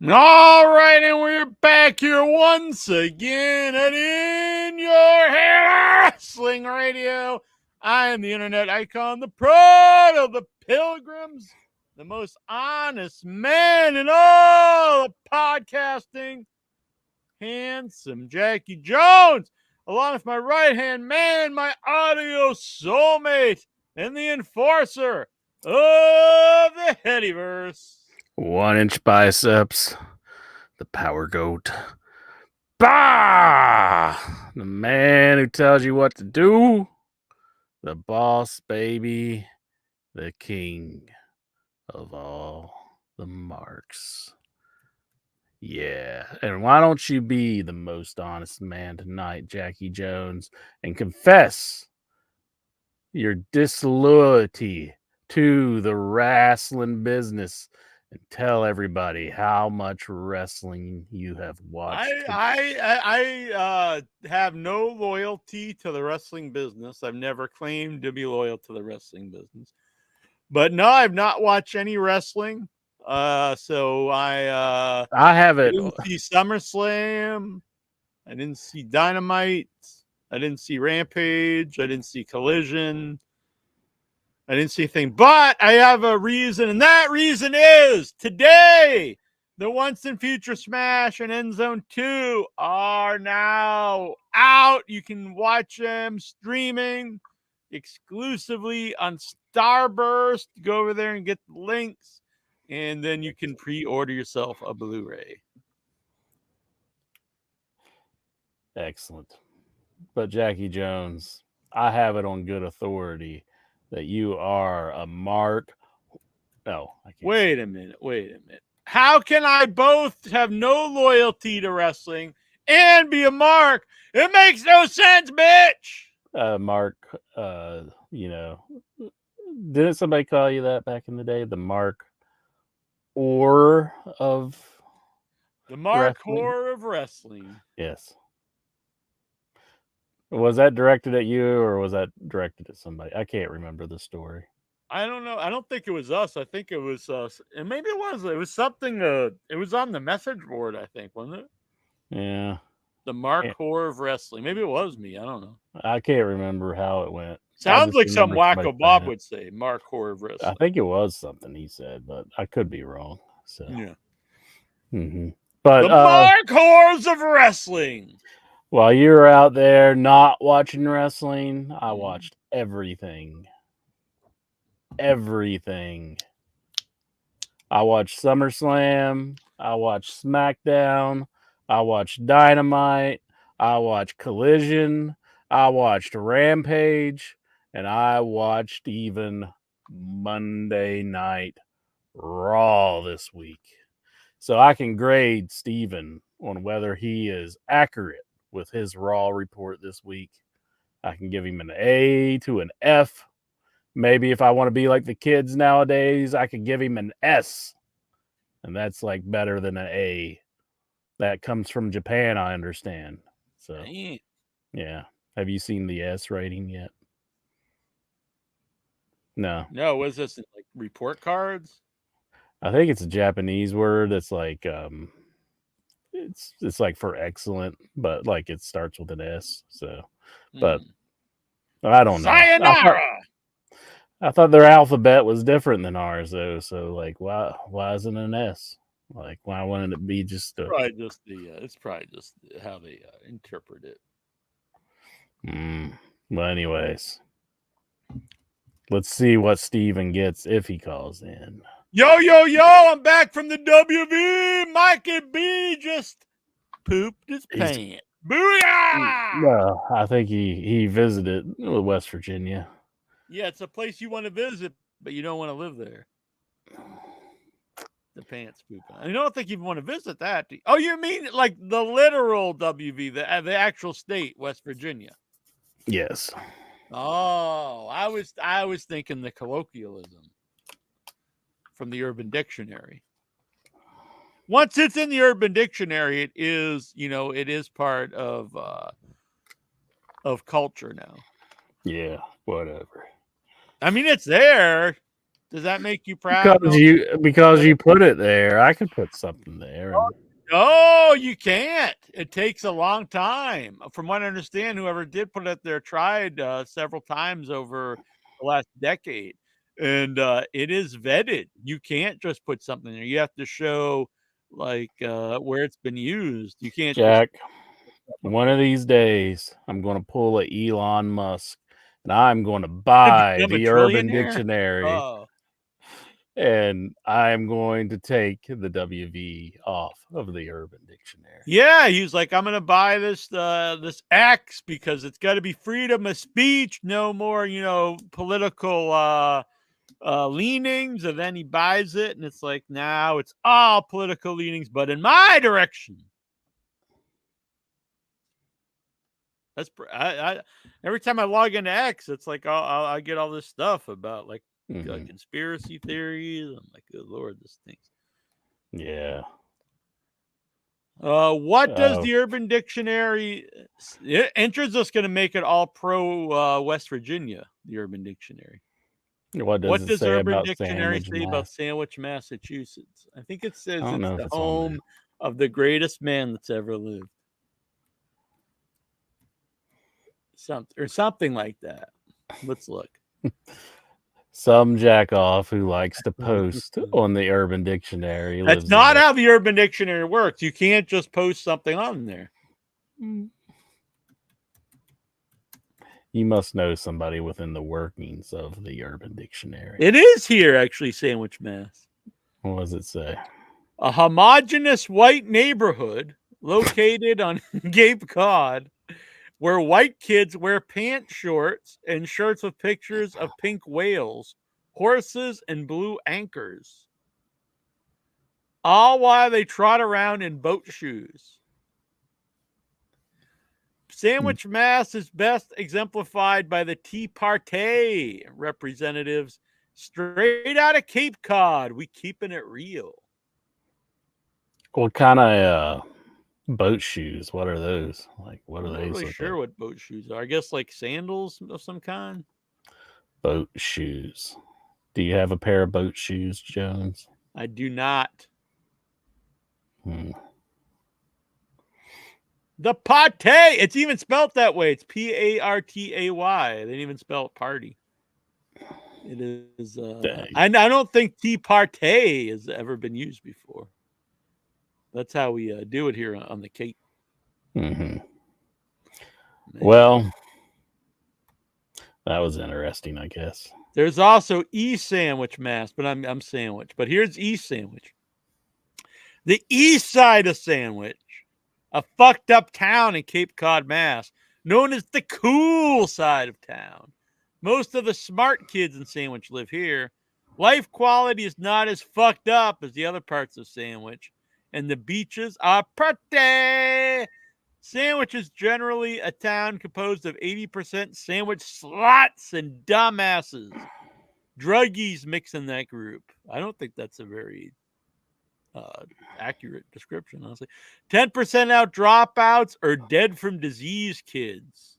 All right, and we're back here once again at In Your Hair Wrestling Radio. I am the internet icon, the pride of the pilgrims, the most honest man in all of podcasting, handsome Jackie Jones, along with my right-hand man, my audio soulmate, and the enforcer of the Headyverse. 1-inch biceps, the power goat. Bah! The man who tells you what to do, the boss baby, the king of all the marks. Yeah, and why don't you be the most honest man tonight, Jackie Jones, and confess your disloyalty to the wrestling business and tell everybody how much wrestling you have watched. I have no loyalty to the wrestling business. I've never claimed to be loyal to the wrestling business. But no, I've not watched any wrestling. So I have it. didn't see SummerSlam. I didn't see Dynamite. I didn't see Rampage. I didn't see Collision. I didn't see anything. But I have a reason, and that reason is today the Once and Future Smash and End Zone 2 are now out. You can watch them streaming exclusively on Starburst. Go over there and get the links, and then you can pre-order yourself a Blu-ray. Excellent. But Jackie Jones, I have it on good authority that you are a mark. No, I can't. Wait a minute. How can I both have no loyalty to wrestling and be a mark? It makes no sense, bitch. Mark, didn't somebody call you that back in the day? The Mark or of the Mark wrestling? Horror of wrestling. Yes. Was that directed at you or was that directed at somebody? I can't remember the story. I don't know. I don't think it was us. I think it was us. And maybe it was. It was something. It was on the message board, I think, wasn't it? Yeah. The Mark Horror of wrestling. Maybe it was me. I don't know. I can't remember how it went. Sounds like something Wacko Bob would say. Mark Horror of wrestling. I think it was something he said, but I could be wrong. So yeah. Mm-hmm. But the Mark Horrors of wrestling. While you were out there not watching wrestling, I watched everything. Everything. I watched SummerSlam. I watched SmackDown. I watched Dynamite. I watched Collision. I watched Rampage. And I watched even Monday Night Raw this week. So I can grade Steven on whether he is accurate with his Raw report this week. I can give him an A to an F. Maybe if I want to be like the kids nowadays, I could give him an S. And that's like better than an A. That comes from Japan, I understand. So, yeah. Have you seen the S rating yet? No. No, was this like report cards? I think it's a Japanese word that's like it's like for excellent, but like it starts with an S. So, but I don't know. Sayonara. I thought their alphabet was different than ours, though. So, like, why isn't it an S? Like, why wouldn't it be just? It's probably just how they interpret it. Well, anyways, let's see what Steven gets if he calls in. Yo! I'm back from the WV. Mikey B just pooped his pants. Booyah! Well, I think he visited West Virginia. Yeah, it's a place you want to visit, but you don't want to live there. The pants pooping. I don't think you want to visit that. Oh, you mean like the literal WV, the actual state, West Virginia? Yes. Oh, I was thinking the colloquialism from the Urban Dictionary. Once it's in the Urban Dictionary, it is part of culture now. Yeah, whatever. I mean, it's there. Does that make you proud? Because you put it there. I could put something there. And No, you can't. It takes a long time. From what I understand, whoever did put it there tried several times over the last decade, and it is vetted. You can't just put something there. You have to show like where it's been used. You can't just. Jack, one of these days, I'm going to pull a Elon Musk, and I'm going to buy Become a the Urban trillionaire? Dictionary, Oh, and I'm going to take the WV off of the Urban Dictionary. yeah. He was like, I'm gonna buy this this X because it's got to be freedom of speech, no more, political leanings. And then he buys it, and it's like, now it's all political leanings, but in my direction. That's every time I log into X, it's like I get all this stuff about like conspiracy theories. I'm like, good Lord, this stinks. Yeah. What does the Urban Dictionary? Entra's just going to make it all pro West Virginia. The Urban Dictionary. What does Urban Dictionary say about Sandwich, Massachusetts? I think it says it's the home of the greatest man that's ever lived. Something like that. Let's look. Some jack off who likes to post on the Urban Dictionary. That's not how the Urban Dictionary works. You can't just post something on there. You must know somebody within the workings of the Urban Dictionary. It is here, actually, Sandwich, Mass. What does it say? A homogeneous white neighborhood located on Cape Cod where white kids wear pant shorts and shirts with pictures of pink whales, horses, and blue anchors, all while they trot around in boat shoes. Sandwich, Mass is best exemplified by the Tea Party representatives straight out of Cape Cod. We keeping it real. What kind of boat shoes? What are those? Like, what are they? I'm not really sure what boat shoes are. I guess like sandals of some kind. Boat shoes. Do you have a pair of boat shoes, Jones? I do not. The Party. It's even spelled that way. It's Party. They didn't even spell it party. It is. I don't think Tea Party has ever been used before. That's how we do it here on the Cape. Well, that was interesting, I guess. There's also East Sandwich, Mass, but I'm Sandwich. But here's East Sandwich. The east side of Sandwich, a fucked up town in Cape Cod, Mass, known as the cool side of town. Most of the smart kids in Sandwich live here. Life quality is not as fucked up as the other parts of Sandwich, and the beaches are pretty. Sandwich is generally a town composed of 80% Sandwich sluts and dumbasses. Druggies mix in that group. I don't think that's a very accurate description, honestly. 10% out dropouts or dead from disease kids.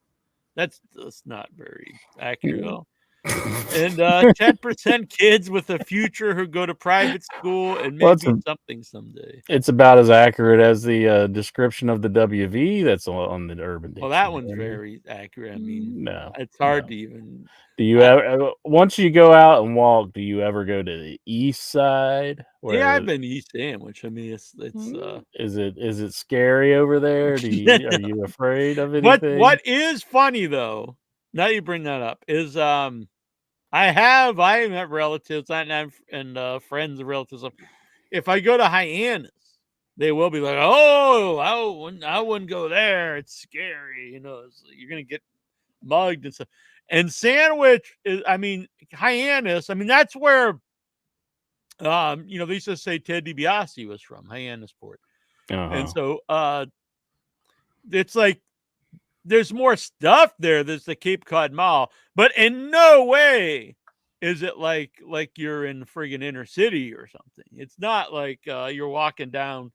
That's not very accurate at all. And 10% kids with a future who go to private school and maybe something someday. It's about as accurate as the description of the WV that's on the Urban Dictionary. Well, that one's very accurate. I mean, no, it's hard to even. Do you ever, once you go out and walk, do you ever go to the east side? Yeah, I've been to East Sandwich. I mean, it's. Is it scary over there? Are you afraid of anything? What is funny though, now you bring that up, is I have relatives and friends of relatives. If I go to Hyannis, they will be like, "Oh, I wouldn't go there. It's scary. You're gonna get mugged and stuff." And Sandwich is, Hyannis. That's where, they used to say Ted DiBiase was from, Hyannisport, and so it's like. There's more stuff there. There's the Cape Cod Mall, but in no way is it like you're in friggin' inner city or something. It's not like you're walking down,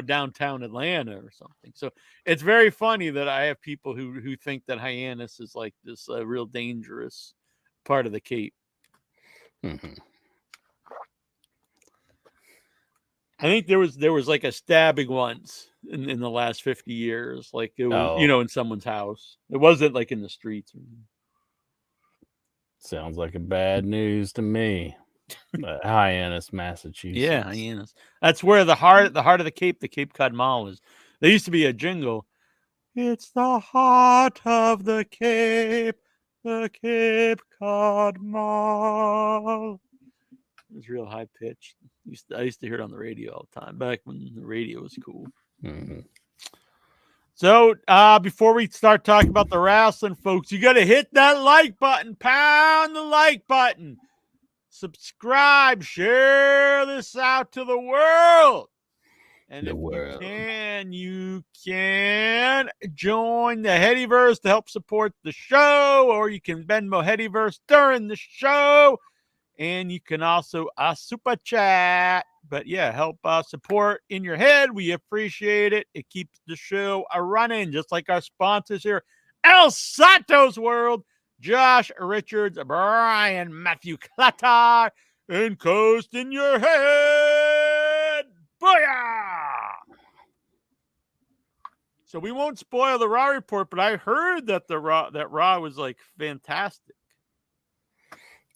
downtown Atlanta or something. So it's very funny that I have people who think that Hyannis is like this real dangerous part of the Cape. I think there was like a stabbing once in the last 50 years. Like it was, Oh, in someone's house. It wasn't like in the streets. sounds like a bad news to me. Hyannis, Yeah, Massachusetts. hyenas. That's where the heart of the Cape Cod Mall is. There used to be a jingle. It's the heart of the Cape Cod Mall. It was real high pitched. I used to hear it on the radio all the time back when the radio was cool. Mm-hmm. So, before we start talking about the wrestling, folks, you got to hit that like button, pound the like button, subscribe, share this out to the world. And The if world. you can join the Headyverse to help support the show, or you can Venmo Headyverse during the show. And you can also super chat. But yeah, help support in your head. We appreciate it. It keeps the show running, just like our sponsors here. El Santos World, Josh Richards, Brian Matthew Clatar, and Coast in Your Head. Booyah! So we won't spoil the Raw report, but I heard that Raw was like fantastic.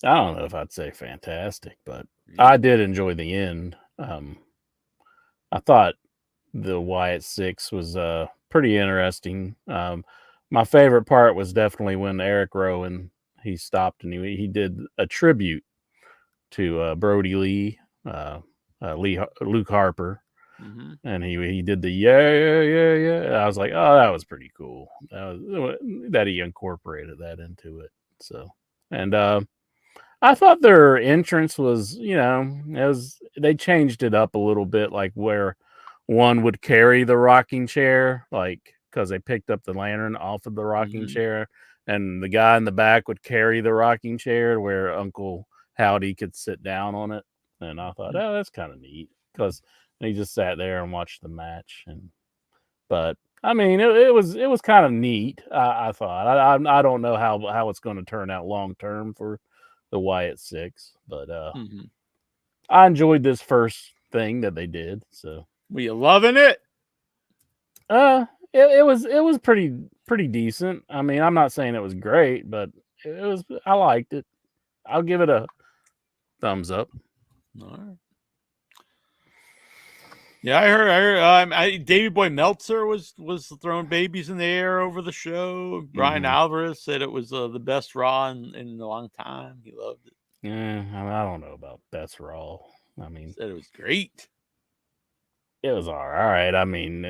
I don't know if I'd say fantastic, but I did enjoy the end. I thought the Wyatt Six was pretty interesting. My favorite part was definitely when Eric Rowan he stopped and he did a tribute to Brody Lee, Luke Harper, Mm-hmm. and he did the yeah. I was like, oh, that was pretty cool. That he incorporated that into it. So and I thought their entrance was, they changed it up a little bit, like where one would carry the rocking chair, like because they picked up the lantern off of the rocking chair, and the guy in the back would carry the rocking chair where Uncle Howdy could sit down on it. And I thought, oh, that's kind of neat because he just sat there and watched the match. But I mean, it was kind of neat. I thought. I don't know how it's going to turn out long term for the Wyatt Six, but I enjoyed this first thing that they did. So were you loving it? it was pretty decent. I mean, I'm not saying it was great, but I liked it. I'll give it a thumbs up. All right. Yeah, I heard. Davey Boy Meltzer was throwing babies in the air over the show. Brian Alvarez said it was the best Raw in a long time. He loved it. Yeah, I don't know about best Raw. I mean, said it was great. It was all right. I mean,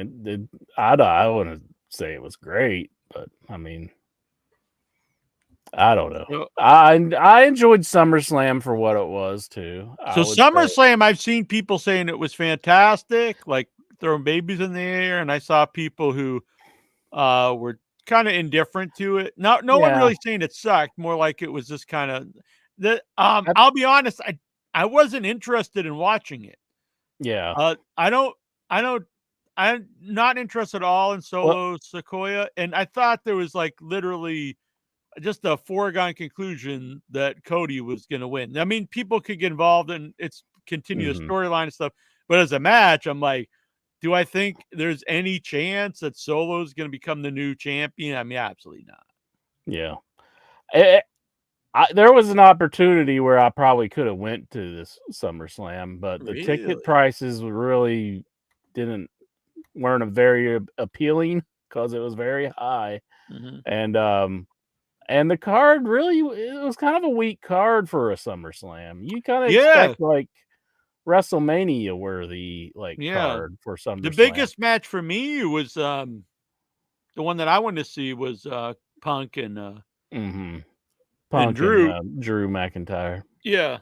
I wouldn't say it was great, but I mean, I don't know. I enjoyed SummerSlam for what it was too. So SummerSlam, I've seen people saying it was fantastic, like throwing babies in the air, and I saw people who were kind of indifferent to it. No one really saying it sucked. More like it was just kind of that. I'll be honest, I wasn't interested in watching it. Yeah. I'm not interested at all in Solo Sequoia, and I thought there was like literally just a foregone conclusion that Cody was going to win. I mean, people could get involved and it's continue the storyline and stuff, but as a match, I'm like, do I think there's any chance that Solo is going to become the new champion? I mean, absolutely not. Yeah. There was an opportunity where I probably could have went to this SummerSlam, but the ticket prices really weren't very appealing because it was very high. And the card really, it was kind of a weak card for a SummerSlam. You kind of expect like WrestleMania worthy card for SummerSlam. The biggest match for me was the one that I wanted to see was Punk and Drew. Drew McIntyre. Yeah.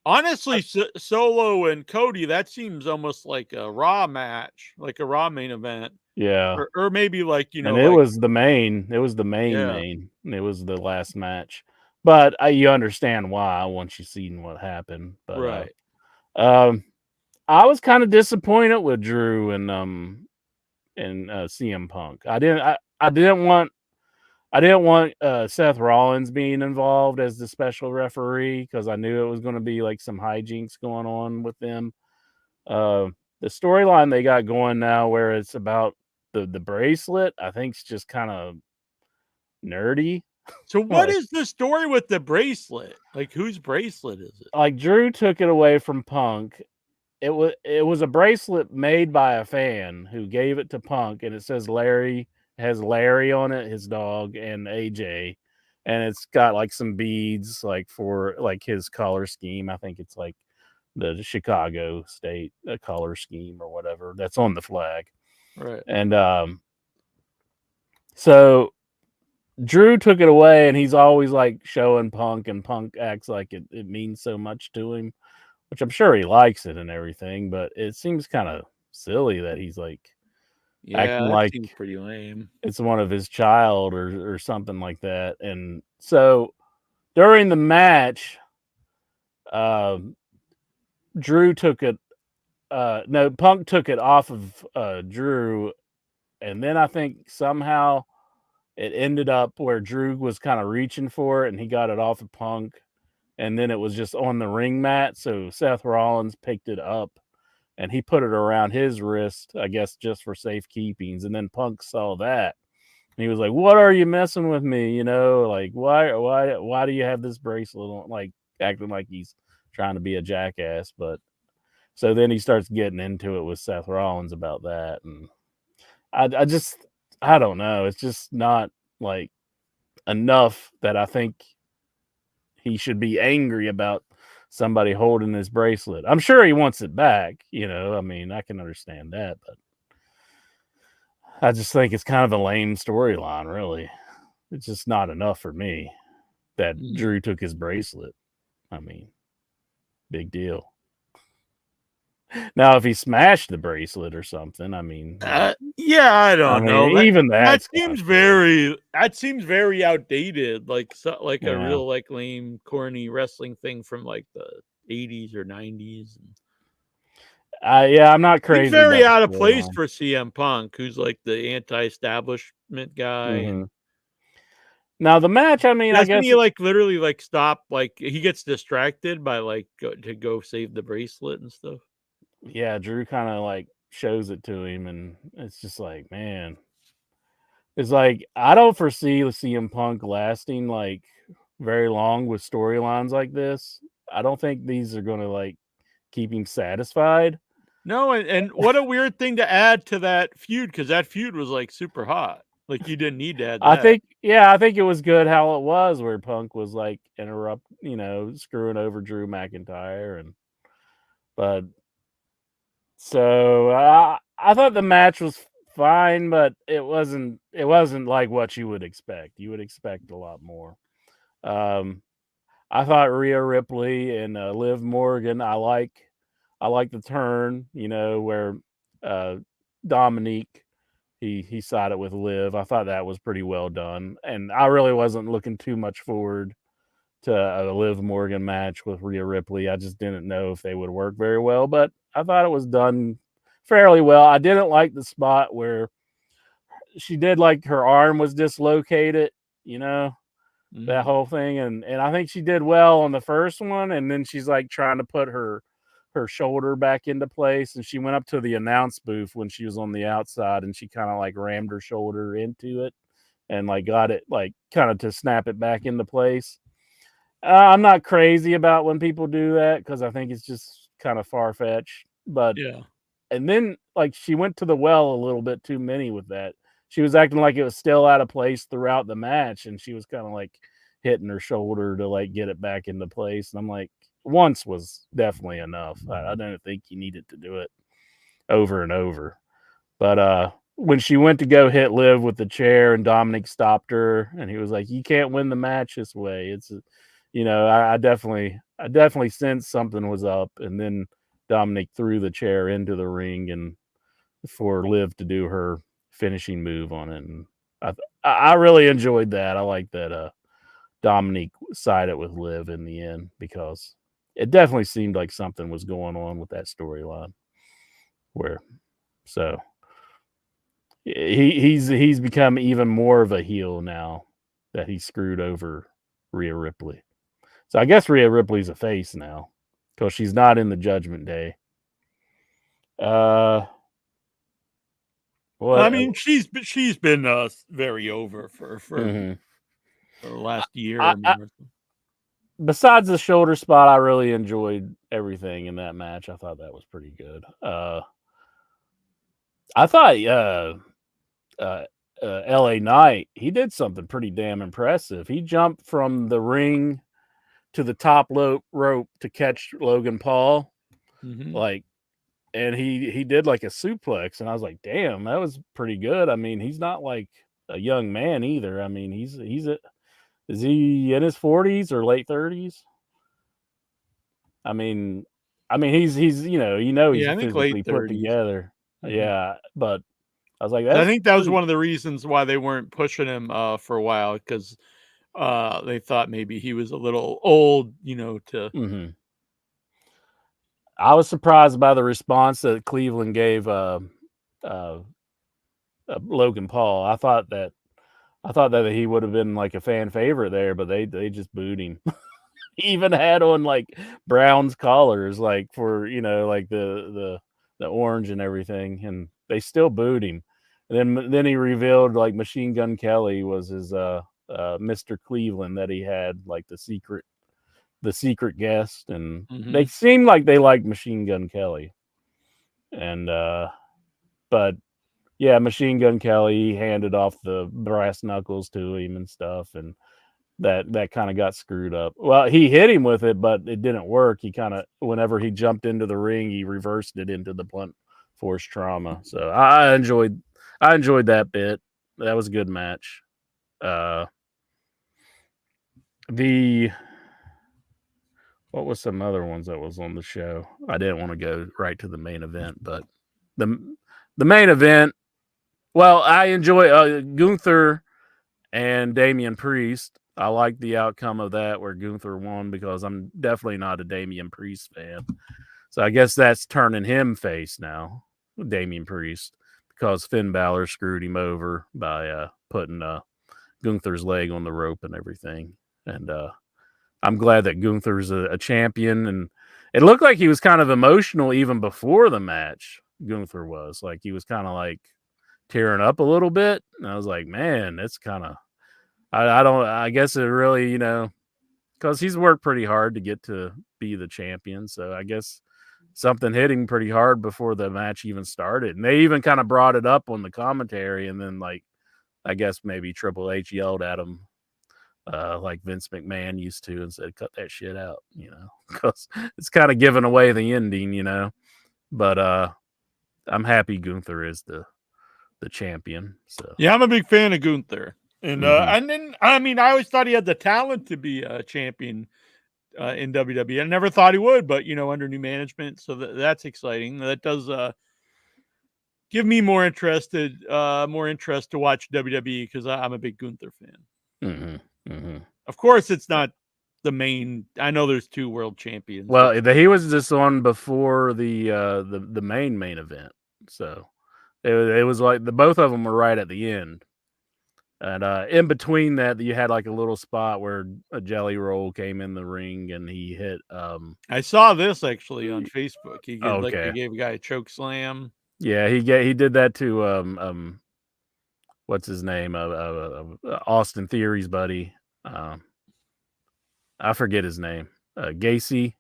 Honestly, Solo and Cody, that seems almost like a Raw match, like a Raw main event. Yeah. Or maybe like, and it was the main. It was the main. It was the last match. But you understand why once you've seen what happened. But right. I was kind of disappointed with Drew and CM Punk. I didn't want Seth Rollins being involved as the special referee because I knew it was going to be like some hijinks going on with them. The storyline they got going now, where it's about the bracelet, I think it's just kind of nerdy. So what like is the story with the bracelet? Like whose bracelet is it? like Drew took it away from Punk. It was a bracelet made by a fan who gave it to Punk, and it says Larry, has Larry on it, his dog, and AJ, and it's got like some beads like for like his color scheme. I think it's like the Chicago state color scheme or whatever that's on the flag. Right. And so Drew took it away, and he's always like showing Punk, and Punk acts like it means so much to him, which I'm sure he likes it and everything, but it seems kind of silly that he's like Yeah, acting that like seems pretty lame. it's one of his child or something like that. And so during the match, um, Drew took it. No, Punk took it off of Drew, and then I think somehow it ended up where Drew was kind of reaching for it, and he got it off of Punk, and then it was just on the ring mat. So Seth Rollins picked it up and he put it around his wrist, I guess, just for safekeepings. And then Punk saw that, and he was like, "What are you messing with me? You know, like why do you have this bracelet on?" Like acting like he's trying to be a jackass. But so then he starts getting into it with Seth Rollins about that, and I just I don't know. It's just not like enough that I think he should be angry about somebody holding his bracelet. I'm sure he wants it back, you know. I mean, I can understand that, but I just think it's kind of a lame storyline, really. It's just not enough for me that Mm. Drew took his bracelet. I mean, big deal. Now, if he smashed the bracelet or something, I mean, Yeah, I don't know. even That that's kind of seems silly. very outdated. Like like a Yeah. real like lame, corny wrestling thing from like the 80s or 90s. Yeah, I'm not Seems crazy very about the out of place storyline. for CM Punk, who's like the anti-establishment guy, and Hmm. Now, the match, I mean, I doesn't guess, he like literally like stop like he gets distracted by like to go save the bracelet and stuff. yeah, Drew kind of like shows it to him, and it's just like, man, it's like I don't foresee CM Punk lasting like very long with storylines like this. I don't think these are going to like keep him satisfied. No, and what a weird thing to add to that feud because that feud was like super hot. Like you didn't need to add I that. think, yeah, I think it was good how it was where Punk was like screwing over Drew McIntyre, and but so I thought the match was fine, but it wasn't like what you would expect. You would expect a lot more. Um, I thought Rhea Ripley and Liv Morgan. I like the turn. Where uh, Dominique he sided with Liv. I thought that was pretty well done, and I really wasn't looking too much forward to a Liv Morgan match with Rhea Ripley. I just didn't know if they would work very well, but I thought it was done fairly well. I didn't like the spot where she did like her arm was dislocated. You know, that Mm. whole thing, and I think she did well on the first one, and then she's like trying to put her shoulder back into place, and she went up to the announce booth when she was on the outside, and she kind of like rammed her shoulder into it and like got it like kind of to snap it back into place. I'm not crazy about when people do that because I think it's just kind of far fetched, but Yeah. and then like she went to the well a little bit too many with that. She was acting like it was still out of place throughout the match, and she was kind of like hitting her shoulder to like get it back into place. And I'm like, once was definitely enough. I don't think you needed to do it over and over. But when she went to go hit Liv with the chair, and Dominic stopped her, and he was like, "You can't win the match this way." I definitely sensed something was up, and then Dominic threw the chair into the ring and for Liv to do her finishing move on it. And I really enjoyed that. I like that Dominic sided with Liv in the end because it definitely seemed like something was going on with that storyline. Where so he's become even more of a heel now that he screwed over Rhea Ripley. So I guess Rhea Ripley's a face now because she's not in the Judgment Day. What? I mean, she's been very over for Mhm. the last year I, or I more. besides the shoulder spot, I really enjoyed everything in that match. I thought that was pretty good. I thought uh, L.A. Knight, he did something pretty damn impressive. He jumped from the ring to the top rope to catch Logan Paul, Mm-hmm. like, and he did like a suplex, and I was like, damn, that was pretty good. I mean, he's not like a young man either. I mean, is he in his 40s or late 30s? I mean, he's he's Yeah, I think late physically put 30s. together. Mm-hmm. Yeah, but I was like, I that's think that was pretty. one of the reasons why they weren't pushing him for a while, because they thought maybe he was a little old, to. Mhm. I was surprised by the response that Cleveland gave uh, Logan Paul. I thought that he would have been like a fan favorite there, but they just booed him. He even had on like Brown's collars, like for like the orange and everything, and they still booed him. And then he revealed like Machine Gun Kelly was his Mr. Cleveland that he had, like the secret guest, and they Mm-hmm. seemed like they liked Machine Gun Kelly. And but yeah, Machine Gun Kelly handed off the brass knuckles to him and stuff, and that kind of got screwed up. Well, he hit him with it, but it didn't work. He kind of, whenever he jumped into the ring, he reversed it into the blunt force trauma. So I enjoyed that bit. That was a good match. Uh, the what was some other ones that was on the show? I didn't want to go right to the main event, but the the main event. Well, I enjoy Gunther and Damian Priest. I like the outcome of that where Gunther won, because I'm definitely not a Damian Priest fan. So I guess that's turning him face now, Damian Priest, because Finn Balor screwed him over by putting Gunther's leg on the rope and everything. And I'm glad that Gunther's a champion. And it looked like he was kind of emotional even before the match. Gunther was like, he was kind of like tearing up a little bit. And I was like, man, that's kind of, I guess it really, because he's worked pretty hard to get to be the champion. So I guess something hit him pretty hard before the match even started. And they even kind of brought it up on the commentary. And then, like, I guess maybe Triple H yelled at him, like Vince McMahon used to, and said, cut that shit out, because it's kind of giving away the ending. But I'm happy Gunther is the champion. So Yeah, I'm a big fan of Gunther, and mhm. and then I mean, I always thought he had the talent to be a champion in WWE. I never thought he would, but under new management, so that's exciting. That does give me more interest to watch WWE, because I'm a big Gunther fan. Mhm. Mhm. Of course, it's not the main. I know there's two world champions. Well, he was just on before the main event, so it was like the both of them were right at the end, and in between that, you had like a little spot where a Jelly Roll came in the ring and he hit. I saw this actually on Facebook. He Okay, gave a guy a choke slam. yeah, he did that to what's his name, Austin Theory's buddy. Um, I forget his name. Gacy.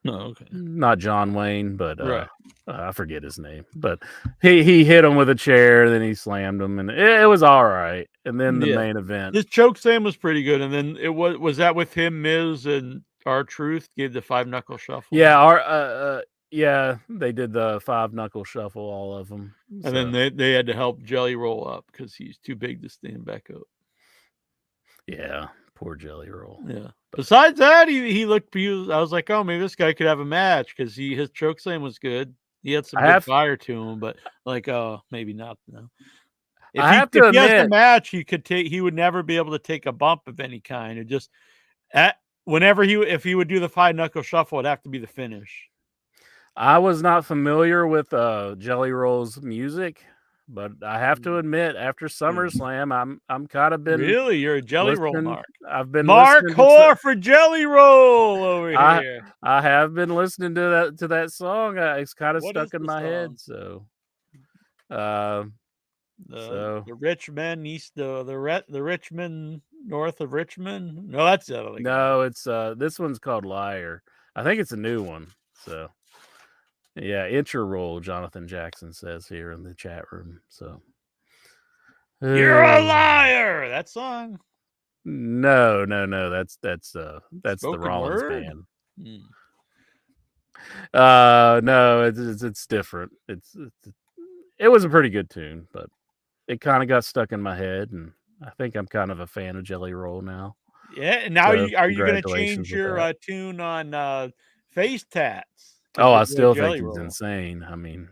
Oh, okay. Not John Wayne, but Right. I forget his name. But he hit him with a chair, then he slammed him, and it was all right. And then the Yeah. main event, His choke slam was pretty good, and then it was that with him, Miz, and R-Truth gave the 5-knuckle shuffle. yeah, our yeah, they did the 5-knuckle shuffle, all of them. And So then they had to help Jelly Roll up because he's too big to stand back up. yeah, poor Jelly Roll. Yeah. Besides that, he looked. I was like, oh, maybe this guy could have a match, because his choke slam was good. He had some good fire to him, but like, oh, maybe not. No. I have to If he has the admit, match, he would never be able to take a bump of any kind. It just if he would do the 5-knuckle shuffle, it'd have to be the finish. I was not familiar with Jelly Roll's music, but I have to admit, after SummerSlam, I'm kind of been Really, you're a Jelly Roll listening. mark. I've been Mark listening to Whore for Jelly Roll over here. I have been listening to that song. It's kind of What is stuck in the my head. song? So, uh, The rich men east the Richmond north of Richmond. No, that's the other guy. no, it's this one's called Liar. I think it's a new one. So, yeah, intro roll. Jonathan Jackson says here in the chat room. So, You're a liar. That song. No, that's the Spoken Rollins word. band. Hmm. No, it's different. It was a pretty good tune, but it kind of got stuck in my head, and I think I'm kind of a fan of Jelly Roll now. Yeah, and now So are you going to congratulations change with your that. tune on face tats? Because Oh, you're I doing still think Jelly he's Roll. insane. I mean,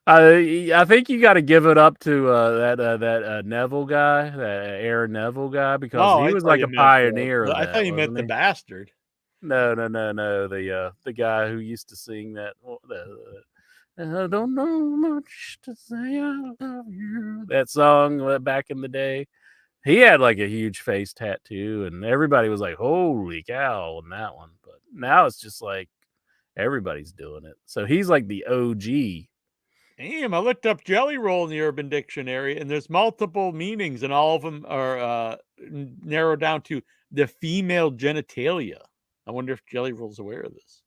I think you got to give it up to that Neville guy, that Aaron Neville guy, because Oh, he I was thought like you a meant pioneer of I thought that, you meant wasn't the he? bastard. No. The guy who used to sing that. I don't know much to say. I love you. That song back in the day. He had like a huge face tattoo, and everybody was like, "Holy cow!" on that one. But now it's just like everybody's doing it. So he's like the OG. Damn, I looked up Jelly Roll in the Urban Dictionary, and there's multiple meanings, and all of them are narrowed down to the female genitalia. I wonder if Jelly Roll's aware of this.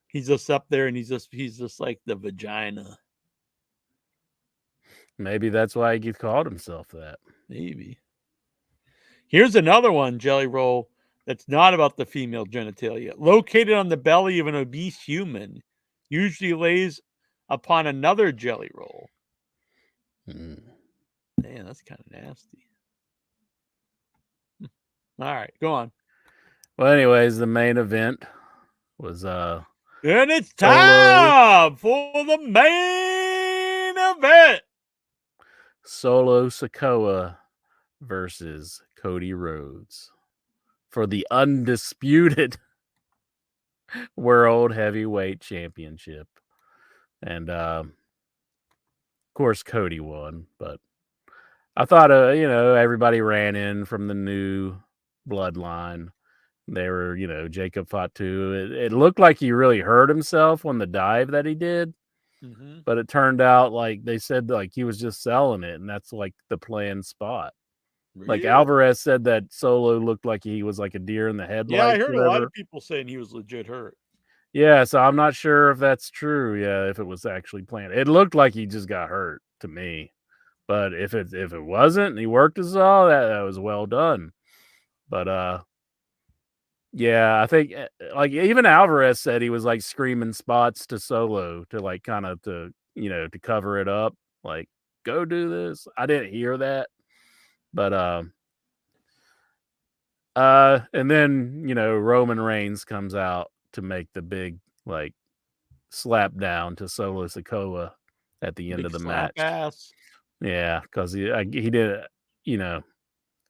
He's just up there, and he's just like the vagina. Maybe that's why he called himself that. Maybe. Here's another one, Jelly Roll, that's not about the female genitalia. Located on the belly of an obese human, usually lays upon another Jelly Roll. Mm. Man, that's kind of nasty. All right, go on. Well, anyways, the main event was And it's Solo time for the main event. Sikoa versus Cody Rhodes for the undisputed World Heavyweight Championship. And of course Cody won, but I thought everybody ran in from the new bloodline. They were, Jacob Fatu. It looked like he really hurt himself on the dive that he did. Mm-hmm. But it turned out like they said like he was just selling it, and that's like the planned spot. Like Really? Alvarez said that Solo looked like he was like a deer in the Yeah, I headlights, heard a lot whatever. of people saying he was legit hurt. Yeah, so I'm not sure if that's true. Yeah, if it was actually planned. It looked like he just got hurt to me. But if it wasn't and he worked us all, that was well done. But yeah, I think like even Alvarez said he was like screaming spots to Solo to like kind of to cover it up, like go do this. I didn't hear that, but and then Roman Reigns comes out to make the big like slap down to Solo Sikoa at the end Big of the slap match. ass. Yeah, because he did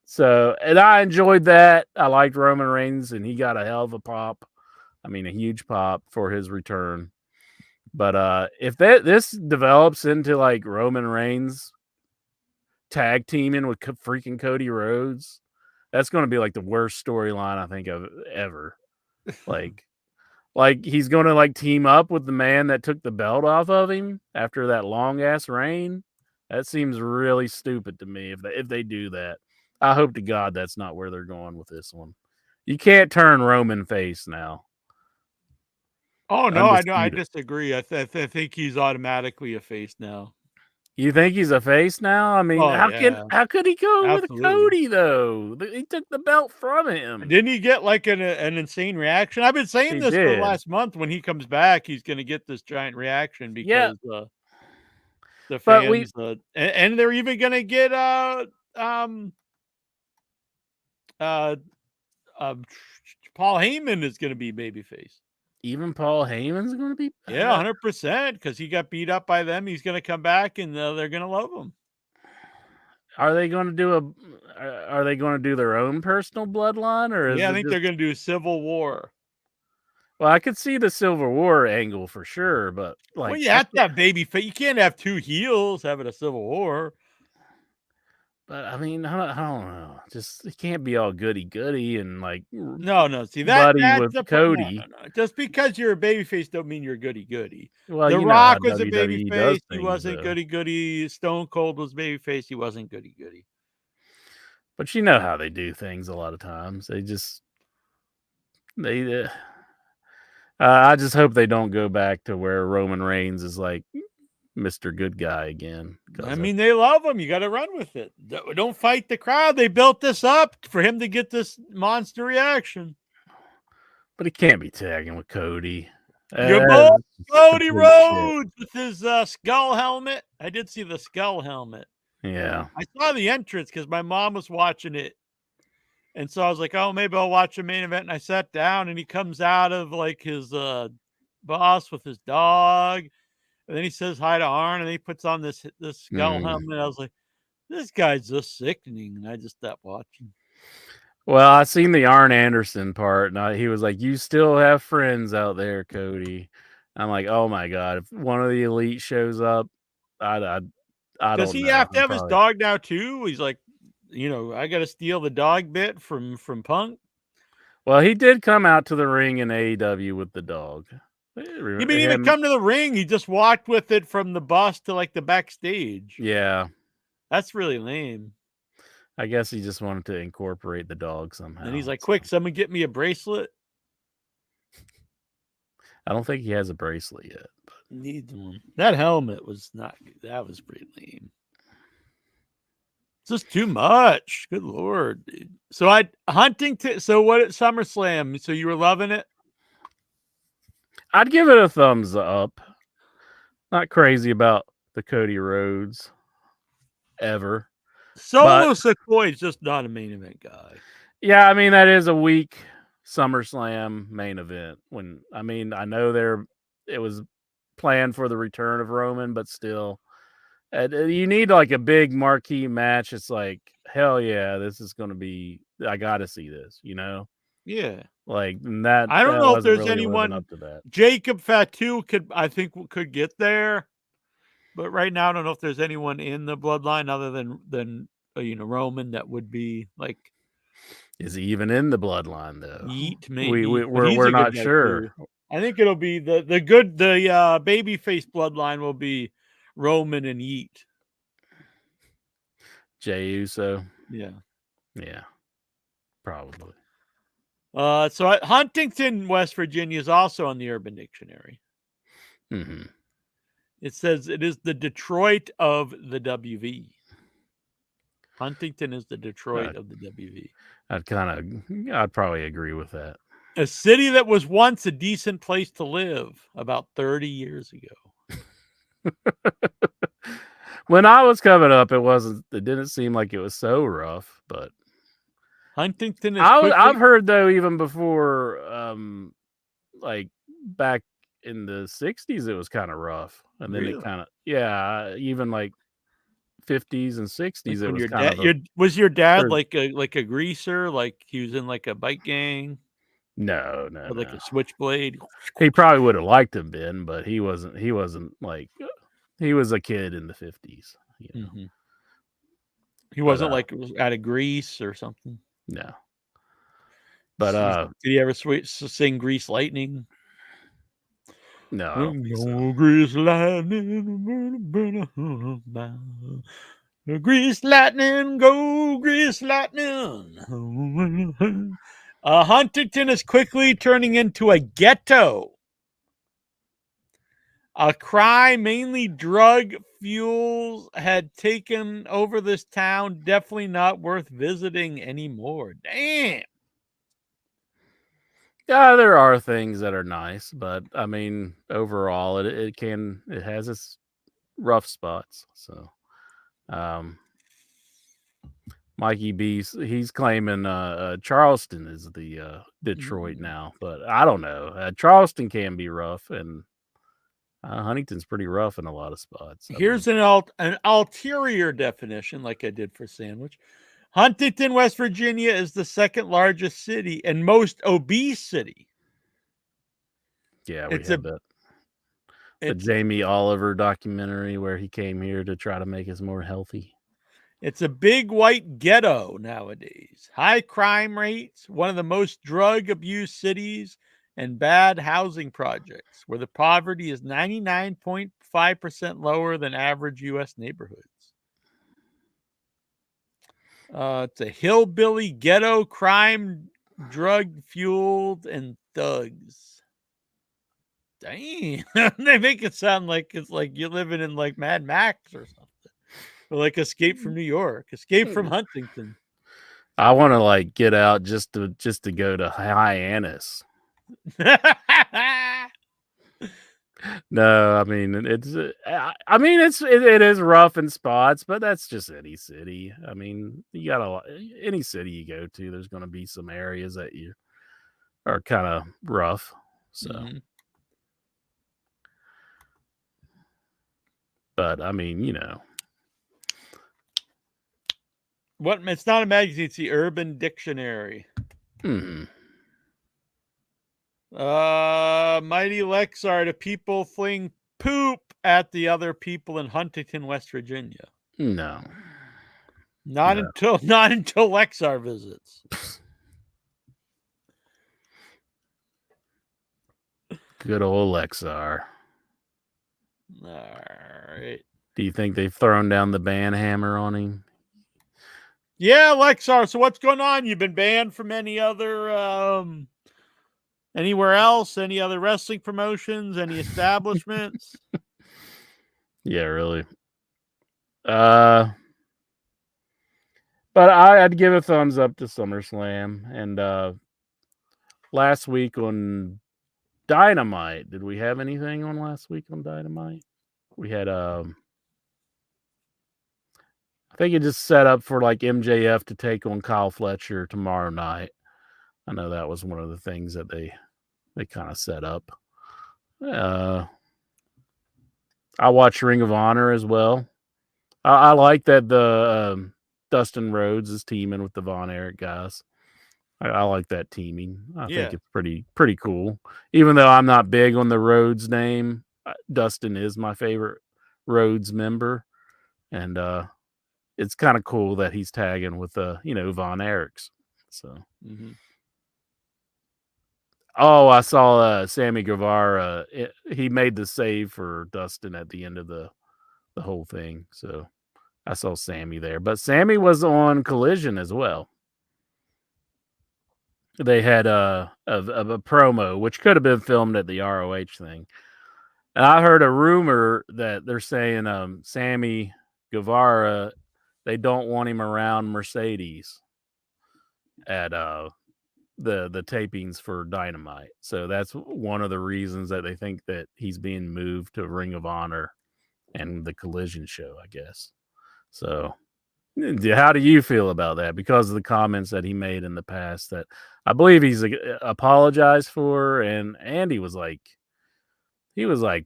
So, and I enjoyed that. I liked Roman Reigns, and he got a hell of a pop. I mean, a huge pop for his return. But if this develops into like Roman Reigns tag teaming with freaking Cody Rhodes, that's going to be like the worst storyline I think of ever. Like he's going to like team up with the man that took the belt off of him after that long ass reign. That seems really stupid to me if they do that. I hope to God that's not where they're going with this one. You can't turn Roman face now. Oh no, I Undisputed. disagree. I think he's automatically a face now. You think he's a face now? I mean, Oh yeah, how could he go with absolutely. Cody though? He took the belt from him. Didn't he get like an insane reaction? I've been saying He this for the did. last month. When he comes back, he's going to get this giant reaction Yeah, because the but fans, and they're even going to get um uh Paul Heyman is going to be babyface. even Paul Heyman's going to be. Yeah, 100%. Because he got beat up by them, he's going to come back, and they're going to love him. Are they going to do Are they going to do their own personal bloodline, or is Yeah, I it think just? they're going to do Civil War. Well, I could see the Civil War angle for sure, but like, Well, you have to have babyface. You can't have two heels having a Civil War. But I mean, I don't know. Just it can't be all goody goody and like No. See buddy that's with the no, Cody. no. Just because you're a babyface don't mean you're goody goody. Well, The you know how Rock was a WWE does babyface. He things, wasn't though. goody goody. Stone Cold was babyface. He wasn't goody goody. But you know how they do things a lot of times. They. I just hope they don't go back to where Roman Reigns is like Mr. Good Guy again. I mean, they love him. You got to run with it. Don't fight the crowd. They built this up for him to get this monster reaction. But he can't be tagging with Cody. Your boy Cody complete Rhodes with his skull helmet. I did see the skull helmet. Yeah. I saw the entrance because my mom was watching it. And so I was like, oh, maybe I'll watch the main event. And I sat down and he comes out of like his boss with his dog. And then he says hi to Arn and then he puts on this skull helmet. I was like, this guy's just sickening. And I just stopped watching. Well, I seen the Arn Anderson part, and he was like, "You still have friends out there, Cody." I'm like, "Oh my god! If one of the elite shows up, I don't know." Does he have to have his dog now too? He's like, I got to steal the dog bit from Punk. Well, he did come out to the ring in AEW with the dog. He didn't even come to the ring. He just walked with it from the bus to like the backstage. Yeah, that's really lame. I guess he just wanted to incorporate the dog somehow. And he's like, quick, someone get me a bracelet. I don't think he has a bracelet yet. But... needs one. That helmet was not good. That was pretty lame. It's just too much. Good Lord, dude. So Huntington. So what at SummerSlam? So you were loving it? I'd give it a thumbs up. Not crazy about the Cody Rhodes ever. Solo Sikoa is just not a main event guy. Yeah, I mean that is a weak SummerSlam main event. I know it was planned for the return of Roman, but still, you need like a big marquee match. It's like, hell yeah, this is going to be. I got to see this, Yeah, like that. I don't know if there's really anyone up to that. Jacob Fatu could get there, but right now I don't know if there's anyone in the bloodline other than Roman that would be like. Is he even in the bloodline though? Yeet, maybe. We're not sure. Too. I think it'll be the babyface bloodline will be Roman and Yeet. Jey Uso. Yeah, probably. So Huntington, West Virginia, is also on the Urban Dictionary. Mm-hmm. It says it is the Detroit of the WV. Huntington is the Detroit of the WV. I'd probably agree with that. A city that was once a decent place to live about 30 years ago. When I was coming up, it didn't seem like it was so rough, but Huntington is I've heard though, even before like back in the 60s, it was kind of rough. And then it kind of, even like 50s and 60s, like it was kind of was your dad like a greaser, like he was in like a bike gang? No. Like a switchblade. He probably would have liked to have been, but he wasn't like, he was a kid in the 50s. Mm-hmm. He wasn't like out of Grease or something. No. But did he ever sing Grease Lightning? No. Grease lightning, Grease lightning, go Grease lightning. Huntington is quickly turning into a ghetto. A crime, mainly drug fuels, had taken over this town. Definitely not worth visiting anymore. Damn. Yeah, there are things that are nice, but I mean, overall, it has its rough spots. So, Mikey B, he's claiming Charleston is the Detroit now, but I don't know. Charleston can be rough, and Huntington's pretty rough in a lot of spots. Here's an ulterior definition, like I did for Sandwich. Huntington, West Virginia is the second largest city and most obese city. Yeah, we had the Jamie Oliver documentary where he came here to try to make us more healthy. It's a big white ghetto nowadays. High crime rates, one of the most drug abused cities, and bad housing projects where the poverty is 99.5% lower than average U.S. neighborhoods. It's a hillbilly ghetto, crime, drug fueled, and thugs. Dang, they make it sound like it's like you're living in like Mad Max or something, or like Escape from New York, Escape from Huntington. I want to like get out just to go to Hyannis. No, I mean it is rough in spots, but that's just any city. I mean, you got any city you go to, there's going to be some areas that you are kind of rough. So, but I mean, what? It's not a magazine; it's the Urban Dictionary. Mighty Lexar, the people fling poop at the other people in Huntington, West Virginia. No. Not until Lexar visits. Good old Lexar. All right. Do you think they've thrown down the ban hammer on him? Yeah, Lexar. So what's going on? You've been banned from any other anywhere else? Any other wrestling promotions? Any establishments? Yeah, really. But I'd give a thumbs up to SummerSlam. And last week on Dynamite, did we have anything on last week on Dynamite? We had I think it just set up for like MJF to take on Kyle Fletcher tomorrow night. I know that was one of the things that they kind of set up. I watched Ring of Honor as well. I like that the Dustin Rhodes is teaming with the Von Erich guys. I like that teaming. I think it's pretty cool. Even though I'm not big on the Rhodes name, Dustin is my favorite Rhodes member, and it's kind of cool that he's tagging with Von Erichs. So. Oh, I saw Sammy Guevara. He made the save for Dustin at the end of the whole thing. So I saw Sammy there. But Sammy was on Collision as well. They had a promo, which could have been filmed at the ROH thing. And I heard a rumor that they're saying Sammy Guevara, they don't want him around Mercedes at the tapings for Dynamite. So that's one of the reasons that they think that he's being moved to Ring of Honor and the Collision show, I guess. So how do you feel about that? Because of the comments that he made in the past that I believe he's apologized for, and he was like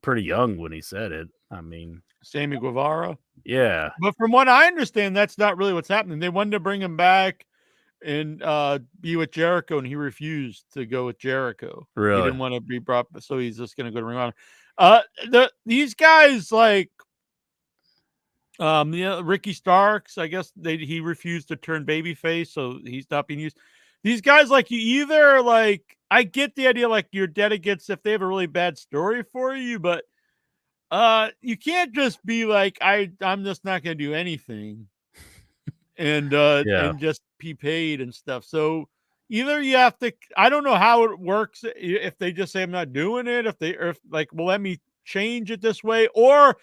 pretty young when he said it. I mean, Sammy Guevara. Yeah. But from what I understand, that's not really what's happening. They wanted to bring him back and be with Jericho, and he refused to go with Jericho. Really? He didn't want to be brought, so he's just going to go to Ring of Honor. These guys like Ricky Starks, I guess he refused to turn babyface, so he's not being used. These guys, like, you either like, I get the idea, like, you're dead against if they have a really bad story for you, but you can't just be like, I'm just not going to do anything and just be paid and stuff. So either you have to, I don't know how it works if they just say I'm not doing it, if like, well, let me change it this way, or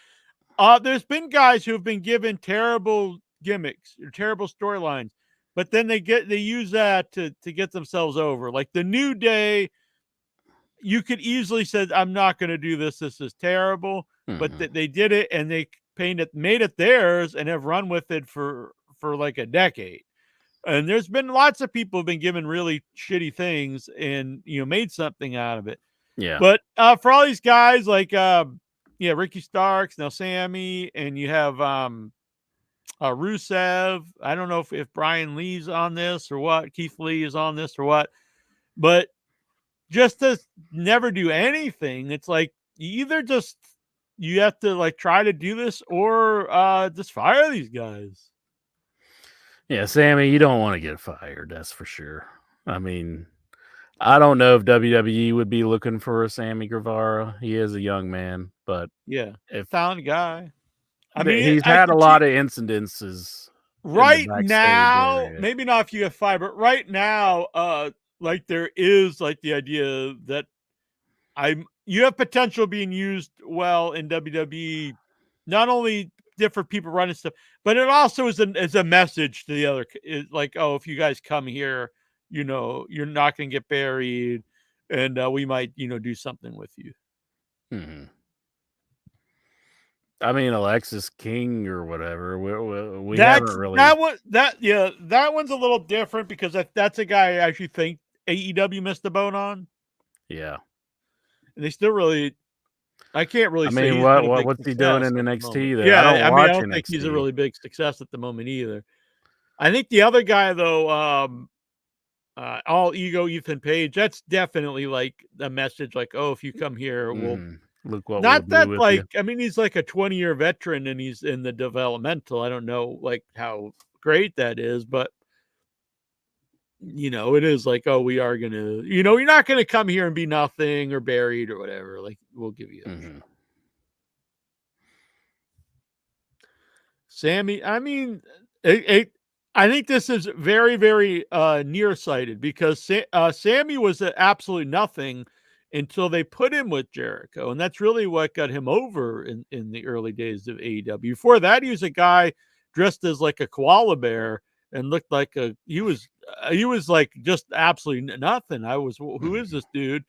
there's been guys who have been given terrible gimmicks or terrible storylines, but then they use that to get themselves over. Like the New Day, you could easily say, I'm not going to do this. This is terrible. Mm-hmm. But they did it, and they made it theirs and have run with it for like a decade. And there's been lots of people who've been given really shitty things and, made something out of it. Yeah. But for all these guys, like, Ricky Starks, now Sammy, and you have Rusev. I don't know if Brian Lee's on this or what, Keith Lee is on this or what, but just to never do anything, it's like you have to like try to do this or just fire these guys. Yeah, Sammy, you don't want to get fired. That's for sure. I mean, I don't know if WWE would be looking for a Sammy Guevara. He is a young man, but Yeah, if talented guy. I mean, he's I had a could lot see of incidences in the right backstage now, area. maybe not if you get fired, but right now, like there is like the idea that you have potential being used well in WWE, not only different people running stuff, but it also is a message to the other. Is like, oh, if you guys come here, you're not going to get buried, and we might do something with you. Hmm. I mean, Alexis King or whatever. We haven't really. That one's a little different because that's a guy I actually think AEW missed the boat on, Yeah. and they still really. I can't really I say mean, he's been a big what's he doing success in at the moment. NXT though? I Yeah, don't I mean, I watch don't think he's a NXT. really big success at the moment either. I think the other guy though, all ego Ethan Page, that's definitely like a message like, oh, if you come here, we'll Hmm. Look what we'll not do that with you. like I mean he's like a 20-year veteran and he's in the developmental. I don't know like how great that is, but it is like, oh, we are gonna, you're not gonna come here and be nothing or buried or whatever. Like, we'll give you a Hmm. shot. Sammy, I mean, I think this is very, very nearsighted because Sammy was absolutely nothing until they put him with Jericho, and that's really what got him over in the early days of AEW. Before that, he was a guy dressed as like a koala bear and looked like he was like just absolutely nothing. Who is Hmm. this dude?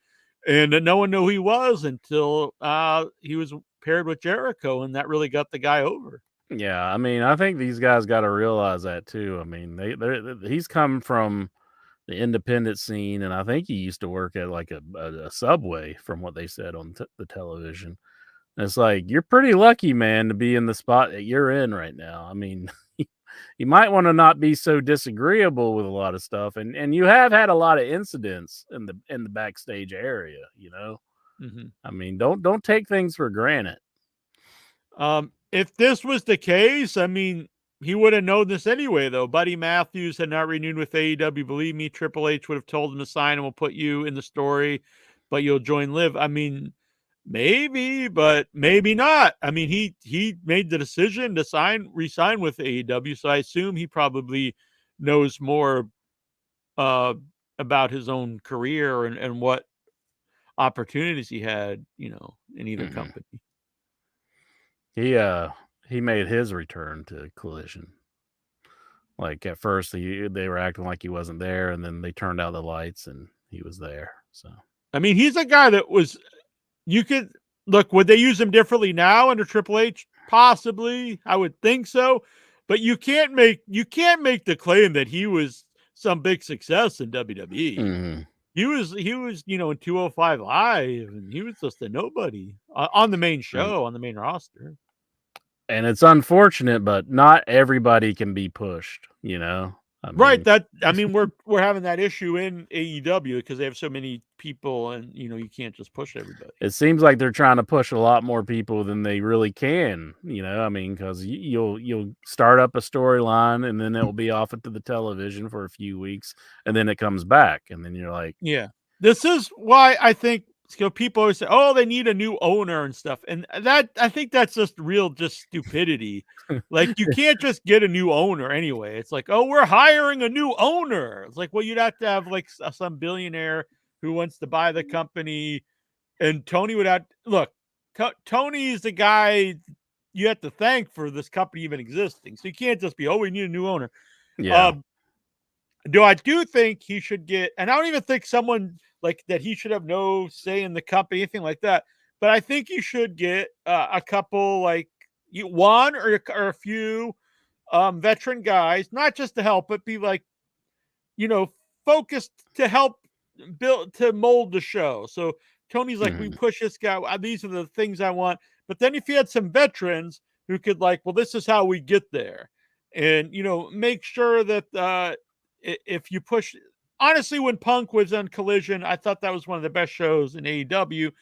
And no one knew who he was until he was paired with Jericho, and that really got the guy over. Yeah, I mean, I think these guys got to realize that too. I mean, he's come from the independent scene, and I think he used to work at like a Subway, from what they said on the television. And it's like you're pretty lucky, man, to be in the spot that you're in right now. I mean, you might want to not be so disagreeable with a lot of stuff, and you have had a lot of incidents in the backstage area. Mm-hmm. I mean, don't take things for granted. If this was the case, I mean, he would have known this anyway, though. Buddy Matthews had not renewed with AEW. Believe me, Triple H would have told him to sign and we'll put you in the story, but you'll join Live. I mean, maybe, but maybe not. I mean, he made the decision to resign with AEW, so I assume he probably knows more uh, about his own career and what opportunities he had, in either Hmm. company. He uh he made his return to Collision. Like at first, they were acting like he wasn't there, and then they turned out the lights, and he was there. So I mean, he's a guy that was you could look, would they use him differently now under Triple H? Possibly. I would think so. But you can't make the claim that he was some big success in WWE. hmm. He was in 205 Live and he was just a nobody on the main And show, on the main roster. and it's unfortunate, but not everybody can be pushed. I Right, mean, that I mean we're having that issue in AEW because they have so many people and you can't just push everybody. it seems like they're trying to push a lot more people than they really can. I mean, because you'll start up a storyline, and then it will be off into the television for a few weeks, and then it comes back, and then you're like, Yeah. This is why I think people always say, "Oh, they need a new owner and stuff," and that I think that's just stupidity. Like you can't just get a new owner anyway. It's like, "Oh, we're hiring a new owner." It's like, well, you'd have to have like some billionaire who wants to buy the company, and Tony would have look. Tony is the guy you have to thank for this company even existing. So you can't just be, "Oh, we need a new owner." yeah, Um, I do think he should get, and I don't even think someone like that he should have no say in the company, anything like that. But I think he should get a couple, like one or a few veteran guys, not just to help, but be like, you know, focused to help build to mold the show. So Tony's like, we mhm, push this guy. These are the things I want. But then if you had some veterans who could like, well, this is how we get there, and make sure that if you push. Honestly, when Punk was on Collision, I thought that was one of the best shows in AEW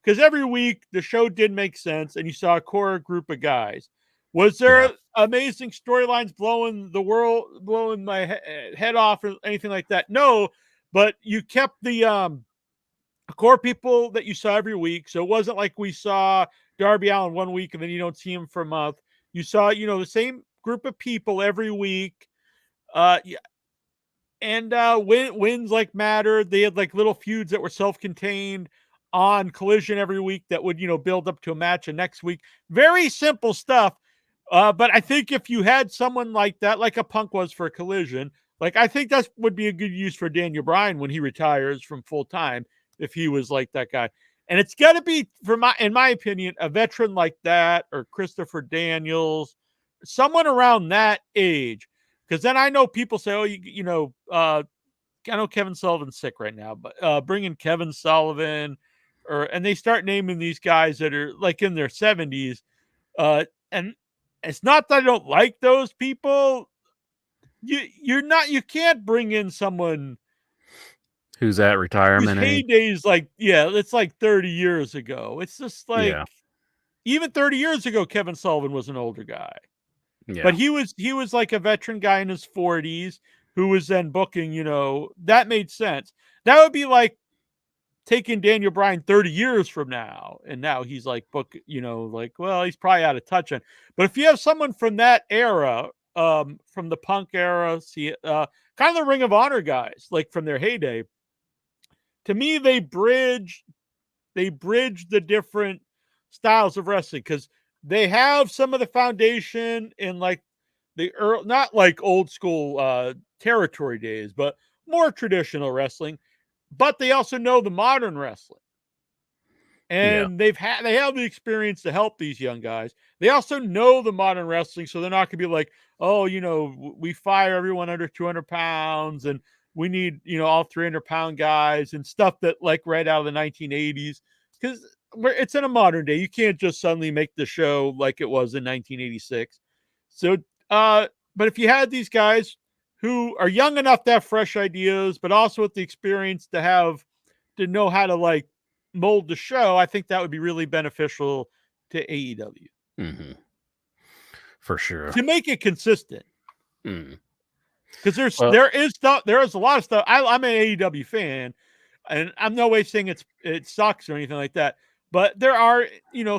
because every week the show did make sense and you saw a core group of guys. Was there yeah. amazing storylines blowing the world, blowing my head off or anything like that. No, but you kept the core people that you saw every week. So it wasn't like we saw Darby Allin one week and then you don't see him for a month. You saw, the same group of people every week. Yeah, and wins like mattered. They had like little feuds that were self-contained on Collision every week that would build up to a match. And next week, very simple stuff. But I think if you had someone like that, like a Punk was for Collision, like I think that would be a good use for Daniel Bryan when he retires from full time, if he was like that guy. And it's got to be, in my opinion, a veteran like that, or Christopher Daniels, someone around that age. Because then I know people say, oh, I know Kevin Sullivan's sick right now, but bring in Kevin Sullivan, and they start naming these guys that are like in their 70s. And it's not that I don't like those people. You can't bring in someone who's at whose retirement age. heyday is like, it's like 30 years ago. It's just like, Yeah. even 30 years ago, Kevin Sullivan was an older guy. Yeah. But he was like a veteran guy in his 40s who was then booking, that made sense. That would be like taking Daniel Bryan 30 years from now, and now he's like well, he's probably out of touch on. But if you have someone from that era, from the Punk era, kind of the Ring of Honor guys, like from their heyday, to me they bridge the different styles of wrestling, because they have some of the foundation in like the early, not like old school territory days, but more traditional wrestling. But they also know the modern wrestling, Yeah. and they have the experience to help these young guys. They also know the modern wrestling, so they're not going to be like, oh, we fire everyone under 200 pounds, and we need all 300-pound guys and stuff that like right out of the 1980s, because it's in a modern day. You can't just suddenly make the show like it was in 1986. So, but if you had these guys who are young enough to have fresh ideas, but also with the experience to know how to like mold the show, I think that would be really beneficial to AEW. Mm-hmm. For sure. To make it consistent. Mm. Because there is a lot of stuff. I'm an AEW fan, and I'm no way saying it sucks or anything like that. But there are,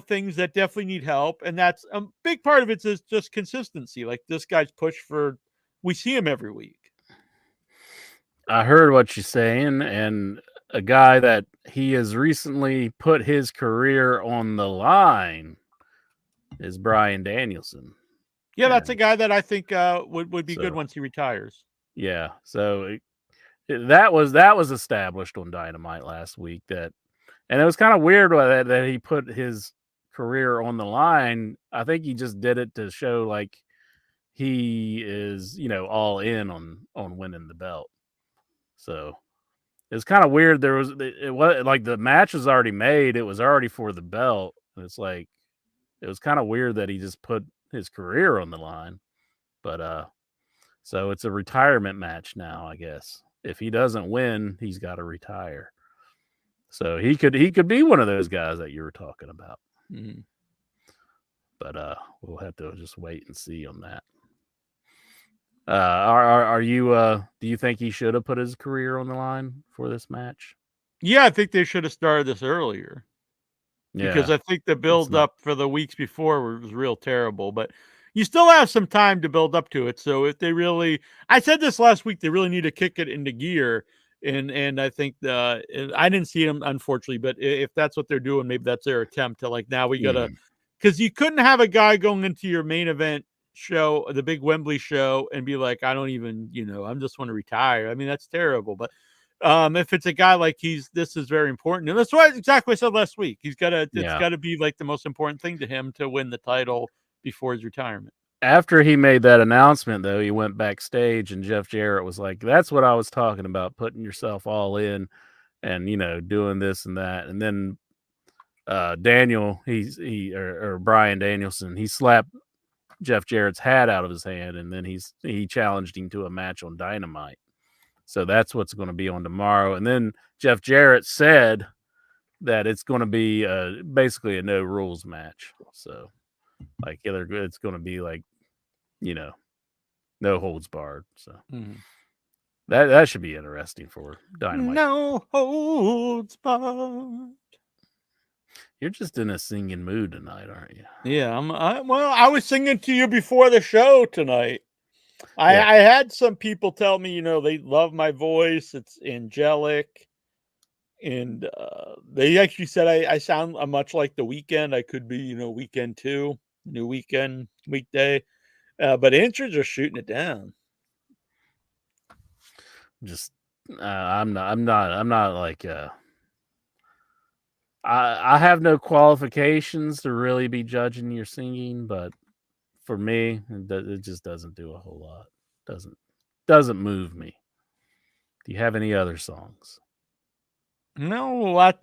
things that definitely need help, and that's a big part of it is just consistency. Like this guy's push we see him every week. I heard what you're saying, and a guy that he has recently put his career on the line is Bryan Danielson. Yeah, that's a guy that I think would be good once he retires. Yeah, so that was established on Dynamite last week, and it was kind of weird that he put his career on the line. I think he just did it to show like he is, all in on winning the belt. So it's kind of weird. It was like the match was already made. It was already for the belt. And it's like, it was kind of weird that he just put his career on the line. But, so it's a retirement match now, I guess. If he doesn't win, he's got to retire. So he could be one of those guys that you were talking about. Mm-hmm. But we'll have to just wait and see on that. Are you? Do you think he should have put his career on the line for this match? Yeah, I think they should have started this earlier. Yeah, because I think the build up for the weeks before was real terrible. But you still have some time to build up to it. So if they really, I said this last week, they really need to kick it into gear. And I think I didn't see them, unfortunately, but if that's what they're doing, maybe that's their attempt to like, now we gotta, because you couldn't have a guy going into your main event show, the big Wembley show, and be like, I don't even, I'm just want to retire. I mean, that's terrible. But if it's a guy like this is very important, and that's what exactly I said last week. It's got to be like the most important thing to him to win the title before his retirement. After he made that announcement, though, he went backstage, and Jeff Jarrett was like, "That's what I was talking about, putting yourself all in, and doing this and that." And then Daniel, or Bryan Danielson, he slapped Jeff Jarrett's hat out of his hand, and then he challenged him to a match on Dynamite. So that's what's going to be on tomorrow. And then Jeff Jarrett said that it's going to be basically a no rules match. So like it's going to be like no holds barred. So Mhm. that should be interesting for Dynamite. No holds barred. You're just in a singing mood tonight, aren't you? Yeah, well, I was singing to you before the show tonight. Yeah. I had some people tell me, they love my voice. It's angelic. And they actually said I sound much like The Weekend. I could be, Weekend 2, New Weekend, Weekday. But Inches are shooting it down. Just I'm not like I have no qualifications to really be judging your singing, but for me, it just doesn't do a whole lot. Doesn't move me. Do you have any other songs? No, I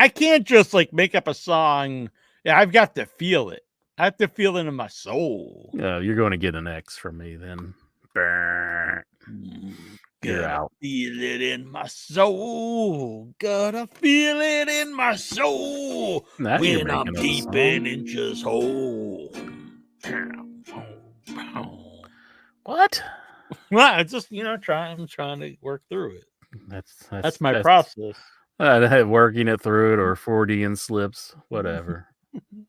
can't just like make up a song. Yeah, I've got to feel it. I have to feel it in my soul. You're going to get an X from me then. Brr. You're Gotta out. feel it in my soul. Gotta feel it in my soul Now you're when I'm making up a deep song. in Inches hole. What? Well, it's just I'm trying to work through it. That's my That's process. working it through it or 4D and slips, whatever.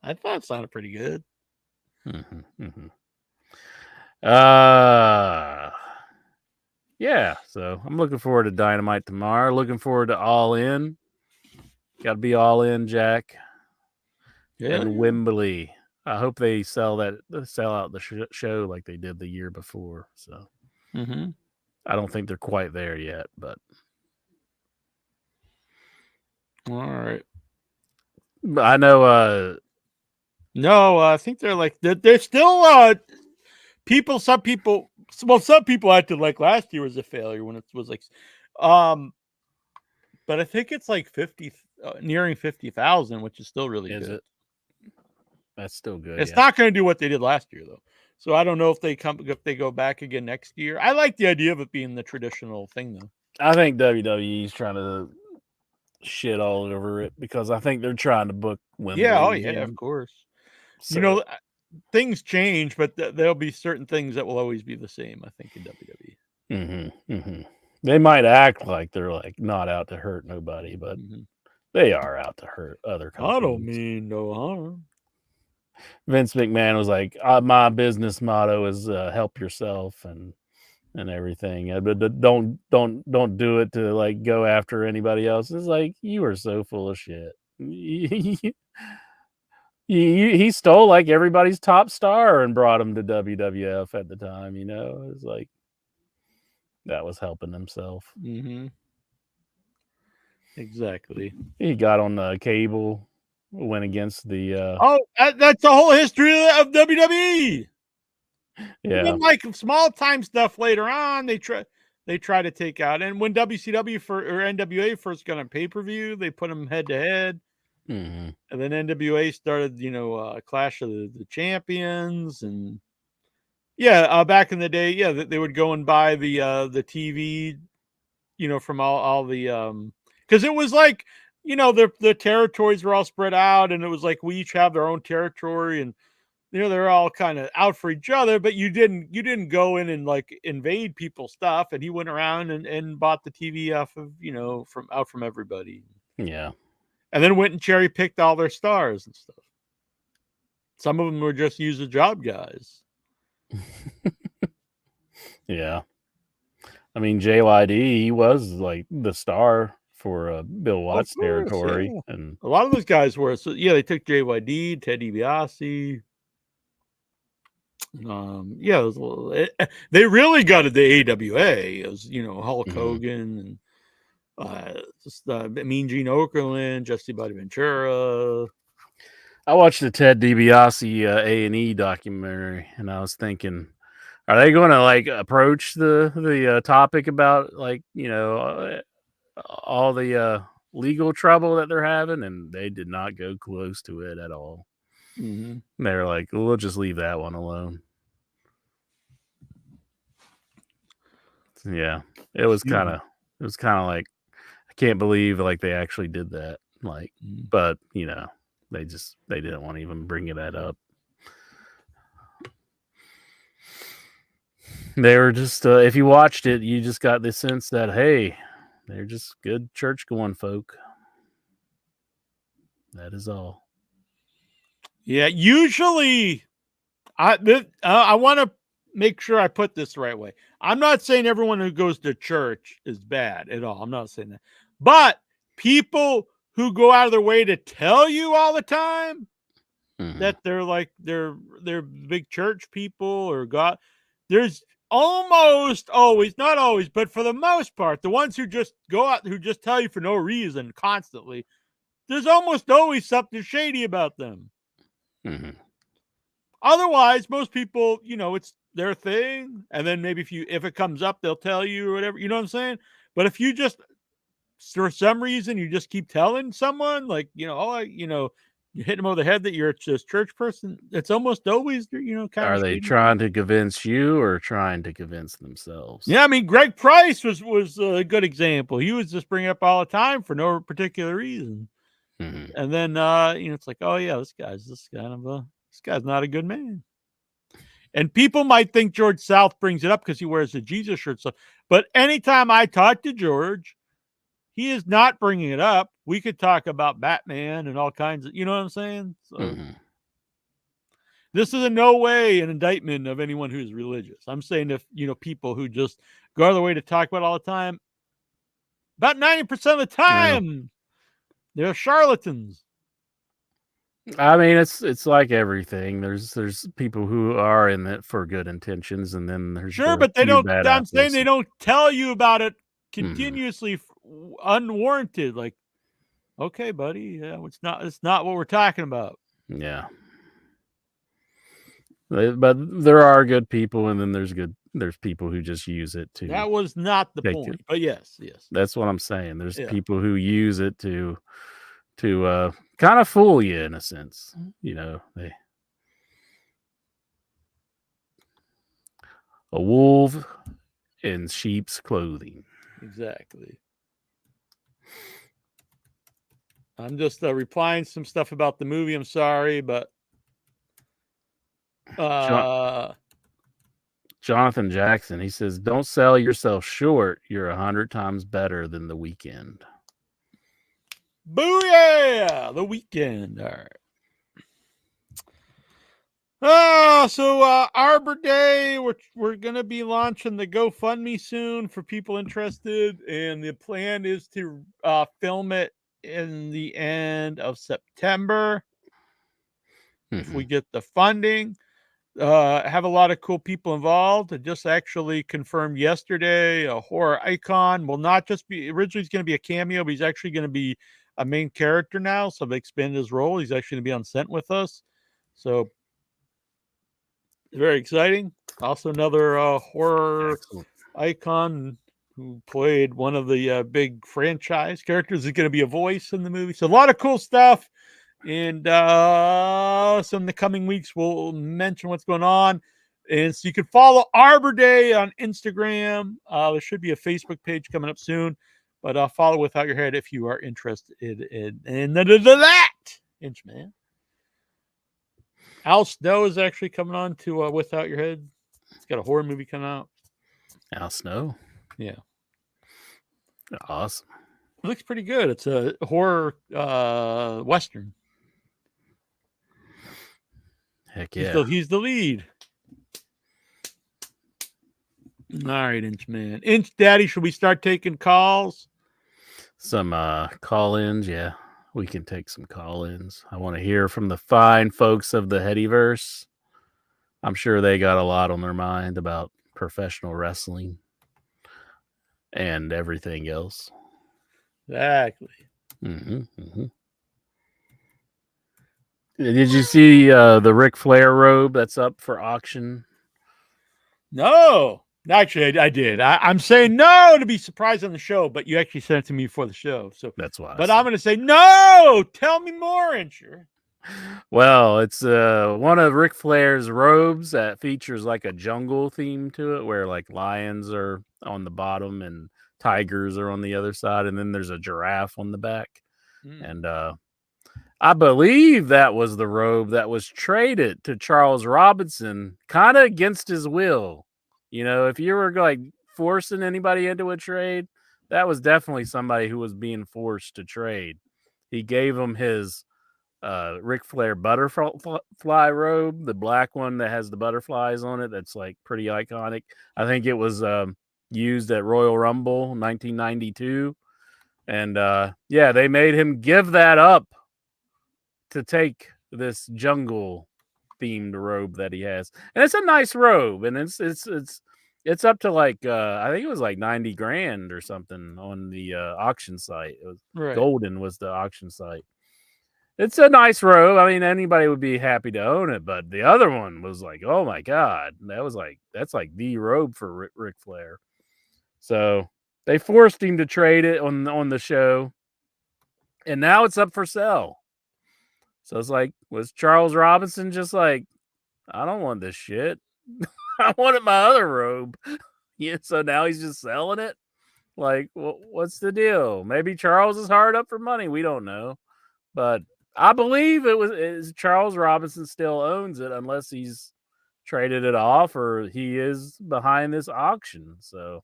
I thought it sounded pretty good. Yeah, so I'm looking forward to Dynamite tomorrow. Looking forward to All In. Got to be all in, Jack. Yeah. And Wembley. I hope they sell out the show like they did the year before. So I don't think they're quite there yet, but all right. But I know. No, I think they're still people. Some people acted like last year was a failure when it was like, but I think it's like 50, nearing 50,000, which is still really Is good. it? That's still good. It's not going to do what they did last year though. So I don't know if they go back again next year. I like the idea of it being the traditional thing though. I think WWE's trying to shit all over it because I think they're trying to book Wembley. Yeah, again. of course. So, things change, but there'll be certain things that will always be the same. I think in WWE. They might act like they're like not out to hurt nobody, but they are out to hurt other companies. I don't mean no harm. Vince McMahon was like, my business motto is help yourself and everything, but don't do it to like go after anybody else. It's like, you are so full of shit. He stole like everybody's top star and brought him to WWF at the time. It's like that was helping himself. Exactly. He got on cable, went against the. That's the whole history of WWE. Yeah, then, like small time stuff later on, they try to take out. And when WCW or NWA first got on pay-per-view, they put them head to head. And then NWA started, Clash of the Champions, and back in the day, they would go and buy the TV, from all the because it was like, the territories were all spread out, and it was like we each have their own territory, and they're all kind of out for each other, but you didn't go in and like invade people's stuff. And he went around and bought the TV off of, from everybody. Yeah. And then went and cherry picked all their stars and stuff. Some of them were just use a job guys. Yeah. I mean, JYD, he was like the star for Bill Watts' territory. Yeah. And a lot of those guys were. So they took JYD, Ted DiBiase. They really got it. The AWA, it was, Hulk Hogan and just Mean Gene Okerlund, Jesse Body Ventura. I watched the Ted DiBiase A&E documentary, and I was thinking, are they going to like approach the topic about like all the legal trouble that they're having? And they did not go close to it at all. They're like, we'll just leave that one alone. Yeah, it was kind of like, I can't believe like they actually did that. Like, but they didn't want to even bring that up. They were just, if you watched it, you just got the sense that, hey, they're just good church going folk. That is all. Yeah, usually I want to make sure I put this the right way. I'm not saying everyone who goes to church is bad at all. I'm not saying that. But people who go out of their way to tell you all the time that they're like they're big church people or God, there's almost always, not always, but for the most part, the ones who just go out who just tell you for no reason constantly, there's almost always something shady about them. Otherwise, most people, it's their thing, and then maybe if it comes up, they'll tell you or whatever. You know what I'm saying? But if you just for some reason you just keep telling someone, like, you hit them over the head that you're just church person, it's almost always kind Are of they shady. trying to convince you or trying to convince themselves? Yeah, I mean, Greg Price was a good example. He was just bringing up all the time for no particular reason, and then it's like, oh yeah, this guy's not a good man. And people might think George South brings it up because he wears the Jesus shirt. So, but anytime I talk to George, he is not bringing it up. We could talk about Batman and all kinds of, you know what I'm saying? So this is in no way an indictment of anyone who's religious. I'm saying if, people who just go out of the way to talk about all the time, about 90% of the time, they're charlatans. I mean, it's like everything. There's people who are in it for good intentions, and then there's Sure, the but they few don't. bad I'm saying apples. they don't tell you about it continuously, unwarranted. Like, okay, buddy, yeah, it's not what we're talking about. Yeah, but there are good people, and then there's people who just use it to. That was not the take point, it. but yes. That's what I'm saying. There's Yeah. people who use it to kind of fool you in a sense. They a wolf in sheep's clothing. Exactly. I'm just replying some stuff about the movie. I'm sorry, but Jonathan Jackson, he says, "Don't sell yourself short. You're 100 times better than The Weeknd." Booyah! The Weeknd. All right. So Arbor Day, we're gonna be launching the GoFundMe soon for people interested, and the plan is to film it in the end of September if we get the funding. Have a lot of cool people involved. I just actually confirmed yesterday a horror icon will not just be originally he's going to be a cameo, but he's actually going to be a main character now. So they expanded his role. He's actually going to be on set with us. So very exciting. Also another horror icon who played one of the big franchise characters is going to be a voice in the movie. So a lot of cool stuff. And so in the coming weeks, we'll mention what's going on. And so you can follow Arbor Day on Instagram. There should be a Facebook page coming up soon. But follow Without Your Head if you are interested in that. Inchman. Al Snow is actually coming on to Without Your Head. It's got a horror movie coming out. Al Snow? Yeah. Awesome. It looks pretty good. It's a horror Western. Heck yeah. He's the lead. All right, Inchman. Inch Daddy, should we start taking calls? Some call-ins, yeah. We can take some call-ins. I want to hear from the fine folks of the Headyverse. I'm sure they got a lot on their mind about professional wrestling and everything else. Exactly. Did you see the Ric Flair robe that's up for auction? No. Actually, I did. I'm saying no to be surprised on the show, but you actually sent it to me before the show. So that's why. But I'm going to say no. Tell me more, Incher. Well, it's one of Ric Flair's robes that features like a jungle theme to it, where like lions are on the bottom and tigers are on the other side, and then there's a giraffe on the back. And I believe that was the robe that was traded to Charles Robinson, kind of against his will. You know, if you were like forcing anybody into a trade, that was definitely somebody who was being forced to trade. He gave him his Ric Flair butterfly robe, the black one that has the butterflies on it. That's like pretty iconic. I think it was used at Royal Rumble 1992. And yeah, they made him give that up to take this jungle themed robe that he has. And it's a nice robe, and it's up to like I think it was like 90 grand or something on the auction site. It was Right. Golden was the auction site. It's a nice robe. I mean, anybody would be happy to own it, but the other one was like, oh my god, that's like the robe for Ric Flair. So they forced him to trade it on the show, and now it's up for sale. So it's like, was Charles Robinson just like, I don't want this shit. I wanted my other robe. Yeah, so now he's just selling it. Like, what's the deal? Maybe Charles is hard up for money. We don't know, but I believe is Charles Robinson still owns it unless he's traded it off or he is behind this auction. So,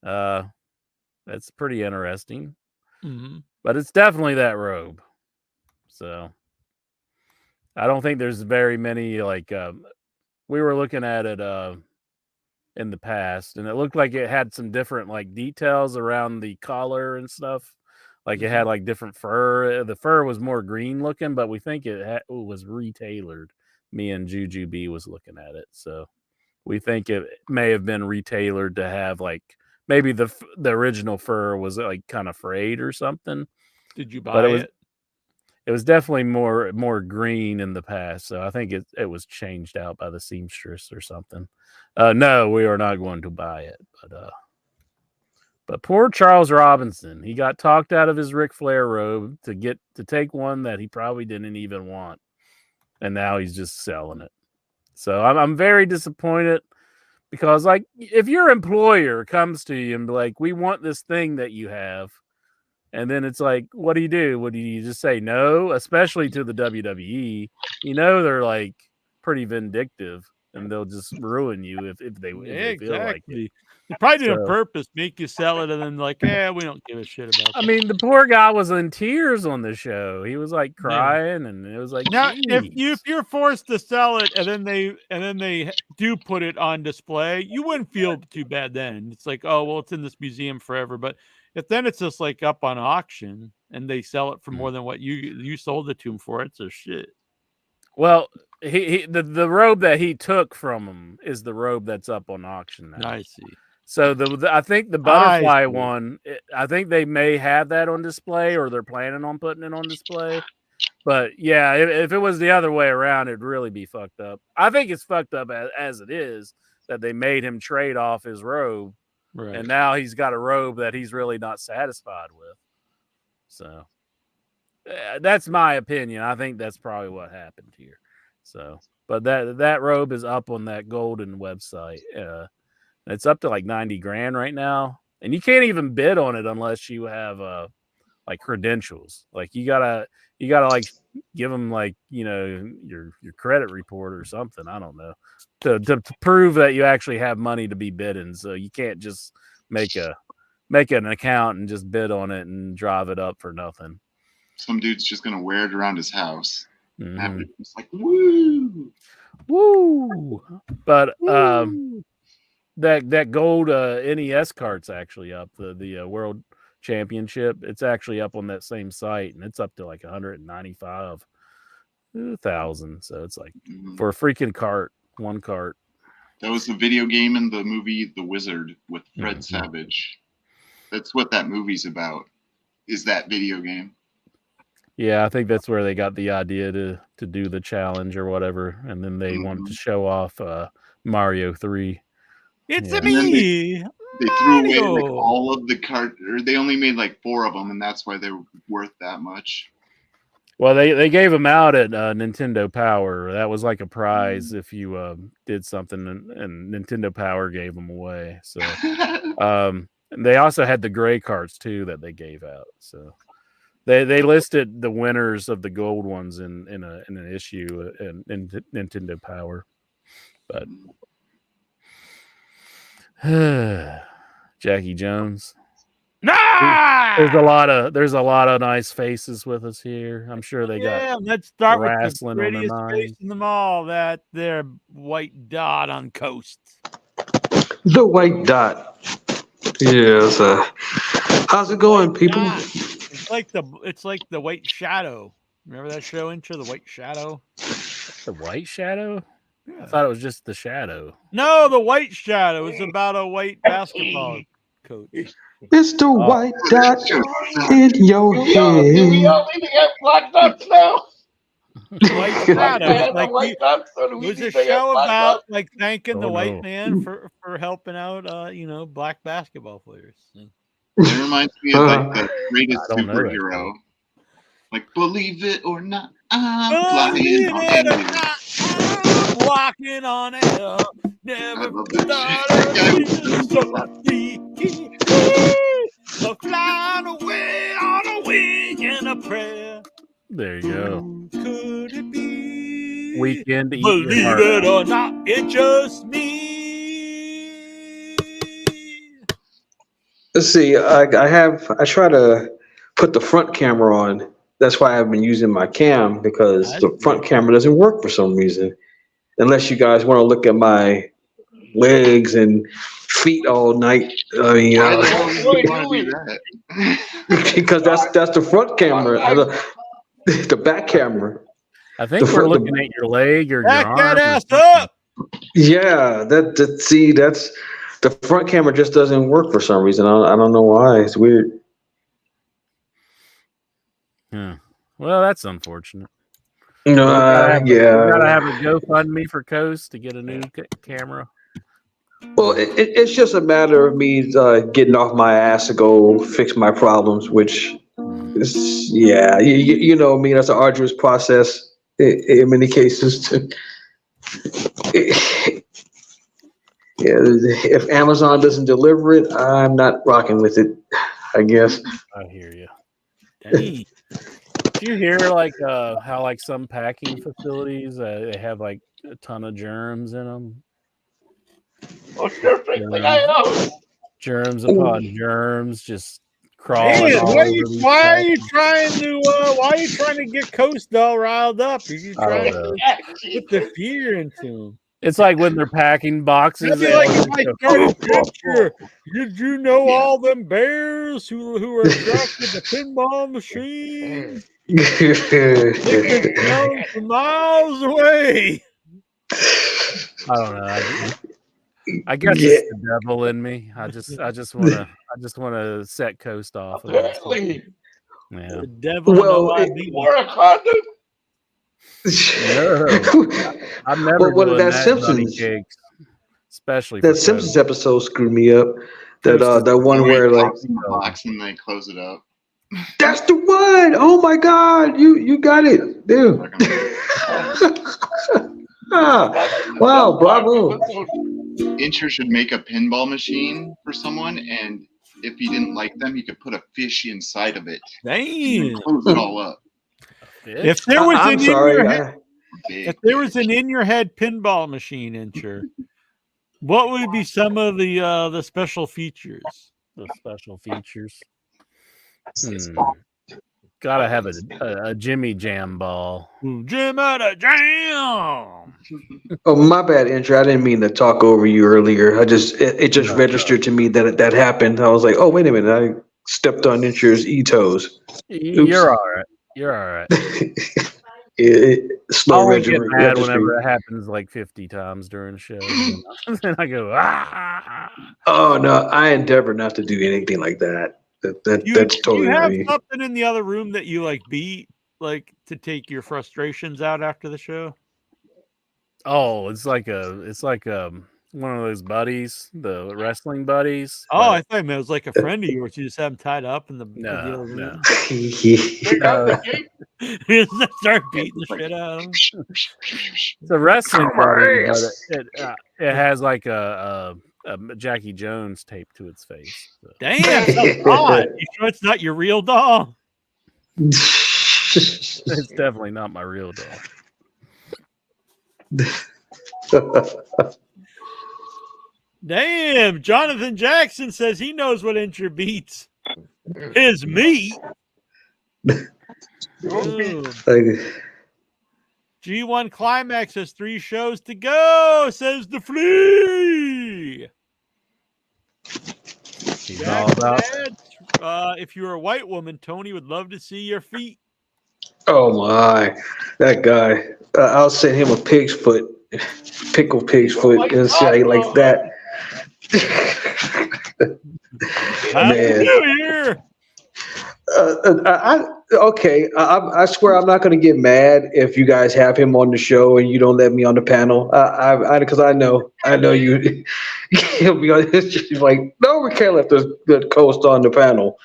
that's pretty interesting. Mm-hmm. But it's definitely that robe. So, I don't think there's very many like we were looking at it in the past, and it looked like it had some different like details around the collar and stuff. Like it had like different fur. The fur was more green looking, but we think it was retailored. Me and Juju B was looking at it, so we think it may have been retailored to have like maybe the original fur was like kind of frayed or something. Did you But buy it? it was definitely more green in the past, so I think it was changed out by the seamstress or something. No, we are not going to buy it, but poor Charles Robinson, he got talked out of his Ric Flair robe to take one that he probably didn't even want, and now he's just selling it. So I'm very disappointed because like if your employer comes to you and be like, we want this thing that you have. And then it's like, what do you do? What do you just say no? Especially to the WWE, you know they're like pretty vindictive, and they'll just ruin you if they feel like it. They probably did on So purpose, make you sell it, and then like, yeah, we don't give a shit about I that. mean, the poor guy was in tears on the show. He was like Yeah. crying, and it was like, Now, if geez. you're forced to sell it, and then they do put it on display, you wouldn't feel too bad then. It's like, oh well, it's in this museum forever. But if then it's just like up on auction and they sell it for more than what you sold it to him for, it's a shit. Well, the robe that he took from him is the robe that's up on auction now. I see. So I think the butterfly one, I think they may have that on display, or they're planning on putting it on display. But yeah, if it was the other way around, it'd really be fucked up. I think it's fucked up as it is that they made him trade off his robe, Right. and now he's got a robe that he's really not satisfied with. So that's my opinion. I think that's probably what happened here. So, but that robe is up on that Golden website. It's up to like 90 grand right now, and you can't even bid on it unless you have like credentials. Like you gotta like give them like your credit report or something. I don't know to prove that you actually have money to be bidding. So you can't just make an account and just bid on it and drive it up for nothing. Some dude's just gonna wear it around his house. Mm-hmm. It's like woo. But that gold NES cart's actually up, the World Championship. It's actually up on that same site, and it's up to like 195,000. So it's like for a freaking cart, one cart. That was the video game in the movie The Wizard with Fred Savage. That's what that movie's about. Is that video game? Yeah, I think that's where they got the idea to do the challenge or whatever, and then they wanted to show off Mario 3. It's me. They threw away like all of the cart, or they only made like 4 of them, and that's why they were worth that much. Well, they gave them out at Nintendo Power. That was like a prize if you did something, and Nintendo Power gave them away. So, and they also had the gray carts too that they gave out. So. They listed the winners of the gold ones in an issue in Nintendo Power, but Jackie Jones. Nah! There's a lot of nice faces with us here. I'm sure they got let's start with the wrestling on their prettiest mind. face in them all. That there white dot on Coast. The white dot. Yes. How's it going, people? Dot. It's like the White Shadow. Remember that show, Intro? The White Shadow. The White Shadow? Yeah. I thought it was just the Shadow. No, the White Shadow is about a white basketball coach. It's the white dot in your head. Do we all need to get black dots now? White Shadow. Man, Like white dots, so do it we was need a to get show black about dots? like thanking the Oh, white no. man for helping out black basketball players. It reminds me of like the greatest I don't know that superhero. Like, believe it or not, Believe I'm flying on it or air. not, I'm walking on air. I Never love that thought shit. I'd be so freaky. I'm flying away on a wing and a prayer. There you go. Who could it be? Weekend to eat your Believe heart it out. or not, it's just me. Let's see. I try to put the front camera on. That's why I've been using my cam, because the front camera doesn't work for some reason. Unless you guys want to look at my legs and feet all night. I mean, Why the hell would you want to do that? because that's the front camera. The back camera. I think The we're front- looking at your leg or Back your that arm. or ass something. up. Yeah, that's the front camera just doesn't work for some reason. I don't know why. It's weird. Yeah. Well, that's unfortunate. No, We gotta yeah. have a GoFundMe for Coast to get a new camera. Well, it's just a matter of me getting off my ass to go fix my problems, which is, yeah, you know me, that's an arduous process in many cases. Yeah, if Amazon doesn't deliver it, I'm not rocking with it, I guess. I hear you. Dang. Do you hear like how like some packing facilities they have like a ton of germs in them? Oh, sure, thing I know. Germs upon germs, just crawling Man, all why over these are you packing. trying to get Coast all riled up? Are you I trying don't know. to put the fear into him? It's like when they're packing boxes. That'd be they like always if I go, started picture. Did you know all them bears who are attracted to pinball machines? They can smell them from miles away. I don't know. I guess it's the devil in me. I just wanna set Coast off. Of this. Apparently, Yeah. The devil. Well, wore a condom. No, I'm never Well, what doing did that that Simpsons- bunny cakes, especially That for Simpsons Coast. episode screwed me up. That Coast is that one where like, Pops in the box and they close it up. that's the one. Oh my God, you got it, dude. Wow, bravo. Incher should make a pinball machine for someone, and if he didn't like them, he could put a fish inside of it Damn. and close it all up. If there was I'm an sorry. Big. if there was an in your head pinball machine, Incher, what would be some of the special features? The special features. Gotta have a Jimmy Jam ball. Jim at a jam. Oh, my bad, intro. I didn't mean to talk over you earlier. It just No. registered to me that happened. I was like, oh, wait a minute. I stepped on Incher's e-toes. You're all right. You're all right. Slow I only get mad registry. whenever it happens like 50 times during the show. And I go, ah. Oh no, I endeavor not to do anything like that. That's totally you have me. something in the other room that you like beat, like to take your frustrations out after the show. Oh, it's like one of those buddies, the wrestling buddies. Oh, but- I thought it was like a friend of yours. You just have him tied up in the No, other no. room. They got the gate. You just start beating the shit out of him. It's a wrestling buddy, but it has like a Jackie Jones taped to its face. So. Damn, so odd. You sure it's not your real doll? It's definitely not my real doll. Damn, Jonathan Jackson says he knows what incher beats his meat. Ooh. G1 Climax has 3 shows to go, says the Flea. He's all about. If you were a white woman, Tony would love to see your feet. Oh my, that guy! I'll send him a pig's foot, pickled pig's foot, and see how he likes that. Happy New Year! I swear I'm not going to get mad if you guys have him on the show and you don't let me on the panel. Because I know you. He'll be on. He's like, no, we can't let the coast on the panel.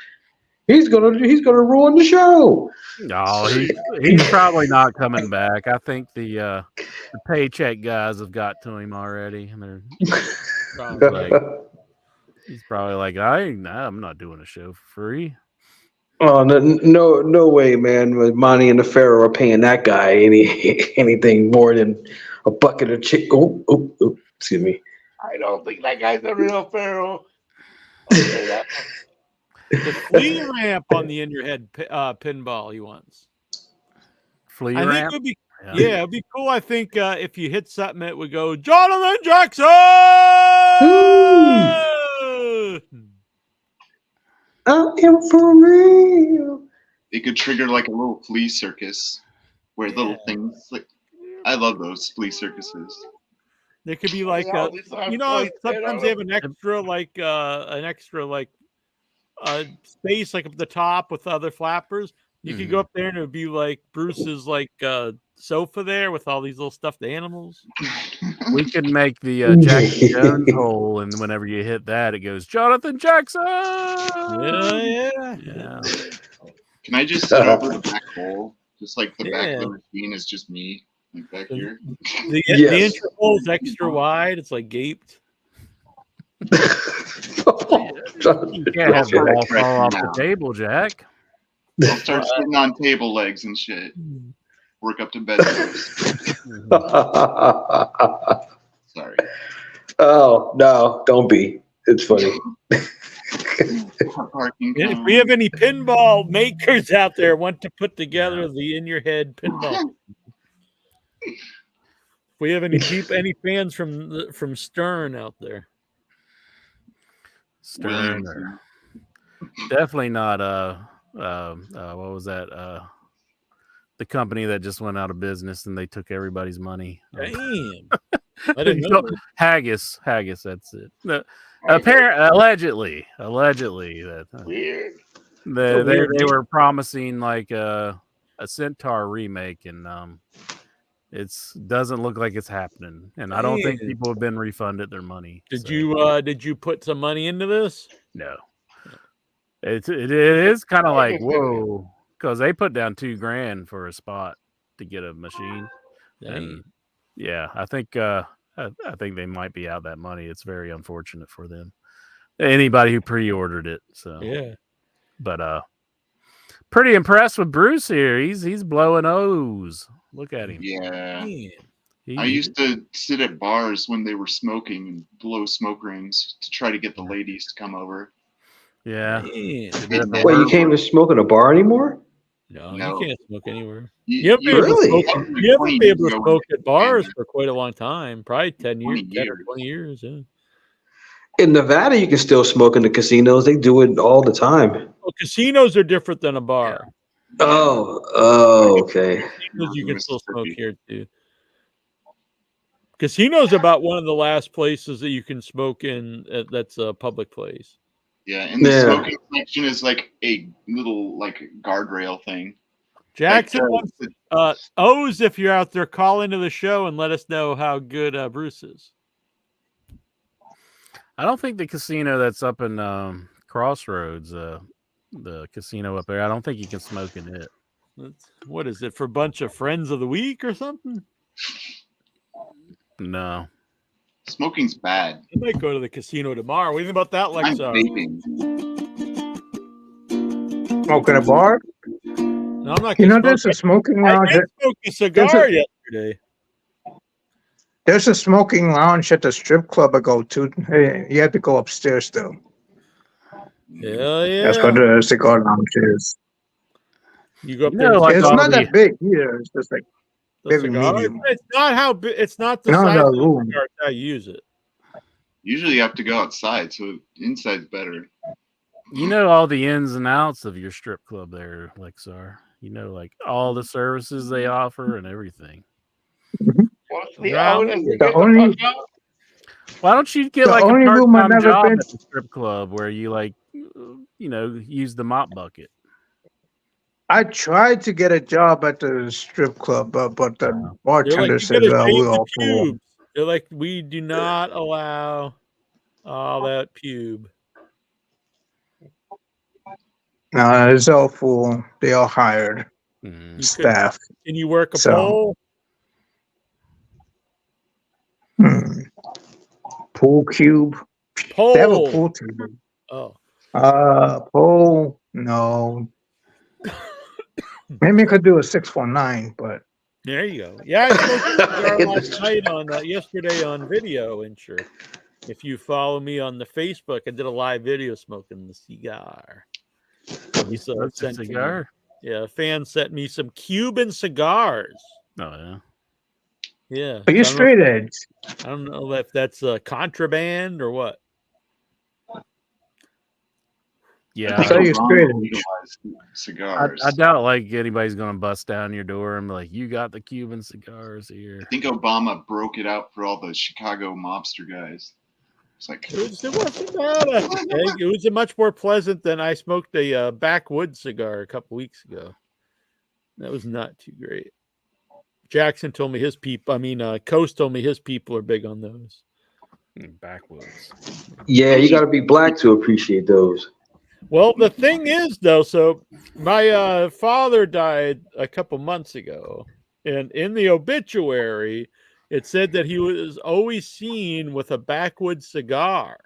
He's gonna ruin the show. No, he's probably not coming back. I think the paycheck guys have got to him already, and they're he's probably like, I'm not doing a show for free. Oh no way, man! Monty and the Pharaoh are paying that guy anything more than a bucket of chicken. Oh, excuse me. I don't think that guy's a real Pharaoh. I'll say that. The flea ramp on the in your head pinball he wants. Flea I ramp? think it would be it'd be cool. I think if you hit something, it would go Jonathan Jackson. I am for real. It could trigger like a little flea circus where little things like I love those flea circuses. There could be like sometimes they have an extra space like up the top with other flappers. You could go up there and it would be like Bruce's sofa there with all these little stuffed animals. We could make the Jackie Jones hole, and whenever you hit that, it goes Jonathan Jackson. Yeah. Can I just sit over the back hole? Just like the back of the machine is just me, like back here. The intro hole is extra wide. It's like gaped. You can't have the ball fall off the table, Jack. I'll start sitting on table legs and shit. Work up to bed. Sorry. Oh no, don't be. It's funny. If we have any pinball makers out there want to put together the in your head pinball, if we have any fans from Stern out there, Stern, or definitely not. What was that? The company that just went out of business and they took everybody's money. Damn. I didn't know that. Haggis. That's it. Allegedly that Weird. They were promising like a Centaur remake, and it doesn't look like it's happening. And I don't think people have been refunded their money. Did you put some money into this? No. It is kind of like whoa, because they put down $2,000 for a spot to get a machine. And yeah, I think they might be out that money. It's very unfortunate for them. Anybody who pre-ordered it. So yeah, but pretty impressed with Bruce here. He's blowing O's. Look at him. Yeah. I used to sit at bars when they were smoking and blow smoke rings to try to get the ladies to come over. Yeah. Wait, you can't even smoke in a bar anymore? No, you can't smoke anywhere. You haven't been able to smoke at bars for quite a long time. Probably 10 years, 10 or 20 years. Yeah. In Nevada, you can still smoke in the casinos. They do it all the time. Well, casinos are different than a bar. Oh, okay. Casinos you can still smoke here too. Casinos about one of the last places that you can smoke in. That's a public place. Yeah, and the smoking section is like a little guardrail thing. Jackson wants O's, if you're out there, call into the show and let us know how good Bruce is. I don't think the casino that's up in Crossroads, the casino up there, I don't think you can smoke in it. What is it, for a bunch of friends of the week or something? No. Smoking's bad. I might go to the casino tomorrow. What do you think about that, Lexa? I'm vaping. Smoking a bar? No, I'm not. There's a smoking lounge. I smoked a cigar yesterday. There's a smoking lounge at the strip club I go to. Hey, you have to go upstairs though. Hell That's what yeah! the cigar lounge is. You go up You there know, and like It's all not the that big either. It's just like the maybe cigar. medium. It's not how big. It's not the No, size the of the room. cigar. It's how you use it. Usually you have to go outside, so inside's better. you know all the ins and outs of your strip club there, Lexar. You know, like all the services they offer and everything. What's the Ground owner? The only Why don't you get the like a only room I've part-time never job been. at the strip club where you like, use the mop bucket? I tried to get a job at the strip club, but the Wow. They're like, bartender you said, gotta "We're shave the all full." pubes. They're like, we do not allow all that pube. No, it's all full. They all hired Mm. You staff. Can you work a So- pole? Pool cube. They have a Pole. pool table. Oh, Pole. No. Maybe I could do a 619, but there you go. Yeah, I smoked a cigar last night yesterday on video, and sure. If you follow me on the Facebook, I did a live video smoking the cigar. You So smoked a sent to me. cigar? Yeah, a fan sent me some Cuban cigars. Oh yeah. Yeah. are you So I don't know straight edge? I don't know if that's contraband or what. Yeah. I So think you're Obama straight edge. legalized cigars. I doubt like anybody's gonna bust down your door and be like, "You got the Cuban cigars here." I think Obama broke it out for all the Chicago mobster guys. It's like, It wasn't bad. I think. It was much more pleasant than I smoked a backwood cigar a couple weeks ago. That was not too great. Jackson told me his people. Coast told me his people are big on those. Backwoods. Yeah, you got to be black to appreciate those. Well, the thing is, though, so my father died a couple months ago, and in the obituary, it said that he was always seen with a backwood cigar.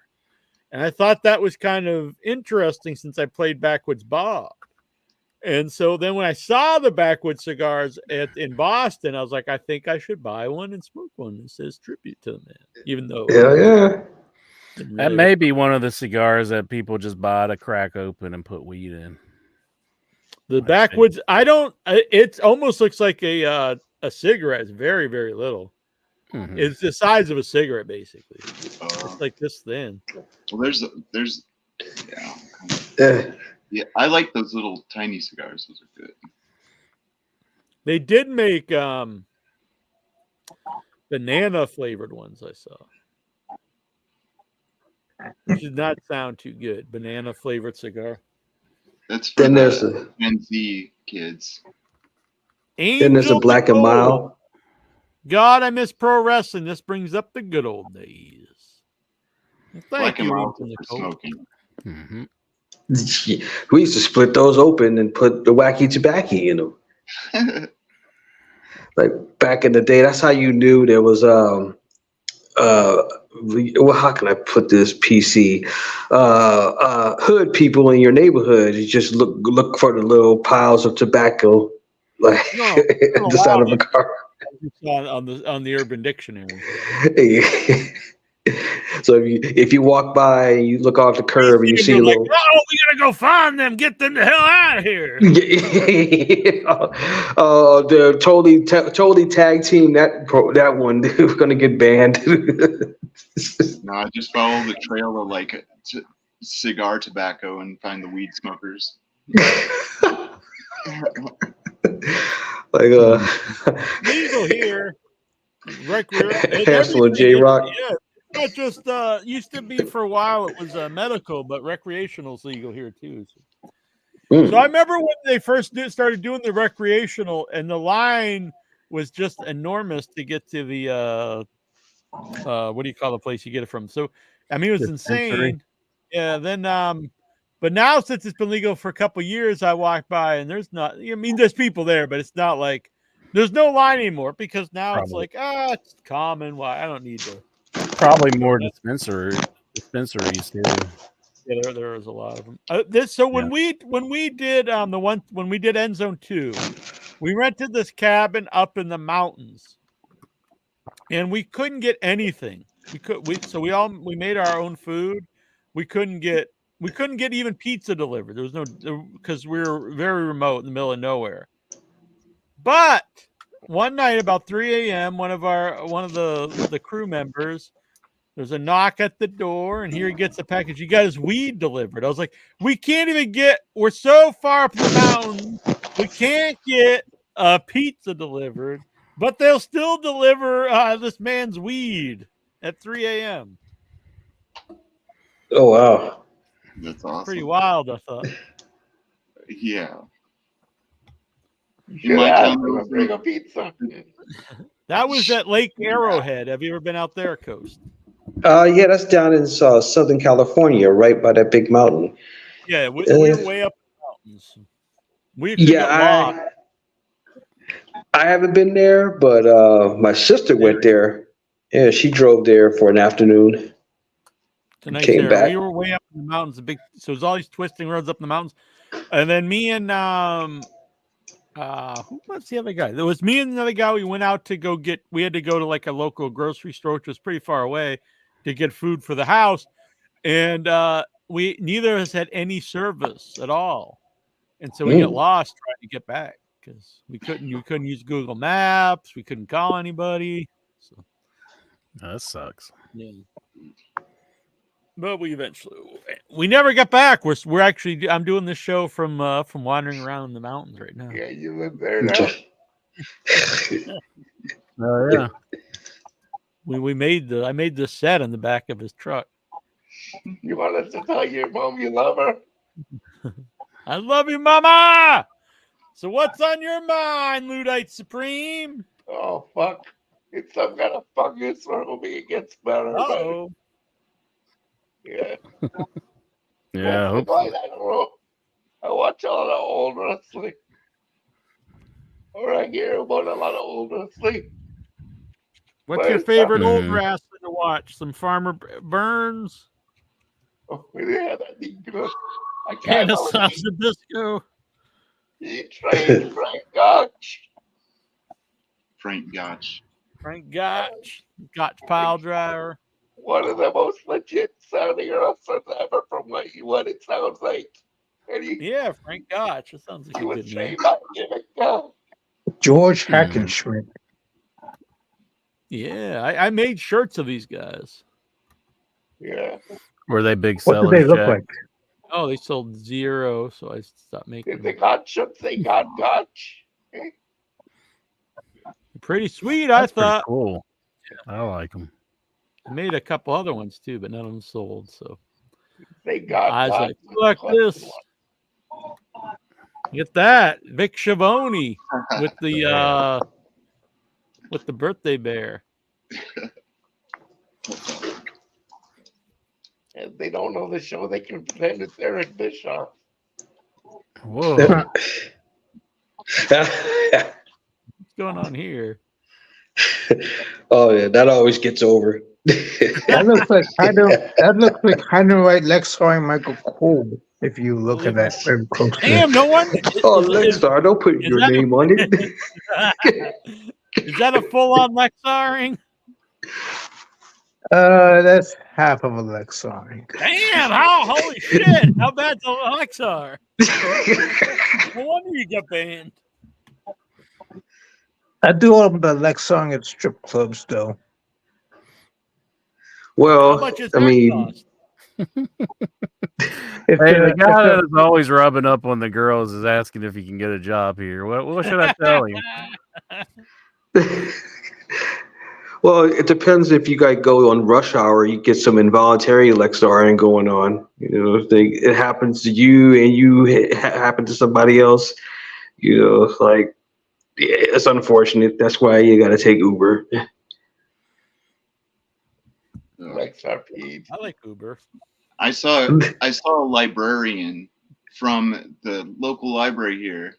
And I thought that was kind of interesting since I played Backwoods Bob. And so then when I saw the Backwoods cigars in Boston, I was like, I think I should buy one and smoke one that says tribute to the man, even though Hell yeah. That may be one of the cigars that people just buy to crack open and put weed in. The Backwoods, it almost looks like a cigarette. It's very, very little. Mhm. It's the size of a cigarette, basically. It's like this thin. well, there's, yeah, Eh, yeah. I like those little tiny cigars. Those are good. They did make banana flavored ones, I saw. Which did not sound too good. Banana flavored cigar. That's for Then there's the a Gen Z kids. then there's a Angel black and Nicole. mild. God, I miss pro wrestling. This brings up the good old days. Well, thank Black and you, mild Angel for Nicole. smoking. Mhm. We used to split those open and put the wacky tobacco in them. Like back in the day, that's how you knew there was well, how can I put this PC? Hood people in your neighborhood. You just look for the little piles of tobacco, like No, the side of a car. on the Urban Dictionary. So if you walk by, you look off the curb and you see a like, little. oh, we gotta go find them. Get them the hell out of here. Oh, the totally tag team that one. We're gonna get banned. No, I just follow the trail of like cigar tobacco and find the weed smokers. Like Legal here. Hansel and J-Rock. Yeah, not just used to be for a while. It was medical, but recreational's legal here too. So I remember when they first started doing the recreational, and the line was just enormous to get to the what do you call the place you get it from? So I mean, it was Dispensary. insane. Yeah. Then but now since it's been legal for a couple of years, I walk by and there's not. I mean, there's people there, but it's not like there's no line anymore because now it's like it's common. Why I don't need to. Probably more dispensaries too. Yeah, there was a lot of them. When we did when we did End Zone 2, we rented this cabin up in the mountains, and we couldn't get anything. We made our own food. We couldn't get even pizza delivered. There was no, because we were very remote in the middle of nowhere. But one night about 3 a.m., one of the crew members, there's a knock at the door, and here he gets a package. He got his weed delivered. I was like, we can't even get. We're so far up in the mountains, we can't get a pizza delivered, but they'll still deliver this man's weed at 3 a.m. Oh wow. That's awesome. Pretty wild, I thought. Yeah. You my ask town, them to bring a pizza. That was at Lake Arrowhead. Have you ever been out there, Coast? Yeah, that's down in Southern California, right by that big mountain. Yeah, we were way up in the mountains. We actually Yeah, got lost. I haven't been there, but my sister went there. Yeah, she drove there for an afternoon. It's a nice Came area. back. We were way up in the mountains. So there's all these twisting roads up in the mountains. And then me and who was the other guy? There was me and another guy. We went out to go get. We had to go to like a local grocery store, which was pretty far away, to get food for the house. And we neither of us had any service at all, and so we get lost trying to get back because we couldn't use Google Maps. We couldn't call anybody. So That sucks. yeah. But we never got back. We're actually, I'm doing this show from wandering around the mountains right now. Yeah, you live there now. Oh yeah. I made the set on the back of his truck. You want us to tell your mom you love her? I love you, Mama. So what's on your mind, Luddite Supreme? Oh fuck! It's some kind of fungus, or hoping it gets better. Oh, Yeah. Yeah. I hope I don't know. I watch a lot of old wrestling, or I hear about a lot of old wrestling. what's your favorite old Mhm. wrestler to watch? Some Farmer Burns, Oh, yeah, that'd be good. I can't Candace believe Zabisco. he trained Frank Gotch. Frank Gotch. Frank Gotch Pile Driver. One of the most legit sounding wrestlers ever, from what it sounds like. And Yeah, Frank Gotch. That sounds like he a was good name. trained by Gimmick guy. George Hackenschmidt. Yeah, I made shirts of these guys. Yeah. were they big What do sellers? they look Jack? like? Oh, they sold 0, so I stopped making Did they them. got should they got Gotch? Pretty sweet, I That's pretty thought. cool. I like them. I made a couple other ones too, but none of them sold. So They got I was Gotch. like, "Look this, get that Vic Schiavone with the birthday bear." If they don't know the show, they can pretend it's Eric Bischoff. Whoa. What's going on here? Oh yeah, that always gets over. That looks like kind of like Lexar and Michael Cole. If you look at that very closely. Damn, no one. Oh, Lexar, don't put your that a- name on it. Is that a full-on Lexaring? That's half of a Lexar. Damn! Holy shit! How bad's a Lexar? No wonder you got banned. I do all the Lexar at strip clubs, though. How Well, much is I that mean, cost? If Hey, the they're- guy if that is always rubbing up on the girls is asking if he can get a job here. What should I tell him? well, it depends if you guys go on rush hour, you get some involuntary Lexaring going on. You know, if it happens to you and you happen to somebody else, you know, like, yeah, it's unfortunate. That's why you got to take Uber. Lexar Pete. I like Uber. I saw a librarian from the local library here,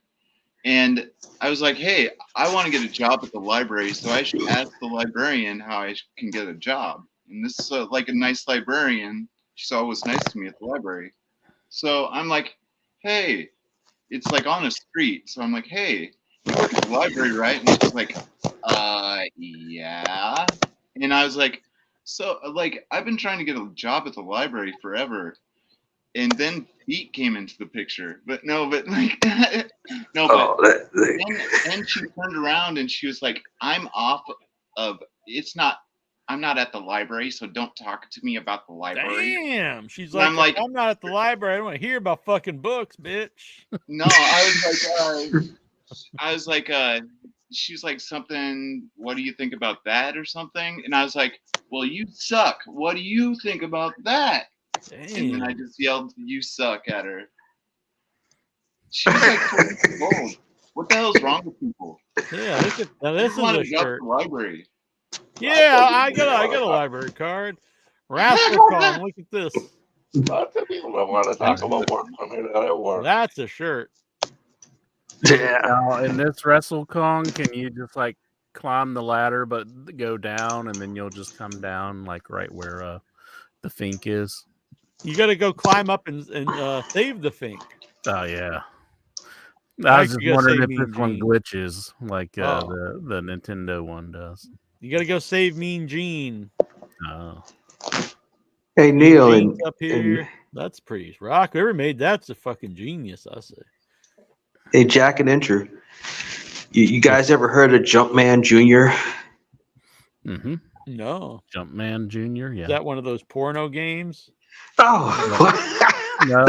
and I was like, "Hey, I want to get a job at the library, so I should ask the librarian how I can get a job." And this is like a nice librarian. She's always nice to me at the library. So I'm like, "Hey," it's like on a street. So I'm like, "Hey, you work at the library, right?" And she's like, yeah. And I was like, so like I've been trying to get a job at the library forever. And then feet came into the picture. But no, but like no, but then she turned around and she was like, I'm not at the library, so don't talk to me about the library. Damn. She's And like, I'm not at the library. I don't want to hear about fucking books, bitch. No, I was like, she's like something, what do you think about that or something? And I was like, well, you suck. What do you think about that? Damn. And then I just yelled, you suck at her. She was like 20 years old. What the hell's wrong with people? Yeah, this is a shirt. The library. Yeah, I got a library card. WrestleCon, look at this. Lots of people don't want to talk about work when they're at work. That's a shirt. Yeah. Now, in this WrestleCon, can you just like climb the ladder but go down, and then you'll just come down like right where the Fink is? You got to go climb up and save the Fink. Oh yeah. I was just wondering if this one Gene. glitches like the Nintendo one does. You got to go save Mean Gene. Oh. Hey Neil, and up here. That's pretty rock. Whoever made that's a fucking genius, I say. Hey Jack and Enter, you guys ever heard of Jumpman Jr.? Mm-hmm. No. Jumpman Jr. Yeah. Is that one of those porno games? Oh. No,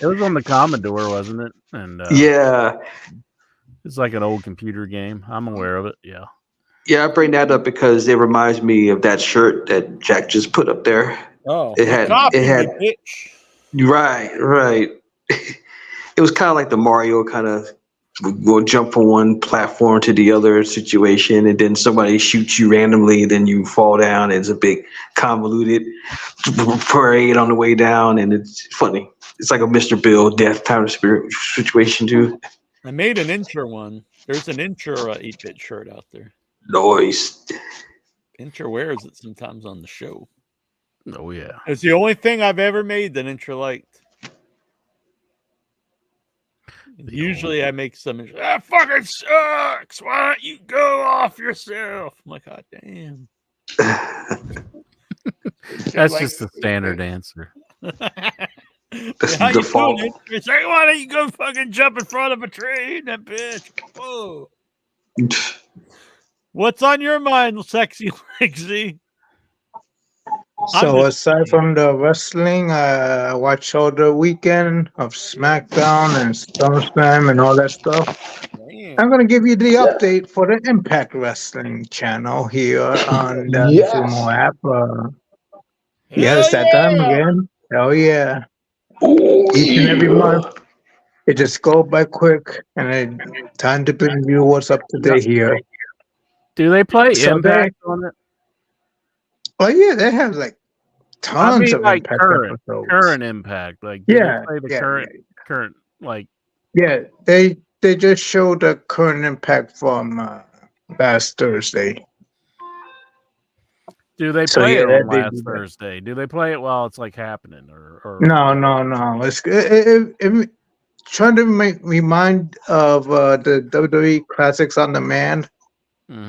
it was on the Commodore, wasn't it? And yeah. It's like an old computer game. I'm aware of it. Yeah. Yeah, I bring that up because it reminds me of that shirt that Jack just put up there. Oh, it had bitch. Right. It was kind of like the Mario kind of go jump from one platform to the other situation, and then somebody shoots you randomly, then you fall down. It's a big convoluted parade on the way down, and it's funny. It's like a Mr. Bill Death Time of Spirit situation too. I made an Incher one. There's an Incher 8-bit shirt out there. Noise. Incher wears it sometimes on the show. Oh yeah. It's the only thing I've ever made that Incher liked. Usually I make some that fucking sucks. Why don't you go off yourself? I'm like, God damn. That's just the standard answer. That's How the you default. doing? It's like, why don't you go fucking jump in front of a train, that bitch? Whoa. What's on your mind, sexy Lexi? So aside from the wrestling, I watch all the weekend of SmackDown and Summerslam and all that stuff. Damn. I'm gonna give you the update for the Impact Wrestling channel here on the Sumo app. It's that time again. Hell yeah! Each and every month, it just goes by quick, and it's time to bring you what's up today here. Do they play So Impact on it? Oh yeah, they have like tons of like Impact episodes. current Impact. Like, do they play the current like? Yeah, they just showed the current Impact from last Thursday. Do they play it on last Thursday? Do they play it while it's like happening, or? No. It's trying to remind of the WWE Classics on Demand,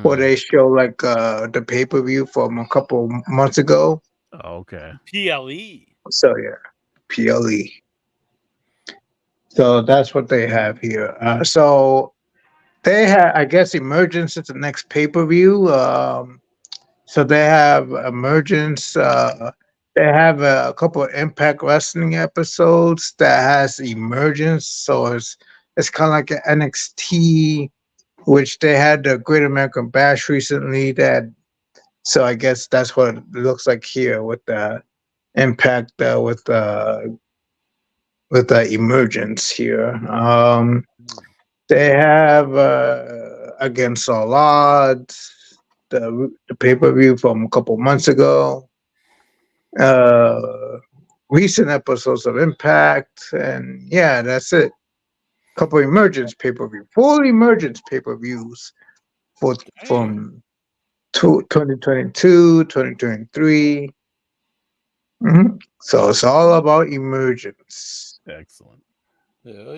where they show like the pay-per-view from a couple months ago. Oh, okay. PLE. So yeah, PLE. So that's what they have here. So they have, I guess, Emergence is the next pay-per-view. So they have Emergence. They have a couple of Impact Wrestling episodes that has Emergence. So it's kind of like an NXT, which they had the Great American Bash recently. So I guess that's what it looks like here with the Impact with the Emergence here. They have Against All Odds, the pay-per-view from a couple months ago. Recent episodes of Impact, and yeah, that's it. Couple Emergence pay-per-view, full Emergence pay-per-views from 2022, 2023. So it's all about Emergence. Excellent.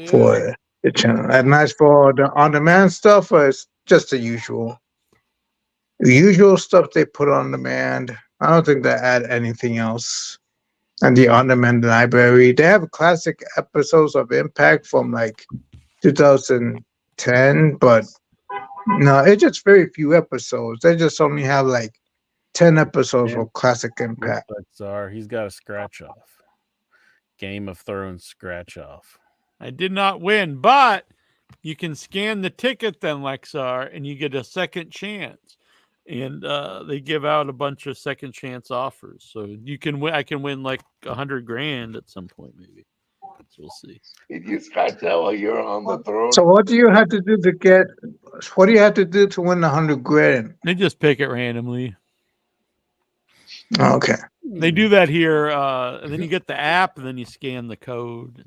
For the channel. And as for the on-demand stuff, it's just the usual. The usual stuff they put on demand. I don't think they add anything else. And the on demand library, they have classic episodes of Impact from like 2010, but no, it's just very few episodes. They just only have like 10 episodes Man, of classic Impact. Lexar, he's got a scratch off. Game of Thrones scratch off. I did not win, but you can scan the ticket then, Lexar, and you get a second chance. And they give out a bunch of second chance offers, so you can win. I can win like $100,000 at some point, maybe. So we'll see. Did you scratch that while you're on the throne? So what do you have to do to get? What do you have to do to win $100,000? They just pick it randomly. Okay. They do that here, and then you get the app, and then you scan the code.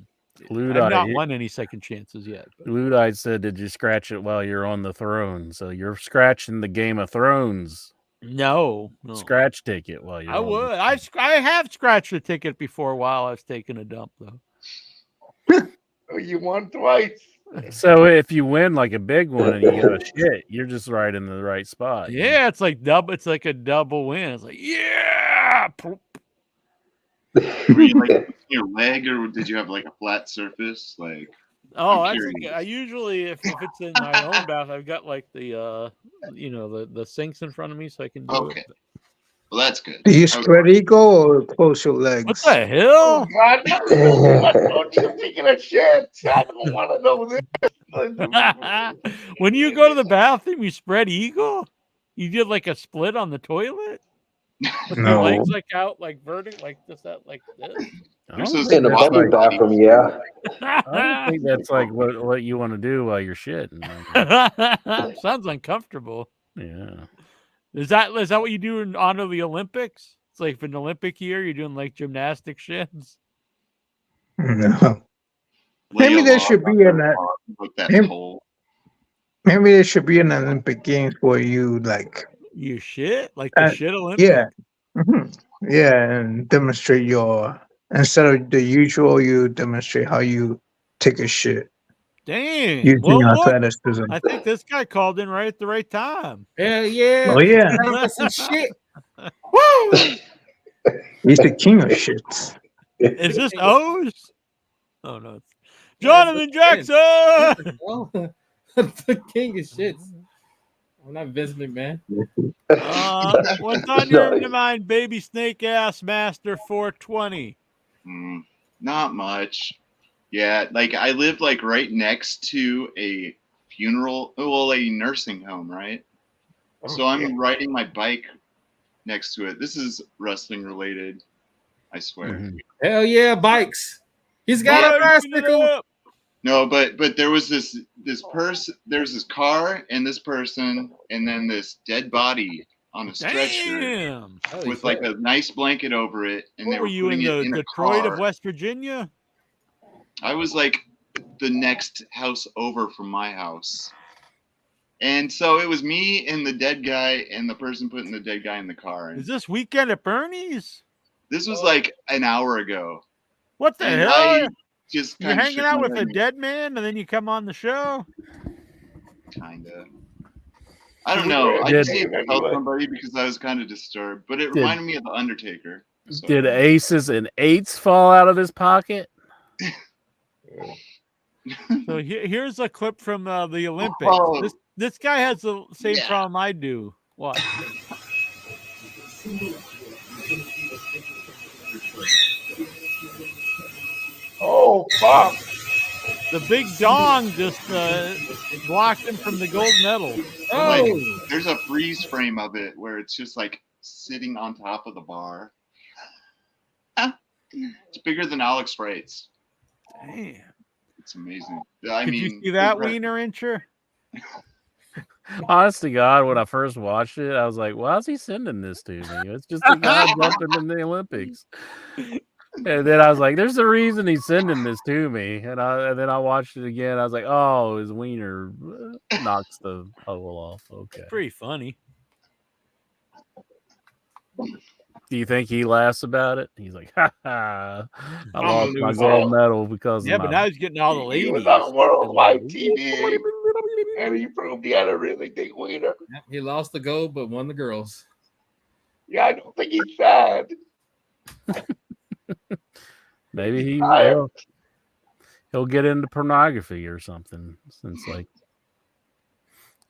I've not won any second chances yet. But. Ludite said, "Did you scratch it while you're on the throne?" So you're scratching the Game of Thrones. No. Scratch ticket while you're. I would. I have scratched a ticket before while I was taking a dump, though. You won twice. So if you win like a big one and you got a shit, you're just right in the right spot. Yeah, it's like double. It's like a double win. It's like yeah. Were you like your leg, or did you have like a flat surface? Like, oh, that's okay. I usually if it's in my own bath, I've got like the the sinks in front of me, so I can do it. Well, that's good. Do you spread eagle or close your legs? What the hell? Oh, God, don't you taking a shit? I don't want to know this. When you go to the bathroom, you spread eagle? You did like a split on the toilet? With your legs like out, like vertical, like this, that, like this? In the public bathroom, yeah. I don't think that's like what you want to do while you're shitting. Sounds uncomfortable. Yeah. Is that what you do in honor of the Olympics? It's like for an Olympic year, you're doing like gymnastic shits. No. Maybe there should be maybe there should be an Olympic Games where you like you shit like the shit Olympics. Yeah, yeah, and demonstrate your instead of the usual, you demonstrate how you take a shit. Dang. Using athleticism. I think this guy called in right at the right time. Hell yeah. Oh yeah. Some shit. Woo! He's the king of shits. Is this O's? Oh no. It's Jonathan Jackson. The king of shits. I'm not Vince McMahon. What's on your mind, baby snake ass master 420? Not much. Yeah, like I live like right next to a a nursing home, right? So I'm riding my bike next to it. This is wrestling related, I swear. Mm-hmm. Hell yeah, bikes. He's got a bicycle. No, but there was this person, there's this car and this person, and then this dead body on a stretcher with like a nice blanket over it. And what were you in the Detroit of West Virginia? I was like the next house over from my house. And so it was me and the dead guy and the person putting the dead guy in the car. Is this Weekend at Bernie's? This was like an hour ago. What the hell? Just you're hanging out with a dead man and then you come on the show? Kinda. I don't know. I just need to tell somebody because I was kind of disturbed. But it reminded me of The Undertaker. So. Did aces and eights fall out of his pocket? So here's a clip from the Olympics. This guy has the same problem I do. What? Oh, fuck. The big dong just blocked him from the gold medal. Oh, like, there's a freeze frame of it where it's just like sitting on top of the bar. It's bigger than Alex Wright's. Damn. It's amazing. Did you see that wiener incher? Honest to God, when I first watched it, I was like, why is he sending this to me? It's just a guy jumping in the Olympics. And then I was like, there's a reason he's sending this to me. And then I watched it again. I was like, oh, his wiener knocks the hole off. Okay. Pretty funny. Do you think he laughs about it? He's like, ha ha! I I'm lost gonna my lose gold medal because Yeah, of but my. now he's getting all the He ladies. was on worldwide TV, and he proved he had a really big wiener. Yep, he lost the gold but won the girls. Yeah, I don't think he's sad. Maybe tired. he'll get into pornography or something, since like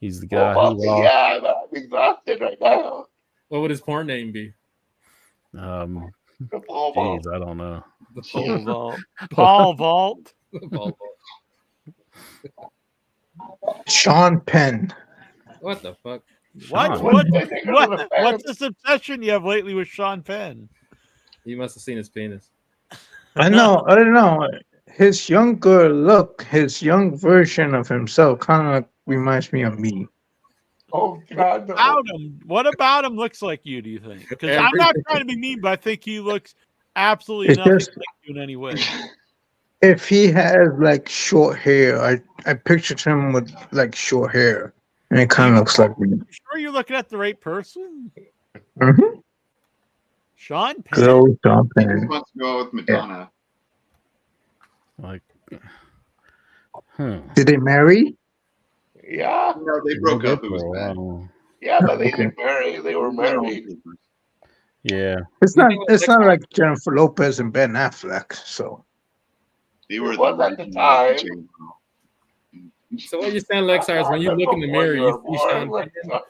he's the Well, guy who lost. yeah, I'm exhausted right now. What would his porn name be? Um, The pole vault. geez, I don't know. The Pole vault. Paul vault. Ball. Sean Penn. What the fuck? What? Sean. What's this obsession you have lately with Sean Penn? You must have seen his penis. I know. I don't know. His younger look, his young version of himself, kind of reminds me of me. Oh God, no. What about him looks like you, do you think? Because I'm Every- not trying to be mean, but I think he looks absolutely It's nothing just- like you in any way. If he had like short hair, I pictured him with like short hair, and it kind of looks like me. You sure you're looking at the right person? Mm-hmm. Sean Penn. Good old Sean He just Penn. wants to go with Madonna. Like, Did they marry? Yeah, No, they broke up. It was I bad. don't know. yeah, but they Okay. didn't marry. They were married. Yeah, It's You not. know what, It's like- not like Jennifer Lopez and Ben Affleck. So They were It was at the original time. J-Lo. So what you saying, Lexar, is when you look in the mirror, you see Sean Penn?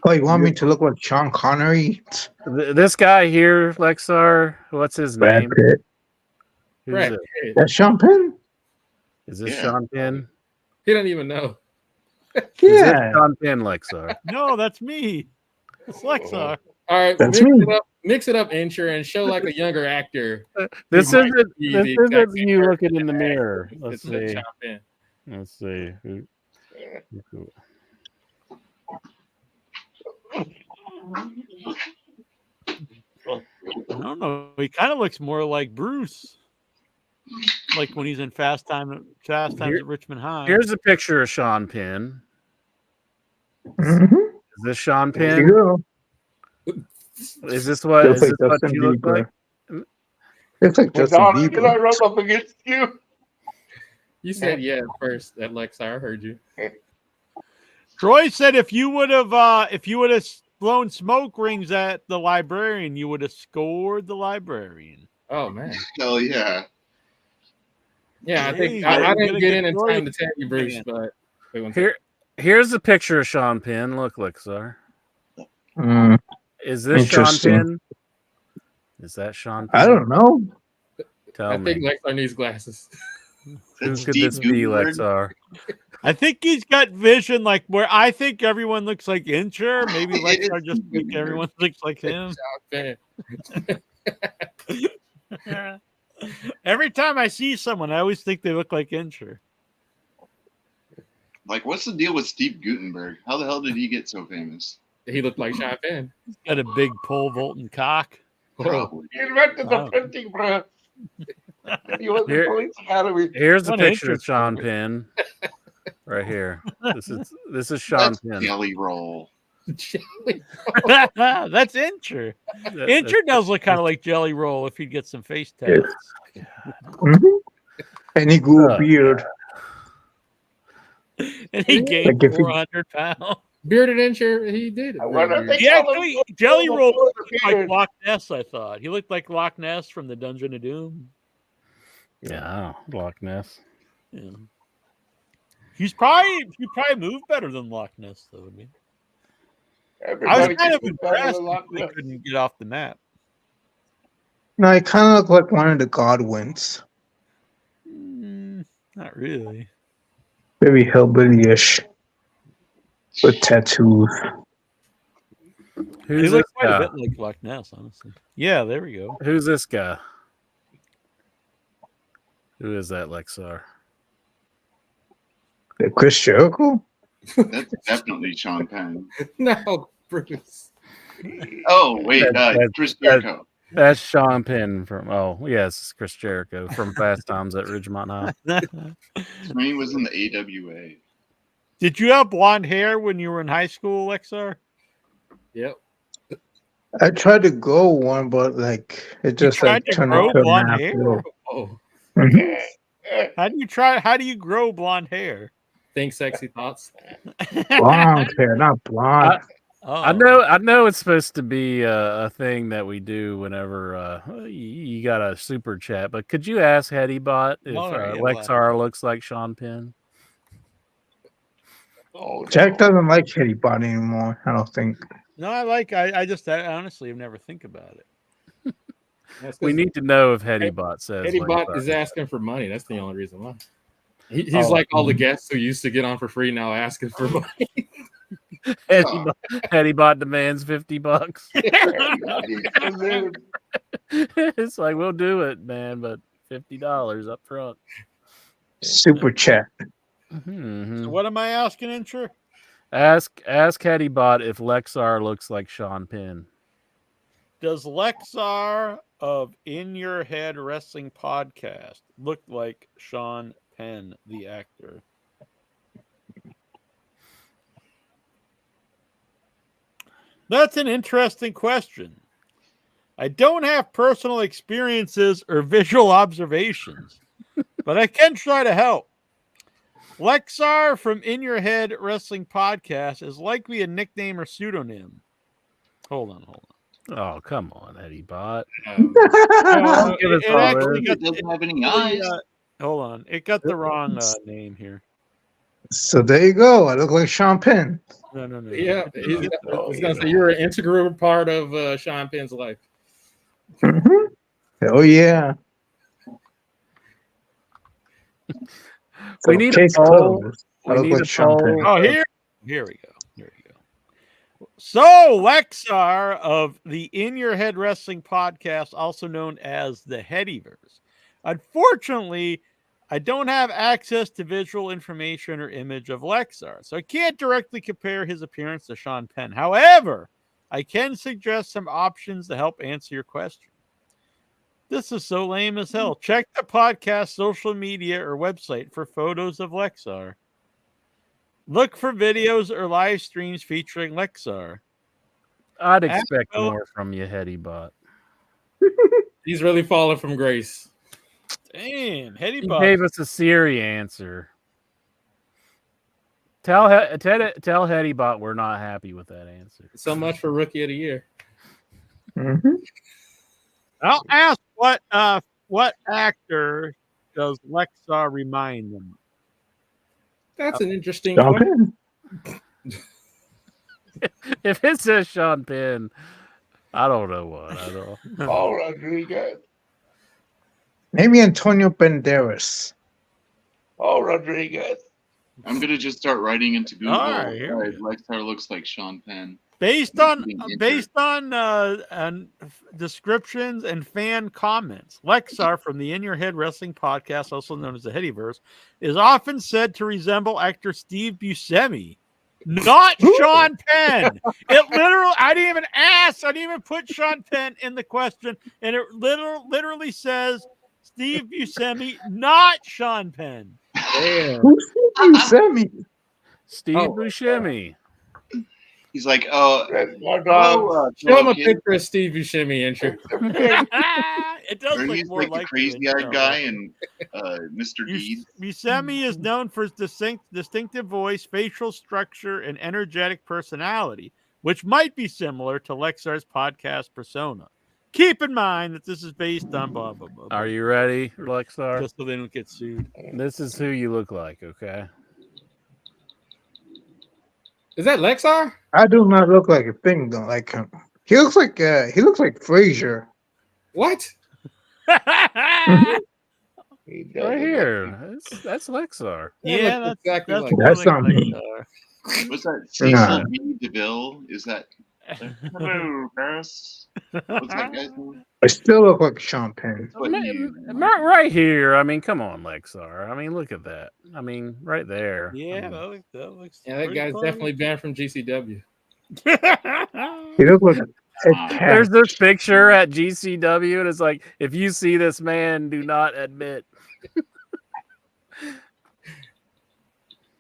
oh, you want me to look like Sean Connery? This guy here, Lexar. What's his Brad name? Pitt. Who's Brad it? Pitt. That's Sean Penn. Is this Yeah. Sean Penn? He doesn't even know. Is this Yeah, Sean Penn, Lexar? No, that's me. It's Lexar. All right, That's mix me. it up. Mix it up, Incher, and show like a younger actor. This He might isn't. be This the exact isn't same you person looking in the that mirror. acted. Let's This is see. Sean Penn. Let's see. I don't know. He kind of looks more like Bruce, like when he's in Fast Times at Richmond High. Here's a picture of Sean Penn. Mhm. Is this Sean There you Penn? go. Is this what? Looks Is like this what Justin you look Bieber. like? Looks like Justin Madonna, can I Bieber. rub up against you? You said yeah at first, that Lexar. I heard you. Troy said if you would have blown smoke rings at the librarian, you would have scored the librarian. Oh man. Hell yeah. Yeah, I think Hey, I you're didn't gonna get in Troy time to tell you, Bruce, fan. but wait one second. Here's a picture of Sean Penn. Look, Lexar. Mm, Is this Sean Interesting. Penn? Is that Sean Penn? I don't know. Tell I me. think Lexar needs glasses. Who That's could Steve this be, Gutenberg. Lexar? I think he's got vision like where I think everyone looks like Incher. Maybe It Lexar is just think everyone looks like him. Sean Penn. Every time I see someone, I always think they look like Incher. Like, what's the deal with Steve Gutenberg? How the hell did he get so famous? He looked like Sean Penn. Got a big pole vaulting cock. Probably. He invented the Wow. printing press. He was Here- the police academy. Here's a What picture of interesting. Sean Penn. Right here. This is Sean That's Penn. Jelly Roll. That's Incher. Incher does look kind of like Jelly Roll if he'd get some face tats. Mhm. And he grew a Oh, beard. And he gained Like if he- 400 pounds. Bearded Incher, he did. I wonder if they He call actually, him Jelly the Roll Lord of looked like Beard. Loch Ness, I thought. He looked like Loch Ness from the Dungeon of Doom. Yeah, Loch Ness. Yeah. He probably moved better than Loch Ness, though. I Everybody was kind of thinks better impressed than Loch they Ness. couldn't get off the map. No, he kind of looked like one of the Godwins. Not really. Very hillbilly-ish. With tattoos. He Who's this looked quite a guy? bit like Loch Ness, honestly. Yeah, there we go. Who's this guy? Who is that, Lexar? Chris Jericho? That's definitely Sean Penn. No, Bruce. Oh, wait. That's- Chris Jericho. That's Sean Penn from. Oh, yes, Chris Jericho from Fast Times at Ridgemont High. When he was in the AWA. Did you have blonde hair when you were in high school, Lexar? Yep. I tried to grow one, but like it You just tried like to turned grow into a blonde half hair? girl. Oh, Mhm. How do you grow blonde hair? think sexy thoughts. Blonde hair, not blonde. Oh. I know it's supposed to be a thing that we do whenever you got a super chat, but could you ask HeadyBot if All right, yeah, well. Lexar looks like Sean Penn? Oh, Jack no. doesn't like Kitty Bot anymore. I don't think. No, I honestly never think about it. That's We 'cause need to know if HeadyBot says Eddie Bot Lexar. is asking for money. That's the only reason why. He's Oh. like all the guests who used to get on for free now asking for money. HeadyBot demands $50. Everybody salute. It's like we'll do it, man, but $50 up front. Super chat. Mhm. So what am I asking, Incher? Ask HeadyBot if Lexar looks like Sean Penn. Does Lexar of In Your Head Wrestling Podcast look like Sean Penn, the actor? That's an interesting question. I don't have personal experiences or visual observations, but I can try to help. Lexar from In Your Head Wrestling Podcast is likely a nickname or pseudonym. Hold on. Oh, come on, HeadyBot. Oh, Give us it all actually this. It doesn't have any eyes. Hold on. It got the wrong name here. So there you go. I look like Sean Penn. No. Yeah, I was gonna say you're an integral part of Sean Penn's life. Mhm. Oh yeah. We need a case poll. closed. I We look need like a Sean Penn. poll. Oh, here we go. So, Lexar of the In Your Head Wrestling Podcast, also known as the Headyverse. Unfortunately, I don't have access to visual information or image of Lexar, so I can't directly compare his appearance to Sean Penn. However, I can suggest some options to help answer your question. This is so lame as hell. Check the podcast social media or website for photos of Lexar. Look for videos or live streams featuring Lexar. I'd expect more from you, HeadyBot. He's really fallen from grace. Damn, He gave us a Siri answer. Tell HeadyBot we're not happy with that answer. So much for Rookie of the Year. Mhm. I'll ask what actor does Lexar remind them? That's an interesting Sean question. Penn. If it says Sean Penn, I don't know what. I don't. Paul Rodriguez. Maybe Antonio Banderas. Paul Rodriguez. I'm gonna just start writing into Google. All right, here we go. Lexar looks like Sean Penn. Based on descriptions and fan comments, Lexar from the In Your Head Wrestling Podcast, also known as the Headyverse, is often said to resemble actor Steve Buscemi, not Sean Penn. It literally, I didn't even ask. I didn't even put Sean Penn in the question, and it literally says Steve Buscemi, not Sean Penn. Damn. Who's Steve Buscemi? Steve Oh. Buscemi. He's like, That's my dog. Show him a kid. picture of Steve Buscemi intro. It does Or look he's more like the like crazy-eyed guy and Mr. Deed. Buscemi is known for his distinctive voice, facial structure, and energetic personality, which might be similar to Lexar's podcast persona. Keep in mind that this is based on blah, blah, blah. Are you ready, Lexar? Just so they don't get sued. This is who you look like, okay? Is that Lexar? I do not look like a thing though. Like him. He looks like Frazier. What? He does Right it. here. That's Lexar. Yeah, looks that's exactly like more That's like not me. Lexar. What's that? Nah. Cecil B. DeVille? Is that? Hello, Paris. What's that guy's name? I still look like Sean Penn. That's what you- Right here. I mean, come on, Lexar. I mean, look at that. I mean, right there. Yeah, I mean, that looks. Yeah, that pretty guy's close. definitely banned from GCW. He looks like a cat. there's this picture at GCW, and it's like, if you see this man, do not admit.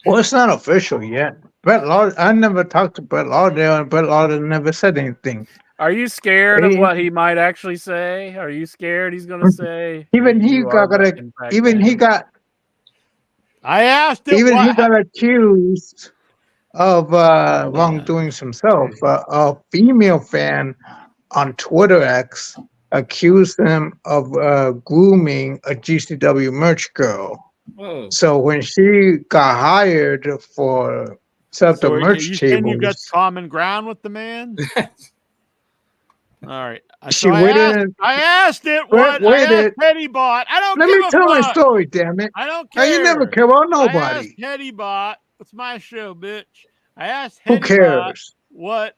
Well, it's not official yet. Brett Lauder. I never talked to Brett Lauder, and Brett Lauder never said anything. Are you scared of He- what he might actually say? Are you scared he's going to say Even he you are got making back even he then? got I asked it. even he What? got accused of wrongdoings himself. A female fan on Twitter X accused him of grooming a GCW merch girl. Whoa. So when she got hired for set up the So are merch you saying you got tables, common ground with the man? All right. she So waited. I asked it what? I asked Waited. Teddy Bot. I don't Let give me a tell my fuck. story, damn it. I don't Now, care. you never care about I asked nobody. Teddy Bot. It's my show, bitch. I asked Who Teddy Bot cares? what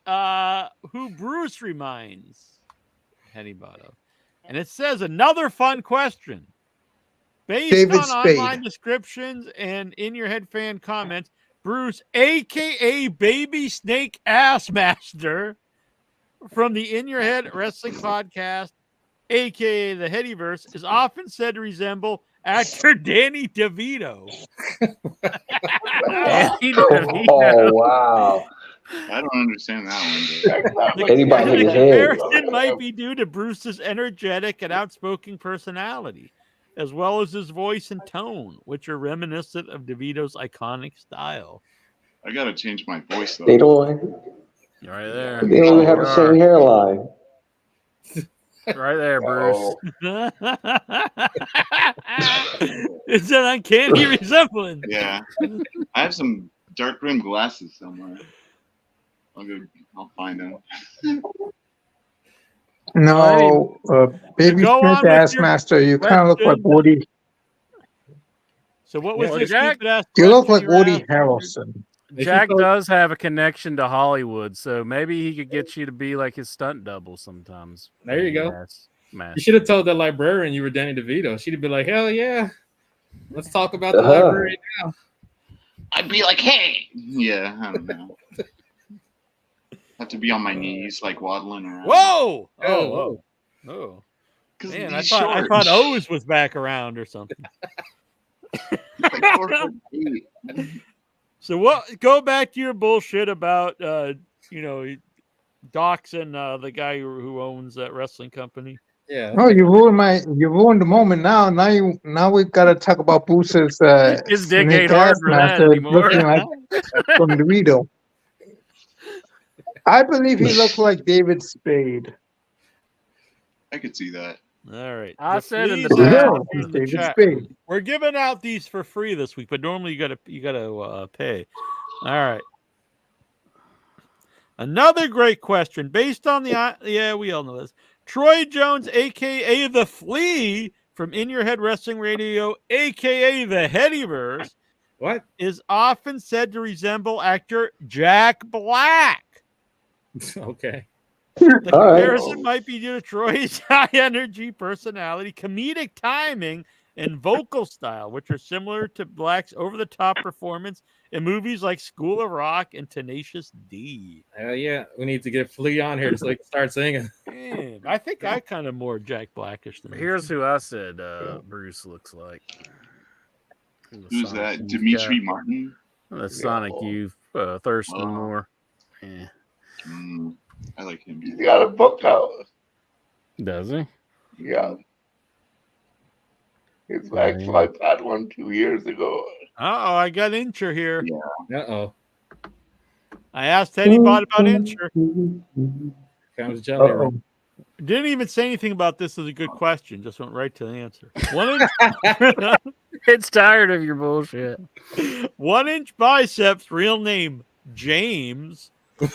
who Bruce reminds Teddy Bot of. And it says another fun question. Based David on Spade. online descriptions and in your head fan comments, Bruce, aka Baby Snake Ass Master, from the In Your Head Wrestling Podcast, aka the Headyverse, is often said to resemble actor Danny DeVito. Danny DeVito. Oh wow! I don't understand that one. But Anybody hit The his head? comparison might be due to Bruce's energetic and outspoken personality, as well as his voice and tone, which are reminiscent of DeVito's iconic style. I gotta change my voice though. They don't. Right there. They don't even have the same hairline. Right there, Bruce. Oh, It's an uncanny resemblance. Yeah, I have some dark rimmed glasses somewhere. I'll find them. No, Baby go on Smith with Ass your Master, you kind of look like question. Woody. So what was Well, this Jack, stupid ass You look question like Woody asking? Harrelson. Jack does have a connection to Hollywood, so maybe he could get you to be like his stunt double sometimes. There you go. Yes, man. You should have told the librarian you were Danny DeVito. She'd have been like, hell yeah. Let's talk about the Uh-huh. library now. I'd be like, hey. Yeah, I don't know. Have to be on my knees, like waddling around. Whoa! Oh, Oh. 'Cause Man, he's I short. thought O's was back around or something. He's like 4'8". So what? Go back to your bullshit about doxing the guy who owns that wrestling company. yeah. Oh, you ruined the moment now. Now we've got to talk about Bruce's His dick Snake ain't hard Ass for that Master anymore. looking like from DeVito. I believe he looks like David Spade. I could see that. All right. I The said in the fleas past- are No, he's in the David chat Spade. room. We're giving out these for free this week, but normally you gotta pay. All right. Another great question based on the we all know this. Troy Jones, aka the Flea from In Your Head Wrestling Radio, aka the Headyverse, What? is often said to resemble actor Jack Black. Okay. The All right. comparison might be due to Troy's high energy personality, comedic timing, and vocal style, which are similar to Black's over the top performance in movies like School of Rock and Tenacious D. Hell yeah. We need to get Flea on here so he can start singing. Man, I think I kind of more Jack Blackish than him. Here's who I said Bruce looks like. Who's that? Dimitri Martin? That's Sonic Youth, Thurston Oh. Moore. Yeah. I like him. he's got a book out. Does he? Yeah. His ex-wife had one 2 years ago. Uh-oh, I got Incher here. Yeah. Uh-oh. I asked Teddy Bot about Incher. Comes Jelly Uh-oh. Roll. Didn't even say anything about this as a good question. Just went right to the answer. 1 inch, It's tired of your bullshit. 1 inch biceps, real name James. Whoa!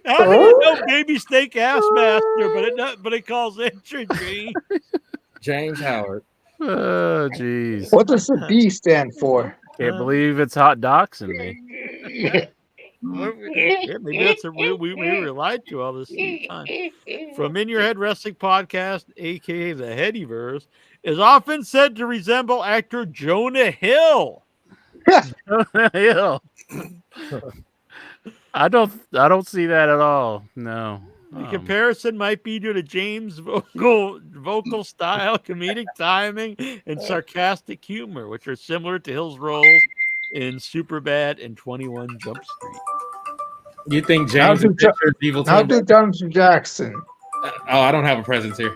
How do you know Baby Snake Ass Master, but it calls Incher James? James Howard. Oh, jeez. What does the D stand for? Can't believe it's hot docs in me. Yeah, maybe that's a real. We were lied to all this time. From In Your Head Wrestling Podcast, aka the Headyverse, is often said to resemble actor Jonah Hill. Hill. I don't see that at all. No. The comparison might be due to James' vocal style, comedic timing, and sarcastic humor, which are similar to Hill's roles in Superbad and 21 Jump Street. You think Now James do, is Richard Evil now Tim? do Johnson Jackson. Oh, I don't have a presence here.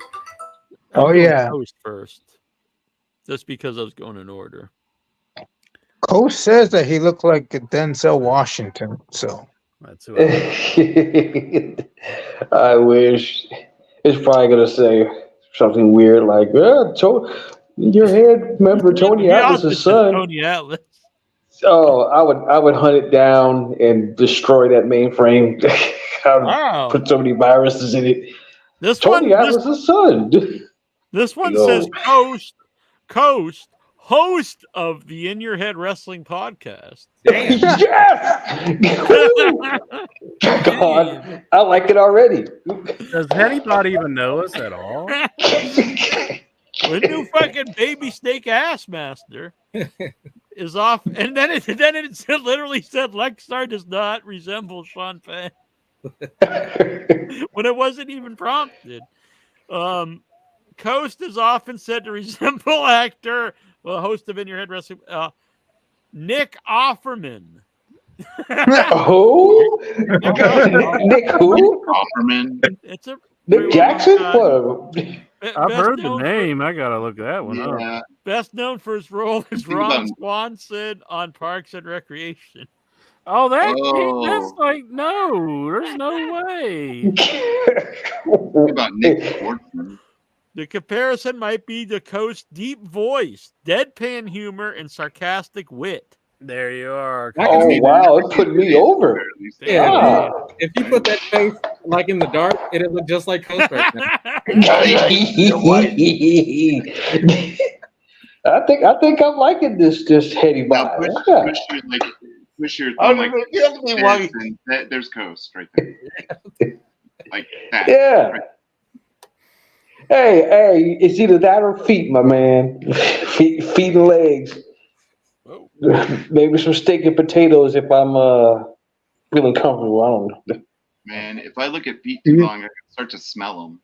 Oh, I'm doing yeah. Coast first, just because I was going in order. Coach says that he looked like Denzel Washington. So That's who I I wish. It's probably gonna say something weird like, your head member Tony Yeah, Atlas' son. Tony Atlas. Oh, I would hunt it down and destroy that mainframe. I would Wow. put so many viruses in it. This Tony one, Atlas' son. this one Yo. says Coast, host of the In Your Head Wrestling podcast. Yes! Woo! God, I like it already. Does anybody even know us at all? The new fucking baby snake ass master is off, and then it literally said Lexar does not resemble Sean Penn when it wasn't even prompted. Coast is often said to resemble actor, host of In Your Head Wrestling, Nick Offerman. Who? Nick who? Offerman. It's a Nick Jackson? What? I've heard the name. I gotta look that one up. Yeah. Best known for his role as Think Ron about- Swanson on Parks and Recreation. Oh, that's Oh. like no. There's no way. What about Nick Sportsman? The comparison might be the Coast's deep voice, deadpan humor, and sarcastic wit. There you are. I can Oh see wow, it put me over. Yeah, Ah. if you put that face like in the dark, it'd look just like Coast right now. I think I'm liking this heady Now vibe. push your Oh, thumb no, like no, give me white. there's Coast right there. Like that. Yeah. Hey, it's either that or feet, my man. Feet and legs. Maybe some steak and potatoes if I'm feeling comfortable. I don't know. Man, if I look at feet too long, I can start to smell them.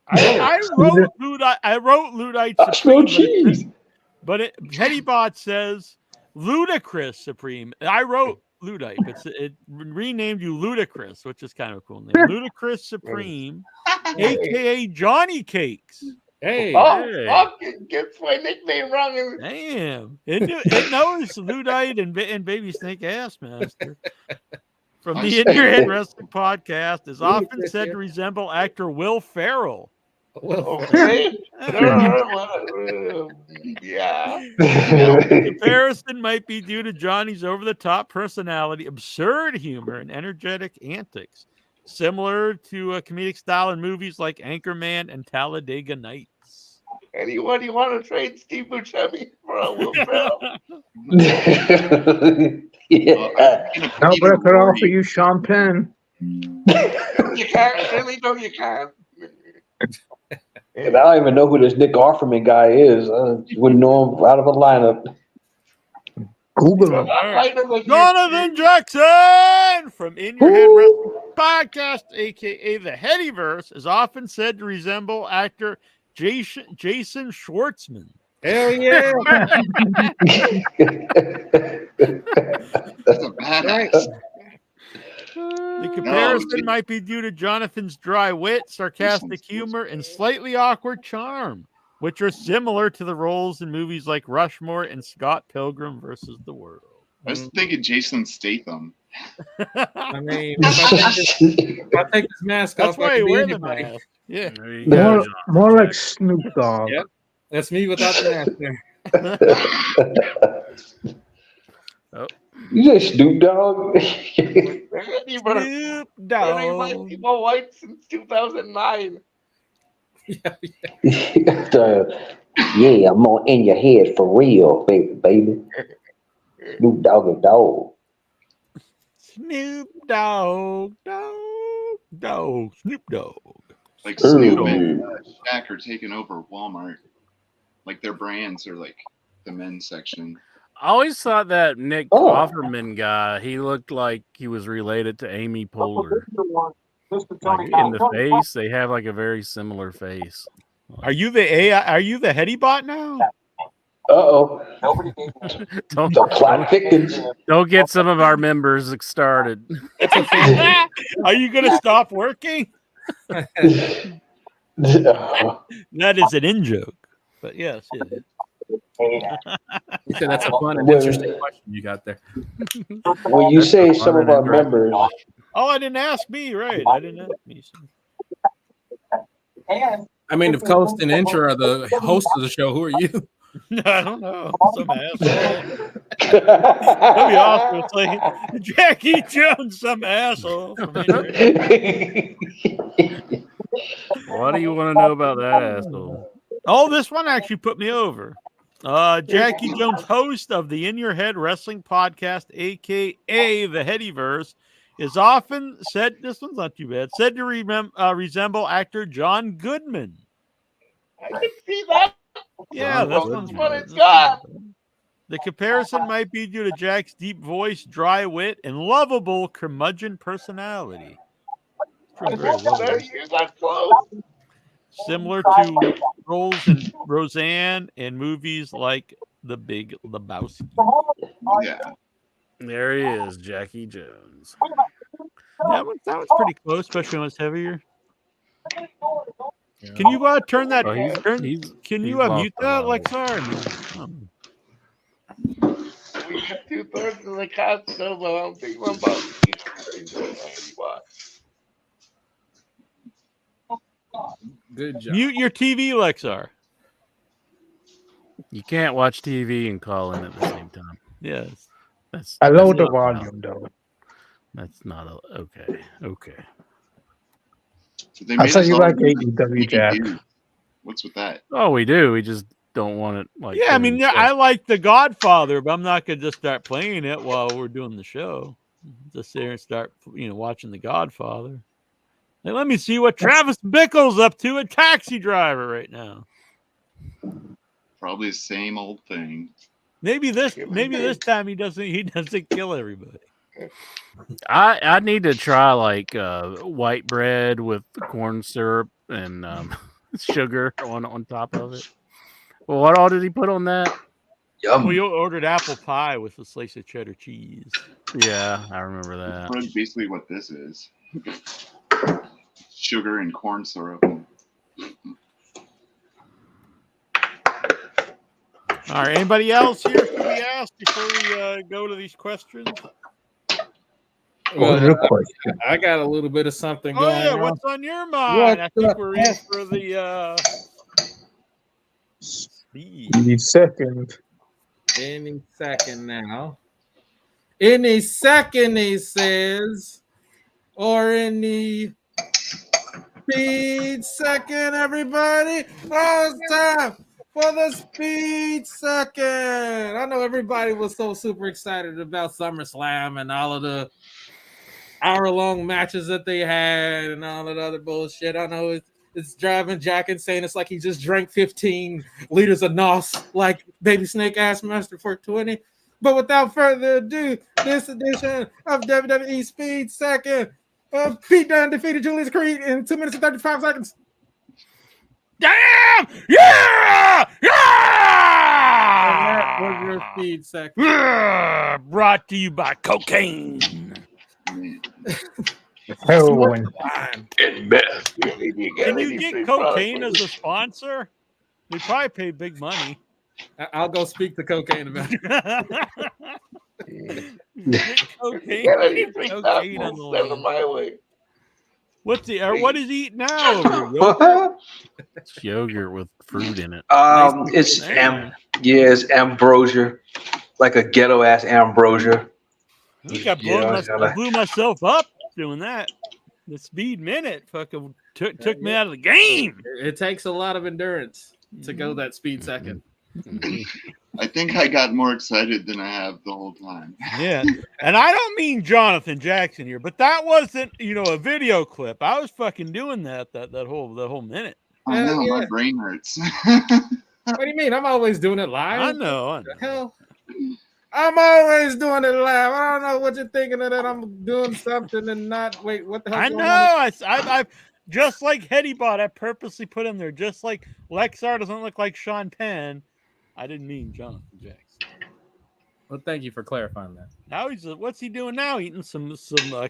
I wrote Luddite I smell Supreme, cheese. but Headybot says Ludicrous Supreme. I wrote Luddite, but it renamed you Ludicrous, which is kind of a cool name. Ludicrous Supreme, aka Johnny Cakes. Hey, Fucking gets my nickname wrong. Damn, it knows Luddite and Baby Snake Ass Master. From the In Your Head Wrestling podcast is often said to resemble actor Will Ferrell. Okay. Yeah. The comparison might be due to Johnny's over-the-top personality, absurd humor, and energetic antics, similar to a comedic style in movies like Anchorman and Talladega Nights. Anyone you want to trade Steve Buscemi for a Will Ferrell? Yeah. no, but I could offer you Sean Penn. You can't. Really? No, you can't. And I don't even know who this Nick Offerman guy is. I wouldn't know him out of a lineup. Google him. Jonathan Jackson from In Your Head Wrestling podcast, aka the Headyverse, is often said to resemble actor Jason Schwartzman. hell yeah! That's a badass. The comparison might be due to Jonathan's dry wit, sarcastic humor, and slightly awkward charm, which are similar to the roles in movies like Rushmore and Scott Pilgrim versus the World. I was thinking Jason Statham. I mean, if I take this mask That's off, why I you can be wear the anybody. mask. Yeah. There you go, More Jonathan like Jackson. Snoop Dogg. Yep. That's me without the mask there. You say Snoop Dogg? Snoop Dogg. People white since 2009. Yeah, I'm on in your head for real, baby. Snoop Dogg. Snoop Dogg. Snoop Dogg. Like Snoop and Shaq are taking over Walmart. Like their brands are like the men's section. I always thought that Nick Oh. Offerman guy, he looked like he was related to Amy Poehler. Like in the face, they have like a very similar face. Are you the AI? Are you the Headybot now? Uh-oh. Don't, The plot thickens. don't get some of our members started. It's a family. Are you going to stop working? That is an in joke. But yes, it is. You said that's a fun and Well, interesting question you got there. when you say That's a some fun of our and interactive members, question. Oh, I didn't ask me, right? I didn't ask me. I mean, if Coast and Intra are the hosts of the show, who are you? I don't know. Some asshole. That'd be awesome. It's like Jackie Jones, some asshole. From India. What do you want to know about that asshole? Oh, this one actually put me over. Jackie Jones, host of the In Your Head Wrestling Podcast, aka the Headyverse, is often said, this one's not too bad, said to resemble actor John Goodman. I can see that. Yeah, John this one's Goodman. But it's God. The comparison might be due to Jack's deep voice, dry wit, and lovable curmudgeon personality. Pretty very lovable. You're not close. Similar to roles in Roseanne and movies like The Big Lebowski. Yeah. There he is, Jackie Jones. That one's pretty close, especially when it's heavier. Can you turn that? Oh, Can he's you lost mute a that, lot. Lexar? We got 2/3 of the cast still, but I don't think I'm about Good job. Mute your TV, Lexar. You can't watch TV and call in at the same time. Yes. I lowered the not allowed. volume though. That's not okay. Okay. So they I made saw us you all like do AEW, Jack. AEW. What's with that? Oh, we do. We just don't want it like. Yeah, I mean, during the I show. like The Godfather, but I'm not going to just start playing it while we're doing the show. Just sit here and start, watching The Godfather. Hey, let me see what Travis Bickle's up to at Taxi Driver right now. Probably the same old thing. Maybe this time he doesn't kill everybody. I need to try like white bread with corn syrup and sugar on top of it. Well, what all did he put on that? Well, you ordered apple pie with a slice of cheddar cheese. Yeah, I remember that. That's basically what this is. Sugar and corn syrup. All right, anybody else here should we ask before we go to these questions? Well, I got a little bit of something going on. What's on your mind? I think we're in for the speed. Any second. Any second now. Any second, he says. Or any speed second, everybody. Oh, it's time for the speed second. I know everybody was so super excited about SummerSlam and all of the hour-long matches that they had and all that other bullshit. I know it's driving Jack insane. It's like he just drank 15 liters of NOS like Baby Snake Ass Master 420. But without further ado, this edition of WWE Speed Second, Pete Dunne defeated Julius Creed in 2 minutes and 35 seconds. Damn! Yeah! Yeah! And that was your Speed Second. Yeah! Brought to you by cocaine. Heroin. and meth. Can you get cocaine as a sponsor? They probably pay big money. I'll go speak to cocaine about it. Get cocaine, cocaine on the line. my way. What is he eating now? Over It's yogurt with fruit in it. It's ambrosia, like a ghetto ass ambrosia. I blew myself up doing that. The speed minute fucking took me out of the game. It takes a lot of endurance to go that speed second. I think I got more excited than I have the whole time. Yeah, and I don't mean Jonathan Jackson here, but that wasn't a video clip. I was fucking doing that whole minute. I know, Yeah. my brain hurts. What do you mean? I'm always doing it live. I know. What the hell? I'm always doing it live. I don't know what you're thinking of that. I'm doing something and not. Wait, what the hell? I know. I just like Headybot, I purposely put in there. Just like Lexar doesn't look like Sean Penn, I didn't mean Jonathan Jackson. Well, thank you for clarifying that. Now what's he doing now? Eating some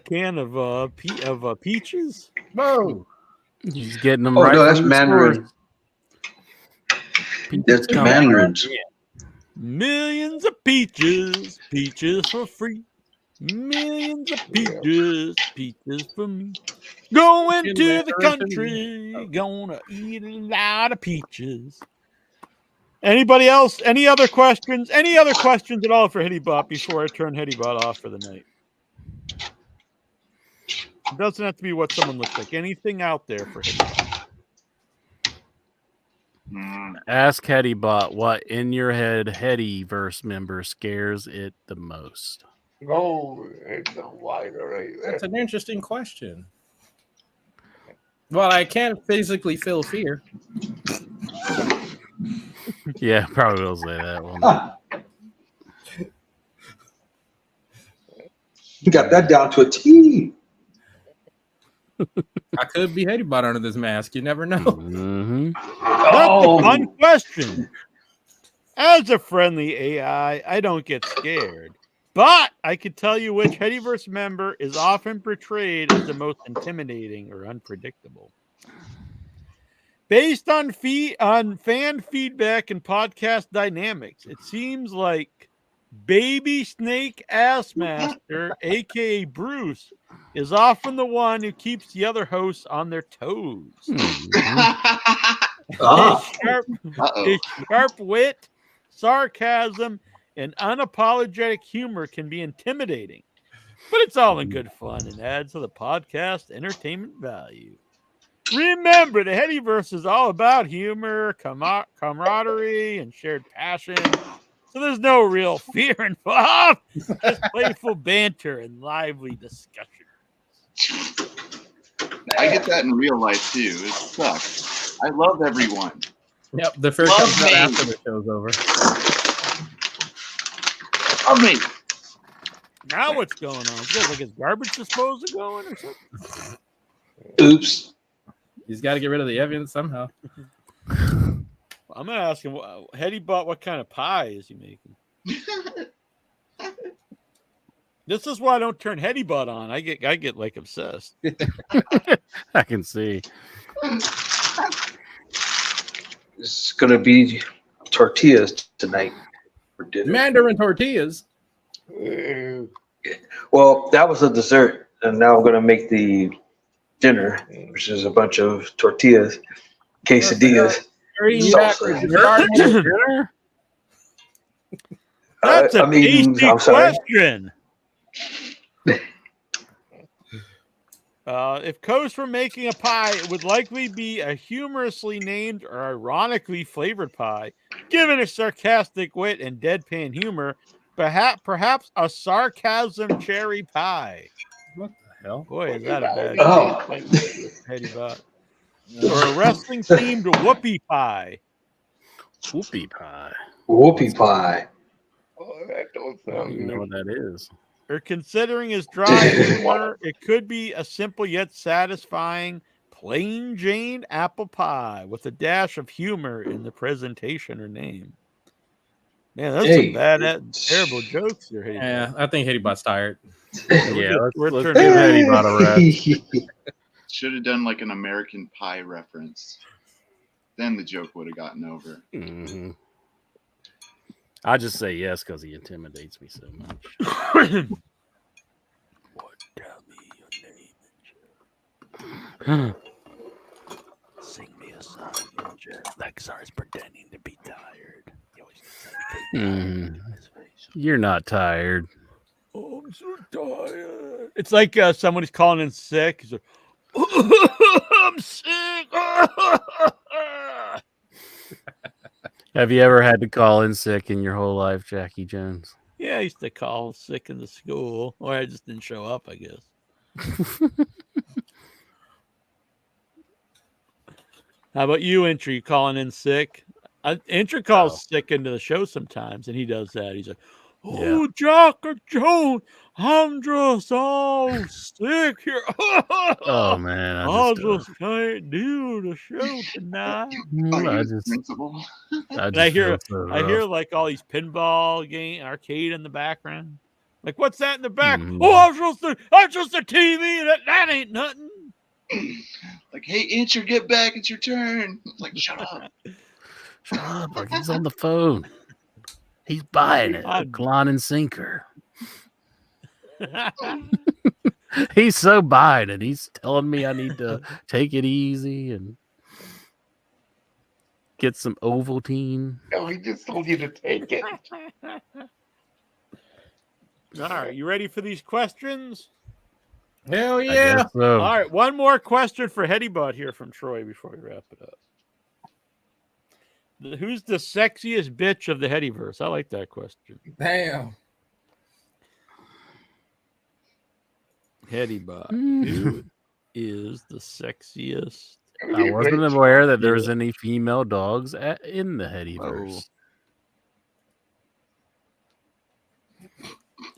can of peaches. Whoa! He's getting them Oh right no, that's from the source. Mandarin. That's the Come mandarins. Millions of peaches, peaches for free. Millions of peaches, peaches for me. Going to the country, gonna eat a lot of peaches. Anybody else? Any other questions? Any other questions at all for Hittybot before I turn Hittybot off for the night? It doesn't have to be what someone looks like. Anything out there for Hittybot? Ask Headybot what in your head Headyverse member scares it the most. No, it's a wider right there. That's an interesting question. Well, I can't physically feel fear. Yeah, probably will say that one. You got that down to a T. I could be Hittybot under this mask. You never know. Mm-hmm. That's a fun question. As a friendly AI, I don't get scared. But I can tell you which Headyverse member is often portrayed as the most intimidating or unpredictable. Based on fan feedback and podcast dynamics, it seems like Baby Snake Assmaster, aka Bruce, is often the one who keeps the other hosts on their toes. His sharp wit, sarcasm, and unapologetic humor can be intimidating, but it's all in good fun and adds to the podcast entertainment value. Remember, the Headyverse is all about humor, camaraderie, and shared passion. So there's no real fear involved, just playful banter and lively discussion. I get that in real life too. It sucks. I love everyone. Yep, the fear comes out after the show's over. Love me. Now what's going on? Is like his garbage disposal going or something? Oops. He's got to get rid of the evidence somehow. I'm gonna ask him. Headybot, what kind of pie is he making? This is why I don't turn Headybot on. I get like obsessed. I can see. It's gonna be tortillas tonight for dinner. Mandarin tortillas. Well, that was a dessert, and now I'm gonna make the dinner, which is a bunch of tortillas, quesadillas. Dinner? That's a tasty question. If Coast were making a pie, it would likely be a humorously named or ironically flavored pie, given its sarcastic wit and deadpan humor. Perhaps a sarcasm cherry pie. What the hell? Boy, is that a bad Headybot. Or a wrestling themed whoopie pie. Whoopie pie. Whoopie pie. Oh, that don't I don't sound even know good. what that is. Or considering his dry humor, it could be a simple yet satisfying plain Jane apple pie with a dash of humor in the presentation or name. Man, that's some bad, terrible jokes here. Yeah, I think Hittybot's tired. Yeah, let's turning give Headybot a rest. Should have done like an American Pie reference. Then the joke would have gotten over. Mm-hmm. I just say yes because he intimidates me so much. What? Tell me your name. Sing me a song, Lexar's pretending to be tired. You're not tired. Oh, I'm so tired. It's like somebody's calling in sick. He's like, I'm sick. Have you ever had to call in sick in your whole life, Jackie Jones? Yeah, I used to call sick in the school, or I just didn't show up, I guess. How about you, Intry? You calling in sick? Intry calls sick into the show sometimes, and he does that. He's like, Oh, Jack or Joan, I'm just all sick here. Oh man, I just can't do the show tonight. I was just, principal. I And I just feel hear, so I hear rough. like all these pinball game arcade in the background. Like, what's that in the back? Mhm. Oh, I'm just a TV. That ain't nothing. Like, hey, Incher, get back. It's your turn. Like, shut up. Shut up! Like he's on the phone. He's buying it. Hook, line, and sinker. He's so buying it. He's telling me I need to take it easy and get some Ovaltine. No, he just told you to take it. All right, you ready for these questions? Hell I yeah. guess so. All right, one more question for Heady Butt here from Troy before we wrap it up. Who's the sexiest bitch of the Headyverse? I like that question. Damn. Heady Butt. Who is the sexiest? I wasn't aware that there was any female dogs in the Headyverse.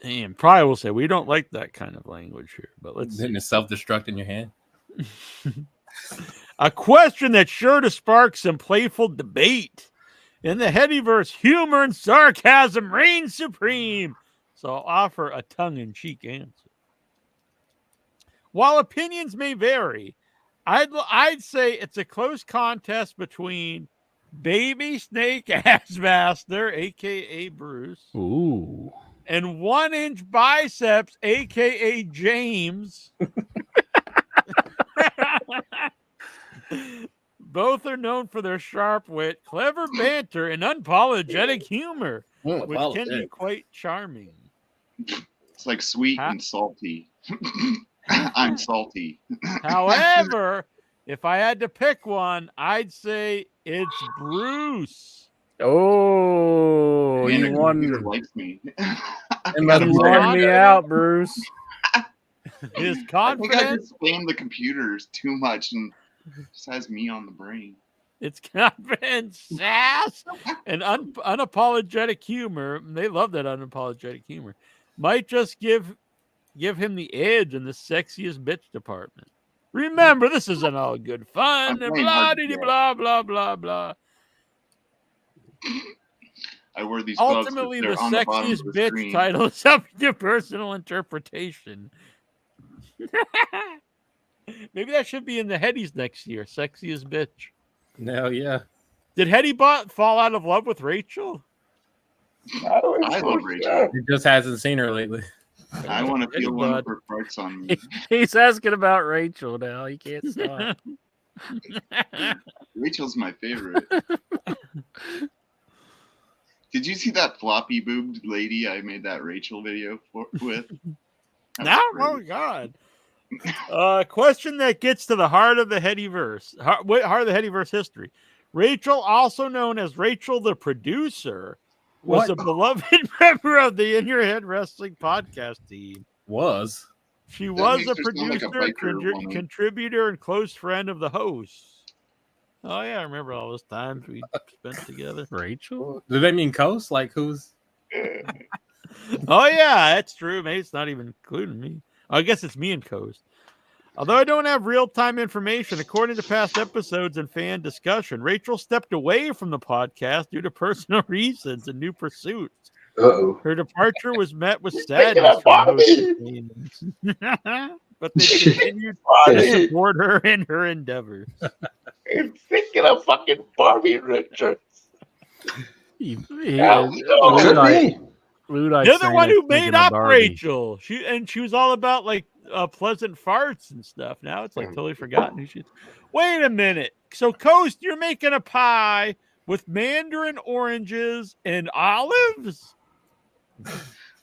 Damn, probably will say we don't like that kind of language here, but let's see. Didn't it self-destruct in your hand? A question that's sure to spark some playful debate. In the Headyverse, humor and sarcasm reign supreme. So I'll offer a tongue-in-cheek answer. While opinions may vary, I'd say it's a close contest between Baby Snake Assmaster, a.k.a. Bruce, Ooh. and 1-inch biceps, a.k.a. James. Both are known for their sharp wit, clever banter, and unapologetic humor, which can be quite charming. It's like sweet and salty. I'm salty. However, if I had to pick one, I'd say it's Bruce. Oh, Man, you the won. computer likes me. You won me out, Bruce. His I think I confidence. just spammed the computers too much and just has me on the brain. It's confidence, sass, and unapologetic humor. They love that unapologetic humor. Might just give him the edge in the sexiest bitch department. Remember, this isn't all good fun. I'm playing Blah, hard to dee, get. blah, blah, blah, blah. I wear these gloves 'cause Ultimately, they're the on the bottom sexiest of the bitch screen. title is up to personal interpretation. Maybe that should be in the Headies next year. Sexiest bitch. Hell yeah. Did Heady Bot fall out of love with Rachel? I love Rachel. He just hasn't seen her lately. I want to Heady feel one Bot. of her parts on me. He's asking about Rachel now. He can't stop. Rachel's my favorite. Did you see that floppy boobed lady I made that Rachel video with? No, oh God. Question that gets to the heart of the Headyverse. Heart of the Headyverse history. Rachel, also known as Rachel the producer, was a beloved member of the In Your Head Wrestling podcast team. She was a producer, contributor, and close friend of the host. Oh yeah, I remember all those times we spent together. Rachel? Does that mean coast? Like who's? Oh yeah, that's true. Maybe it's not even including me. I guess it's me and Coast. Although I don't have real-time information, according to past episodes and fan discussion, Rachel stepped away from the podcast due to personal reasons and new pursuits. Uh-oh. Her departure was met with sadness from the host, but they continued to support her in her endeavors. I'm thinking of fucking Barbie Richards. You're the one who made up Rachel. She was all about like pleasant farts and stuff. Now it's like totally forgotten who she is. Wait a minute. So Coast, you're making a pie with mandarin oranges and olives?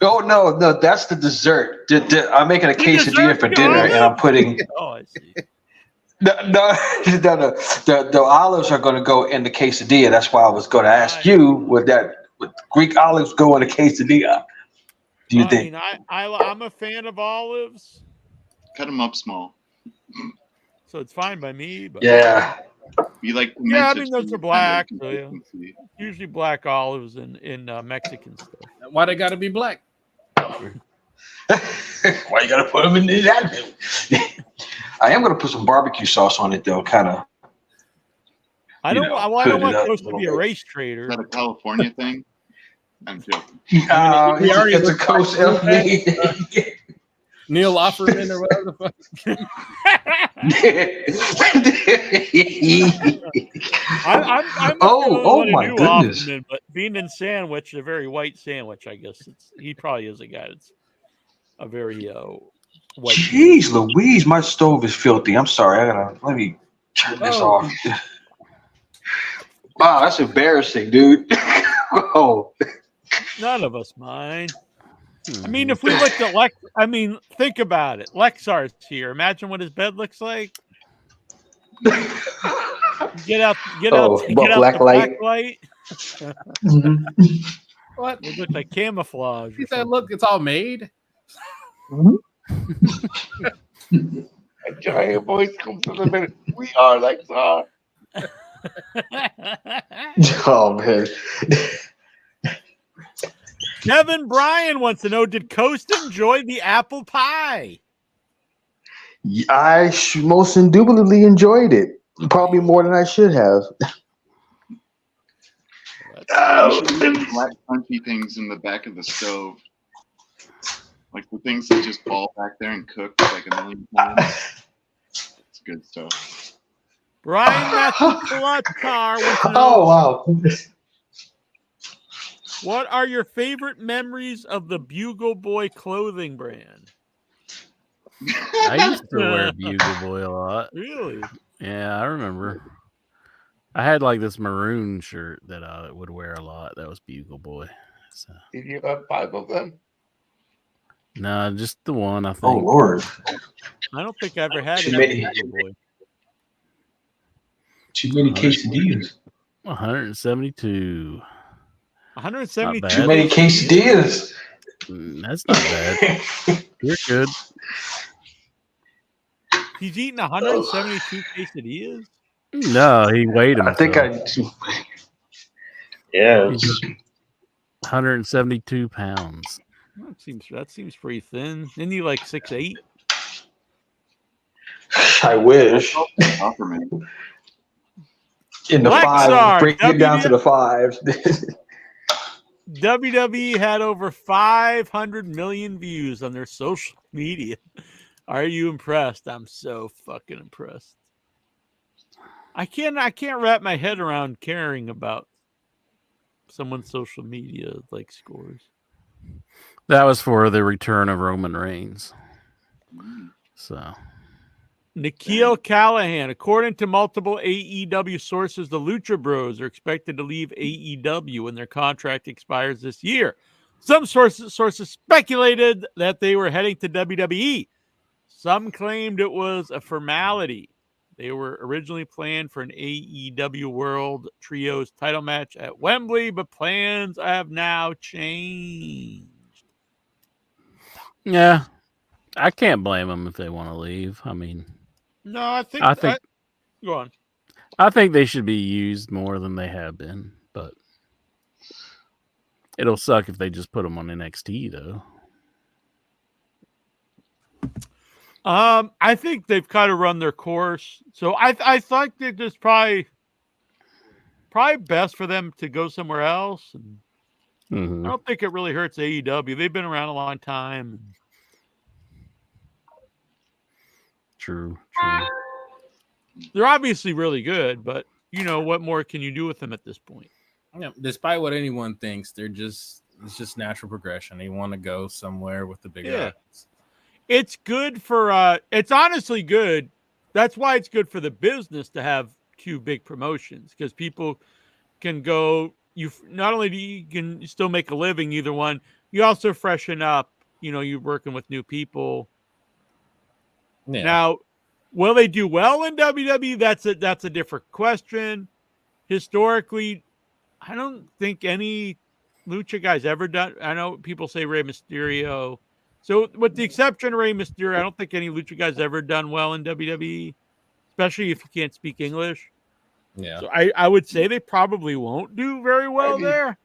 Oh no, that's the dessert. I'm making a quesadilla for dinner, and I'm putting. Oh, I see. No. The olives are going to go in the quesadilla. That's why I was going to ask you, would Greek olives go in a quesadilla? Do you think? I mean, I'm a fan of olives. Cut them up small. So it's fine by me. But Yeah. Be like the Yeah, I mix of mean those two are black. kind So of yeah. consistency. Usually black olives in Mexican stuff. Why they gotta be black? Why you gotta put them in that? I am gonna put some barbecue sauce on it though, kind of. I don't hood it want up Coast a to little be a bit. race Is trader. that a California thing? I'm joking. We already It's a looked Coast like LV. Neil Offerman or whatever the fuck. I'm Oh a my new goodness. Offerman, but being in sandwich, a very white sandwich, I guess he probably is a guy that's a very white. Jeez Louise, my stove is filthy. I'm sorry. Let me turn this Oh. off. Wow, that's embarrassing, dude. Oh. None of us mind. I mean, if we looked at Lex, I mean, think about it. Lexar's here. Imagine what his bed looks like. Get out the black light. What? It looks like camouflage. He Or said, something. "Look, it's all made." A giant voice comes to the minute. We are Lexar. Oh man. Kevin Bryan wants to know: did Coast enjoy the apple pie? I most indubitably enjoyed it. Probably more than I should have. You should leave the black crunchy things in the back of the stove. Like the things that just fall back there and cook like a million times. It's good stuff. Brian Matsulatar wants to know: Oh wow. what are your favorite memories of the Bugle Boy clothing brand? I used to wear Bugle Boy a lot. Really? Yeah, I remember. I had like this maroon shirt that I would wear a lot. That was Bugle Boy. So. Did you have 5 of them? No, just the one, I think. Oh Lord. I don't think I ever had Too a many. Bugle Boy. Too many quesadillas. 172. 172. Not Too bad. many quesadillas. That's not bad. You're good. He's eating 172 quesadillas. No, he weighed himself. I think Yeah. He's 172 pounds. That seems pretty thin. Isn't he like 6'8"? I wish. Offerman. In the Lexar, 5, break it down to the 5. WWE had over 500 million views on their social media. Are you impressed? I'm so fucking impressed. I can't wrap my head around caring about someone's social media like scores. That was for the return of Roman Reigns. So, Nikhil Callahan, according to multiple AEW sources, the Lucha Bros are expected to leave AEW when their contract expires this year. Some sources speculated that they were heading to WWE. Some claimed it was a formality. They were originally planned for an AEW World Trios title match at Wembley, but plans have now changed. yeah, I can't blame them if they want to leave. I mean, No, I think go on. I think they should be used more than they have been, but it'll suck if they just put them on NXT though. I think they've kind of run their course. So I think that it's probably best for them to go somewhere else. And I don't think it really hurts AEW. They've been around a long time. True. They're obviously really good, but what more can you do with them at this point? Yeah, despite what anyone thinks, it's just natural progression. They want to go somewhere with the bigger audience. It's good for it's honestly good. That's why it's good for the business to have 2 big promotions, because people can go. You not only do you can still make a living either one, you also freshen up. You're working with new people. Yeah. Now, will they do well in WWE? That's a different question. Historically, I don't think any Lucha guy's ever done. I know people say Rey Mysterio. So, with the exception of Rey Mysterio, I don't think any Lucha guy's ever done well in WWE, especially if you can't speak English. Yeah. So I would say they probably won't do very well Eddie- there.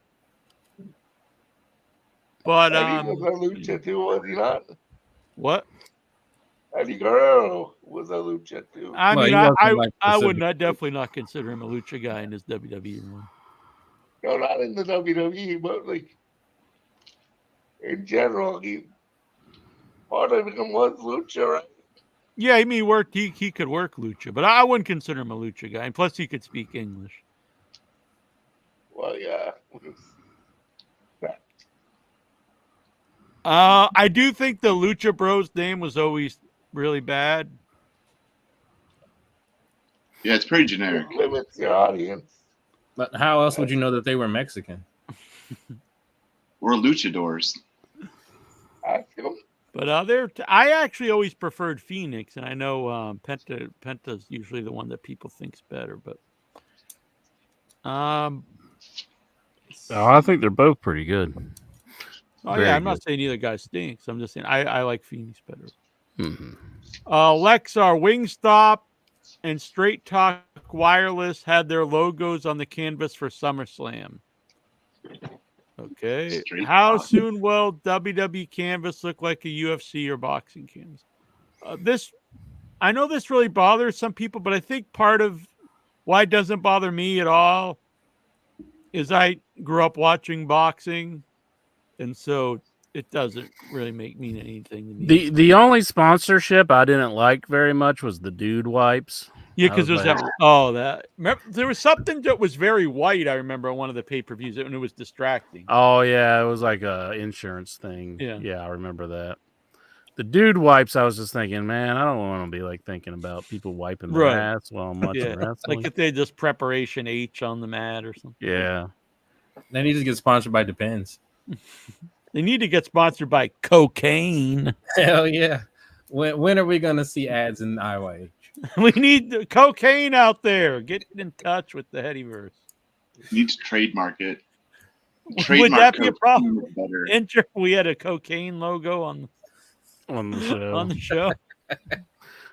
But Eddie was a lucha too, was he not? what? Eddie Guerrero was a lucha too. I Well, mean, he wasn't, like, I would specific- not definitely not consider him a lucha guy in his WWE run. No, not in the WWE, but like in general, he part of him was lucha, right? Yeah, I mean, he could work lucha, but I wouldn't consider him a lucha guy. And plus, he could speak English. Well, yeah. I do think the Lucha Bros name was always really bad. Yeah, it's pretty generic. It limits your audience. But how else would you know that they were Mexican? We're luchadors. Ask him. But I actually always preferred Phoenix, and I know Penta's usually the one that people think's better. But I think they're both pretty good. oh yeah, I'm not saying either guy stinks. I'm just saying I like Phoenix better. Mm-hmm. Lexar, Wingstop, and Straight Talk Wireless had their logos on the canvas for SummerSlam. Okay. Straight How Talk. soon will WWE canvas look like a UFC or boxing canvas? I know this really bothers some people, but I think part of why it doesn't bother me at all is I grew up watching boxing, and so it doesn't really mean anything to me. The only sponsorship I didn't like very much was the dude wipes. Yeah, because I was there's that. Remember, there was something that was very white. I remember on one of the pay-per-views, and it was distracting. Oh yeah, it was like a insurance thing. Yeah. I remember that. The dude wipes. I was just thinking, man, I don't want to be like thinking about people wiping their Right. ass while I'm watching wrestling. Like if they just preparation H on the mat or something. Yeah. They need to get sponsored by Depends. They need to get sponsored by cocaine. Hell yeah. When are we going to see ads in IYH? We need the cocaine out there. Get in touch with the Headyverse. Need to trademark it. Would that be a problem? cocaine better. Enter. We had a cocaine logo on the show. On the show.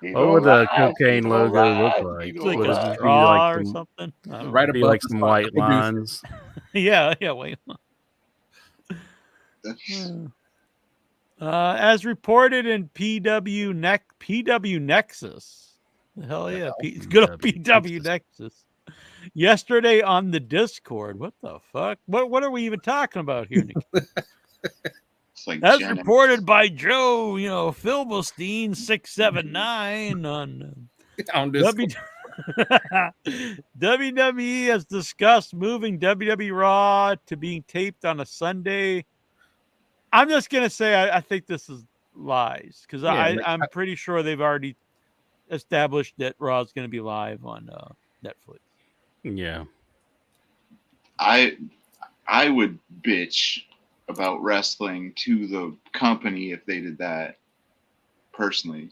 What would the cocaine logo look like? It's like Would it a just be straw or some- something. I don't Right be above like the some spot. white lines. yeah, wait. As reported in PW Nexus. Hell yeah, good old PW Nexus. Yesterday on the Discord. What the fuck? What are we even talking about here, Nick? It's like As Gen X. reported by Joe, Filbelstein 679 on On Discord. WWE has discussed moving WWE Raw to being taped on a Sunday. I'm just gonna say I think this is lies because I'm pretty sure they've already established that Raw is going to be live on Netflix. Yeah. I would bitch about wrestling to the company if they did that. Personally,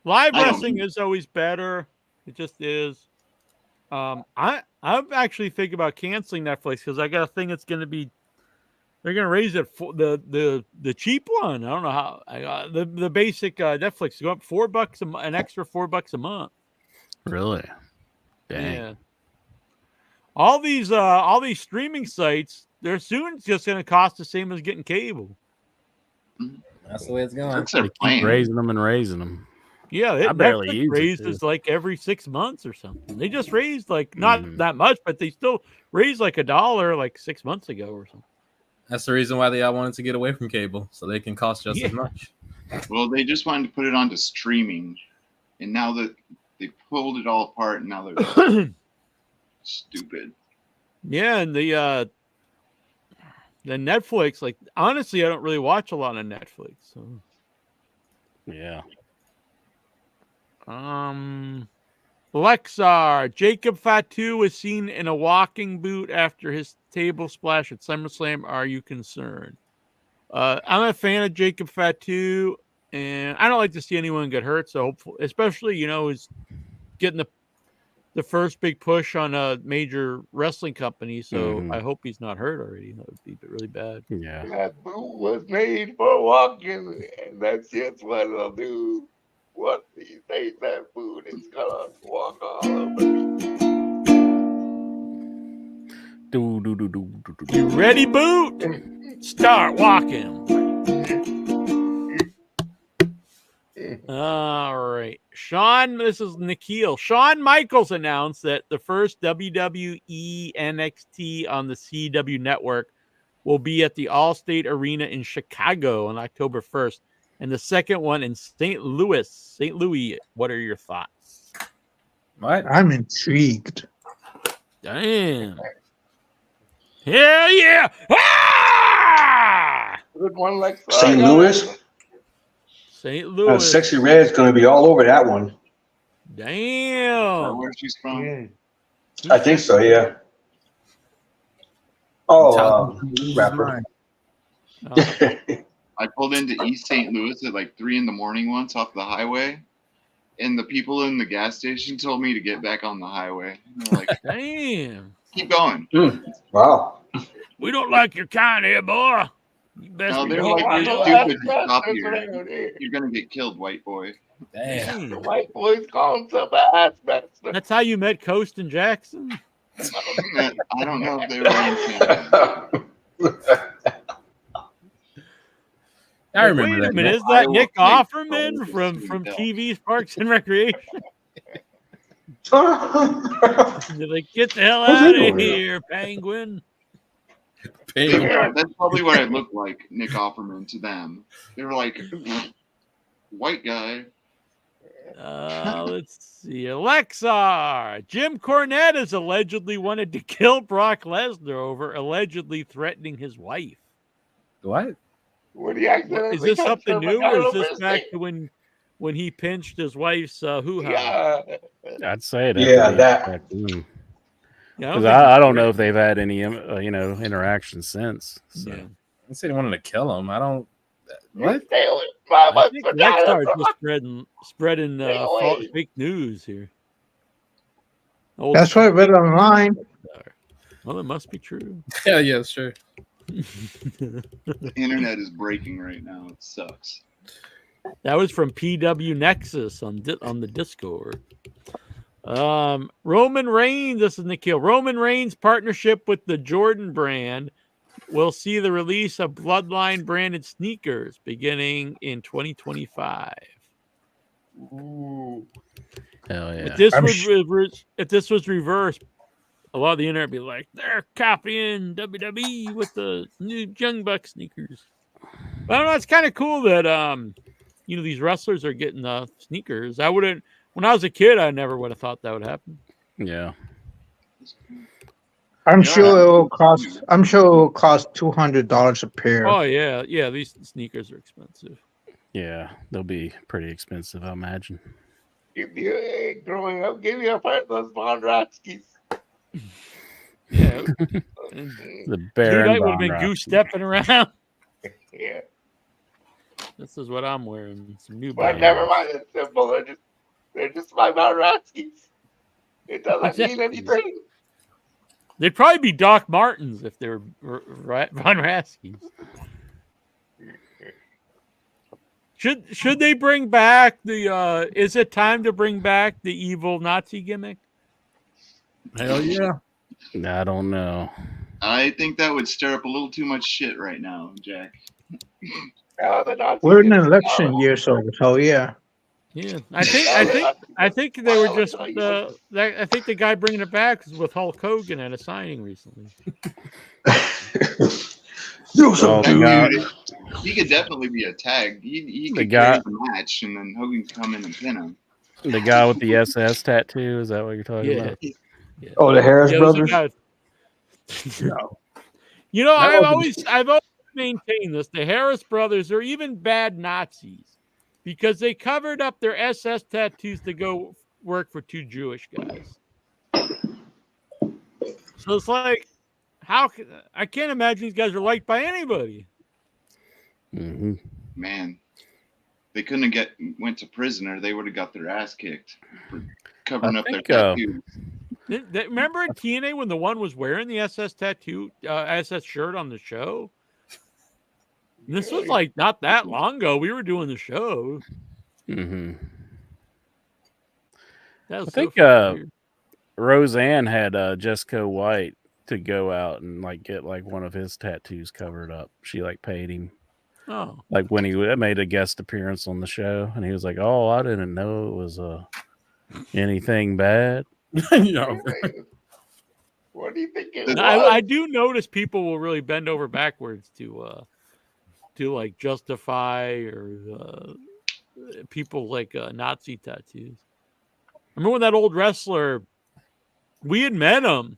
Live I don't- wrestling is always better. It just is. I'm actually thinking about canceling Netflix because I got a thing that's going to be. They're going to raise it for the cheap one. I don't know how. The basic Netflix go up $4 an extra $4 a month. Really? Dang. Yeah. All these streaming sites, they're soon just going to cost the same as getting cable. That's the way it's going. that's They their keep plan. raising them and raising them. Yeah, I barely Netflix use it, raises too. like every 6 months or something. They just raised like not Mhm. that much, but they still raised like $1 like 6 months ago or something. That's the reason why they all wanted to get away from cable, so they can cost just as much. Well, they just wanted to put it onto streaming, and now that they pulled it all apart, and now they're stupid. Yeah, and the Netflix, like honestly, I don't really watch a lot on Netflix. So Yeah. Lexar, Jacob Fatu was seen in a walking boot after his table splash at SummerSlam. Are you concerned? I'm a fan of Jacob Fatu, and I don't like to see anyone get hurt. So hopefully, especially he's getting the first big push on a major wrestling company. So Mhm. I hope he's not hurt already. That would be really bad. Yeah. That boot was made for walking, and that's just what it'll do. What do you think that boot is gonna walk all over me? You ready, Boot? Start walking. All right. Shawn, this is Nikhil. Shawn Michaels announced that the first WWE NXT on the CW network will be at the Allstate Arena in Chicago on October 1st, and the second one in St. Louis. St. Louis, what are your thoughts? What? I'm intrigued. Damn. Hell yeah. Ah! Good one, like St. Louis. St. Louis. Sexy Red's going to be all over that one. Damn. Where she's from? I think so. Yeah. Oh, rapper. I pulled into East St. Louis at like 3 a.m. once off the highway, and the people in the gas station told me to get back on the highway. And they're like, damn. Keep going. Wow. We don't like your kind here, boy. You best No, be they're going. like, you're stupid. Stop here. You're gonna get killed, white boy. Damn. The white boys calling some ass master. That's how you met Coast and Jackson? I don't know if they were in Canada. I remember Wait that. a minute, is that Nick Offerman from TV's Parks and Recreation? They're like, get the hell What's out he of doing? here, Penguin. Yeah, that's probably what I looked like, Nick Offerman, to them. They were like, white guy. Let's see. Alexa. Jim Cornette has allegedly wanted to kill Brock Lesnar over allegedly threatening his wife. What? When he accidentally Is this touched something her new, or is vagina this back biscuit. to when he pinched his wife's hoo-ha? Yeah. I'd say it. Yeah, that. Yeah, Because I don't know if they've had any, interaction since. So. Yeah. I said he wanted to kill him. I don't. What? I think Lexar's just spreading false, fake news here. That's what I read online. Well, it must be true. Yeah, sure. The internet is breaking right now. It sucks. That was from PW Nexus on the Discord. Roman Reigns, this is Nikhil. Roman Reigns' partnership with the Jordan brand will see the release of Bloodline branded sneakers beginning in 2025. Ooh. Hell yeah. If this was reversed, a lot of the internet would be like, they're copying WWE with the new Young Buck sneakers. But I don't know, it's kind of cool that these wrestlers are getting sneakers. When I was a kid, I never would have thought that would happen. Yeah. I'm sure it will cost. I'm sure it will cost $200 a pair. Oh yeah. These sneakers are expensive. Yeah, they'll be pretty expensive, I imagine. Growing up, give me a pair of those Von Ratskis. Yeah. The Baron Dude, I would have Von been Rapp. goose stepping around. Yeah. This is what I'm wearing. Some new. But never mind. It's simple. They're just my Von Ratskis. It doesn't mean anything. They'd probably be Doc Martens if they were Von Raskis. Should they bring back the? Is it time to bring back the evil Nazi gimmick? Hell yeah. I don't know. I think that would stir up a little too much shit right now, Jack. We're in an election year, so hell yeah. Yeah, I think they were just. I think the guy bringing it back was with Hulk Hogan at a signing recently. He could definitely be a tag. He could guy- carry the match, and then Hogan could come in and pin him. The guy with the SS tattoo, is that what you're talking about? Yeah. Oh, the Harris brothers? No. I've always maintained this. The Harris brothers are even bad Nazis because they covered up their SS tattoos to go work for two Jewish guys. So it's like, I can't imagine these guys are liked by anybody. Mm-hmm. Man, they couldn't have went to prison, or they would have got their ass kicked for covering up their tattoos. Remember at TNA when the one was wearing the SS tattoo, SS shirt on the show? This was like not that long ago. We were doing the show. Mm-hmm. That was I think weird. Roseanne had Jessica White to go out and like get like one of his tattoos covered up. She like paid him. Oh, Like when he made a guest appearance on the show, and he was like, "Oh, I didn't know it was anything bad." Yeah. What do you think it No, was? I do notice people will really bend over backwards to like justify or people like Nazi tattoos. Remember when that old wrestler? We had met him.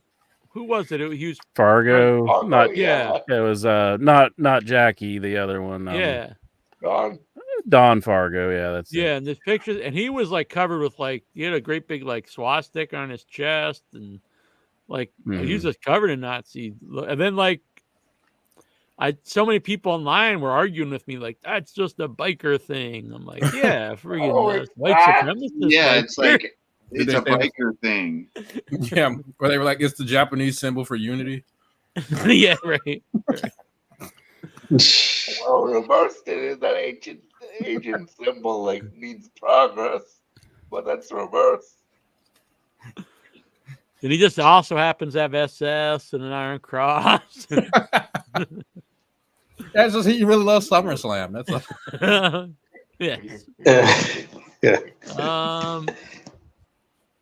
Who was it? He was Fargo, Oh, not yeah. it was not Jackie, the other one. Yeah. Don Fargo. Yeah, that's Yeah, it. and this picture, and he was like covered with like he had a great big like swastika on his chest, and like he was just covered in Nazi. And then like so many people online were arguing with me like that's just a biker thing. I'm like, yeah, freaking white supremacist. Yeah, biker. it's like it's a they say- biker thing. Yeah, where they were like, it's the Japanese symbol for unity. Yeah, right. Well, reversed it is that ancient symbol like means progress, but that's reverse. And he just also happens to have SS and an Iron Cross. That's just he really loves SummerSlam. That's yes. Yeah.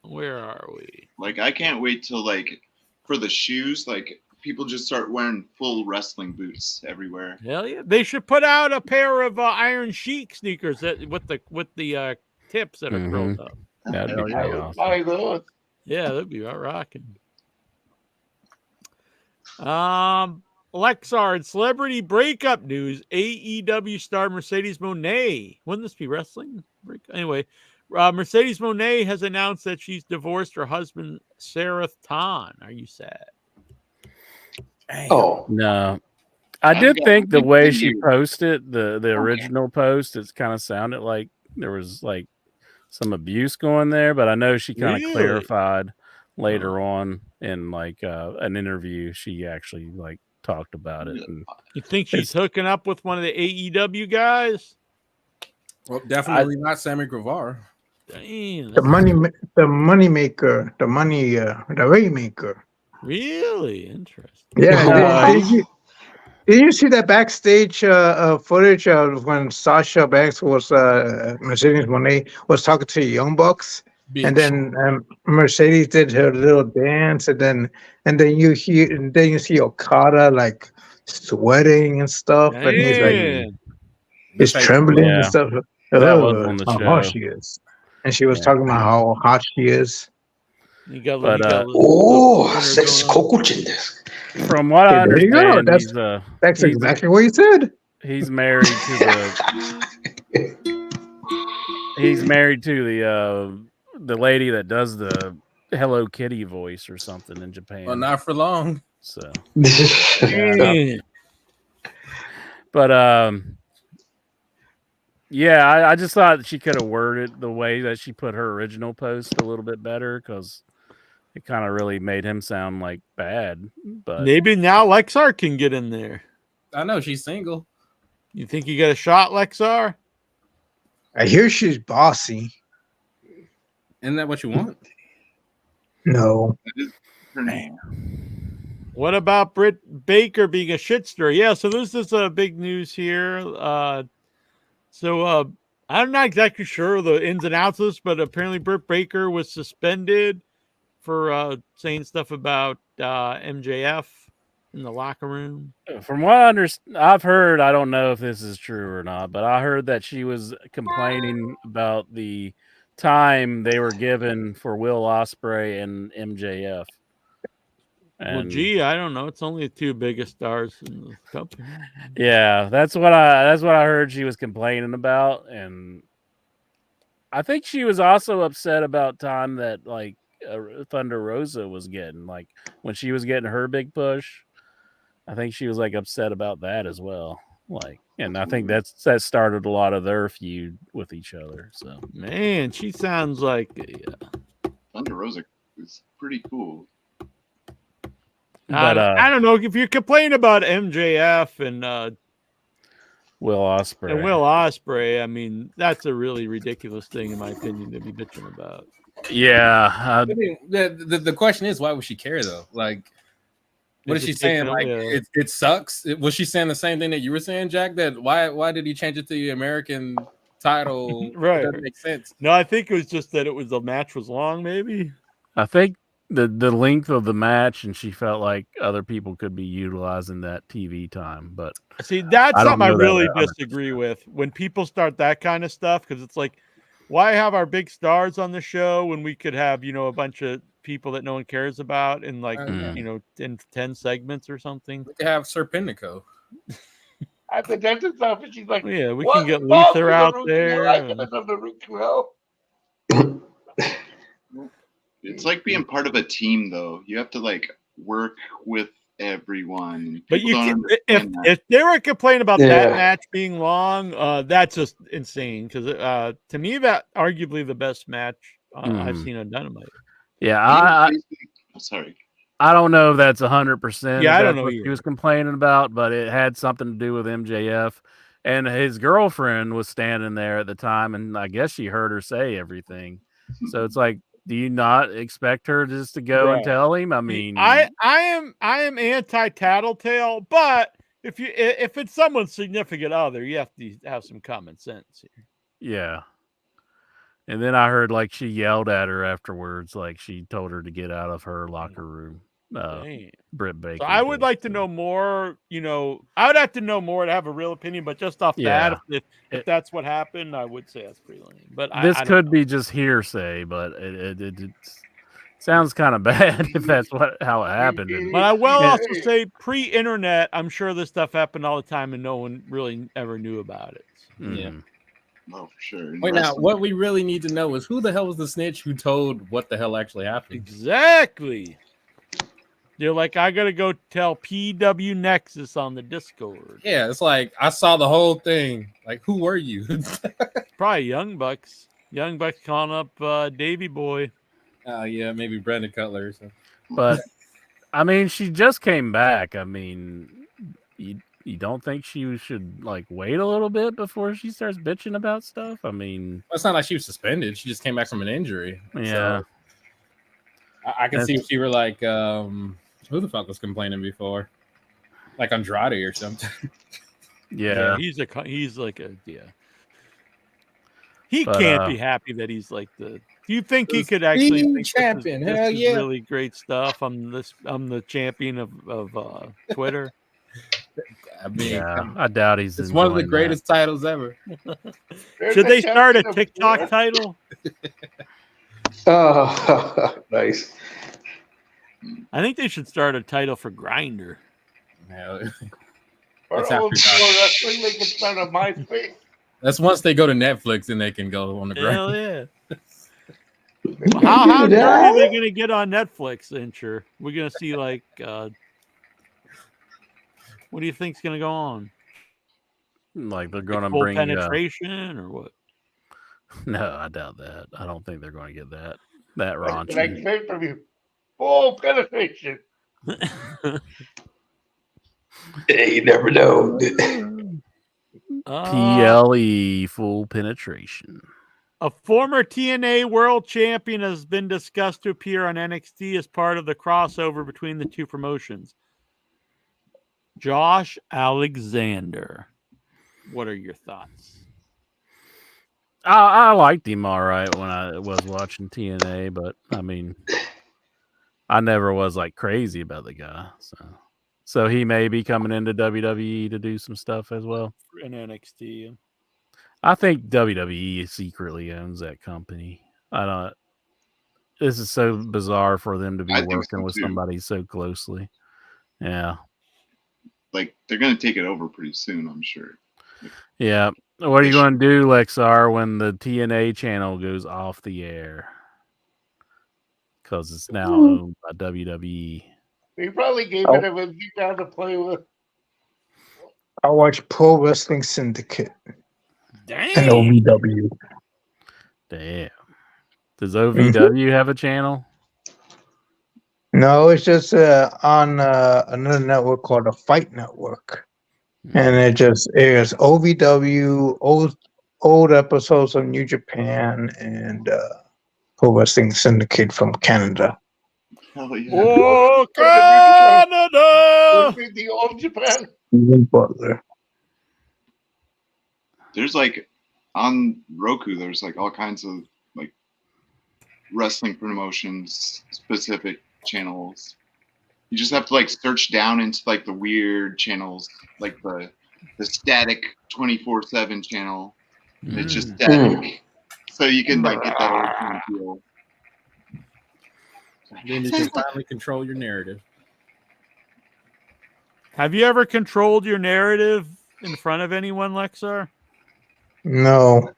Where are we? Like I can't wait till like for the shoes, like people just start wearing full wrestling boots everywhere. Hell yeah! They should put out a pair of Iron Sheik sneakers that with the tips that are curled up. That'd be I pretty would awesome. buy those. Yeah, that'd be out rocking. Lexar and celebrity breakup news. AEW star Mercedes Moné. Wouldn't this be wrestling? Anyway, Mercedes Moné has announced that she's divorced her husband, Sarah Tan. Are you sad? Oh, No, I I've did got think the good way she news. posted the original post, it kind of sounded like there was like some abuse going there, but I know she kind of Really? clarified later on in like an interview. She actually like talked about it. And You think she's hooking up with one of the AEW guys? well, definitely not Sammy Guevara. Damn, The money maker, the rainmaker. really interesting. Yeah, did you see that backstage footage of when Sasha Banks was Mercedes Moné was talking to the Young Bucks, and then Mercedes did her little dance, and then you see Okada like sweating and stuff, and he's like Damn. he's trembling and Yeah. stuff. That was on the how show. hot she is, and she was talking about how hot she is. You got, But, sex cocochinde. from what I There you go. understand, That's he's exactly what he said. he's married to the lady that does the Hello Kitty voice or something in Japan. Well, not for long. So, Damn. but yeah, I just thought she could have worded the way that she put her original post a little bit better because it kind of really made him sound like bad. But Maybe now Lexar can get in there. I know she's single. You think you got a shot, Lexar? I hear she's bossy. Isn't that what you want? No. That is her name. What about Britt Baker being a shitster? Yeah, so this is big news here. So I'm not exactly sure the ins and outs of this, but apparently Britt Baker was suspended for saying stuff about MJF in the locker room. from what I've heard, I don't know if this is true or not, but I heard that she was complaining about the time they were given for Will Ospreay and MJF. Well, And gee, I don't know. It's only the two biggest stars in the company. yeah, that's what I heard she was complaining about, and I think she was also upset about time that like Thunder Rosa was getting, like when she was getting her big push. I think she was like upset about that as well. Like, and I think that started a lot of their feud with each other. So Man, she sounds like Thunder Rosa is pretty cool. But I don't know if you're complaining about MJF and Will Ospreay. I mean, that's a really ridiculous thing, in my opinion, to be bitching about. Yeah, I mean, the question is, why would she care though? Like, What is she saying? Like it sucks. Was she saying the same thing that you were saying, Jack? That why did he change it to the American title? Right. It doesn't make sense. No, I think it was just that the match was long, maybe. I think the length of the match, and she felt like other people could be utilizing that TV time. But see, that's something I really disagree with when people start that kind of stuff, because it's like, why have our big stars on the show when we could have, a bunch of people that no one cares about in like, in 10 segments or something? We could have Serpentico. I think that's just stuff. And she's like, yeah, we can get Luther out there. It's like being part of a team, though. You have to like work with everyone. But you can, if they were complaining about that match being long, that's just insane. Because to me, that arguably the best match I've seen on Dynamite. Yeah, sorry. I don't know if that's 100%. Yeah, I don't know what he was complaining about, but it had something to do with MJF, and his girlfriend was standing there at the time, and I guess she heard her say everything. So it's like, do you not expect her just to go and tell him? I mean, I am anti tattletale, but if it's someone's significant other, you have to have some common sense here. Yeah. And then I heard like she yelled at her afterwards, like she told her to get out of her locker room. Britt Baker. So I would like to know more. I would have to know more to have a real opinion. But just off that, if that's what happened, I would say that's pretty lame. But this could be just hearsay, but it sounds kind of bad if that's how it happened. But I will also say, pre-internet, I'm sure this stuff happened all the time, and no one really ever knew about it. Yeah. Oh, for sure. Wait, now what we really need to know is who the hell was the snitch who told what the hell actually happened? Exactly. You're like, I gotta go tell PW Nexus on the Discord. Yeah, it's like I saw the whole thing. Like, who were you? Probably Young Bucks. Young Bucks calling up Davey Boy. Oh yeah, maybe Brandon Cutler or something. But I mean, she just came back. I mean, you don't think she should like wait a little bit before she starts bitching about stuff? I mean, it's not like she was suspended. She just came back from an injury. Yeah, so I can see if she were like, who the fuck was complaining before, like Andrade or something. Yeah, he's like a He can't be happy that he's like the. Do you think he could actually think champion? This is really great stuff. I'm the champion of Twitter. I mean, yeah, I doubt he's. It's one of the greatest titles ever. Should they start a TikTok title? Oh, nice. I think they should start a title for Grindr. That's once they go to Netflix and they can go on the grind. Hell yeah. How dirty are they going to get on Netflix, Incher? We're going to see like, what do you think's going to go on? Like they're going to full bring penetration or what? No, I doubt that. I don't think they're going to get that raunchy. Like pay-per-view, full penetration. Hey, you never know. PLE, full penetration. A former TNA world champion has been discussed to appear on NXT as part of the crossover between the two promotions. Josh Alexander. What are your thoughts? I liked him all right when I was watching TNA, but I mean, I never was like crazy about the guy. So he may be coming into WWE to do some stuff as well. In NXT. I think WWE secretly owns that company. I don't. This is so bizarre for them to be working with somebody so closely. Yeah. Like they're going to take it over pretty soon, I'm sure. Yeah. What are you going to do, Lexar, when the TNA channel goes off the air? Because it's now owned by WWE. They probably gave it a bit down to play with. I watch Pro Wrestling Syndicate. Damn. And OVW. Damn. Does OVW have a channel? No, it's just on another network called the Fight Network. And it just airs OVW, old episodes of New Japan, and Pro Wrestling Syndicate from Canada. Oh, yeah. Oh, Canada. Would be the old Japan. Even Butler. There's like on Roku, there's like all kinds of like wrestling promotions specific channels. You just have to like search down into like the weird channels, like the static 24/7 channel. It's just static, so you can like get that old time feel. Then you can finally control your narrative. Have you ever controlled your narrative in front of anyone, Lexar? No.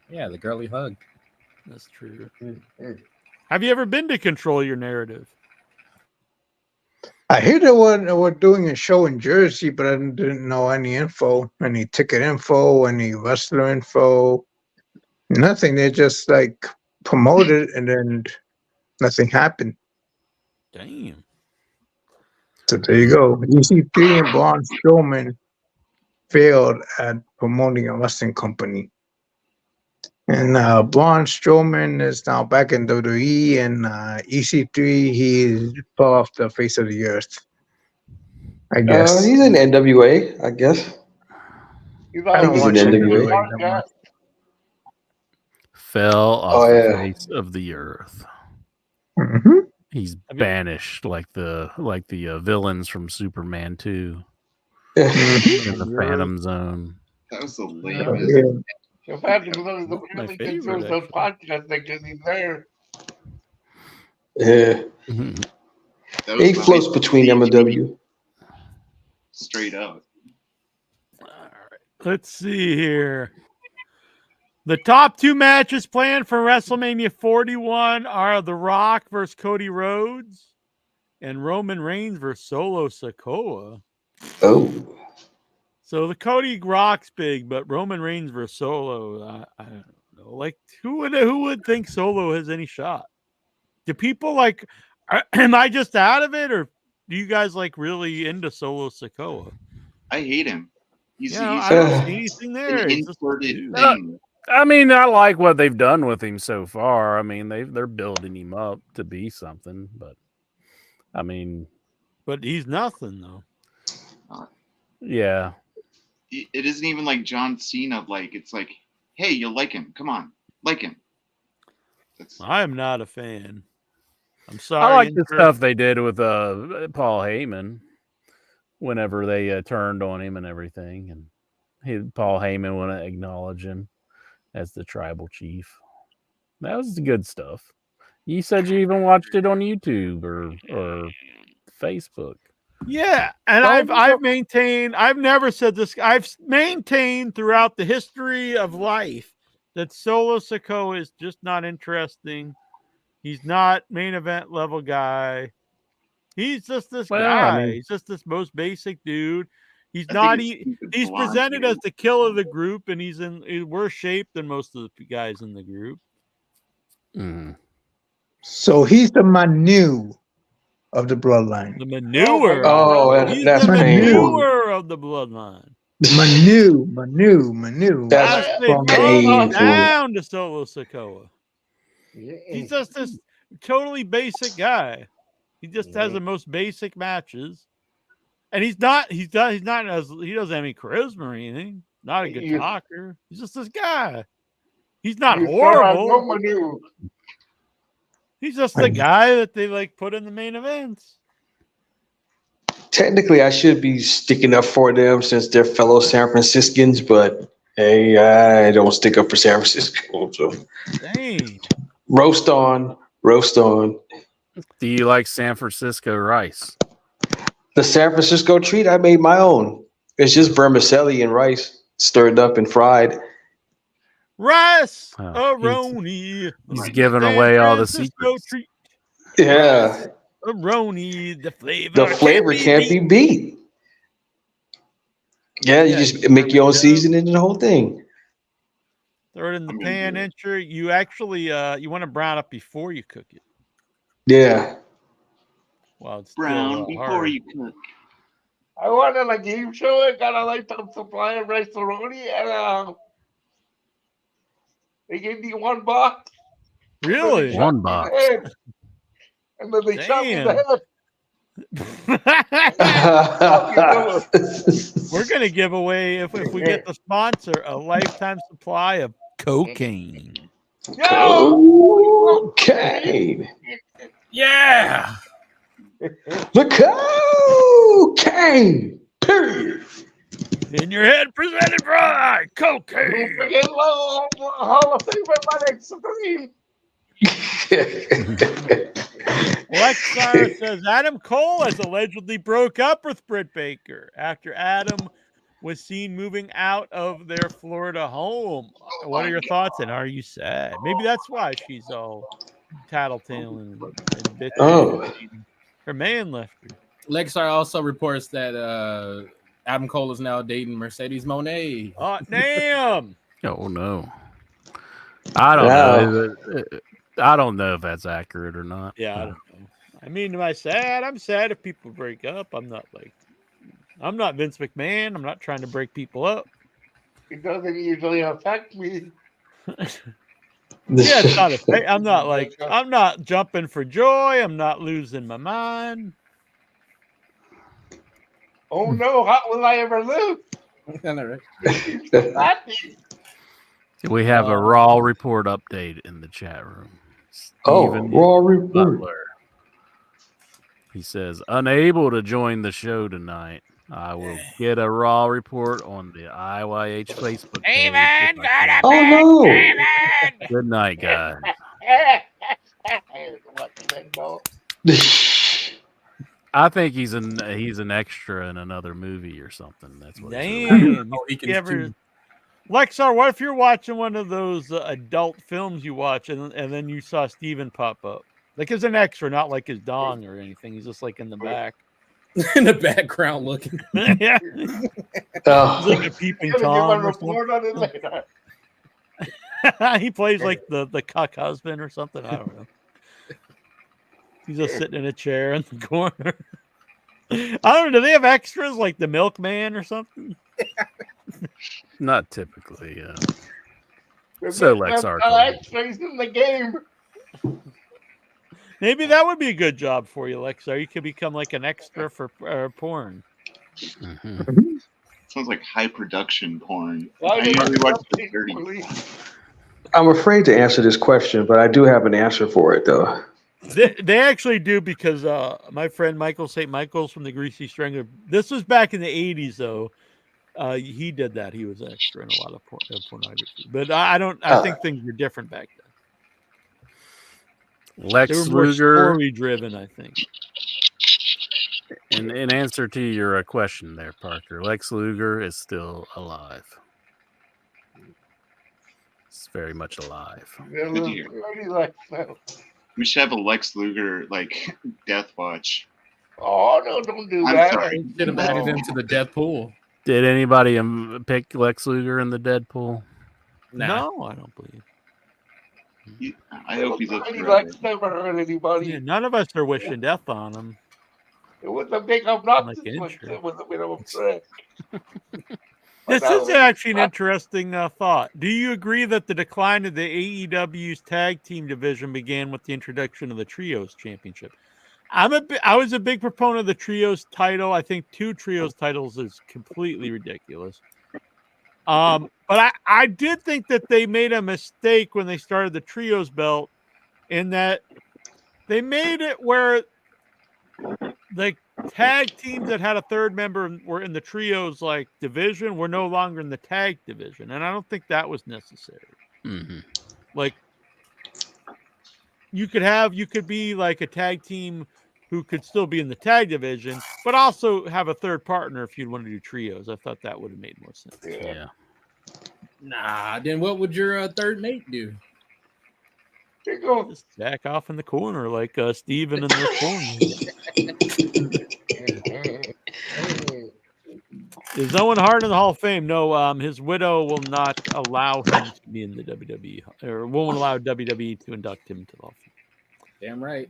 Yeah, the girly hug. That's true. Have you ever been to control your narrative? I hear they were doing a show in Jersey, but I didn't know any info, any ticket info, any wrestler info, nothing. They just like promoted and then nothing happened. Damn. So there you go. EC3 and Braun Strowman failed at promoting a wrestling company. And Braun Strowman is now back in WWE, and EC3, he fell off the face of the earth. I guess. He's in NWA, I guess. I don't he's watch in NWA NWA. that much. Fell off the face of the earth. Mm-hmm. He's banished like the villains from Superman 2 Yeah. in the Phantom Zone. That was the Oh, latest. yeah. In fact, the only my thing favorite, the podcast because he's there. Yeah. That was He the floats latest between M and W. straight up. All right. Let's see here. The top two matches planned for WrestleMania 41 are The Rock versus Cody Rhodes and Roman Reigns versus Solo Sikoa. Oh. So the Cody Rock's big, but Roman Reigns versus Solo, I don't know. Like who would think Solo has any shot? Do people like? Am I just out of it, or do you guys like really into Solo Sikoa? I hate him. He's I don't see anything an there. It's just a inverted dude. thing. I mean, I like what they've done with him so far. I mean, they're building him up to be something, but I mean, But he's nothing though. yeah. It isn't even like John Cena. Like it's like, hey, you like him? Come on, like him. I am not a fan. I'm sorry. I like the stuff they did with Paul Heyman whenever they turned on him and everything, and Paul Heyman wouldn't acknowledge him as the tribal chief. That was the good stuff. You said you even watched it on YouTube or Facebook. Yeah, and I've maintained. I've never said this. I've maintained throughout the history of life that Solo Sikoa is just not interesting. He's not main event level guy. He's just this guy. I mean, he's just this most basic dude. He's not. He's presented as the kill of the group, and he's in worse shape than most of the guys in the group. So he's the Manu of the bloodline. The manure. Oh, that's the painful. manure of the bloodline. Manu. That's from painful. Down to Solo Sikoa. He's just this totally basic guy. He just has the most basic matches, and he doesn't have any charisma or anything. Not a good talker. He's just this guy. He's not horrible. He's just the guy that they like put in the main events. Technically, I should be sticking up for them since they're fellow San Franciscans, but hey, I don't stick up for San Francisco. So. Dang. Roast on. Do you like San Francisco rice? The San Francisco treat, I made my own. It's just vermicelli and rice stirred up and fried. Rice Aroni. He's giving away all the secrets. Treat. Yeah. Aroni, the flavor can't be beat. Yeah, you just make your own seasoning and the whole thing. Throw it in the pan, enter. You actually you want to brown up before you cook it. Yeah. Well, it's brown before hard. you cook. I wanted a game show. I got a lifetime supply of rice aroni, and they gave me one box. Really? One box. And then they shot me in the head. We're gonna give away if we get the sponsor a lifetime supply of cocaine. Cocaine. Yeah. The cocaine. Period. In your head, presented by Don't cocaine. forget Hall of Fame by next Supreme. Lexar says Adam Cole has allegedly broke up with Britt Baker after Adam was seen moving out of their Florida home. What are your thoughts, and are you sad? Maybe that's why she's all tattletaling and bitching. Oh. Her man left her. Lexar also reports that Adam Cole is now dating Mercedes Moné. Oh, damn. Oh no. I don't know. I don't know if that's accurate or not. Yeah, I don't know. I mean, am I sad? I'm sad if people break up. I'm not Vince McMahon. I'm not trying to break people up. It doesn't usually affect me. Yeah, it's not I'm not jumping for joy. I'm not losing my mind. Oh no, how will I ever live? We have a Raw report update in the chat room. Raw report. Butler. He says, unable to join the show tonight. I will get a Raw report on the IYH Facebook page. Oh no. Good night, guys. I think he's an extra in another movie or something. That's what. Damn. Lexar, what if you're watching one of those adult films you watch and then you saw Steven pop up? Like as an extra, not like his dong or anything. He's just like in the back. In the background looking. Yeah. He's like a peeping Tom. He plays like the cuck husband or something. I don't know. He's just sitting in a chair in the corner. I don't know. Do they have extras like the milkman or something? Not typically. So Lexar. Extras in the game. Maybe that would be a good job for you, Lexar. You could become like an extra for porn. Mm-hmm. Sounds like high production porn. I'm afraid to answer this question, but I do have an answer for it, though. They actually do, because my friend Michael St. Michael's from the Greasy Strangler. This was back in the 80s, though. He did that. He was extra in a lot of pornography. But I think things were different back then. Lex they were Luger, more story-driven, I think. In answer to your question there, Parker, Lex Luger is still alive. It's very much alive. We should have a Lex Luger death watch. Oh no! Don't do I'm that. sorry. Should have added him to the death pool. Did anybody pick Lex Luger in the Deadpool? Nah. No, I don't believe. I hope he looks Lex never hurt anybody. Yeah, none of us are wishing death on him. It was a big obnoxious Like one. It was a bit of a trick. This is actually an interesting thought. Do you agree that the decline of the AEW's tag team division began with the introduction of the Trios Championship? I was a big proponent of the Trios title. I think 2 Trios titles is completely ridiculous. But I did think that they made a mistake when they started the Trios belt, in that they made it where the tag teams that had a third member were in the Trios division were no longer in the tag division, and I don't think that was necessary. Mm-hmm. You could be like a tag team who could still be in the tag division, but also have a third partner if you'd want to do trios. I thought that would have made more sense. Yeah. Nah, then what would your third mate do? Just jack off in the corner like Steven in the corner. Is Owen Hart in the Hall of Fame? No, his widow will not allow him to be in the WWE, or won't allow WWE to induct him to the Hall of Fame. Damn right.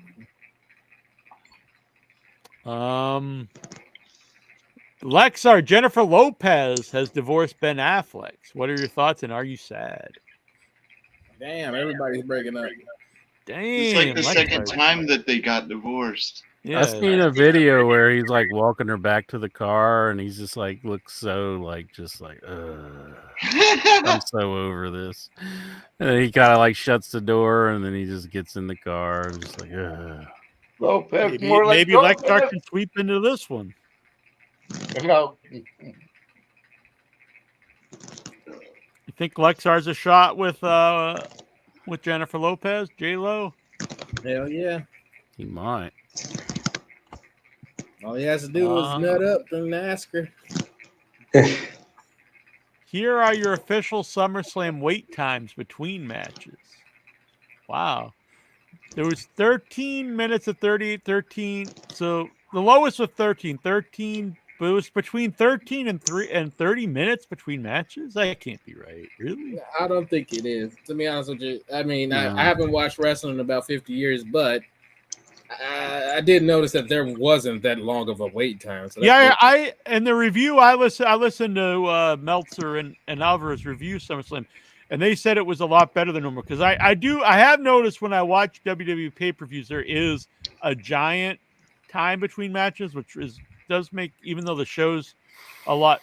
Lexar, Jennifer Lopez has divorced Ben Affleck. What are your thoughts, and are you sad? Damn, everybody's breaking up. Damn, It's like the second time that they got divorced. Yeah, I seen a video where he's like walking her back to the car, and he's just like looks so like just like, I'm so over this. And then he kind of like shuts the door, and then he just gets in the car and just like, Lopez maybe more like maybe Lexar Lopez. can sweep into this one. No. You think Lexar's a shot with Jennifer Lopez, J-Lo? Hell yeah. He might. All he has to do is nut up and ask her. Here are your official SummerSlam wait times between matches. Wow. There was 13 minutes of 38, 13. So the lowest was 13, but it was between 13 and 30 minutes between matches. That can't be right. Really? I don't think it is. To be honest with you, I mean, No. I haven't watched wrestling in about 50 years, but I did notice that there wasn't that long of a wait time. So I in the review I listened to Meltzer and Alvarez review SummerSlam, and they said it was a lot better than normal because I have noticed when I watch WWE pay-per-views there is a giant time between matches, which does make, even though the show's a lot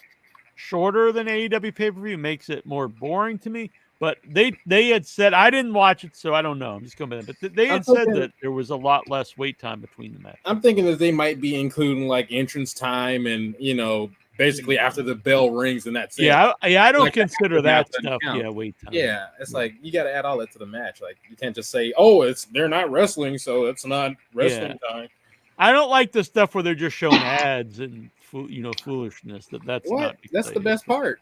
shorter than AEW pay-per-view, makes it more boring to me. But they had said, I didn't watch it, so I don't know. I'm just going by that. But they had said that there was a lot less wait time between the matches. I'm thinking that they might be including like entrance time and, you know, basically after the bell rings and that's it. Yeah, I don't Like, consider that stuff. count. Yeah, wait time. Yeah, it's like you got to add all that to the match. Like you can't just say, "Oh, they're not wrestling, so it's not wrestling time." I don't like the stuff where they're just showing ads and foolishness. That's what? Not that's the best part.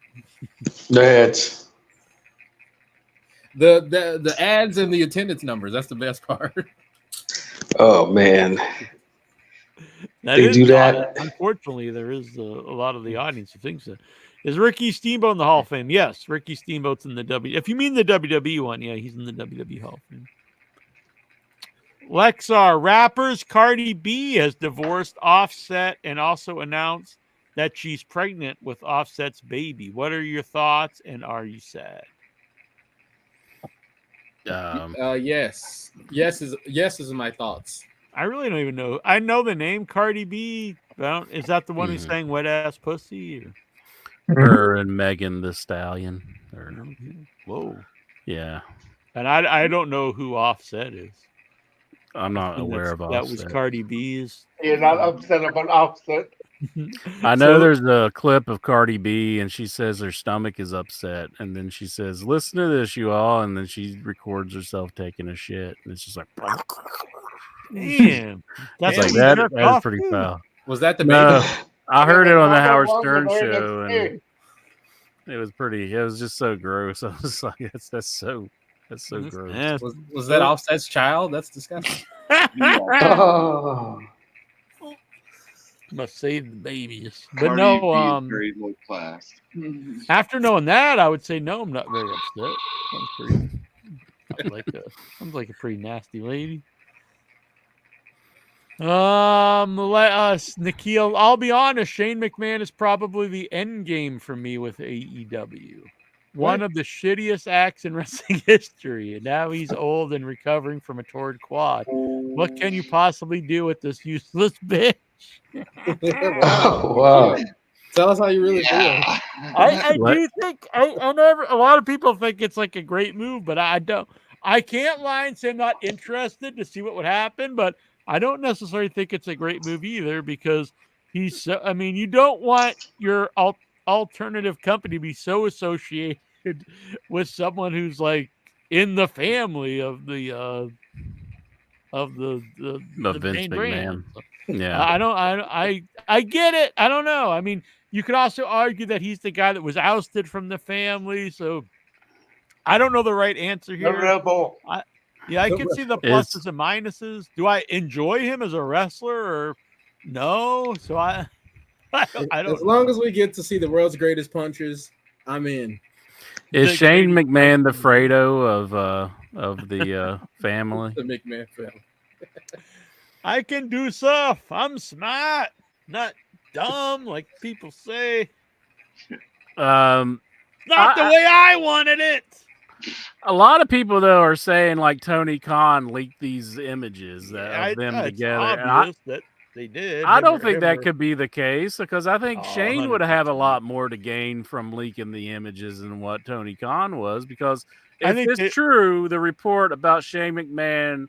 That's the ads and the attendance numbers. That's the best part. oh man, they do that. Unfortunately, there is a lot of the audience who thinks that. Is Ricky Steamboat in the Hall of Fame? Yes, Ricky Steamboat's in the W. If you mean the WWE one, yeah, he's in the WWE Hall of Fame. Lexar, rappers Cardi B has divorced Offset and also announced that she's pregnant with Offset's baby. What are your thoughts, and are you sad? Yes is my thoughts. I really don't even know. I know the name Cardi B. Is that the one who sang "Wet Ass Pussy"? Her and Megan the Stallion. Whoa. Yeah. And I don't know who Offset is. I'm not aware of Offset. That was Cardi B's. You're not upset about Offset. I know there's a clip of Cardi B, and she says her stomach is upset, and then she says, "Listen to this, you all," and then she records herself taking a shit, and it's just like, damn, that's like that's pretty foul. Was that the no? baby? I heard it on the Howard Stern show, and it was pretty. It was just so gross. I was like, that's so gross. Yeah. Was that Offset's child? That's disgusting. Oh. Must save the babies. But no, very low class. After knowing that, I would say no, I'm not very upset. Sounds like a pretty nasty lady. Nikhil, I'll be honest, Shane McMahon is probably the end game for me with AEW. One of the shittiest acts in wrestling history, and now he's old and recovering from a torn quad. What can you possibly do with this useless bitch? Wow. Tell us how you really feel. I do think a lot of people think it's like a great move, but I don't. I can't lie and say I'm not interested to see what would happen, but I don't necessarily think it's a great move either because he's so. I mean, you don't want your alternative company to be so associated with someone who's like in the family of the Vince McMahon. Yeah, I get it. I don't know. I mean, you could also argue that he's the guy that was ousted from the family. So I don't know the right answer here. I can see the pluses and minuses. Do I enjoy him as a wrestler or no? So I don't. As long as we get to see the world's greatest punchers, I'm in. Is Shane McMahon the Fredo of the family? The McMahon family. I can do stuff. I'm smart, not dumb like people say. Not the way I wanted it. A lot of people though are saying like Tony Khan leaked these images Yeah, of them it's together, and obvious that they did. I Him don't or think him that or could be the case because I think Shane would have a 100%. lot more to gain from leaking the images than what Tony Khan was. Because I if think it's true, the report about Shane McMahon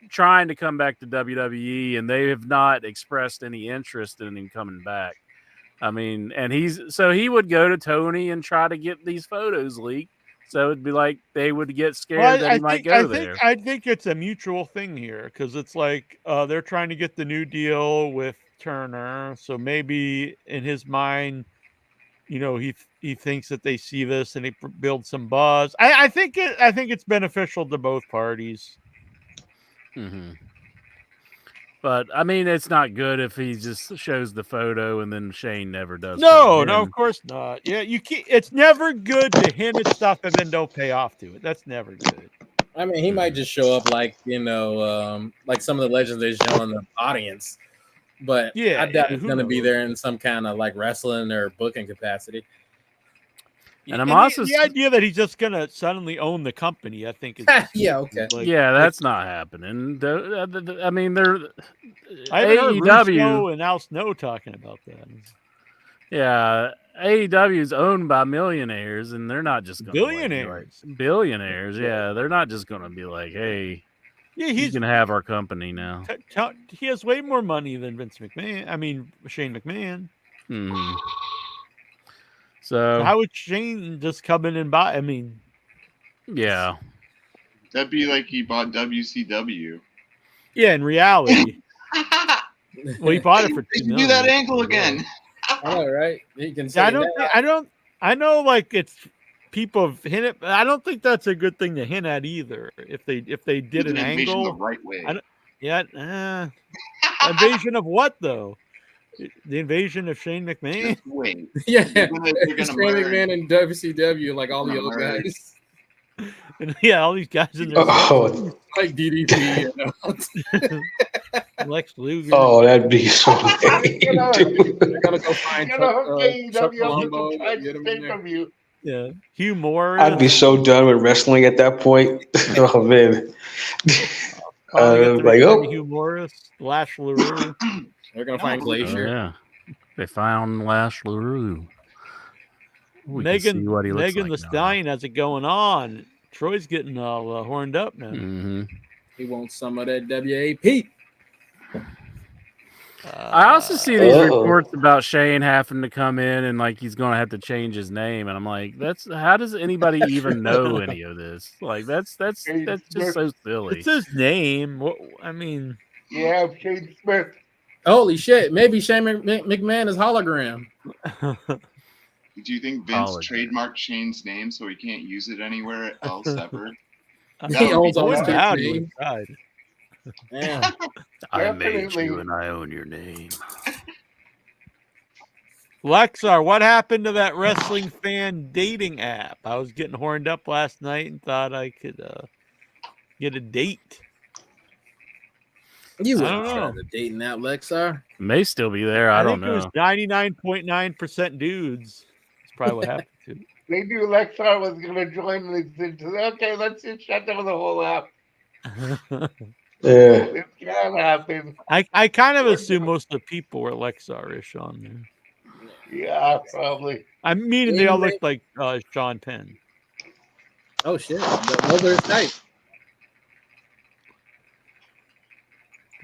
trying to come back to WWE and they have not expressed any interest in him coming back. I mean, and he would go to Tony and try to get these photos leaked. So it'd be like they would get scared that he might go there. I think it's a mutual thing here because it's like they're trying to get the new deal with Turner, so maybe in his mind, he thinks that they see this and they build some buzz. I think it's beneficial to both parties. Mm-hmm. But I mean, it's not good if he just shows the photo and then Shane never does. No, of course not. Yeah, you can't. It's never good to hint at stuff and then don't pay off to it. That's never good. I mean, he might just show up like like some of the legends they show in the audience, but I doubt he's going to be there in some kind of like wrestling or booking capacity. And I'm also the idea that he's just gonna suddenly own the company. I think is okay. That's not happening. I mean, I haven't heard Russo and Al Snow talking about that. Yeah, AEW is owned by millionaires, and they're not just gonna billionaires. Yeah, they're not just gonna be like, "Hey, he's gonna have our company now." He has way more money than Vince McMahon. I mean, Shane McMahon. Mm-hmm. So how would Shane just come in and buy? I mean, yeah, that'd be like he bought WCW. Yeah, in reality. Well, he bought it for $2 million. Do that angle again. All right, he can. I know, like it's people have hinted. But I don't think that's a good thing to hint at either. If they did an angle the right way. Invasion of what though? The invasion of Shane McMahon? Wait. Yeah. Shane McMahon and WCW, like all the other guys. And all these guys in there. Like DDP. Lex Luger. Oh, that'd be so They're gonna go find Chuck Colombo. Yeah. Hugh Morris. I'd be so done with wrestling at that point. Oh, man. Hugh Morris, Lash LaRue. They're gonna find Glacier. Yeah, they found Lash LaRue. Megan the Stallion has it going on. Troy's getting all horned up now. Mm-hmm. He wants some of that WAP. I also see these reports about Shane having to come in and like he's going to have to change his name, and I'm like, how does anybody even know any of this? Like that's just so silly. It's his name. I mean, yeah, Shane Smith. Holy shit! Maybe Shane McMahon is hologram. Do you think Vince trademarked Shane's name so he can't use it anywhere else ever? He owns all his names. Yeah. I made you and I own your name. Lexar, what happened to that wrestling fan dating app? I was getting horned up last night and thought I could get a date. You wouldn't try the dating app, Lexar. May still be there. I don't know. It was 99.9% dudes. That's probably what happened to. They knew Lexar was going to join. And they said, okay, let's just shut down the whole app. Yeah. It can't happen. I kind of assume most of the people were Lexar-ish on there. Yeah, probably. I mean, they all look like Sean Penn. Oh, shit. Those are his type.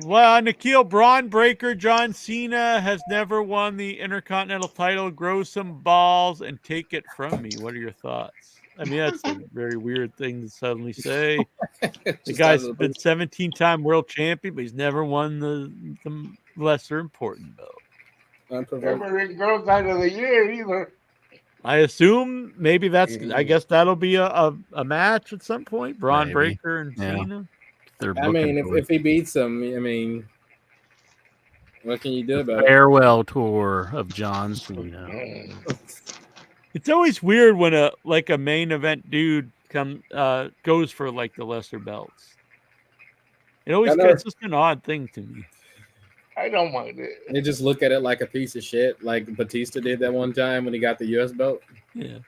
Well, Nikhil Braun Breaker John Cena has never won the Intercontinental title. Grow some balls and take it from me. What are your thoughts? I mean, that's a very weird thing to suddenly say. The guy's been 17-time world champion, but he's never won the lesser important belt. Never in Girls Out of the Year either. I assume maybe that's. I guess that'll be a match at some point. Braun Breaker and Cena. I mean, if he beats him, I mean, what can you do about it? Farewell tour of John Cena. It's always weird when a main event dude goes for like the lesser belts. It always it's just an odd thing to me. I don't mind it. They just look at it like a piece of shit, like Batista did that one time when he got the U.S. belt. Yeah.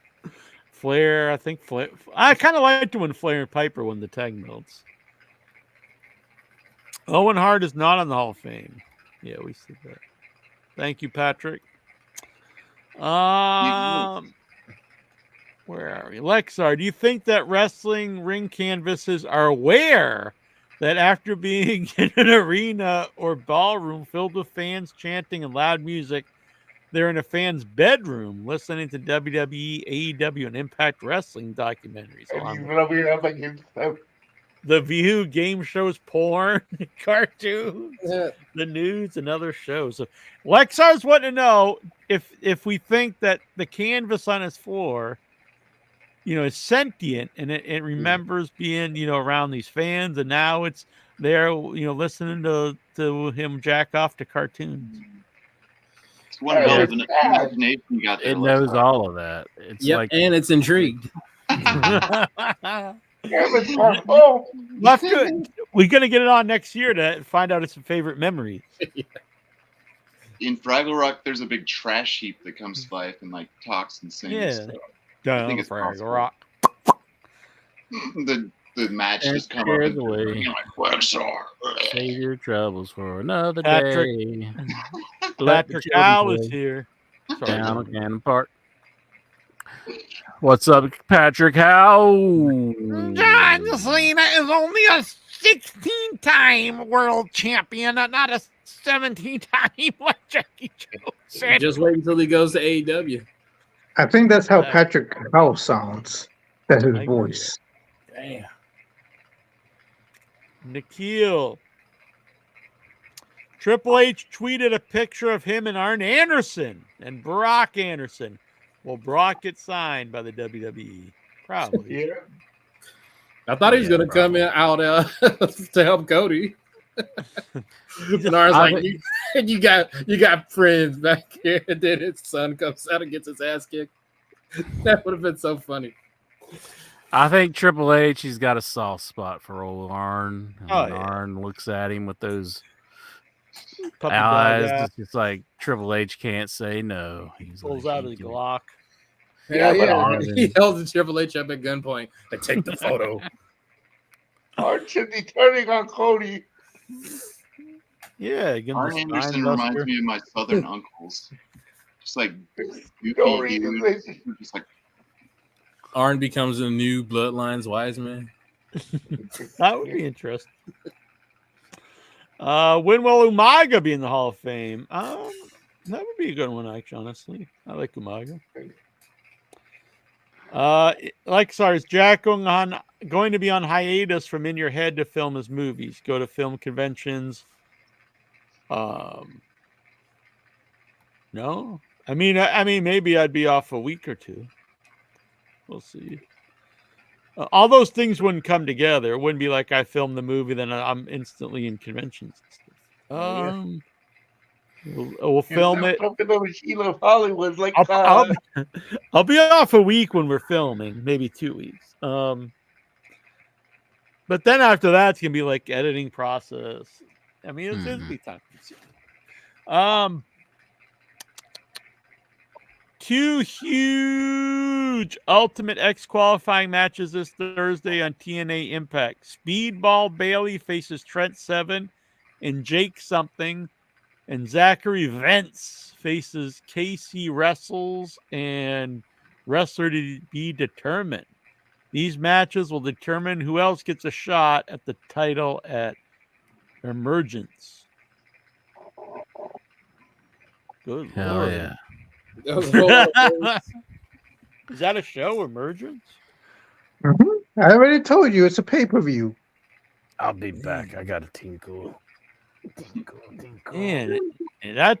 Flair. I think Flair. I kind of liked it when Flair and Piper won the tag belts. Owen Hart is not on the Hall of Fame. Yeah, we see that. Thank you, Patrick. Where are we? Lexar, do you think that wrestling ring canvases are aware that after being in an arena or ballroom filled with fans chanting and loud music, they're in a fan's bedroom listening to WWE, AEW, and Impact Wrestling documentaries? The View, game shows, porn, cartoons, the news, and other shows. So Lexar's wanting to know if we think that the canvas on his floor, is sentient and it remembers being, around these fans, and now it's there, listening to him jack off to cartoons. It's one hell of an imagination you got there. It knows all of that. It's and it's intrigued. We're gonna get it on next year to find out its favorite memory. In Fraggle Rock, there's a big trash heap that comes by and talks and sings. Yeah, I think it's Fraggle Rock. The match just come up and away. Wexar. Save your troubles for another day. Patrick Al is here. Down at Cannon Park. What's up, Patrick? How? John Cena is only a 16-time world champion, not a 17-time like Jackie Jones said. Just wait until he goes to AEW. I think that's how Patrick House sounds. That's his voice. Damn. Nikhil. Triple H tweeted a picture of him and Arn Anderson and Brock Anderson. Will Brock get signed by the WWE? Probably. Yeah. I thought he was going to come out to help Cody. And I was like, you got friends back here. And then his son comes out and gets his ass kicked. That would have been so funny. I think Triple H, he's got a soft spot for old Arn. Arn looks at him with those eyes. It's just like Triple H can't say no. He pulls out his Glock. Yeah. He held the Triple H up at gunpoint. I take the photo. Arn should be turning on Cody. Yeah, Arn Anderson reminds me of my southern uncles. Just like just like Arn becomes a new Bloodlines wise man. That would be interesting. When will Umaga be in the Hall of Fame? That would be a good one, actually, honestly. I like Umaga. Is Jack going to be on hiatus from In Your Head to film his movies? Go to film conventions? No. I mean, maybe I'd be off a week or two. We'll see. All those things wouldn't come together. It wouldn't be like I filmed the movie, then I'm instantly in conventions and stuff. We'll film it. Of Hollywood, like I'll be off a week when we're filming, maybe 2 weeks. But then after that, it's gonna be like editing process. I mean, it'll be time consuming. 2 huge Ultimate X qualifying matches this Thursday on TNA Impact. Speedball Bailey faces Trent Seven and Jake Something. And Zachary Vance faces Casey Wrestles and Wrestler to be determined. These matches will determine who else gets a shot at the title at Emergence. Good Hell Lord. yeah. Is that a show, Emergence? Mm-hmm. I already told you it's a pay-per-view. I'll be back. I got a team cool. Man,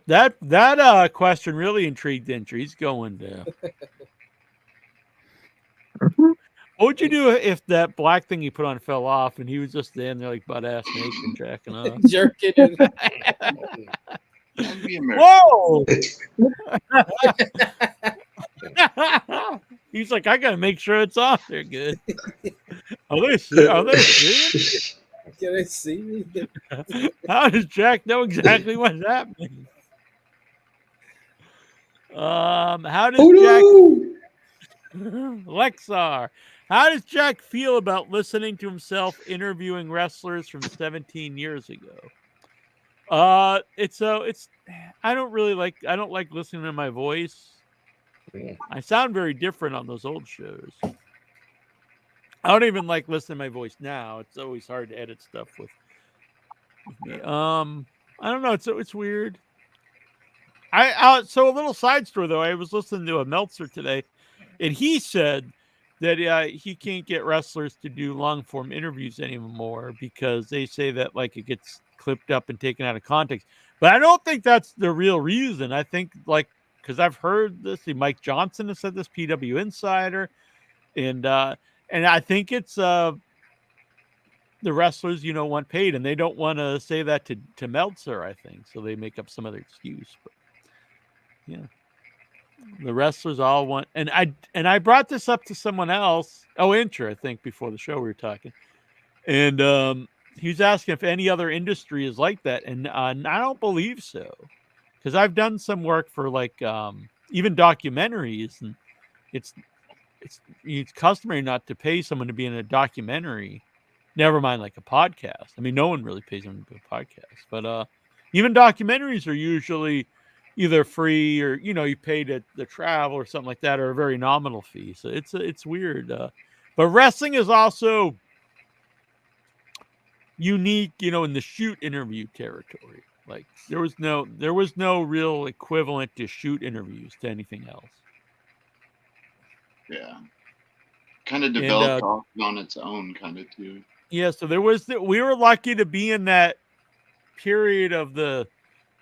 that question really intrigued Entry. He's going down. What would you do if that black thing you put on fell off and he was just standing there like butt ass naked jacking off? Jerking it. Whoa! He's like, I gotta make sure it's off there good. Are they serious? Can they see me? How does Jack know exactly what's happening? How does Jack? Lexar, how does Jack feel about listening to himself interviewing wrestlers from 17 years ago? It's I don't like listening to my voice. I sound very different on those old shows. I don't even like listening to my voice now. It's always hard to edit stuff with me. I don't know. It's weird. So a little side story though. I was listening to a Meltzer today, and he said that he can't get wrestlers to do long form interviews anymore because they say that like it gets clipped up and taken out of context. But I don't think that's the real reason. I think like because I've heard this. Mike Johnson has said this, PW Insider, and I think it's the wrestlers, want paid, and they don't want to say that to Meltzer. I think so. They make up some other excuse, but yeah. The wrestlers all want, and I brought this up to someone else. Oh, Incher, I think before the show we were talking, and he was asking if any other industry is like that, and I don't believe so, because I've done some work for like even documentaries, and it's customary not to pay someone to be in a documentary. Never mind like a podcast. I mean, no one really pays them to do a podcast, but even documentaries are usually either free or you pay to the travel or something like that, or a very nominal fee. So it's weird. But wrestling is also unique, in the shoot interview territory. Like there was no real equivalent to shoot interviews to anything else. Yeah, kind of developed off on its own, kind of too. Yeah, so we were lucky to be in that period of the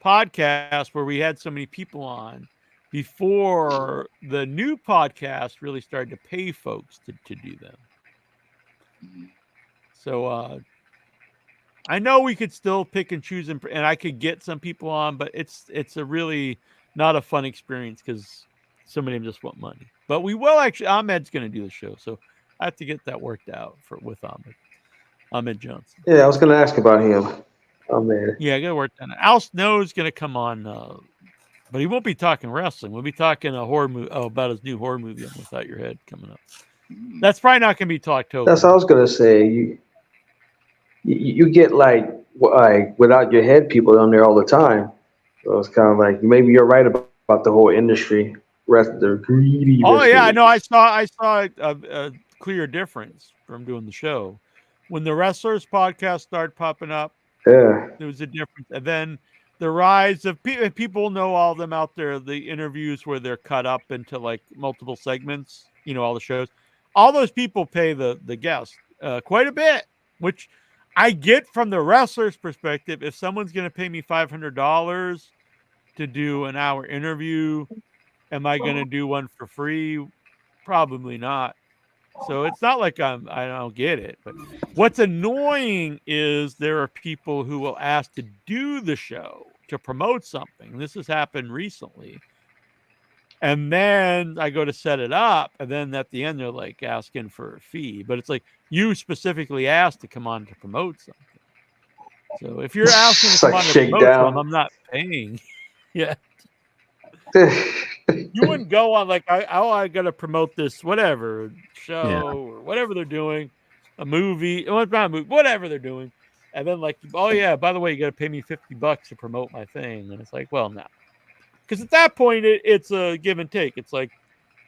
podcast where we had so many people on before the new podcast really started to pay folks to do them. Mm-hmm. So I know we could still pick and choose, and I could get some people on, but it's a really not a fun experience because so many of them just want money. But we will actually. Ahmed's going to do the show, so I have to get that worked out with Ahmed Johnson. Yeah, I was going to ask about him. Oh man. Yeah, I got to work on it. Al Snow's going to come on, but he won't be talking wrestling. We'll be talking a horror movie about his new horror movie on Without Your Head coming up. That's probably not going to be till October. That's what I was going to say. You get like Without Your Head people on there all the time. So it's kind of like maybe you're right about the whole industry. They're greedy. Oh yeah, I know. I saw a clear difference from doing the show when the wrestlers podcast started popping up. Yeah, there was a difference, and then the rise of people know all of them out there. The interviews where they're cut up into like multiple segments. All the shows. All those people pay the guests quite a bit, which I get from the wrestler's perspective. If someone's going to pay me $500 to do an hour interview, am I going to do one for free? Probably not. So it's not like I don't get it. But what's annoying is there are people who will ask to do the show to promote something. This has happened recently. And then I go to set it up, and then at the end they're like asking for a fee. But it's like you specifically asked to come on to promote something. So if you're asking to come on to promote something, I'm not paying. Yeah. You wouldn't go on like I got to promote this whatever show or whatever they're doing, a movie, whatever they're doing, and then like, oh yeah, by the way, you got to pay me $50 to promote my thing, and it's like, well, no, because at that point it's a give and take. It's like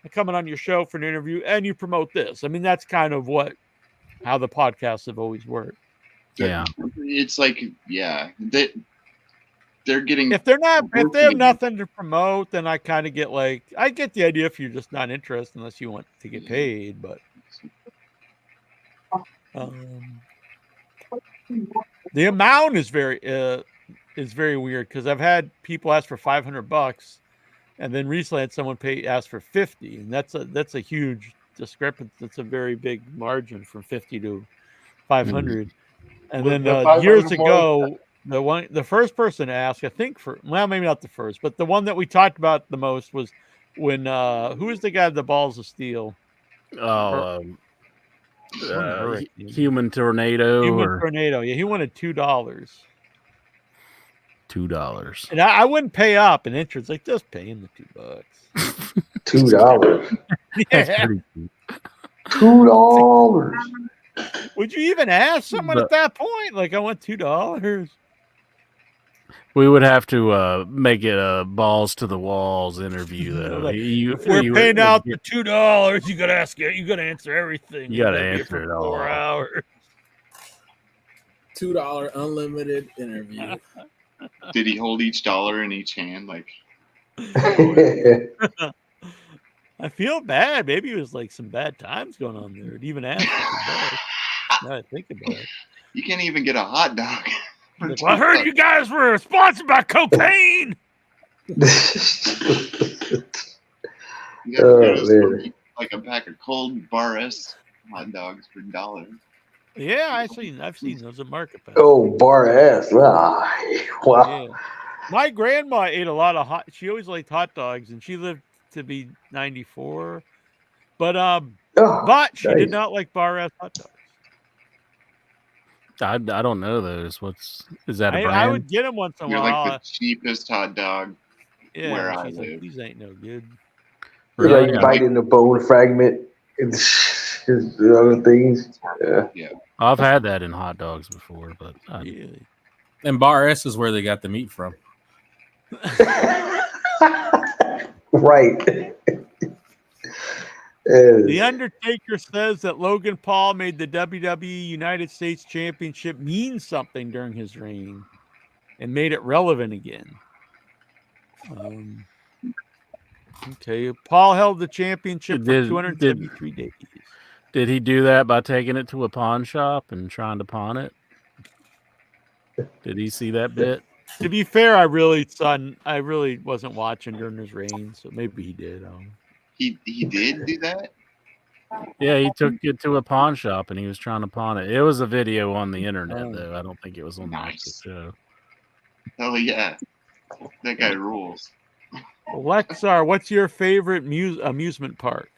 I'm coming on your show for an interview and you promote this. I mean, that's kind of how the podcasts have always worked. Yeah, it's like they're getting if they have nothing to promote, then I kind of get like I get the idea if you're just not interested unless you want to get paid, but the amount is very weird because I've had people ask for $500 and then recently I had someone ask for $50, and that's a huge discrepancy. That's a very big margin from $50 to $500. And then years ago, the first person to ask, I think maybe not the first, but the one that we talked about the most was when who was the guy with the balls of steel? Human Tornado. Tornado. Yeah, he wanted $2. $2. And I wouldn't pay up. And interest like just pay him the $2. $2. That's Yeah. pretty cheap. $2. Would you even ask someone But- at that point? Like, I want $2. We would have to make it a balls to the walls interview, though. Like, You- if we're you paying would out get- the $2, you gotta ask it. You gotta answer everything. You gotta gotta be here answer for it all. 4 hours. $2 unlimited interview. Did he hold each dollar in each hand? Like, I feel bad. Maybe it was like some bad times going on there. To even ask. Now I think about it. you can't even get a hot dog. Like, well, I heard you guys were sponsored by cocaine. You got Oh, to go man. to like a pack of cold Bar S hot dogs for $1. Yeah, I've seen those at Market Pass. Oh, Bar S. Wow. Yeah. My grandma ate a lot of she always liked hot dogs, and she lived to be 94. But Oh, she did nice. not like Bar S hot dogs. I don't know those. Is that a brand? I would get them once in a You're while. like the cheapest hot dog. Yeah, where I she's like, live. these ain't no good. You Really? like biting the bone fragment and the other things. Yeah. I've had that in hot dogs before, but Really? And Bar S is where they got the meat from. Right. The Undertaker says that Logan Paul made the WWE United States Championship mean something during his reign and made it relevant again. Okay, Paul held the championship for 273 days. Did he do that by taking it to a pawn shop and trying to pawn it? Did he see that bit? To be fair, I really wasn't watching during his reign, so maybe he did. He did do that? Yeah, he took it to a pawn shop and he was trying to pawn it. It was a video on the internet, though. I don't think it was on the actual show. Oh yeah, that guy rules. Lexar, what's your favorite amusement park?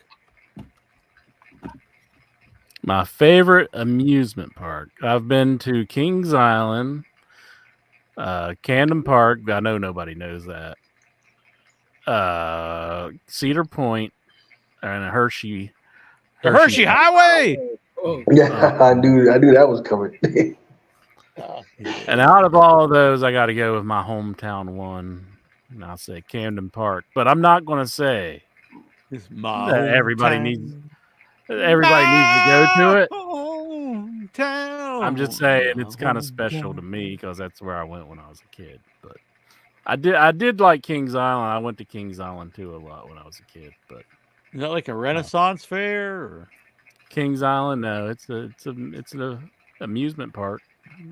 My favorite amusement park. I've been to Kings Island, Camden Park. I know nobody knows that. Cedar Point, and Hershey. The Hershey Highway. Yeah, I knew that was coming. And out of all of those, I got to go with my hometown one. And I'll say Camden Park. But I'm not going to say that everybody needs to go to it. I'm just saying it's kind of special to me because that's where I went when I was a kid. But I did like Kings Island. I went to Kings Island too a lot when I was a kid. But is that like a Renaissance fair? Or? Kings Island? No, it's an amusement park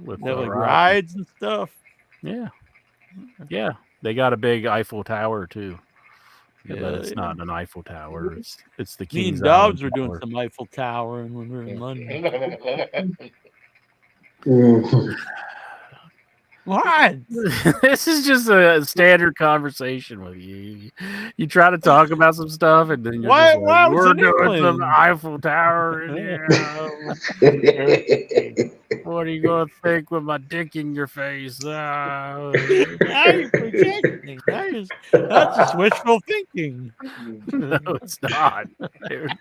with like rides and stuff. Yeah. They got a big Eiffel Tower too. Yeah, but it's not an Eiffel Tower. It's the Me Kings and Dobbs Island were doing Tower. some Eiffel Tower, and when we were in London. What? This is just a standard conversation with you. You try to talk about some stuff, and then you're Why like, was we're it doing some England? Eiffel Tower in here. What are you going to think with my dick in your face? Now you're projecting. That's just wishful thinking. No, it's not. Dude.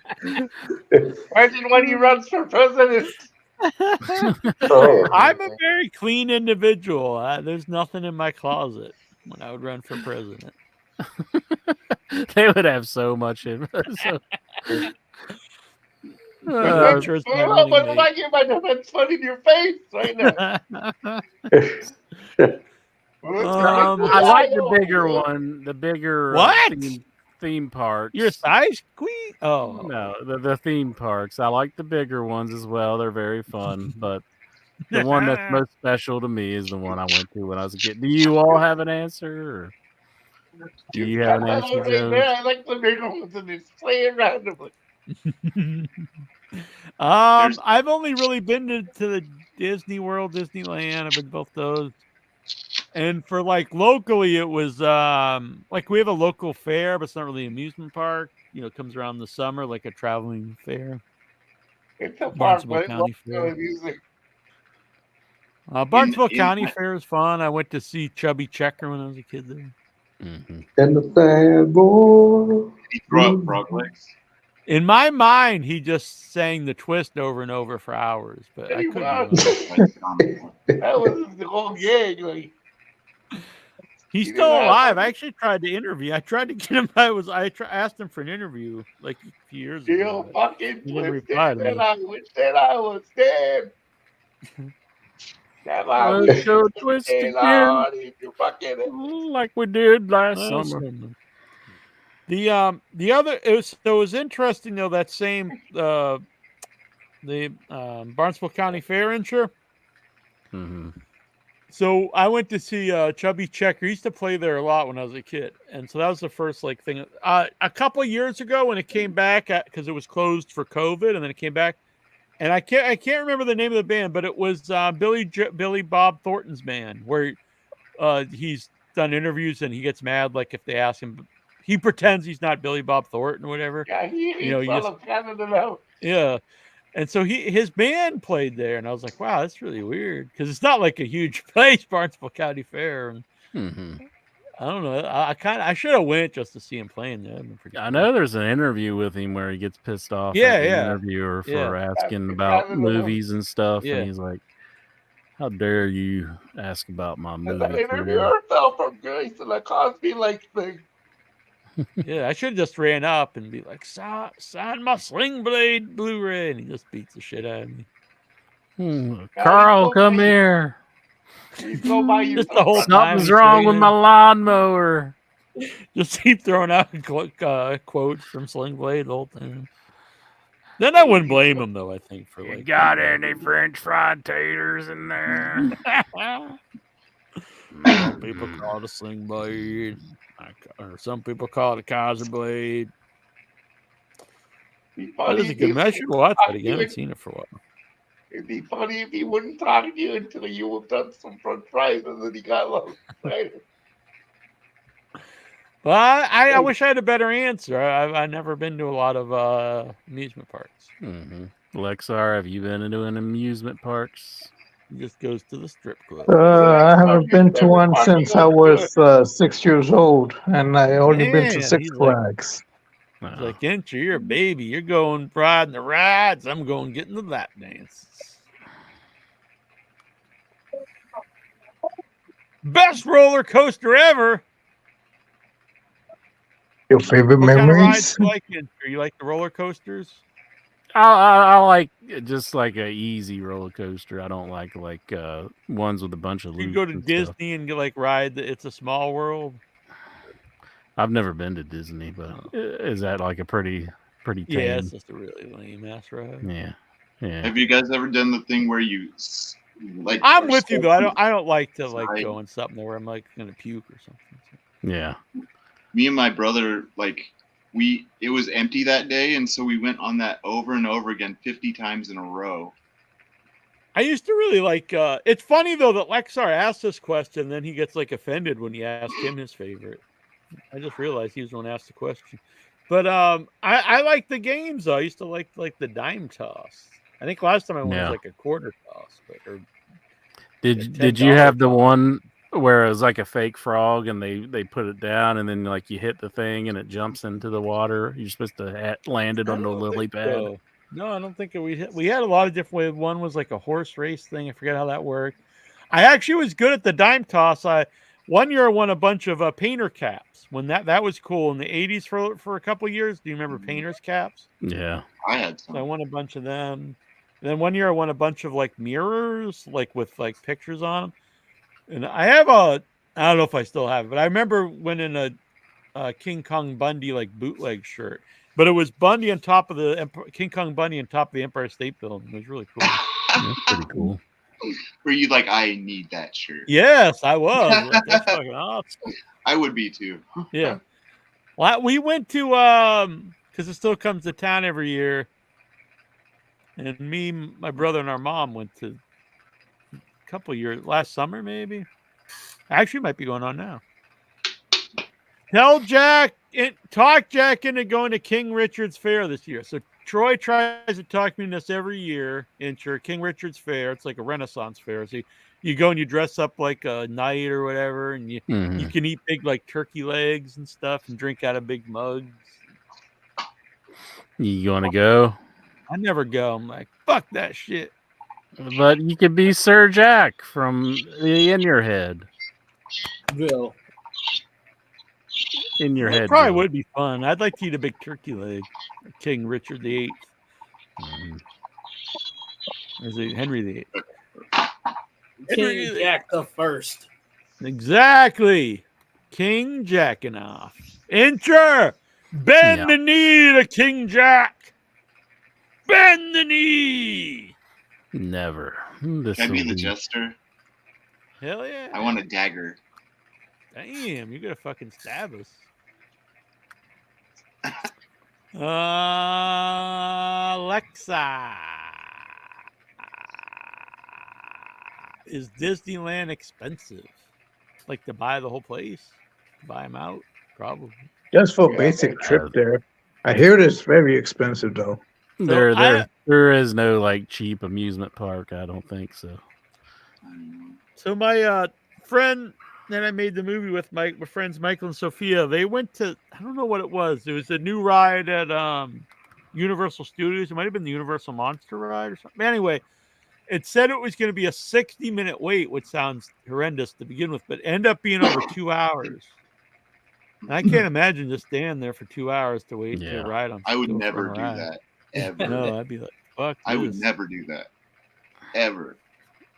Imagine when he runs for president. Oh. I'm a very clean individual. There's nothing in my closet when I would run for president. They would have so much in. That's funny in your face right now. I like the bigger one. The bigger What? theme parks. You're a size queen? Oh. No, the theme parks. I like the bigger ones as well. They're very fun. But the one that's most special to me is the one I went to when I was a kid. Do you all have an answer? Or do you have an answer, Joe? I like the bigger ones and it's playing randomly. I've only really been to the Disney World, Disneyland. I've been both those. And for like locally, it was like we have a local fair, but it's not really an amusement park. You know, it comes around the summer, like a traveling fair. It's a park, Barnstable but County it's Fair. music. Barnesville in County my- Fair is fun. I went to see Chubby Checker when I was a kid there. Mhm. And the bad boy. Did he throw up frog legs? In my mind, he just sang the twist over and over for hours, but I He could be was. wrong. That was the whole gag. Like, He's he still didn't have alive. I like, actually tried to interview. I tried to get him. Asked him for an interview like a few years Still ago. fucking He never twisted, replied to and me. I wish that I was dead. That I Let's wish go you was twist dead, again, Lord, if you fucking. like we did last Last summer. summer. The other it was interesting though that same the Barnesville County Fair intro. Mm-hmm. So I went to see Chubby Checker. He used to play there a lot when I was a kid, and so that was the first like thing. A couple of years ago when it came back because it was closed for COVID, and then it came back, and I can't remember the name of the band, but it was Billy Bob Thornton's band, where he's done interviews and he gets mad like if they ask him, he pretends he's not Billy Bob Thornton or whatever. Yeah, he You know, eats all of Canada now. yeah. And so his band played there, and I was like, wow, that's really weird because it's not like a huge place, Barnesville County Fair. And Mm-hmm. I don't know. I should have went just to see him playing there. I know there's an interview with him where he gets pissed off Yeah, at the yeah. interviewer for Yeah. asking That's about Canada now. movies and stuff, Yeah. and he's like, "How dare you ask about my And that movie career?" interviewer fell from grace, and that caused me like thing. Yeah, I should have just ran up and be like, sign my Sling Blade Blu-ray, and he just beats the shit out of me. Carl, go come by- here. Please go buy you Just some the whole front- time Something's he's wrong with saying my it. lawnmower. Just keep throwing out quotes from Sling Blade the whole time. Then I wouldn't blame him though. I think for You like got any French fried taters in there? some people call it a Sling Blade, or some people call it a Kaiser Blade. It'd be That funny is a if good he match. wouldn't Well, I talk thought to again. I you. haven't seen it for a while. It'd be funny if he wouldn't talk to you until you have done some front fries, and then he got lost. Right? Well, I wish I had a better answer. I've never been to a lot of amusement parks. Mm-hmm. Lexar, have you been into an amusement parks? He just goes to the strip club. I haven't been to one since I was 6 years old, and I only been to Man, Six he's like- Flags. He's like, Enter, you're a baby. You're going riding the rides. I'm going getting the lap dances. Best roller coaster ever. Your favorite What kind of memories? rides do you like, Enter? You like the roller coasters? I like just like a easy roller coaster. I don't like ones with a bunch of loops. You go to and Disney stuff. and get like ride the It's a Small World. I've never been to Disney, but is that like a pretty tame? Yeah, it's just a really lame ass ride. Yeah. Have you guys ever done the thing where you like? I'm are with you so though. I don't like to like Right. go in something where I'm like gonna puke or something. Yeah. Me and my brother, like, it was empty that day, and so we went on that over and over again 50 times in a row. I used to really like. It's funny though that Lexar asked this question, then he gets like offended when you ask him his favorite. I just realized he was the one who asked the question. But I like the games though. I used to like the dime toss. I think last time I went Yeah. was like a quarter toss. Or Did you have the one where it was like a fake frog and they put it down and then like you hit the thing and it jumps into the water? You're supposed to land it on the lily pad. So. No, I don't think we had a lot of different ways. One was like a horse race thing. I forget how that worked. I actually was good at the dime toss. One year I won a bunch of painter caps. When that was cool in the 80s for a couple of years. Do you remember painter's caps? Yeah. I had some. So I won a bunch of them. And then one year I won a bunch of like mirrors, like with like pictures on them. And I have I don't know if I still have it, but I remember winning a King Kong Bundy like bootleg shirt. But it was Bundy on top of King Kong Bundy on top of the Empire State Building. It was really cool. That's pretty cool. Were you like, I need that shirt? Yes, I was. Like, that's fucking awesome. I would be too. Yeah. Well, we went to because it still comes to town every year, and me, my brother, and our mom went to a couple of years last summer, maybe. Actually, it might be going on now. Talk Jack into going to King Richard's Fair this year. So Troy tries to talk me into this every year. King Richard's Fair. It's like a Renaissance fair. So You go and you dress up like a knight or whatever, and you can eat big like turkey legs and stuff, and drink out of big mugs. You want to go? I never go. I'm like, fuck that shit. But you could be Sir Jack from the In Your Head. Bill. In Your Head. Probably Bill. would be fun. I'd like to eat a big turkey leg. King Richard VIII. Or is it Henry VIII? King Jack the First. Exactly. King jacking off. Enter. Bend the knee to King Jack. Bend the knee. Never. Can I be the jester? Hell yeah. I want a dagger. Damn, you're gonna fucking stab us. Alexa. Is Disneyland expensive? Like to buy the whole place? To buy them out? Probably. Just for a basic trip there. I hear it is very expensive though. There is no like cheap amusement park. I don't think so. So my friend that I made the movie with, my friends Michael and Sophia, they went to, I don't know what it was. It was a new ride at Universal Studios. It might have been the Universal Monster ride or something. Anyway, it said it was going to be a 60-minute wait, which sounds horrendous to begin with, but ended up being over 2 hours. And I can't imagine just standing there for 2 hours to wait to ride on. I would never do that ever. No, I'd be like, fuck. I would never do that ever.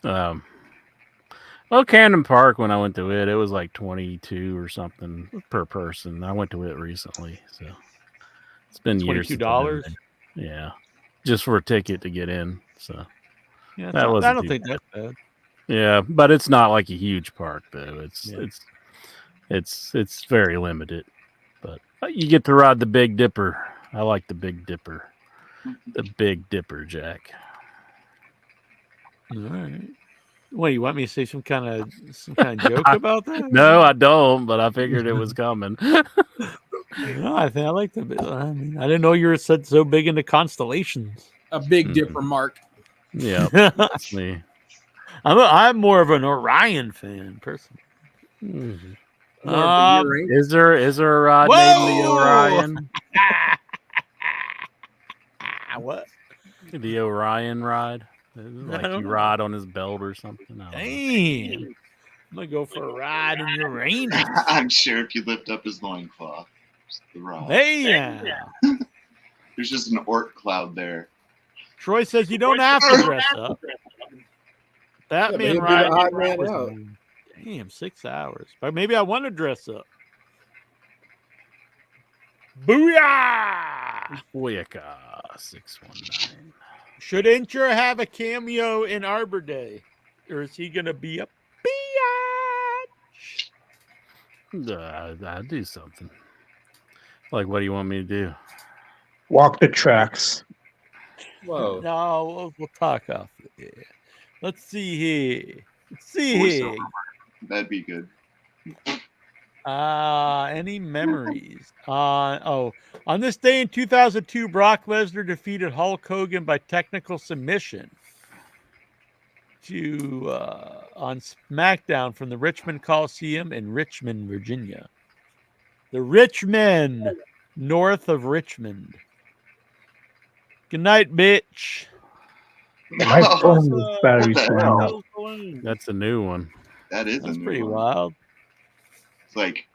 Well, Camden Park, when I went to it was like 22 or something per person. I went to it recently, so it's been years. $22. Yeah, just for a ticket to get in. So yeah, I don't think that's bad. Yeah, but it's not like a huge park though. It's very limited. But you get to ride the Big Dipper. I like the Big Dipper. The Big Dipper, Jack. All right. What, you want me to say some kind of joke about that? No, I don't, but I figured it was coming. No, I think I like the. I mean, I didn't know you were so big into constellations. A Big Dipper mark. Yeah, that's me. I'm more of an Orion fan, personally. Is there a ride named the Orion? What? The Orion ride? Like you ride on his belt or something. Damn. I'm gonna go for a ride in Uranus. I'm sure if you lift up his loincloth, the ride. Hey, there's just an orc cloud there. Troy says you don't have to dress up. Batman ride. Damn, 6 hours. But maybe I want to dress up. Booyah! Booyaka 619. Should Incher have a cameo in Arbor Day? Or is he going to be a biatch? I'll do something. Like, what do you want me to do? Walk the tracks. Whoa. No, we'll talk off here. Let's see here. That'd be good. Any memories? On this day in 2002, Brock Lesnar defeated Hulk Hogan by technical submission on SmackDown from the Richmond Coliseum in Richmond, Virginia. The Richmond, north of Richmond. Good night, bitch. My phone is battery swung. That's a new one. That's pretty wild. It's like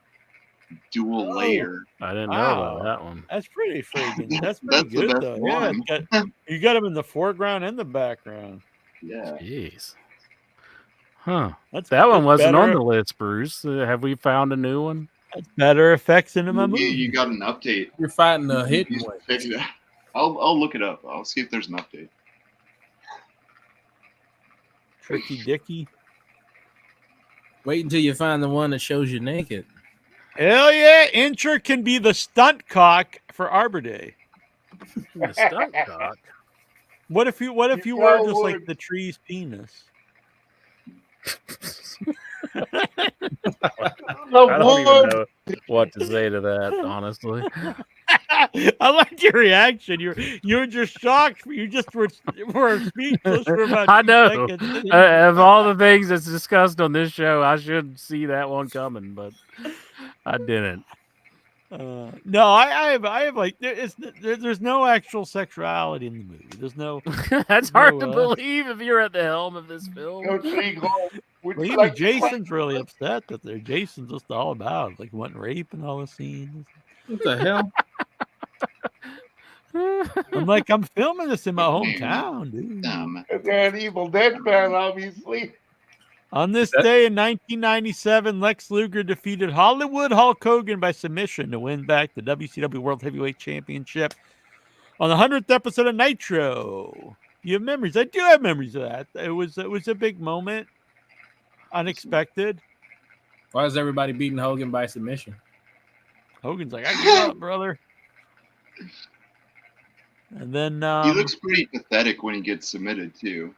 dual layer. I didn't know about that one. That's pretty freaking. That's pretty good though. One. Yeah, you got them in the foreground and the background. Yeah. Jeez. Huh. That one wasn't on the list, Bruce. Have we found a new one? That's better effects into my movie. You got an update. You're fighting the hidden one. I'll look it up. I'll see if there's an update. Tricky Dicky. Wait until you find the one that shows you naked. Hell yeah! Incher can be the stunt cock for Arbor Day. The stunt cock. What if you were just like the tree's penis? I don't even know what to say to that, honestly. I like your reaction. You were just shocked. You just were speechless for about I 2 know. seconds. Of all the things that's discussed on this show, I should see that one coming, but I didn't. No, I have like there's no actual sexuality in the movie. There's no. That's hard to believe if you're at the helm of this film. Go Tree Hall. Would Well, you even like to Jason's really upset that they're Jason's just all about it, like wanting rape and all the scenes. What the hell? I'm like, I'm filming this in my hometown, dude. They're an Evil Dead fan, obviously. On this day in 1997, Lex Luger defeated Hollywood Hulk Hogan by submission to win back the WCW World Heavyweight Championship on the 100th episode of Nitro. You have memories? I do have memories of that. It was a big moment, unexpected. Why is everybody beating Hogan by submission? Hogan's like, I give up, brother. And then he looks pretty pathetic when he gets submitted too.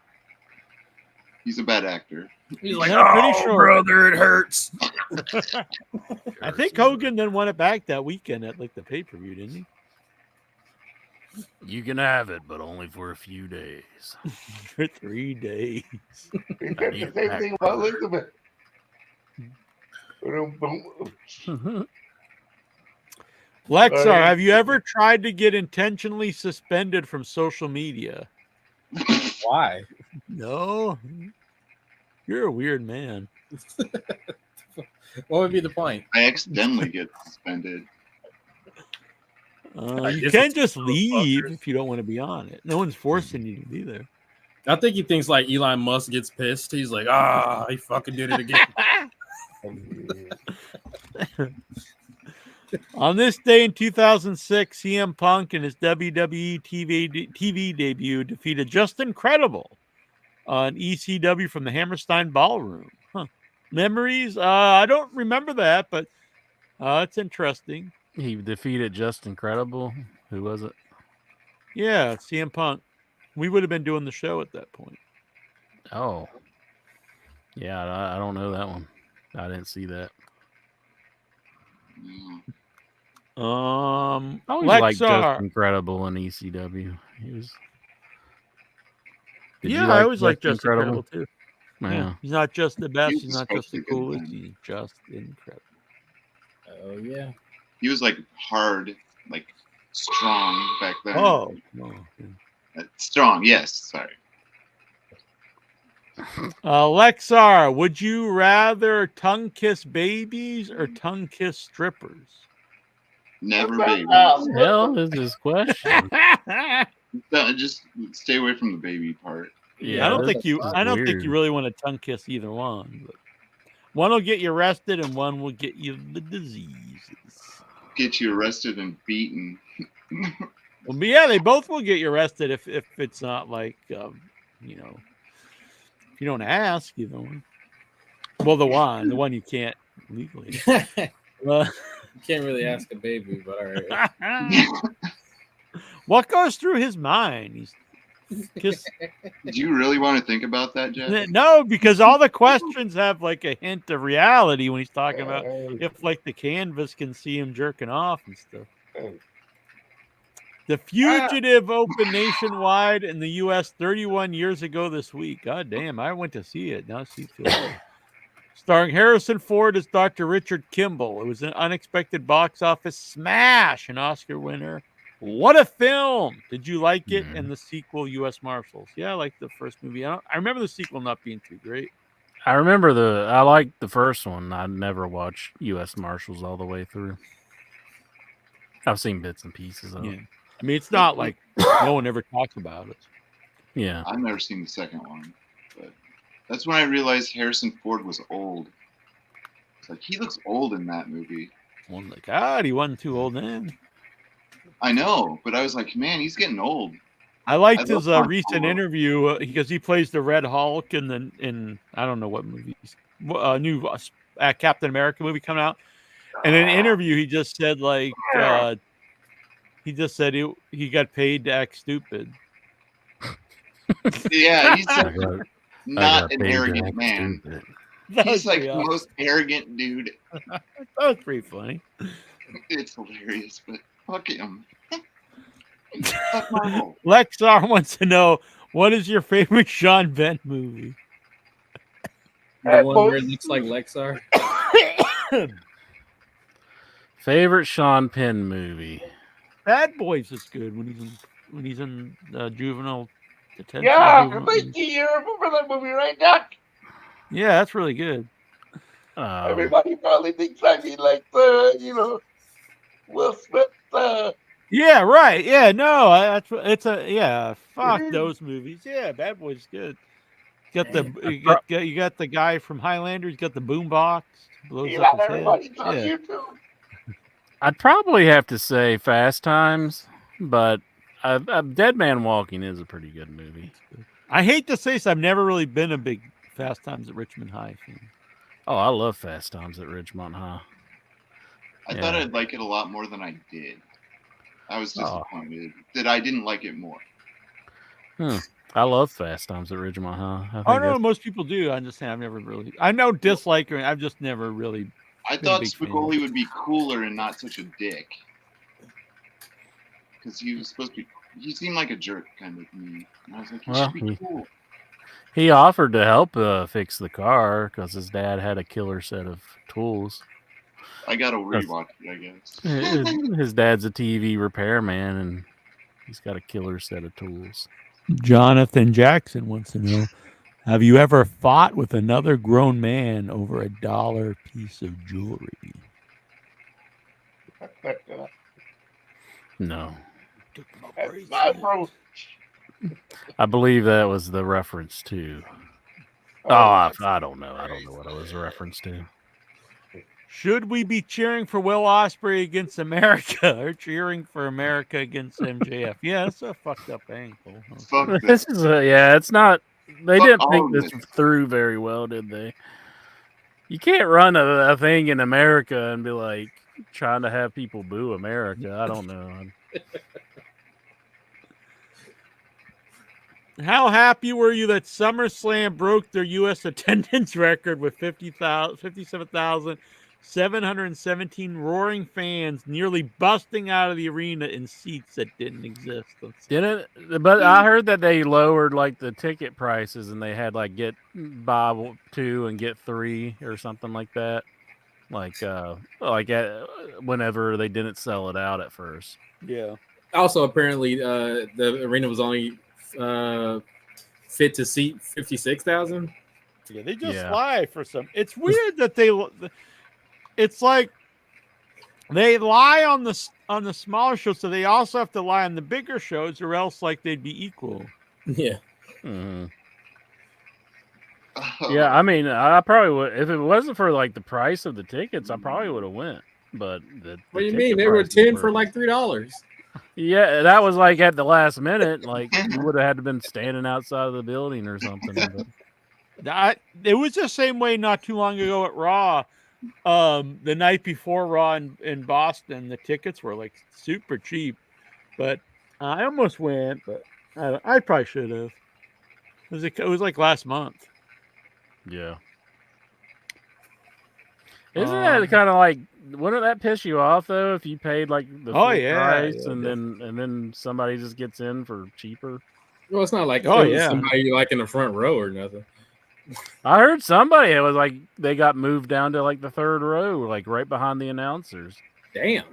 He's a bad actor. He's like, I'm pretty sure, brother, it hurts. I think Hogan then won it back that weekend at like the pay-per-view, didn't he? You can have it, but only for a few days. For 3 days. He said the same thing about Elizabeth. Lexar, have you ever tried to get intentionally suspended from social media? Why? No. You're a weird man. What would be the point? I accidentally get suspended. You can just leave if you don't want to be on it. No one's forcing you to be there. I think he thinks like Elon Musk gets pissed. He's like, he fucking did it again. On this day in 2006, CM Punk in his WWE TV debut defeated Just Incredible on ECW from the Hammerstein Ballroom. Huh. Memories? I don't remember that, but it's interesting. He defeated Just Incredible. Who was it? Yeah, CM Punk. We would have been doing the show at that point. Oh. Yeah, I don't know that one. I didn't see that. I always liked Just Incredible in ECW. He was. I always liked Just Incredible too. Yeah. He's not just the best. He's not just the coolest. He's just incredible. Oh yeah. He was like hard, like strong back then. Oh no. Strong, yes. Sorry. Lexar, would you rather tongue kiss babies or tongue kiss strippers? Never babies. Hell is this question? Just stay away from the baby part. Yeah, I don't think you really want to tongue kiss either one. But one will get you arrested and one will get you the diseases. Get you arrested and beaten. Well, but yeah, they both will get you arrested if it's not like if you don't ask, Well, the one you can't legally. You can't really ask a baby, but all right. What goes through his mind? Do you really want to think about that, Jeff? No, because all the questions have like a hint of reality when he's talking about if like the canvas can see him jerking off and stuff. The Fugitive opened nationwide in the U.S. 31 years ago this week. God damn, I went to see it. Now see it. Starring Harrison Ford as Dr. Richard Kimball. It was an unexpected box office smash, an Oscar winner. What a film! Did you like it? And the sequel, U.S. Marshals. Yeah, I liked the first movie. I remember the sequel not being too great. I liked the first one. I never watched U.S. Marshals all the way through. I've seen bits and pieces of it. I mean, it's not like no one ever talks about it. Yeah. I've never seen the second one, but that's when I realized Harrison Ford was old. It's like he looks old in that movie. Well, like, God, he wasn't too old then. I know, but I was like, man, he's getting old. I liked his recent interview because he plays the Red Hulk in I don't know what movies, new Captain America movie coming out. And in an interview, he just said like he got paid to act stupid. Yeah, he's not an arrogant man. He's like the most arrogant dude. That was pretty funny. It's hilarious, but Fuck him. Fuck Marvel. Lexar wants to know, what is your favorite Sean Penn movie? The one where it looks like Lexar. Favorite Sean Penn movie? Bad Boys is good when he's in juvenile detention. Yeah, juvenile- thank you. You remember that movie, right, Doc? Yeah, that's really good. Everybody probably thinks I mean like the, Will Smith. Yeah, right. Yeah, no, fuck those movies. Yeah, Bad Boys is good. You got the guy from Highlander. He's got the boombox. Blows up his head. Everybody's on Yeah. YouTube. I'd probably have to say Fast Times, but Dead Man Walking is a pretty good movie. I hate to say this, I've never really been a big Fast Times at Richmond High fan. Oh, I love Fast Times at Ridgemont High. I thought I'd like it a lot more than I did. I was disappointed that I didn't like it more. I love Fast Times at Ridgemont High. Oh no, most people do. I'm just saying I've never really. I know disliker. I've just never really. I thought Spicoli would be cooler and not such a dick. Because he was supposed to be. He seemed like a jerk kind of to me. And I was like, he should be cool. He offered to help fix the car because his dad had a killer set of tools. I gotta rewatch it, I guess. His dad's a TV repairman, and he's got a killer set of tools. Jonathan Jackson wants to know, have you ever fought with another grown man over $1 piece of jewelry? No. That's my approach. I believe that was the reference to. I don't know. I don't know what it was a reference to. Should we be cheering for Will Ospreay against America or cheering for America against MJF? Yeah, that's a fucked up angle. This is it's not. They didn't think this through very well, did they? You can't run a thing in America and be like trying to have people boo America. I don't know. How happy were you that SummerSlam broke their U.S. attendance record with 57,717 roaring fans nearly busting out of the arena in seats that didn't exist? Didn't? But I heard that they lowered like the ticket prices and they had like get buy 2 and get 3 or something like that. Whenever they didn't sell it out at first. Yeah. Also, apparently, the arena was only fit to seat 56,000. Yeah, they just lie for some. It's weird that it's like they lie on the smaller shows, so they also have to lie on the bigger shows, or else like they'd be equal. Yeah. Mm-hmm. Yeah, I mean, I probably would if it wasn't for like the price of the tickets. I probably would have went. But what do you mean? They were 10 for like $3. Yeah, that was like at the last minute. Like you would have had to been standing outside of the building or something. It was the same way not too long ago at Raw. The night before Raw in Boston, the tickets were like super cheap, but I almost went, but I probably should have. It was like last month. Yeah. Isn't that kind of like? Wouldn't that piss you off though if you paid like the full price and then somebody just gets in for cheaper? Well, it's not like somebody like in the front row or nothing. I heard somebody it was like they got moved down to like the third row, like right behind the announcers. Damn.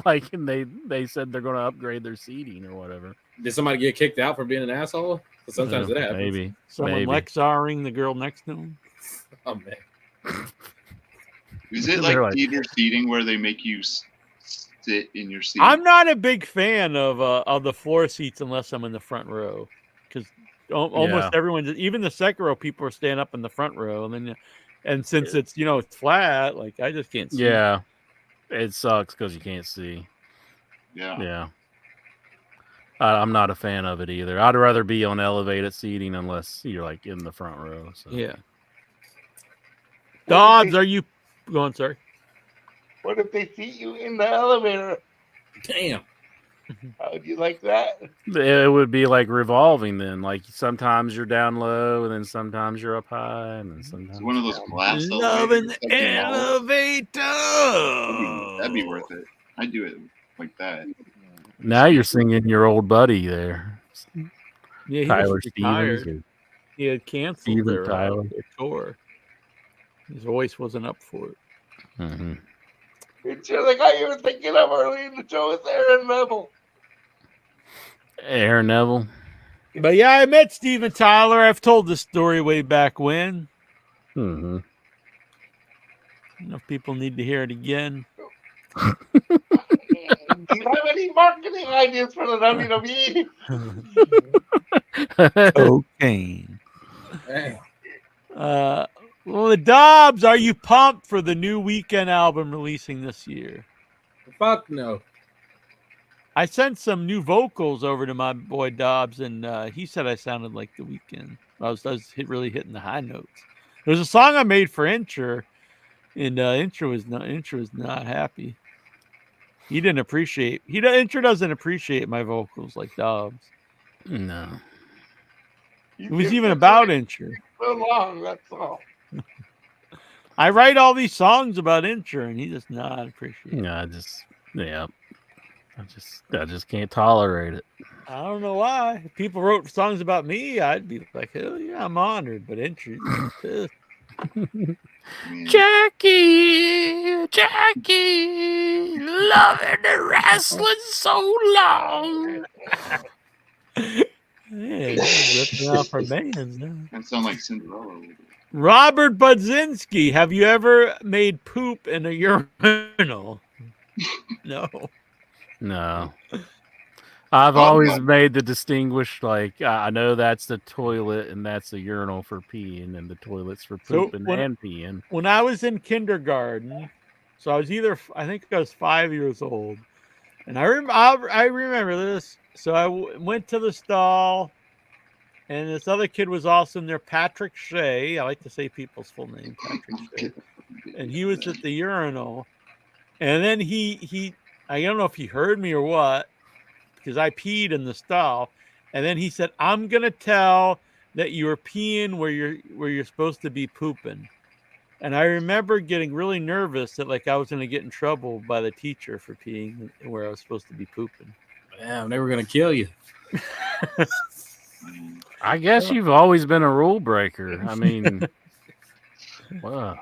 Like, and they said they're going to upgrade their seating or whatever. Did somebody get kicked out for being an asshole? Sometimes it happens. Maybe. Someone Lexaring the girl next to him. Oh man. Is it like theater seating where they make you sit in your seat? I'm not a big fan of the floor seats unless I'm in the front row, because almost everyone, even the second row, people are standing up in the front row, and since it's it's flat, like I just can't see. Yeah, it sucks because you can't see. Yeah. I'm not a fan of it either. I'd rather be on elevated seating unless you're like in the front row. So. Yeah. Dodds, are you going? Sorry. What if they seat you in the elevator? Damn. How would you like that? It would be like revolving then. Like sometimes you're down low, and then sometimes you're up high, and then sometimes it's one of those glass love in the elevator. That'd be worth it. I'd do it. like that. Now you're singing your old buddy there, Yeah, he Tyler was Stevens. retired. He had canceled Steven their Tyler. tour. His voice wasn't up for it. Mm-hmm. It's just the guy you were thinking of early in the show is Aaron Neville. Aaron Neville. But yeah, I met Steven Tyler. I've told this story way back when. Mm-hmm. I don't know if people need to hear it again. Do you have any marketing ideas for the WWE? Cocaine. Damn. Well, the Dobbs, are you pumped for the new Weekend album releasing this year? Fuck no. I sent some new vocals over to my boy Dobbs, and he said I sounded like the Weeknd. I was really hitting the high notes. There's a song I made for Incher, and Incher was not happy. He didn't appreciate. Incher doesn't appreciate my vocals like Dobbs. No. It was even about Incher. So long, that's all. I write all these songs about Incher, and he does not appreciate it. No, I just can't tolerate it. I don't know why. If people wrote songs about me, I'd be like, hell yeah, I'm honored. But Incher, pissed. Jackie, loving the wrestling so long. Yeah, he's ripping off our bands now. That sound like Cinderella. Robert Budzinski, have you ever made poop in a urinal? No. No. I've always made the distinguish, like, I know that's the toilet and that's the urinal for peeing, and the toilet's for pooping and peeing. When I was in kindergarten, so I think I was 5 years old, and I remember this. So I went to the stall, and this other kid was also in there, Patrick Shea. I like to say people's full name, Patrick Shea. And he was at the urinal, and then he I don't know if he heard me or what, because I peed in the stall, and then he said, "I'm gonna tell that you were peeing where you're supposed to be pooping." And I remember getting really nervous that like I was gonna get in trouble by the teacher for peeing where I was supposed to be pooping. Damn, they were gonna kill you. I guess you've always been a rule breaker. I mean, wow.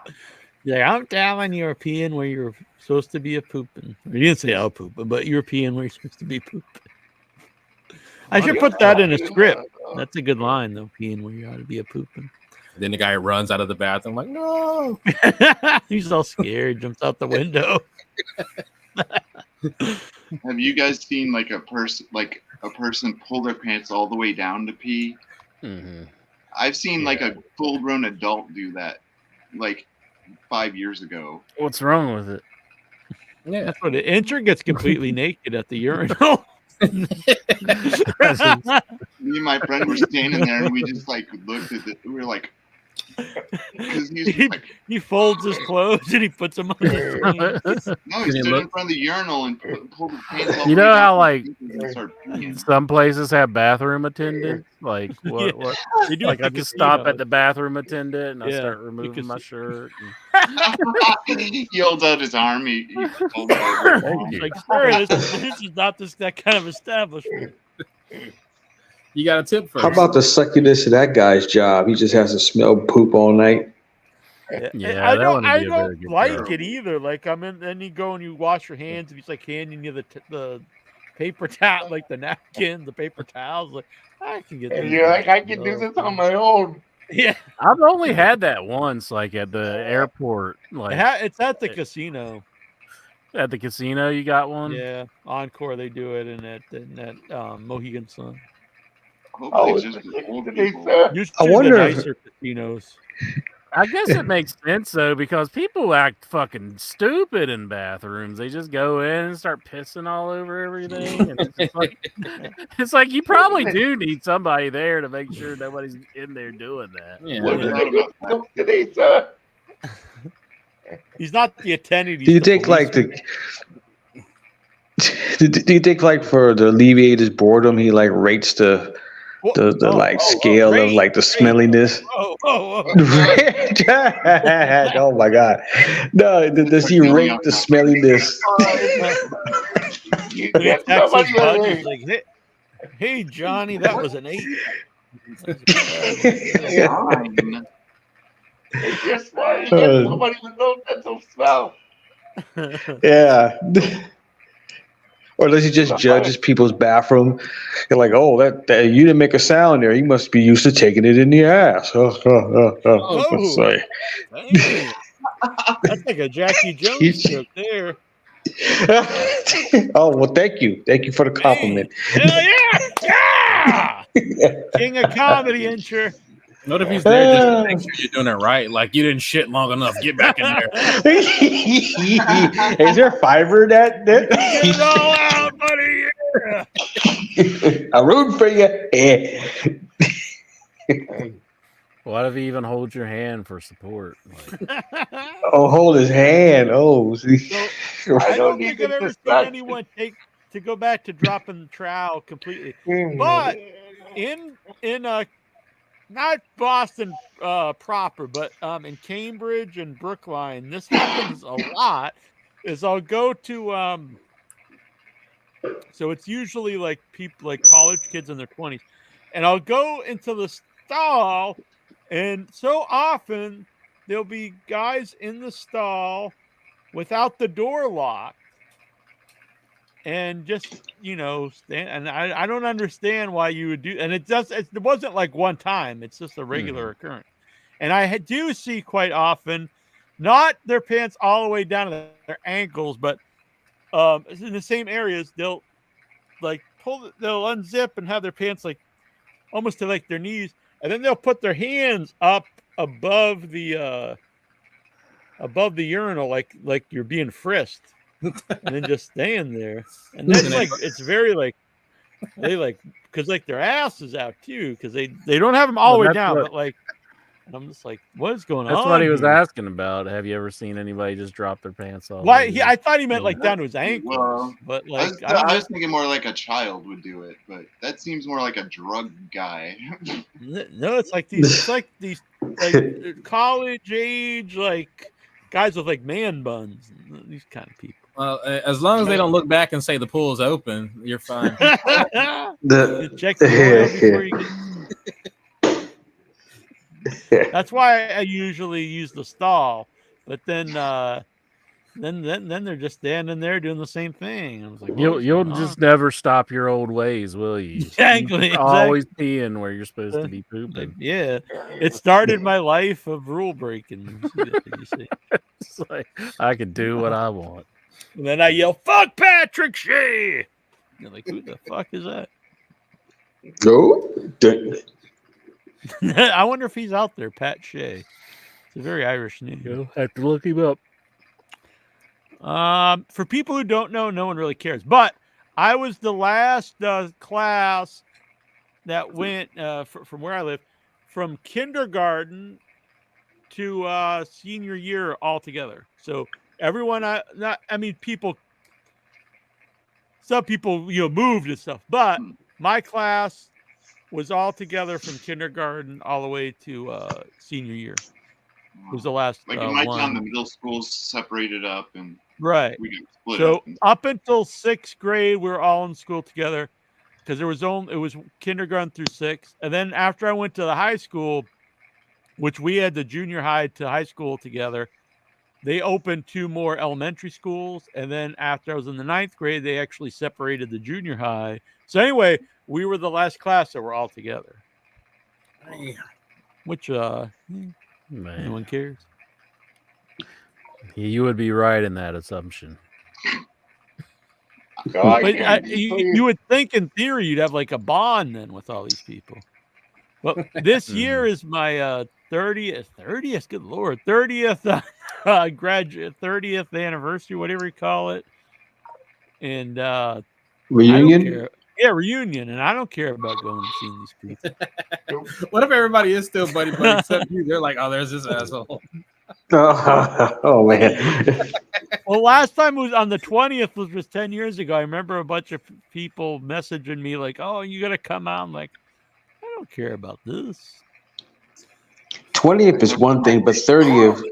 Yeah, I'm telling you were peeing where you're supposed to be a pooping. You didn't say I'll pooping, but you were peeing where you're supposed to be pooping. I should put that in a script. That's a good line, though. Peeing where you ought to be a pooping. Then the guy runs out of the bathroom like, no. He's all scared, jumps out the window. Have you guys seen like a person pull their pants all the way down to pee? Mm-hmm. I've seen like a full-grown adult do that, like 5 years ago. What's wrong with it? Yeah, that's what it. Incher gets completely naked at the urinal. Me and my friend were standing there, and we just like looked at it. We were like, because he folds his clothes and he puts them on. No, he stood in front of the urinal and pulled his pants off. You know how like some places have bathroom attendants? Like what? They do like I just stop at the bathroom attendant and I start removing my shirt. He holds out his arm. He holds like, sir, this is not that kind of establishment. You got a tip first. How about the suckiness of that guy's job? He just has to smell poop all night. Yeah, I don't like it either. Like then you go and you wash your hands, and he's like handing you the paper towel, like the napkin, the paper towels. Like I can get. And you're like, I can do this on my own. Yeah, I've only had that once, like at the airport. Like it's at the casino. At the casino, you got one? Yeah, Encore they do it, and at Mohegan Sun. I wonder nicer casinos. I guess it makes sense though, because people act fucking stupid in bathrooms. They just go in and start pissing all over everything. And it's like you probably do need somebody there to make sure nobody's in there doing that. Yeah. He's not the attendant. Do you think like do you think like for to alleviate his boredom, he like rates the scale of like the smelliness? Oh my god! No, does he rate the smelliness? You When he get texts somebody his buddy, with he's like, hey, Johnny, that was an 8. That was a bad one. Fine. if you're smart, you get somebody with no sense of smell. Yeah. Or does he just judges people's bathroom? You're like, oh, that you didn't make a sound there. You must be used to taking it in the ass. Oh, Sorry. damn. That's like a Jackie Jones joke there. Oh, well, thank you. Thank you for the compliment. Hell yeah! Yeah! King of comedy, Incher. What if he's there just to make sure you're doing it right? Like you didn't shit long enough. Get back in there. Is there fiber that? Get it all out, buddy. Yeah. I'm rooting for you. What if he even holds your hand for support? Like, Oh, hold his hand. Oh, see. So, I don't think I've ever seen anyone take to go back to dropping the trowel completely. But in not Boston proper, but in Cambridge and Brookline, this happens a lot. Is I'll go to so it's usually like people like college kids in their 20s, and I'll go into the stall, and so often there'll be guys in the stall without the door locked, and just stand. And I don't understand why you would do. And it wasn't like one time. It's just a regular occurrence. And I do see quite often, not their pants all the way down to their ankles, but in the same areas they'll like they'll unzip and have their pants like almost to like their knees, and then they'll put their hands up above the urinal like you're being frisked, and then just stand there. And that's like it's very like they like because like their ass is out too because they don't have them all the way down, but like I'm just like, what is going on? That's what he was asking about. Have you ever seen anybody just drop their pants off? Why? I thought he meant like down to his ankles, Well, but like I was thinking more like a child would do it, but that seems more like a drug guy. No, it's like these like college age like guys with like man buns, these kind of people. Well, as long as they don't look back and say the pool's open, you're fine. Check the oil before you get. That's why I usually use the stall, but then they're just standing there doing the same thing. I was like, you'll just never stop your old ways, will you? Exactly. Always peeing where you're supposed to be pooping. Yeah, it started my life of rule breaking. You see. It's like I can do what I want. And then I yell, "Fuck Patrick Shea!" You're like, who the fuck is that? Go. I wonder if he's out there, Pat Shea. It's a very Irish name. You'll have to look him up. For people who don't know, no one really cares. But I was the last class that went from where I live, from kindergarten to senior year all together. So everyone, some people moved and stuff, but my class was all together from kindergarten all the way to senior year. It was the last like in my one. town, the middle schools separated up, and right. we got split So up. up until 6th grade, we were all in school together because it was kindergarten through 6th, and then after I went to the high school, which we had the junior high to high school together, they opened 2 more elementary schools, and then after I was in the 9th grade, they actually separated the junior high. So anyway, we were the last class that were all together. Which no one cares. You would be right in that assumption. But you would think in theory you'd have like a bond then with all these people. Well, this year is my 30th, good Lord, 30th graduate, 30th anniversary, whatever you call it. And reunion? Yeah, reunion. And I don't care about going and seeing these people. What if everybody is still buddy except you? They're like, oh, there's this asshole. Oh man. Well, last time was on the 20th, which was 10 years ago. I remember a bunch of people messaging me like, oh, you got to come out. I'm like, I don't care about this. 20th is one thing, but 30th.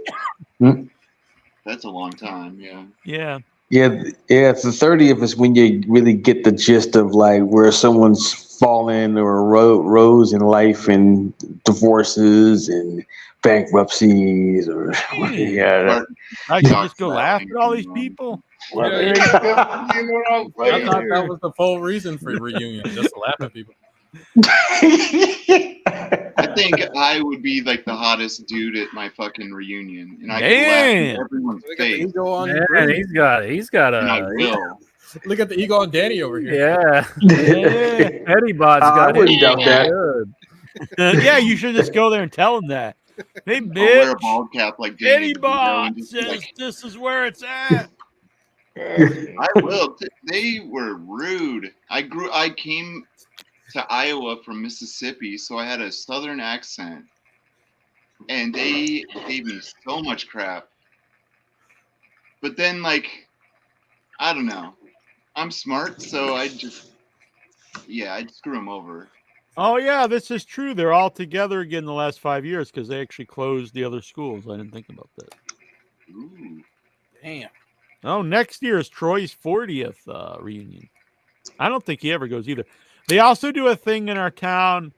That's a long time, yeah. Yeah. It's the 30th is when you really get the gist of like where someone's fallen or rose in life and divorces and bankruptcies or yeah. Or I should doc just go laugh laughing at all these from, people. Well, Yeah, they definitely in the wrong I place thought that here. was the full reason for reunion, just to laugh at people. I think I would be like the hottest dude at my fucking reunion, and I could laugh in Damn. everyone's Look at the face, ego on Man, Brady. he's got and I a will. Look at the ego on Danny over here. yeah. Yeah. Eddie Bot's I got wouldn't him doubt that. good. Yeah, you should just go there and tell him that. Hey, I'll wear a bitch. bald cap like Danny Eddie DeVito Bot and just be says like, this is where it's at. I will. They were rude. I came to Iowa from Mississippi, so I had a southern accent, and they gave me so much crap. But then, like, I don't know. I'm smart, so I'd screw them over. Oh, yeah, this is true. They're all together again the last 5 years because they actually closed the other schools. I didn't think about that. Ooh. Damn. Oh, next year is Troy's 40th reunion. I don't think he ever goes either. They also do a thing in our town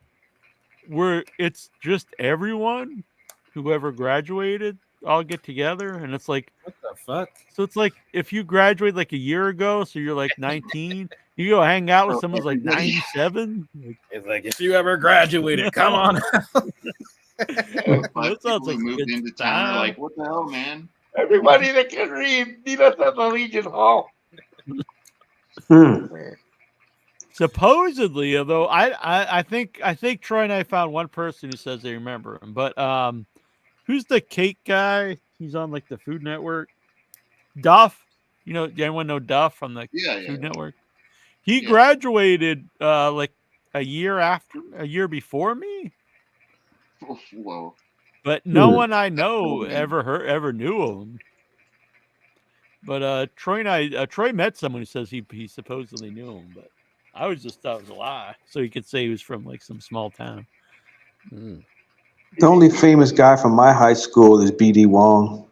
where it's just everyone, whoever graduated, all get together. And it's like, What the fuck? so it's like if you graduated like a year ago, so you're like 19, you go hang out with someone who's like 97. Like, It's like, if you ever graduated, come on. But that sounds people like who a moved good into town are time. like, what the hell, man? Everybody that can read, meet us at the Legion Hall. Supposedly, although I think Troy and I found one person who says they remember him. But who's the cake guy? He's on like the Food Network. Duff, anyone know Duff on the Food Network? He graduated like a year before me. Whoa! But no one I know ever knew of him. But Troy met someone who says he supposedly knew him, but I always just thought it was a lie, so he could say he was from like some small town. The only famous guy from my high school is B.D. Wong.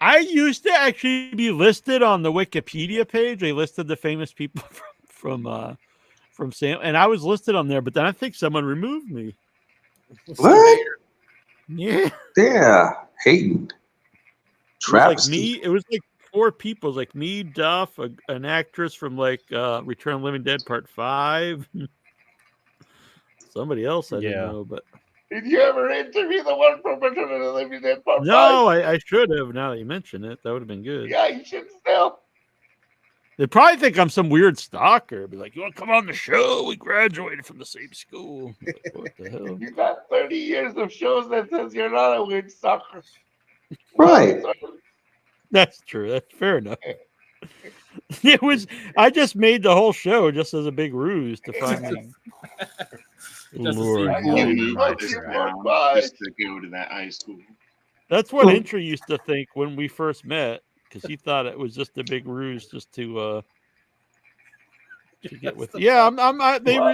I used to actually be listed on the Wikipedia page. They listed the famous people from Sam, and I was listed on there. But then I think someone removed me. What? Yeah. Yeah, hating. Travesty. It was like 4 people. It was like me, Duff, an actress from like Return of the Living Dead Part 5. Somebody else I didn't know, but Did you ever interview the one from Return of the Living Dead Part 5? no, I should have. Now that you mention it, that would have been good. Yeah, you should still. They probably think I'm some weird stalker. Be like, you want to come on the show? We graduated from the same school. Like, what the hell? You got 30 years of shows that says you're not a weird stalker. Right. That's true. That's fair enough. It was. I just made the whole show just as a big ruse to find me. Lord, You moved this town just to go to that high school. that's what Intra used to think when we first met, because he thought it was just a big ruse just to get with. Yeah,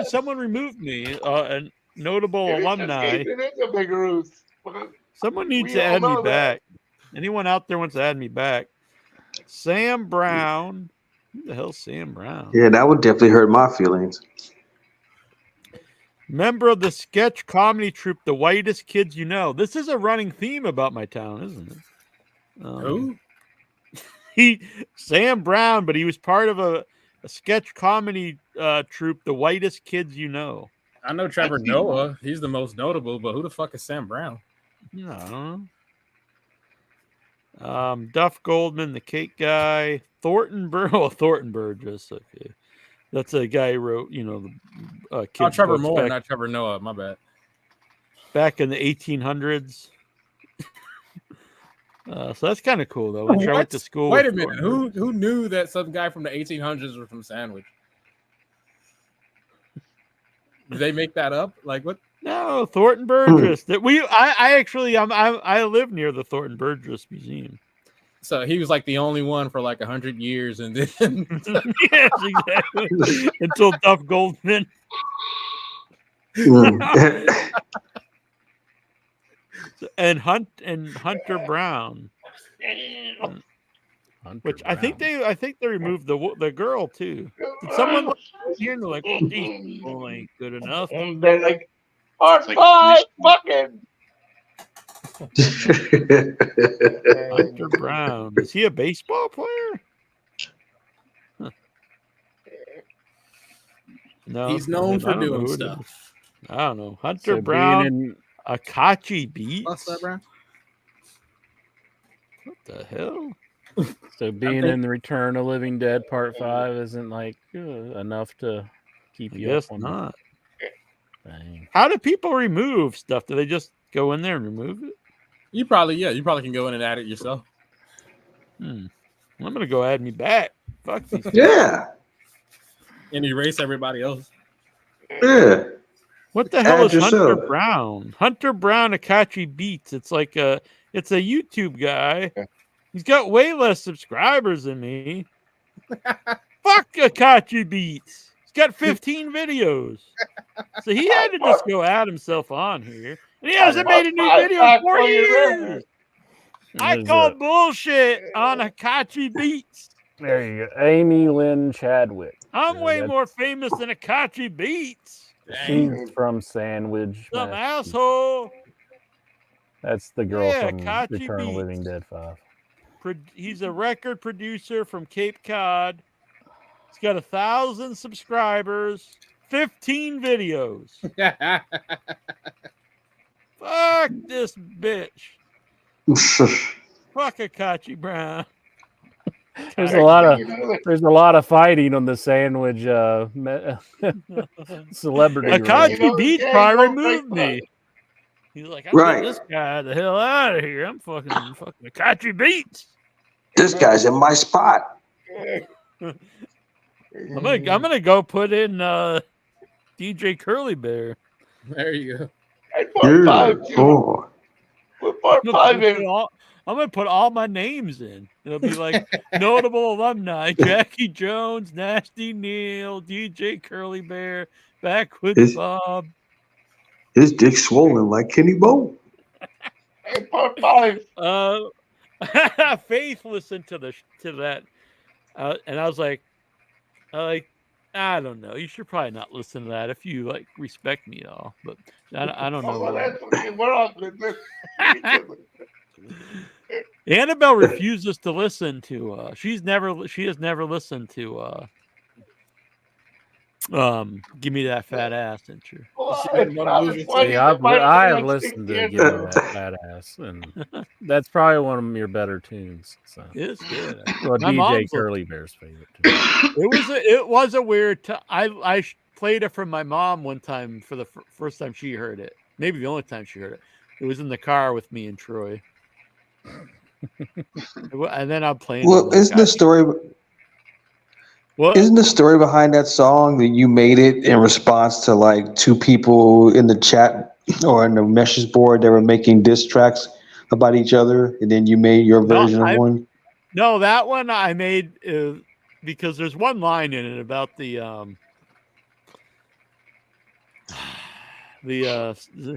someone removed me. A notable alumni. It is a big ruse. Someone needs to add me back. Anyone out there wants to add me back? Sam Brown. Who the hell's Sam Brown? Yeah, that would definitely hurt my feelings. Member of the sketch comedy troupe, The Whitest Kids You Know. This is a running theme about my town, isn't it? Who? Sam Brown, but he was part of a sketch comedy troupe, The Whitest Kids You Know. I know Trevor Noah. He's the most notable, but who the fuck is Sam Brown? No. Duff Goldman, the cake guy. Thornton Burgess. Okay. That's a guy who wrote, the Trevor Moore, not Trevor Noah. My bad. Back in the 1800s. So that's kind of cool, though. I went to school. Wait a minute. Who knew that some guy from the 1800s was from Sandwich? Did they make that up? Like what? No, Thornton Burgess. I live near the Thornton Burgess Museum. So he was like the only one for like 100 years, and then yes, exactly. Until Duff Goldman. And Hunter Brown. Hunter which I think Brown. they removed the girl too. Did someone look here and they're like, these people ain't good enough? And they're like, part It's like 5, Michigan. fucking. Hunter Brown. Is he a baseball player? Huh. No, He's known for I don't know doing who it stuff. is. I don't know. Hunter So Brown, being in Akachi Beats. What's that, Brown? What the hell? being think- in the Return of Living Dead Part 5 isn't like enough to keep I you guess up on not. Dang. How do people remove stuff? Do they just go in there and remove it? You probably can go in and add it yourself. I'm gonna go add me back. Fuck these people. Yeah. And erase everybody else. Yeah. What the hell Add is Hunter yourself. Brown? Hunter Brown Akachi Beats. It's like it's a YouTube guy. He's got way less subscribers than me. Fuck Akachi Beats. He's got 15 videos. So he had to just go add himself on here. And he hasn't made a new video in 4 years. I call bullshit on Akachi Beats. There you go. Amy Lynn Chadwick. I'm way more famous than Akachi Beats. She's from Sandwich. Some Massachusetts. asshole. That's the girl Yeah, from Kachi Return of Beats. Living Dead 5. He's a record producer from Cape Cod. He's got 1,000 subscribers, 15 videos. Fuck this bitch. Fuck Akachi Brown. There's a lot of fighting on the Sandwich celebrity. Akachi Beats probably removed me. He's like, I'm Right. getting this guy the hell out of here. I'm fucking Akachi Beats. This guy's in my spot. I'm gonna go put in DJ Curly Bear. There you go. And part 5, too. Oh. Put part 5 in. I'm gonna put all my names in. It'll be like notable alumni: Jackie Jones, Nasty Neil, DJ Curly Bear, Backwoods Bob. His dick swollen like Kenny Bone. And part 5. Faith listened to that, and I was like, I don't know. You should probably not listen to that if you like respect me at all. But I don't know. Well, that's okay. We're all good. Annabelle refuses to listen to. She has never listened to. Give me that fat ass, didn't you? I have listened to Give Me That Fat Ass, and that's probably one of your better tunes. So. It's good. Well, My DJ mom's Curly Bear's favorite tune. It was a weird. I played it from my mom one time for the first time she heard it. Maybe the only time she heard it. It was in the car with me and Troy. And then I'm playing. Well, isn't the story? What? Isn't the story behind that song that you made it in response to like two people in the chat or in the message board that were making diss tracks about each other, and then you made your version of one? No, that one I made because there's one line in it about the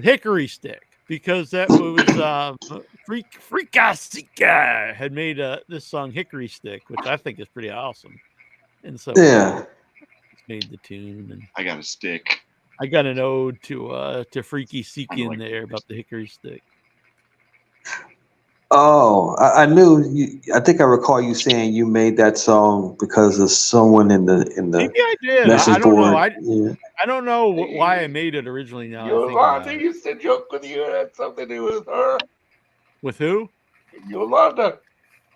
hickory stick, because that was Freaka Sika had made this song Hickory Stick, which I think is pretty awesome. And so made the tune, and I got a stick. I got an ode to Freaky Seek in there about the hickory stick. Oh, I knew. I think I recall you saying you made that song because of someone in the Maybe I did. message I don't board. know. I don't know why I made it originally. Now Yolanda used to joke with you. Had something to do with her. With who? Yolanda.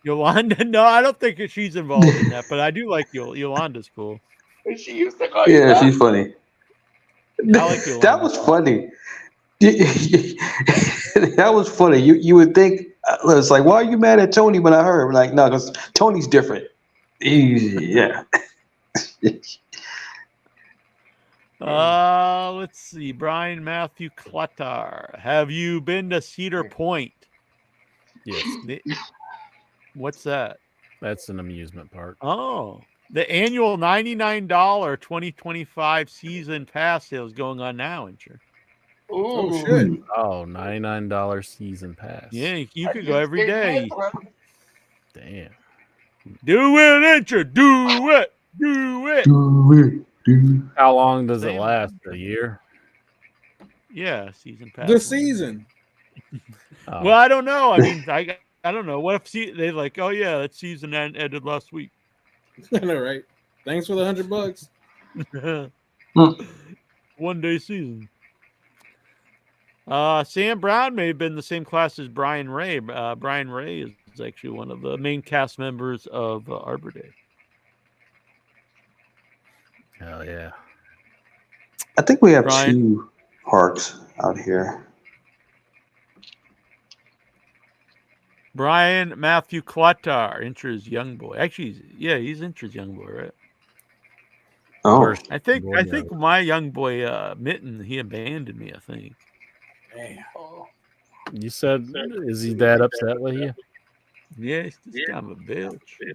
Yolanda? No, I don't think she's involved in that, but I do like Yolanda's cool. And she used to call you Yeah, that. she's funny. I like Yolanda. That was funny. That was funny. You would think it's like, why are you mad at Tony when I heard? We're like, no, because Tony's different. Yeah. Let's see. Brian Matthew Cluttar. Have you been to Cedar Point? Yes. What's that? That's an amusement park. Oh, the annual $99 2025 season pass sale is going on now, isn't it? Oh, shit. Oh, $99 season pass. Yeah, you could go every day. Damn. Do it, intro. Do it. Do it. How long does it Sam. last? A year? Yeah, season pass. This season. Oh. Well, I don't know. I mean, I don't know. What if they like? Oh yeah, that season ended last week. I know, right? Thanks for the $100. 1 day season. Sam Brown may have been the same class as Brian Ray. Brian Ray is actually one of the main cast members of Arbor Day. Hell yeah. I think we have Brian. 2 parks out here. Brian Matthew Cluttar, Intra's young boy. Actually, he's Intra's young boy, right? Oh, I think my young boy Mitten, he abandoned me, I think. Damn. You said, is he that upset with you? Yeah, he's just kind of a bitch. He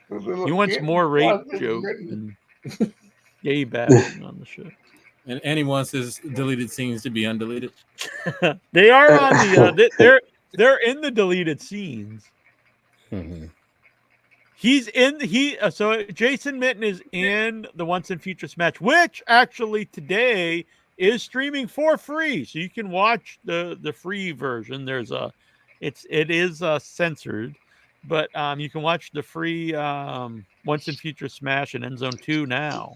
He wants more rape jokes and gay bashing on the show. And he wants his deleted scenes to be undeleted. They are on the they're in the deleted scenes. Mm-hmm. So Jason Mitten is in the Once and Future Smash, which actually today is streaming for free, so you can watch the free version. It is censored, but you can watch the free Once and Future Smash and End Zone 2 now.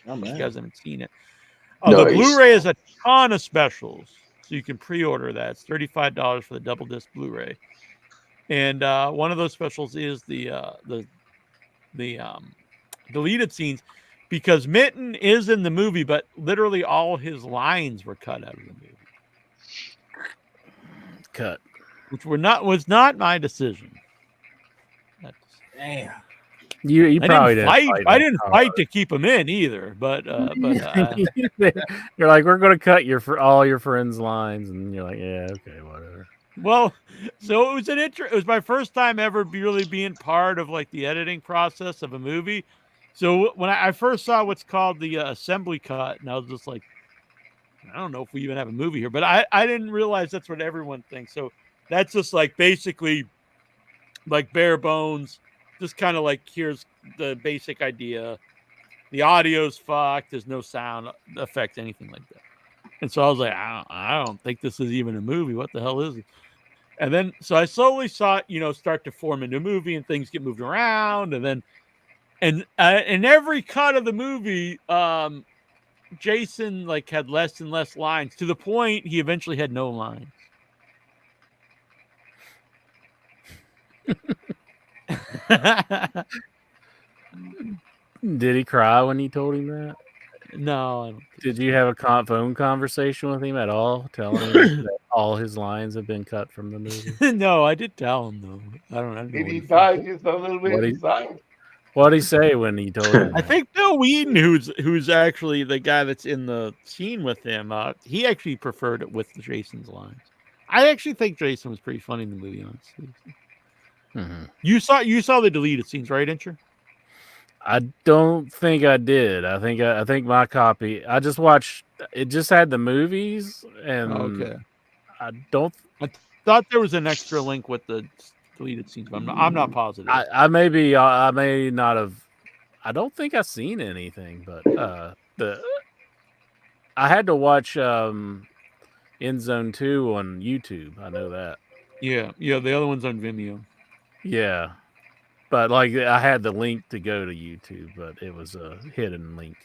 Oh, If you man. guys haven't seen it. Nice. The Blu-ray is a ton of specials, so you can pre-order that. It's $35 for the double disc Blu-ray, and one of those specials is the deleted scenes, because Mitten is in the movie, but literally all his lines were cut out of the movie. Cut. Which was not my decision. Damn. You probably didn't fight. I didn't fight to keep him in either, but you're like, we're going to cut all your friends' lines, and you're like, yeah, okay, whatever. Well, so it was my first time ever really being part of like the editing process of a movie. So when I first saw what's called the assembly cut, and I was just like, I don't know if we even have a movie here, but I didn't realize that's what everyone thinks. So that's just like basically like bare bones, just kind of like, here's the basic idea. The audio's fucked. There's no sound effects, anything like that. And so I was like, I don't think this is even a movie. What the hell is it? And then, so I slowly saw it, start to form into a movie, and things get moved around. And then, in every cut of the movie, Jason like had less and less lines, to the point he eventually had no lines. Did he cry when you told him that? No. I don't. Did you have a phone conversation with him at all, telling him that all his lines have been cut from the movie? No, I did tell him though. I don't know. Did he die just a little bit inside? What'd he say when he told him? I think Bill Whedon, who's actually the guy that's in the scene with him, he actually preferred it with Jason's lines. I actually think Jason was pretty funny in the movie, honestly. Mm-hmm. You saw the deleted scenes, right, Incher? I don't think I did. I think my copy. I just watched. It just had the movies, and okay. I thought there was an extra link with the deleted scenes, but I'm not positive. I may not have. I don't think I've seen anything, but I had to watch End Zone 2 on YouTube. I know that. Yeah. The other one's on Vimeo. Yeah. But like, I had the link to go to YouTube, but it was a hidden link,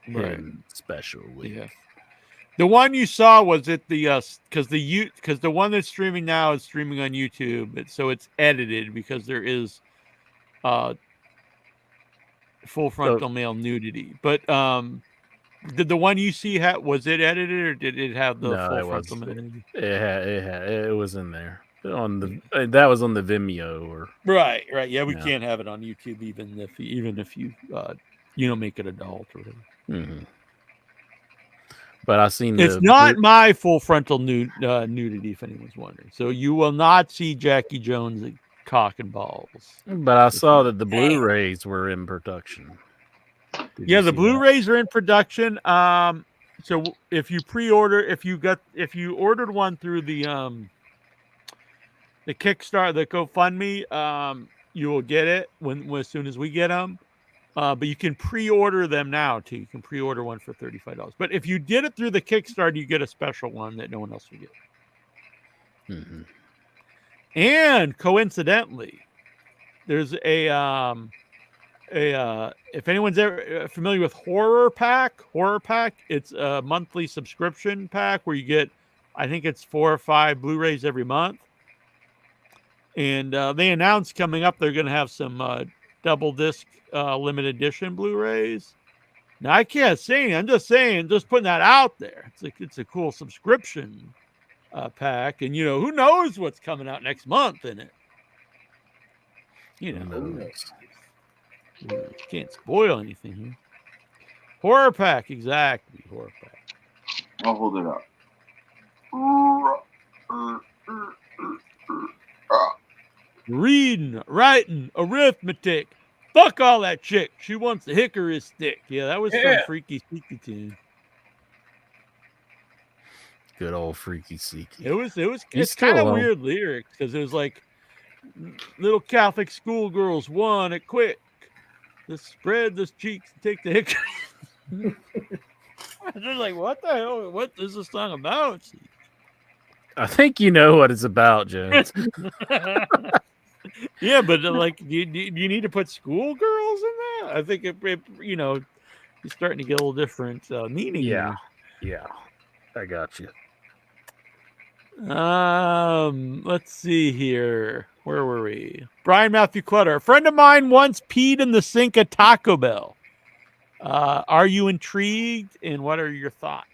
hidden special link. Yeah. The one you saw was at the because the one that's streaming now is streaming on YouTube, so it's edited because there is full frontal male nudity. But did the one you see was it edited, or did it have the full frontal male nudity? It was in there. That was on the Vimeo, or right. Yeah, we can't have it on YouTube, even if you make it adult or whatever. Mm-hmm. But I seen it's not my full frontal nudity, if anyone's wondering. So you will not see Jackie Jones cock and balls. But I saw that the Blu-rays were in production. The Blu-rays are in production. So if you pre-order, if you ordered one through the Kickstarter, the GoFundMe, you will get it as soon as we get them. But you can pre-order them now too. You can pre-order one for $35. But if you did it through the Kickstarter, you get a special one that no one else will get. Mhm. And coincidentally, there's if anyone's ever familiar with Horror Pack, it's a monthly subscription pack where you get, I think it's 4 or 5 Blu-rays every month. And they announced coming up they're going to have some double disc limited edition Blu-rays. Now I can't say, I'm just saying, just putting that out there. It's a cool subscription pack, and who knows what's coming out next month in it. Who knows? Can't spoil anything here. Horror Pack, exactly. Horror Pack. I'll hold it up. Reading, writing, arithmetic. Fuck all that chick. She wants the hickory stick. Yeah, that was from Freaky Seeky Tune. Good old Freaky Seeky. It's kind of weird lyrics because it was like, little Catholic schoolgirls want it quick. Let's spread those cheeks and take the hickory. They're like, what the hell? What is this song about? I think you know what it's about, Jones. Yeah, but like, do you need to put schoolgirls in that? I think you're starting to get a little different meaning. Yeah, I got you. Let's see here. Where were we? Brian Matthew Clutter. A friend of mine once peed in the sink at Taco Bell. Are you intrigued? And what are your thoughts?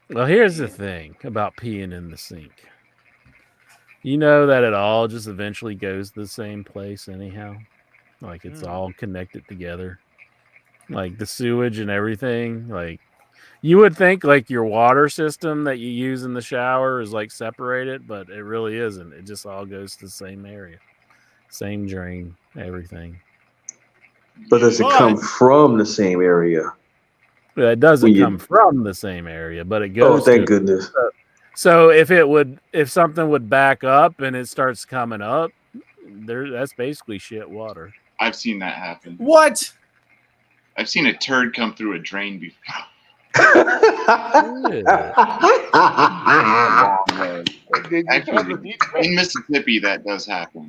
Well, here's the thing about peeing in the sink. You know that it all just eventually goes to the same place anyhow. Like it's all connected together. Like the sewage and everything. Like you would think like your water system that you use in the shower is like separated, but it really isn't. It just all goes to the same area. Same drain, everything. But does it come from the same area? It doesn't come from the same area, but it goes. Oh, thank goodness. So if something would back up and it starts coming up, that's basically shit water. I've seen that happen. What? I've seen a turd come through a drain before. Actually, in Mississippi, that does happen.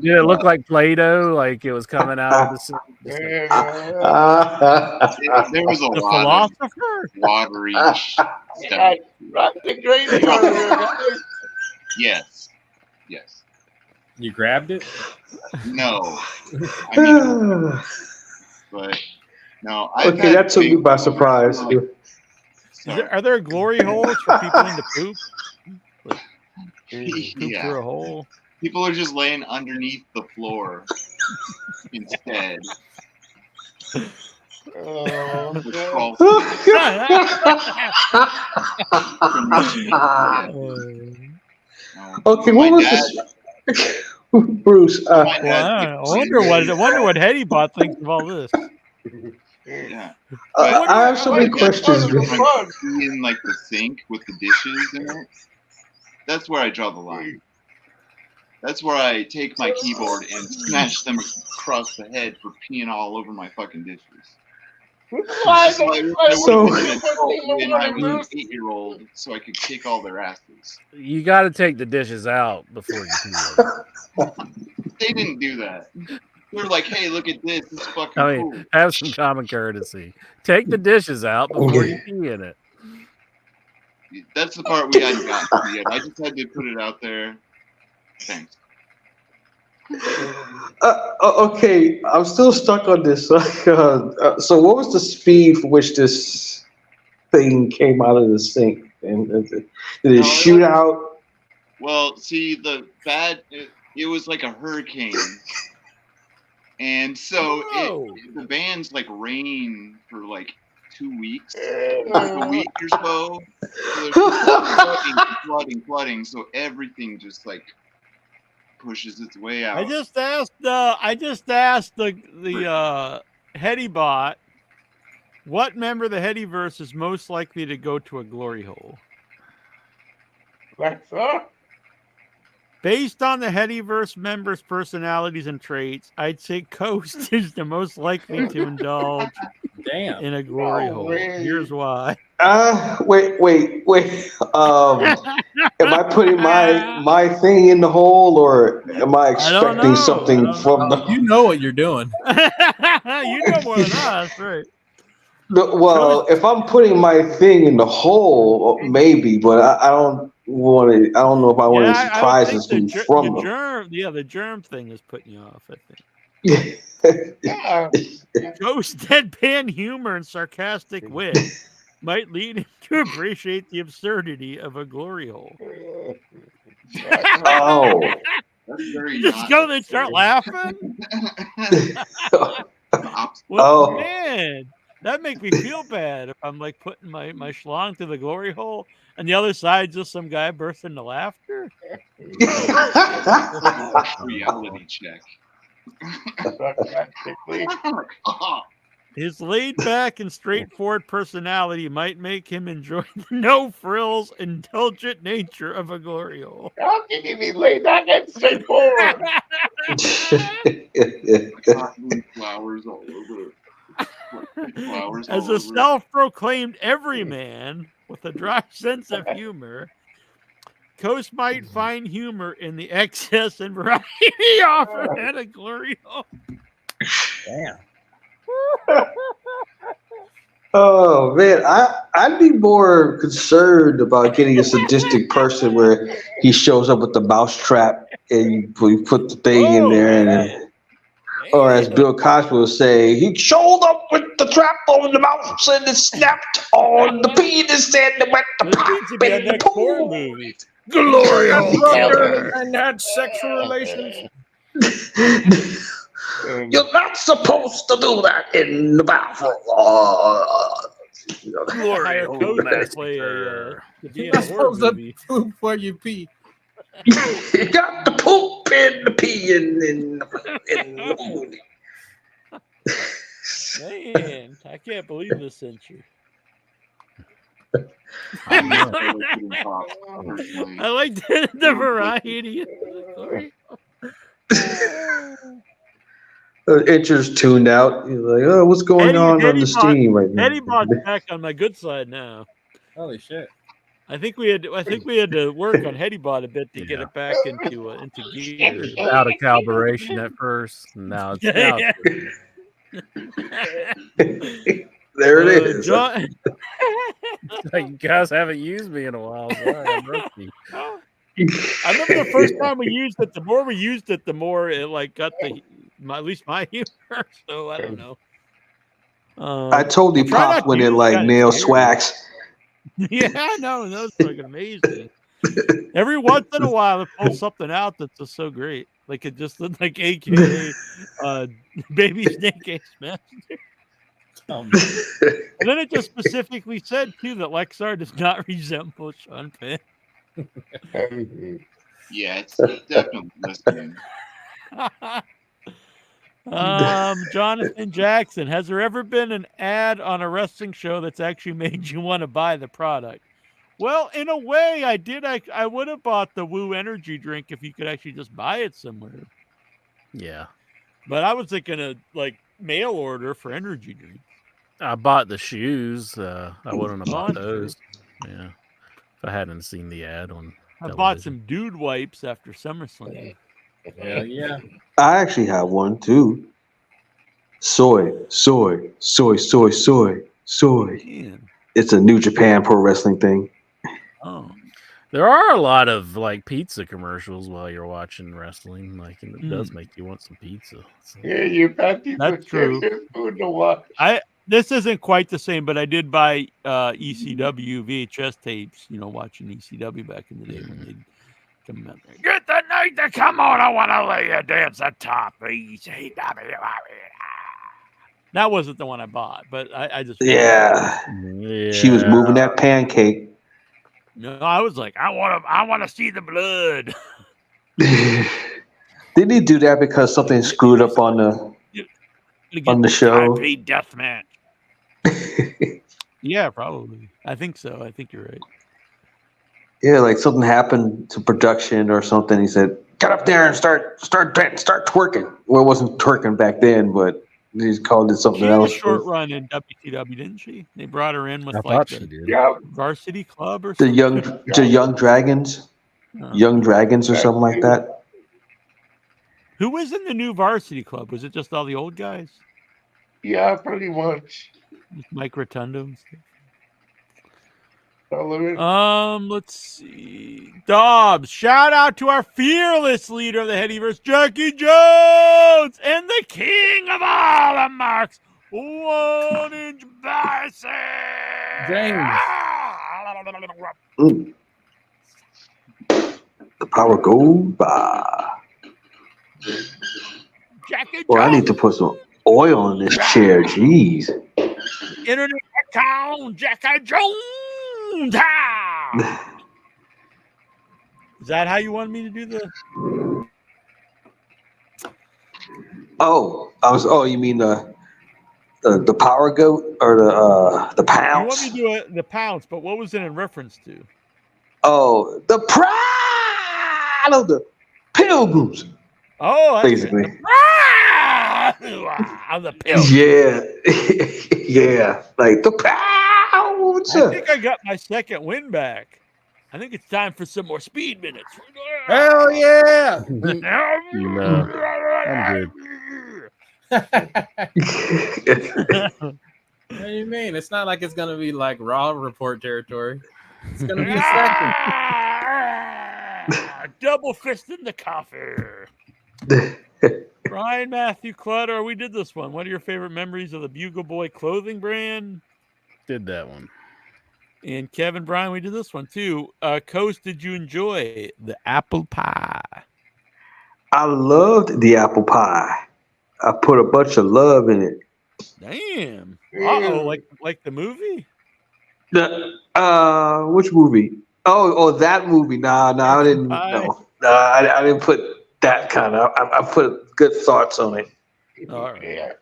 Did it look like Play-Doh? Like it was coming out of the sink? There was a lot of watery stuff. Yes. You grabbed it? No. I mean, but no. Okay, that took me by surprise. Are there glory holes for people in the poop? Poop Yeah. through a hole. People are just laying underneath the floor instead. Okay, what was this? Bruce. I wonder what Hetty Bot thinks of all this. Yeah. I have so many questions. In like the sink with the dishes in it. That's where I draw the line. That's where I take my keyboard and smash them across the head for peeing all over my fucking dishes. When I was an 8-year-old, so I could kick all their asses. You got to take the dishes out before you pee them. They didn't do that. They're like, "Hey, look at this. It's fucking cool." Have some common courtesy. Take the dishes out before you pee in it. That's the part we hadn't gotten yet. I just had to put it out there. Thanks. Okay, I'm still stuck on this. So what was the speed for which this thing came out of the sink? And did it shoot out? Well, see, it was like a hurricane. And so the bands like rain for like 2 weeks, a week or so. So flooding. So everything just like pushes its way out. I just asked the Hetty Bot, what member of the Hettyverse is most likely to go to a glory hole? Alexa? Based on the Headyverse members' personalities and traits, I'd say Coast is the most likely to indulge Damn. in a glory hole. way. Here's why. Wait. Am I putting my thing in the hole, or am I I don't expecting know. something from the? You know what you're doing. You know more than us, right? Well, if I'm putting my thing in the hole, maybe, but I don't want to. I don't know if I want any I would think surprises from the them. germ. Yeah, the germ thing is putting you off. I think. Yeah. Ghost deadpan humor and sarcastic wit might lead him to appreciate the absurdity of a glory hole. Oh. That's very Just not go and start laughing. Well, Oh. man, that make me feel bad if I'm like putting my schlong through the glory hole, and the other side just some guy bursts into laughter. reality check. Sarcastically. His laid-back and straightforward personality might make him enjoy the no-frills, indulgent nature of a glory hole. How can you be laid back and straightforward? Flowers all over. Flowers As all a over. self-proclaimed everyman with a dry sense of humor, Coast might find humor in the excess and variety offered at a glory hole. Damn. Oh man, I'd be more concerned about getting a sadistic person where he shows up with the mouse trap and you put the thing in there, and or as Bill Cosby would say, he showed up with the trap on the mouse and it snapped on the penis and went the This pop needs to be a in the next horror pool. movie. Glory hole killer and had sexual relations. You're not supposed to do that in the bathroom. Hire Coast to play to be in a horror movie. Poop before you pee. You got the poop and the pee in the movie. Man, I can't believe this censure. I like the variety. Itcher's tuned out. He's like, oh, what's going on the Steam right now? Eddie bought back on my good side now. Holy shit! I think we had to work on Headybot a bit to get it back into gear. Out of calibration at first. Now it's there it is. John, like, you guys haven't used me in a while. Sorry, I'm rusty. I remember the first time we used it. The more we used it, the more it like got at least my humor. So I don't know. I totally popped when it like nail swags. Yeah, I know. That was fucking amazing. Every once in a while, it pulls something out that's just so great. Like it just looked like AKA Baby Snake Ace Master. And then it just specifically said too that Lexar does not resemble Sean Penn. Yeah, it's definitely listening. Jonathan Jackson, has there ever been an ad on a wrestling show that's actually made you want to buy the product? Well, in a way, I did. I would have bought the Woo energy drink if you could actually just buy it somewhere. Yeah, but I was thinking of like mail order for energy drink. I bought the shoes. I wouldn't have bought those. Yeah, if I hadn't seen the ad on. I bought some dude wipes after SummerSlam. Hell yeah. I actually have one too. Soy. Man. It's a New Japan Pro Wrestling thing. Oh. There are a lot of like pizza commercials while you're watching wrestling. Like, and it does make you want some pizza. So. Yeah, you got That's true. Food to watch. This isn't quite the same, but I did buy ECW VHS tapes. You know, watching ECW back in the day when they'd come out there. Get the night to come on! I want to lay a dance atop ECW. That wasn't the one I bought, but I just yeah. She was moving that pancake. No, I was like, I want to see the blood. Didn't he do that because something screwed up on the show? Death match. Yeah, probably. I think so. I think you're right. Yeah, like something happened to production or something. He said, "Get up there and start twerking." Well, it wasn't twerking back then, but he called it something She had a else. short run in WCW, didn't she? They brought her in with I like thought she the did. Yeah, Varsity Club or The something. young dragons, young dragons or something like that. Who was in the new Varsity Club? Was it just all the old guys? yeah, pretty much. Just Mike Rotundo and stuff? All of it. Let's see. Dobbs, shout out to our fearless leader of the Headyverse, Jackie Jones, and the king of all the marks, 1-inch bison. James. The power gold bar. Jackie Jones. Well, I need to put some oil in this chair. Jeez. Internet account, Jackie Jones. Is that how you wanted me to do the? Oh, you mean the power goat or the You pounce? want me to do the pounce, but what was it in reference to? Oh, the pride of the pilgrims. Oh, that's basically. Good. The pilgrims. Yeah, yeah, like the pounce. I think I got my second win back. I think it's time for some more speed minutes. Hell yeah! You know, I'm good. What do you mean? It's not like it's gonna be like Raw report territory. It's gonna be a second. Double fist in the coffee. Brian Matthew Clutter, we did this one. What are your favorite memories of the Bugle Boy clothing brand? Did that one. And Kevin Bryan, we did this one too. Coast, did you enjoy the apple pie? I loved the apple pie. I put a bunch of love in it. Damn. Uh-oh, like the movie? Which movie? Oh, that movie. Nah, I didn't. No, I didn't put that kind of. I put good thoughts on it. All right. Yeah,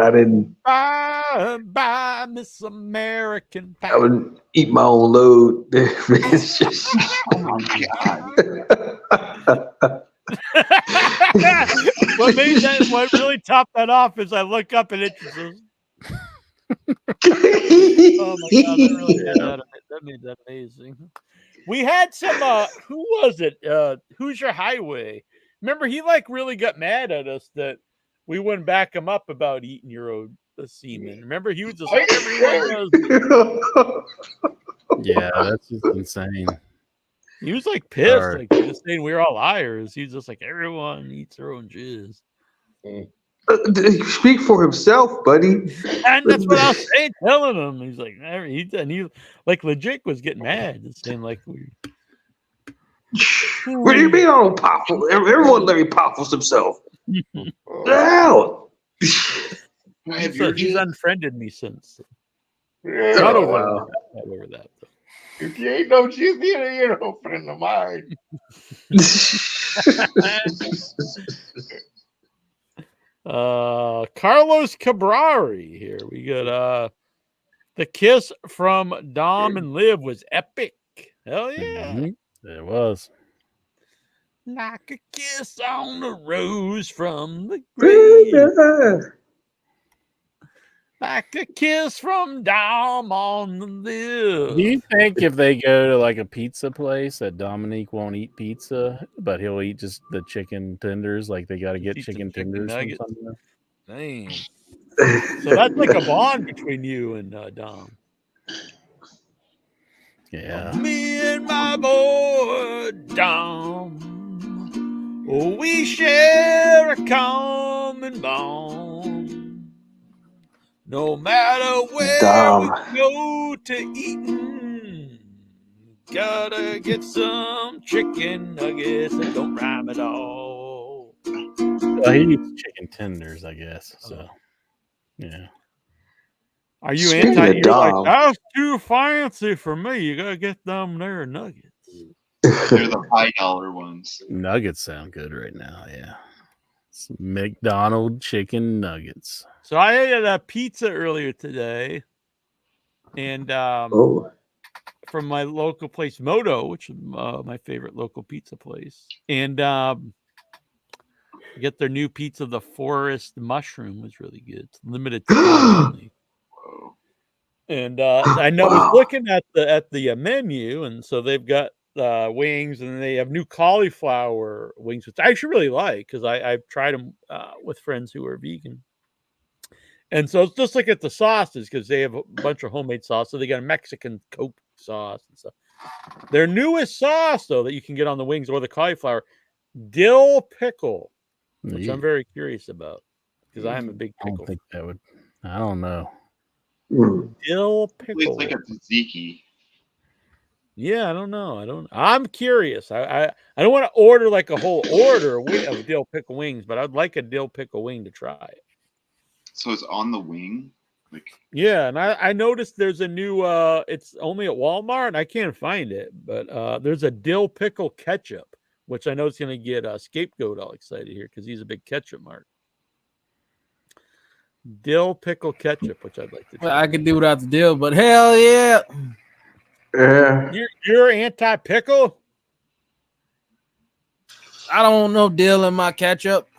I didn't. Bye, Miss American Pie. I would eat my own load. It's just. Oh my god. What really topped that off is I look up and it just says, oh my god, that made that amazing. We had some who was it? Hoosier Highway. Remember, he like really got mad at us that we wouldn't back him up about eating your own semen. Remember, he was just like, everyone does. Yeah, that's just insane. He was like pissed, like just saying we were all liars. He was just like, everyone eats their own jizz. Speak for himself, buddy. And that's what I was saying, telling him. He's like, he like legit was getting mad, just saying like we. What do you mean, all powerful? Everyone very powerful himself. Hell. He's unfriended me since. Yeah. Not over that. Though. If you ain't no jizzy, you're no friend of mine. Carlos Cabrari here. We got the kiss from Dom and Liv was epic. Hell yeah. Mm-hmm. It was. Like a kiss on the rose from the grave. Like a kiss from Dom on the Liv. Do you think if they go to like a pizza place that Dominique won't eat pizza, but he'll eat just the chicken tenders? Like they got to get chicken tenders from somewhere? Damn. So that's like a bond between you and Dom. Yeah. Me and my boy Dom. Oh, we share a common bond. No matter where we go to eating, gotta get some chicken nuggets that don't rhyme at all. Well, he eats chicken tenders, I guess. So, yeah. Are you anti? You're like, that's too fancy for me. You gotta get them there nuggets. They're the $5 ones. Nuggets sound good right now. Yeah. It's McDonald's chicken nuggets. So I ate a pizza earlier today, and from my local place, Moto, which is my favorite local pizza place, and get their new pizza. The Forest Mushroom was really good. It's limited time only. Whoa. And I know I was looking at the menu, and so they've got wings, and they have new cauliflower wings, which I actually really like because I've tried them with friends who are vegan. And so it's just look at the sauces because they have a bunch of homemade sauce. So they got a Mexican Coke sauce and stuff. Their newest sauce, though, that you can get on the wings or the cauliflower, dill pickle, which I'm very curious about because I am a big I don't pickle. think that would. I don't know. Dill It's pickle. like a tzatziki. Yeah, I don't know. I'm curious. I don't want to order like a whole order of dill pickle wings, but I'd like a dill pickle wing to try it. So it's on the wing. Like, Yeah, and I noticed there's a new it's only at Walmart and I can't find it, but there's a dill pickle ketchup, which I know is gonna get Scapegoat all excited here because he's a big ketchup mark. Dill pickle ketchup, which I'd like to try. Well, I could do without the dill, but hell yeah. Yeah. You're anti-pickle? I don't know dill in my ketchup.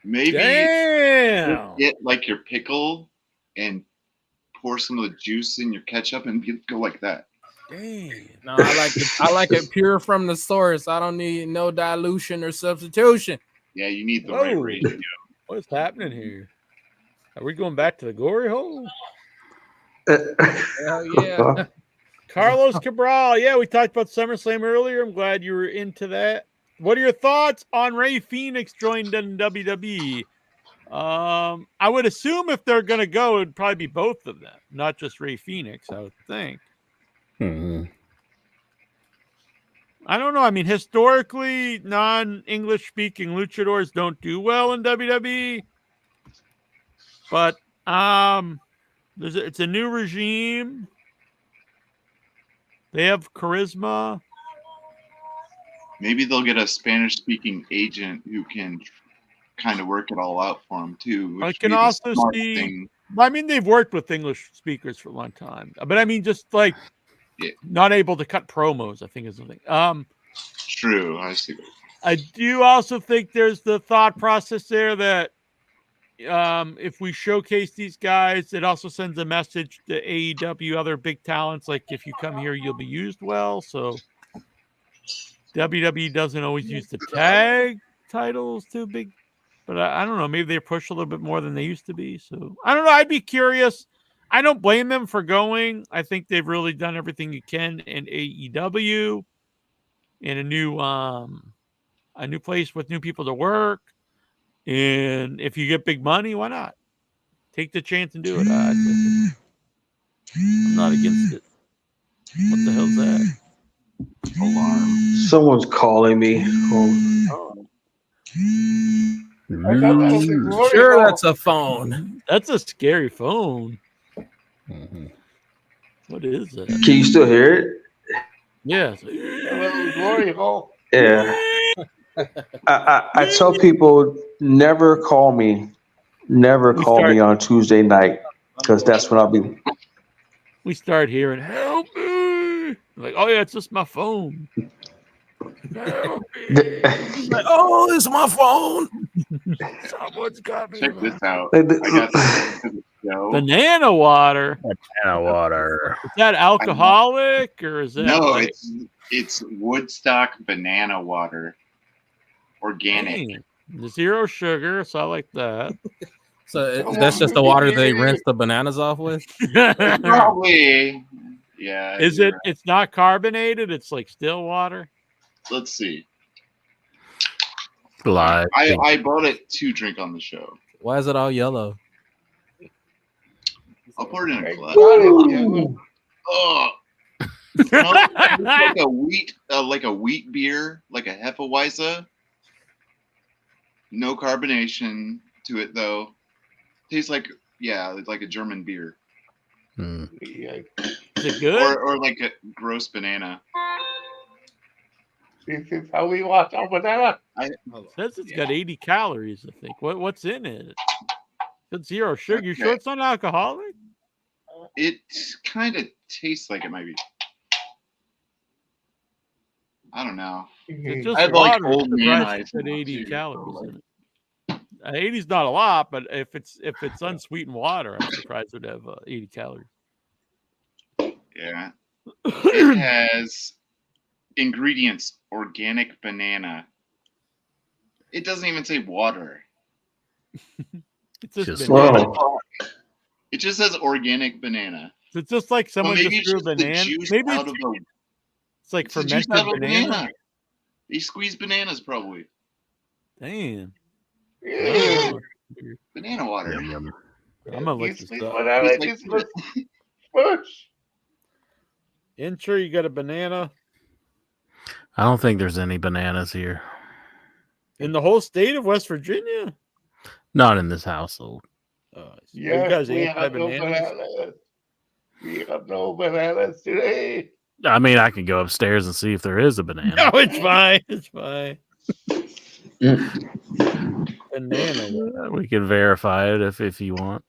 maybe Damn. get like your pickle and pour some of the juice in your ketchup and go like that. Damn. No, I like it pure from the source. I don't need no dilution or substitution. Yeah, you need the right Whoa. ratio. What's happening here? Are we going back to the glory hole? Hell yeah. Carlos Cabral. Yeah, we talked about SummerSlam earlier. I'm glad you were into that. What are your thoughts on Ray Phoenix joined in WWE? I would assume if they're going to go, it'd probably be both of them, not just Ray Phoenix, I would think. I don't know. I mean, historically, non-English speaking luchadors don't do well in WWE. But it's a new regime. They have charisma. Maybe they'll get a Spanish-speaking agent who can kind of work it all out for them too. I Which can would be the also smart see. thing. I mean, they've worked with English speakers for a long time, but I mean, just like not able to cut promos, I think is the thing. True, I see. I do also think there's the thought process there that if we showcase these guys, it also sends a message to AEW, other big talents, like if you come here, you'll be used well. So WWE doesn't always use the tag titles too big, but I don't know. Maybe they're pushed a little bit more than they used to be. So I don't know. I'd be curious. I don't blame them for going. I think they've really done everything you can in AEW, in a new place with new people to work. And if you get big money, why not? Take the chance and do it. I'm not against it. What the hell's that? Alarm. Someone's calling me. Sure, that's a phone. That's a scary phone. What is that? Can you still hear it? Yes. Glory hole. Yeah. I tell people never call me. Never call me on Tuesday night because that's when I'll be. We start hearing, help me. Like, oh, yeah, it's just my phone. Help me. Like, oh, it's my phone. Someone's got me. Check this out. I got this show. Banana water. Banana water. Is that alcoholic or is that? No, like, it's Woodstock banana water. Organic. Dang, 0 sugar, so I like that. So that's just the water they rinse the bananas off with? Probably. Yeah. Is it? It's not carbonated. It's like still water. Let's see. Live. I bought it to drink on the show. Why is it all yellow? I'll pour it in a glass. Ooh. Oh. Like a wheat beer, like a Hefeweizen. No carbonation to it though. Tastes like like a German beer. Is it good? Or like a gross banana. This is how we watch our banana. It says it's got 80 calories, I think. What's in it? It's 0 sugar. You sure it's not alcoholic? It kind of tastes like it might be. I don't know. It's Mhm. just I had like water. old I'm man surprised eyes. it's at now, 80 too, calories so, in it. 80's not a lot, but if it's unsweetened water, I'm surprised it would have 80 calories. yeah. It has ingredients: organic banana. It doesn't even say water. It's just Just banana. Whoa. It just says organic banana. It's just like Well, someone maybe just it's threw a just the banana. juice Maybe out of a. it's like It's the juice out fermented of a banana. banana. They squeeze bananas probably. Damn. Yeah. Banana water. Yum, yum. I'm gonna look You this sweet up. banana, Tastes like this was much. Intro, you got a banana I don't think there's any bananas here. in the whole state of West Virginia. Not in this household. Are you Yes, guys we have no anti-bananas? bananas. We have no bananas today. I mean, I can go upstairs and see if there is a banana. No, it's fine. It's fine. Mm. Banana. We can verify it if you want.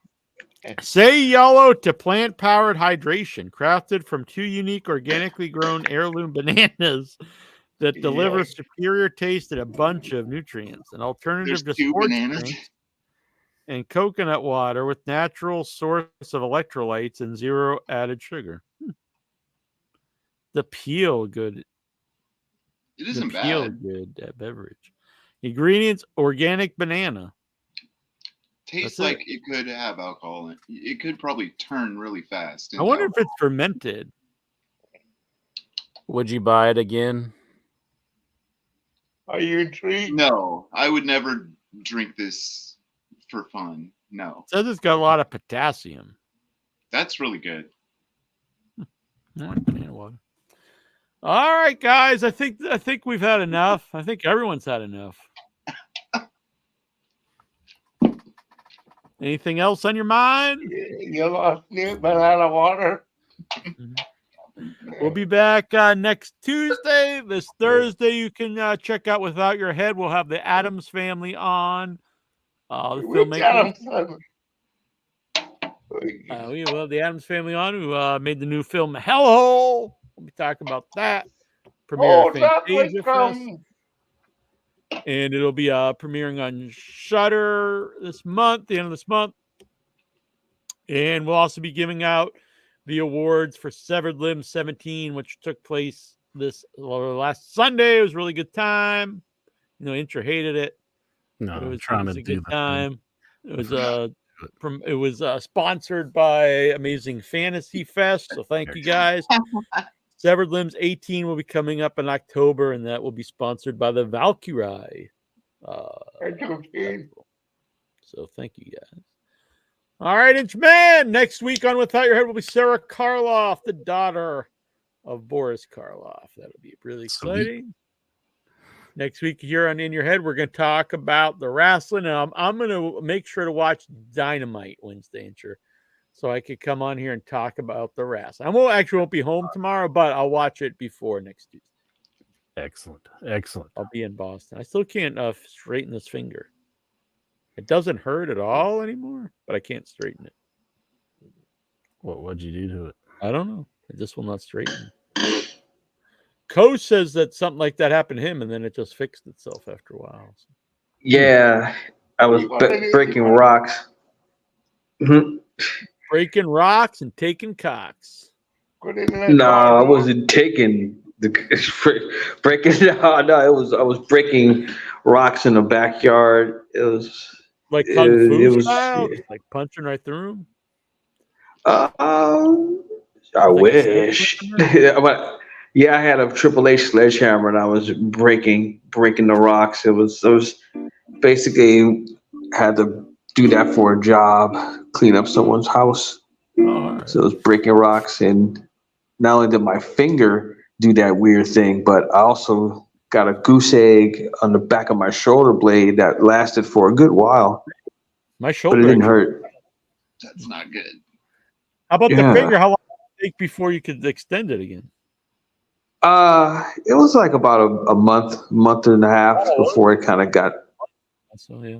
Say yellow to plant-powered hydration, crafted from 2 unique organically grown heirloom bananas that deliver Yeah. superior taste and a bunch of nutrients. An alternative There's to 2 sports bananas. drinks and coconut water with natural source of electrolytes and 0 added sugar. The peel good. It The isn't peel bad. good beverage. Ingredients: organic banana. Tastes That's like it could have alcohol in it. It could probably turn really fast. I into wonder if alcohol. it's fermented. Would you buy it again? Are you intrigued? No, I would never drink this for fun. No, It says it's got a lot of potassium. that's really good. I like banana water. All right, guys. I think we've had enough. I think everyone's had enough. Anything else on your mind? You lost me banana water. We'll be back next Tuesday. This Thursday, you can check out Without Your Head. We'll have the Addams Family on. The Which filmmakers. Adamson? We will have the Addams Family on, who made the new film Hellhole. We'll be talking about that. Premiere Oh, at that was Fantasia Fest. from. And it'll be premiering on Shudder this month, the end of this month. And we'll also be giving out the awards for Severed Limb 17, which took place last Sunday. It was a really good time. Intra hated it. No, But I'm it was trying a to good do the time. It was thing. sponsored by Amazing Fantasy Fest. So thank you guys. Severed Limbs 18 will be coming up in October, and that will be sponsored by the Valkyrie. Festival. So thank you guys. All right, Inchman. Next week on Without Your Head will be Sarah Karloff, the daughter of Boris Karloff. That'll be really exciting. Next week here on In Your Head, we're going to talk about the wrestling. I'm going to make sure to watch Dynamite Wednesday, so I could come on here and talk about the wrestling. I won't be home tomorrow, but I'll watch it before next Tuesday. Excellent. I'll be in Boston. I still can't straighten this finger. It doesn't hurt at all anymore, but I can't straighten it. What'd you do to it? I don't know. It just will not straighten. Coach says that something like that happened to him, and then it just fixed itself after a while. So. Yeah, I was breaking rocks. Mhm. Breaking rocks and taking cocks. No, I wasn't taking the breaking. No, I was breaking rocks in the backyard. It was like kung fu was style, just like punching right through them. I wish. But yeah, I had a Triple H sledgehammer and I was breaking the rocks. It was basically had to do that for a job, clean up someone's house. Right. So it was breaking rocks, and not only did my finger do that weird thing, but I also got a goose egg on the back of my shoulder blade that lasted for a good while. My shoulder, but it didn't hurt. That's not good. How about the finger? How long did it take before you could extend it again? It was like about a month and a half before it kind of got. So yeah.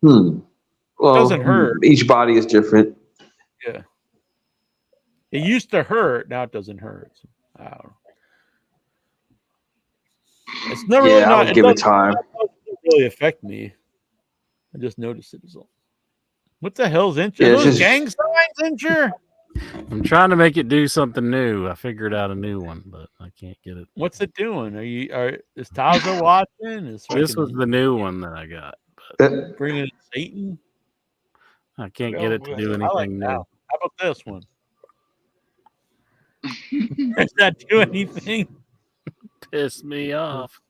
Well, it doesn't hurt. Each body is different. Yeah. It used to hurt. Now it doesn't hurt. So, I don't know. It's never Yeah, really I not. would give it time. Doesn't really affect me. I just noticed it as well. What the hell's Incher? Yeah, Are it's those just gang signs, Incher? I'm trying to make it do something new. I figured out a new one, but I can't get it. What's it doing? Is Tazo watching? Is This was fucking the new one that I got. bringing in Satan? I can't get it to do I like anything that. new. How about this one? Does that do anything? Piss me off.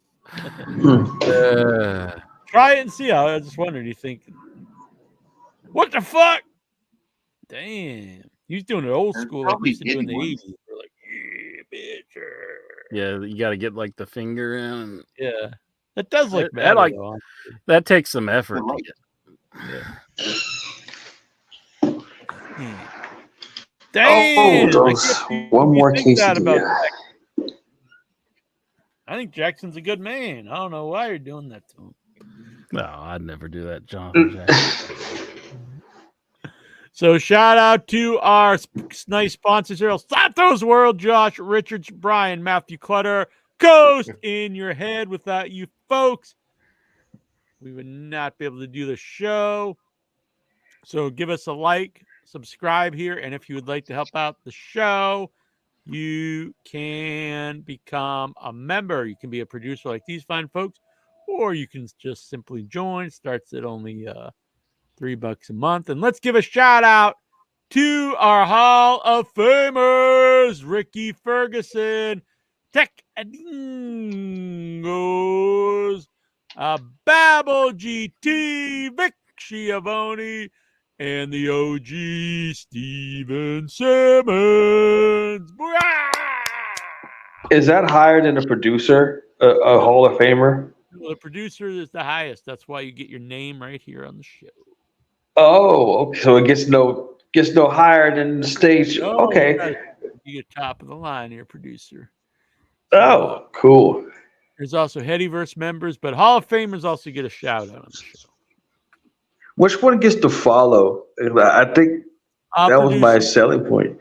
Try it and see. I just wondered. You think? What the fuck? Damn, he's doing it old There's school like probably we used to do in the hidden ones. 80s. We're like, yeah, bitch. Yeah, you got to get like the finger in. Yeah, that does look That- better. that, like- though. That takes some effort. like Damn. those one more quesadilla. I think Jackson's a good man. I don't know why you're doing that to him. No, I'd never do that, Jonathan Jackson. So shout out to our nice sponsors here: Santos World, Josh Richards, Brian, Matthew Clutter, Coast in your head. Without you folks, we would not be able to do the show. So give us a like, subscribe here, and if you would like to help out the show, you can become a member. You can be a producer like these fine folks, or you can just simply join. Starts at only $3 a month. And let's give a shout out to our Hall of Famers, Ricky Ferguson, Tech Adingos, Babel GT, Vic Schiavone, and the OG Steven Simmons. Is that higher than a producer, a Hall of Famer? The producer is the highest. That's why you get your name right here on the show. Oh, okay. So it gets no higher than the stage. No, Okay. you get top of the line here, producer. Oh, cool. There's also Headyverse members, but Hall of Famers also get a shout out on the show. Which one gets to follow? I think that was my selling point.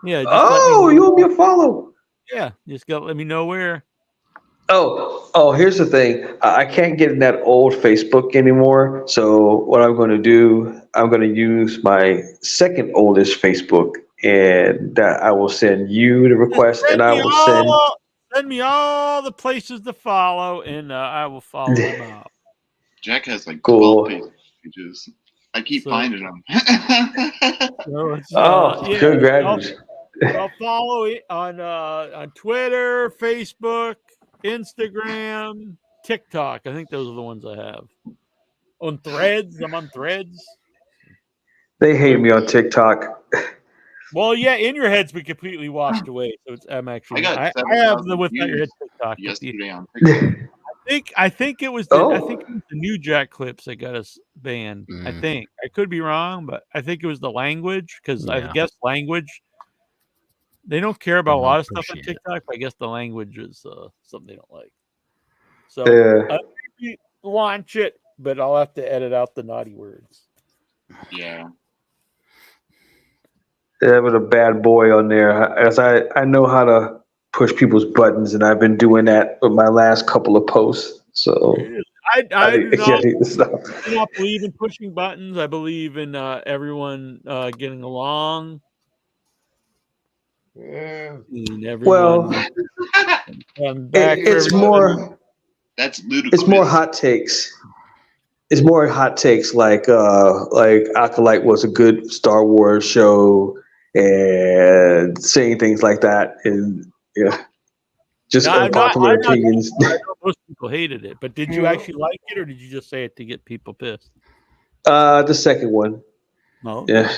Yeah. Just you want me to follow? Yeah. Just got to let me know where. Oh, here's the thing. I can't get in that old Facebook anymore. So what I'm going to do, I'm going to use my second oldest Facebook, and that I will send you the request, and I will send me all the places to follow, and I will follow them out. Jack has like Cool. 12 pages. I keep finding them. Congrats. I'll follow it on Twitter, Facebook, Instagram, TikTok. I think those are the ones I have. On Threads, I'm on Threads. They hate me on TikTok. Well, yeah, in your head's been completely washed away. So I'm actually I have the without your head TikTok yesterday on TikTok. I think it was the New Jack clips that got us banned. I think I could be wrong, but I think it was the language because I guess language. They don't care about a lot of stuff on TikTok, but I guess the language is something they don't like. So I'll maybe launch it, but I'll have to edit out the naughty words. Yeah. There was a bad boy on there. As I know how to push people's buttons, and I've been doing that with my last couple of posts. So I do not believe in pushing buttons. I believe in everyone getting along. Well, it's more. That's ludicrous. It's more hot takes. It's more hot takes like Acolyte was a good Star Wars show and saying things like that, and just unpopular opinions. I know most people hated it, but did you actually like it, or did you just say it to get people pissed? The second one. No. Yeah.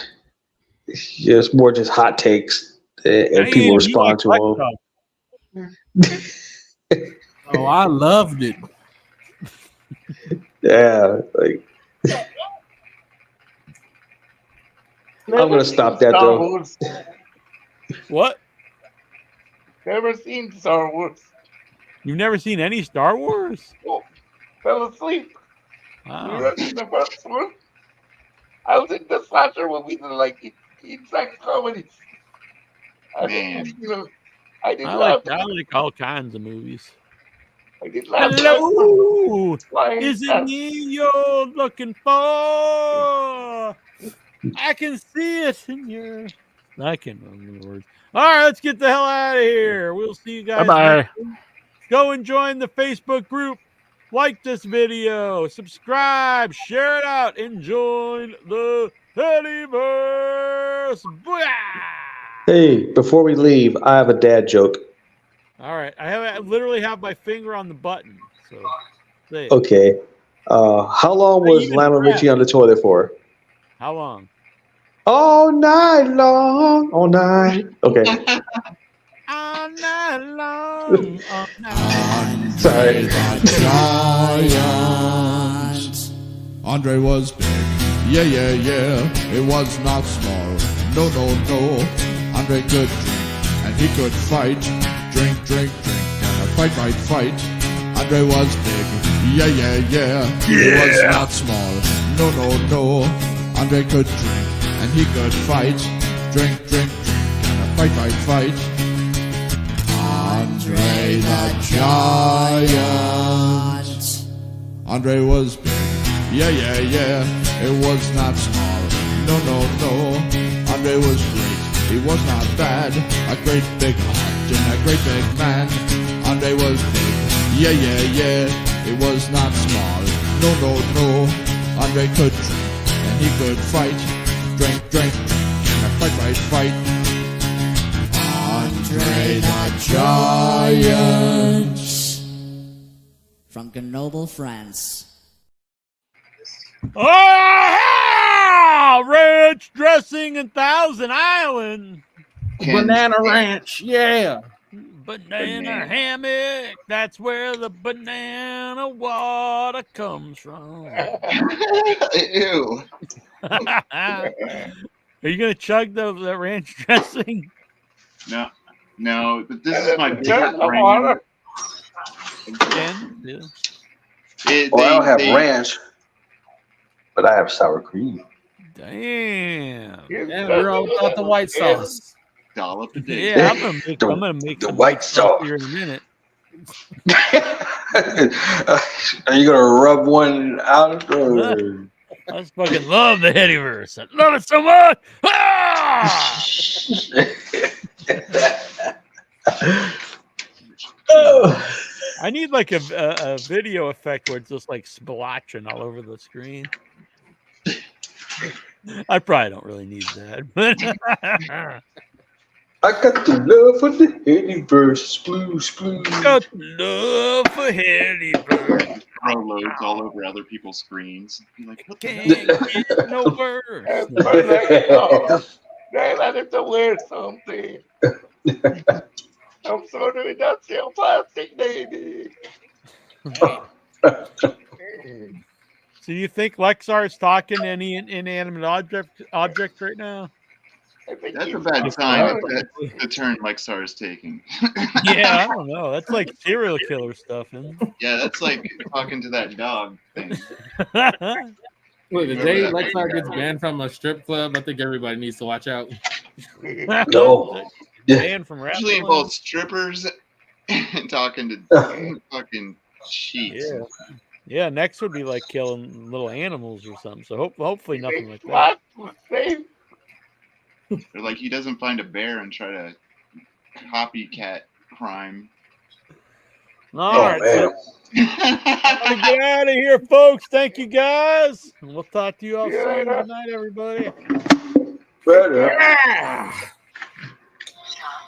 It's more just hot takes. And people respond to them. Oh, I loved it. Yeah, like I'm gonna stop that though. What? Never seen Star Wars. You've never seen any Star Wars? Oh, fell asleep. Wow. We were in the first one. I was in the slasher movies and like exact comedies. I Man. I didn't like all kinds of movies. I did last Hello, time. is it me you're looking for? I can see it in your. I can't remember the words. All right, let's get the hell out of here. We'll see you guys Bye-bye. next week. Go and join the Facebook group. Like this video, subscribe, share it out, and join the Headyverse. Hey, before we leave, I have a dad joke. All right, I literally have my finger on the button. So, say it. Okay. How long was Even Lionel crap. Richie on the toilet for? How long? All night long. All night. Okay. All night long. All night. Sorry. Giant. Andre was big. Yeah, yeah, yeah. It was not small. No, no, no. Andre could drink and he could fight. Drink, drink, drink. And a fight, fight, fight. Andre was big. Yeah, yeah, yeah. It was not small. No, no, no. Andre could drink and he could fight. Drink, drink, drink. And a fight, fight, fight. Andre the Giant. Andre was big. Yeah, yeah, yeah. It was not small. No, no, no. Andre was great. He was not bad. A great big heart and a great big man. Andre was big. Yeah, yeah, yeah. It was not small. No, no, no. Andre could drink and he could fight. Drink, drink, drink. And a fight, fight, fight. Andre the Giant. From Grenoble, France. Oh, ranch dressing in Thousand Island. Banana Ranch, yeah. Banana hammock. That's where the banana water comes from. Ew. Are you gonna chug the ranch dressing? No, no. But this is my Turn favorite the brand. water. Again? Yeah. Well, I don't have ranch, but I have sour cream. Damn. And we're all about the white sauce. Dollop a day. Yeah, I'm gonna make the some white sauce here in a minute. Are you gonna rub one out? Or? I just fucking love the Headyverse. I love it so much. Ah! I need like a video effect where it's just like splotching all over the screen. I probably don't really need that, but I got the love for the Headyverse. Sploo, sploo. got love for Headyverse. Throw loads all over other people's screens. Be like, what the hell? Can't get no worse. They let him to wear something. I'm sorry, that's your plastic baby. So you think Lexar is talking to any inanimate object right now? That's a bad sign if that's the turn Lexar is taking. Yeah, I don't know. That's like serial killer stuff, isn't Yeah, that's like talking to that dog thing. it? Look, the day Lexar gets banned from a strip club, I think everybody needs to watch out. No. Banned from Usually wrestling. involves strippers and talking to fucking sheets. Yeah. Yeah, next would be like killing little animals or something. So hopefully nothing like that. Or like he doesn't find a bear and try to copycat crime. All right, so I'm gonna get out of here, folks. Thank you, guys. And we'll talk to you all soon. Good night, everybody. Better. Yeah.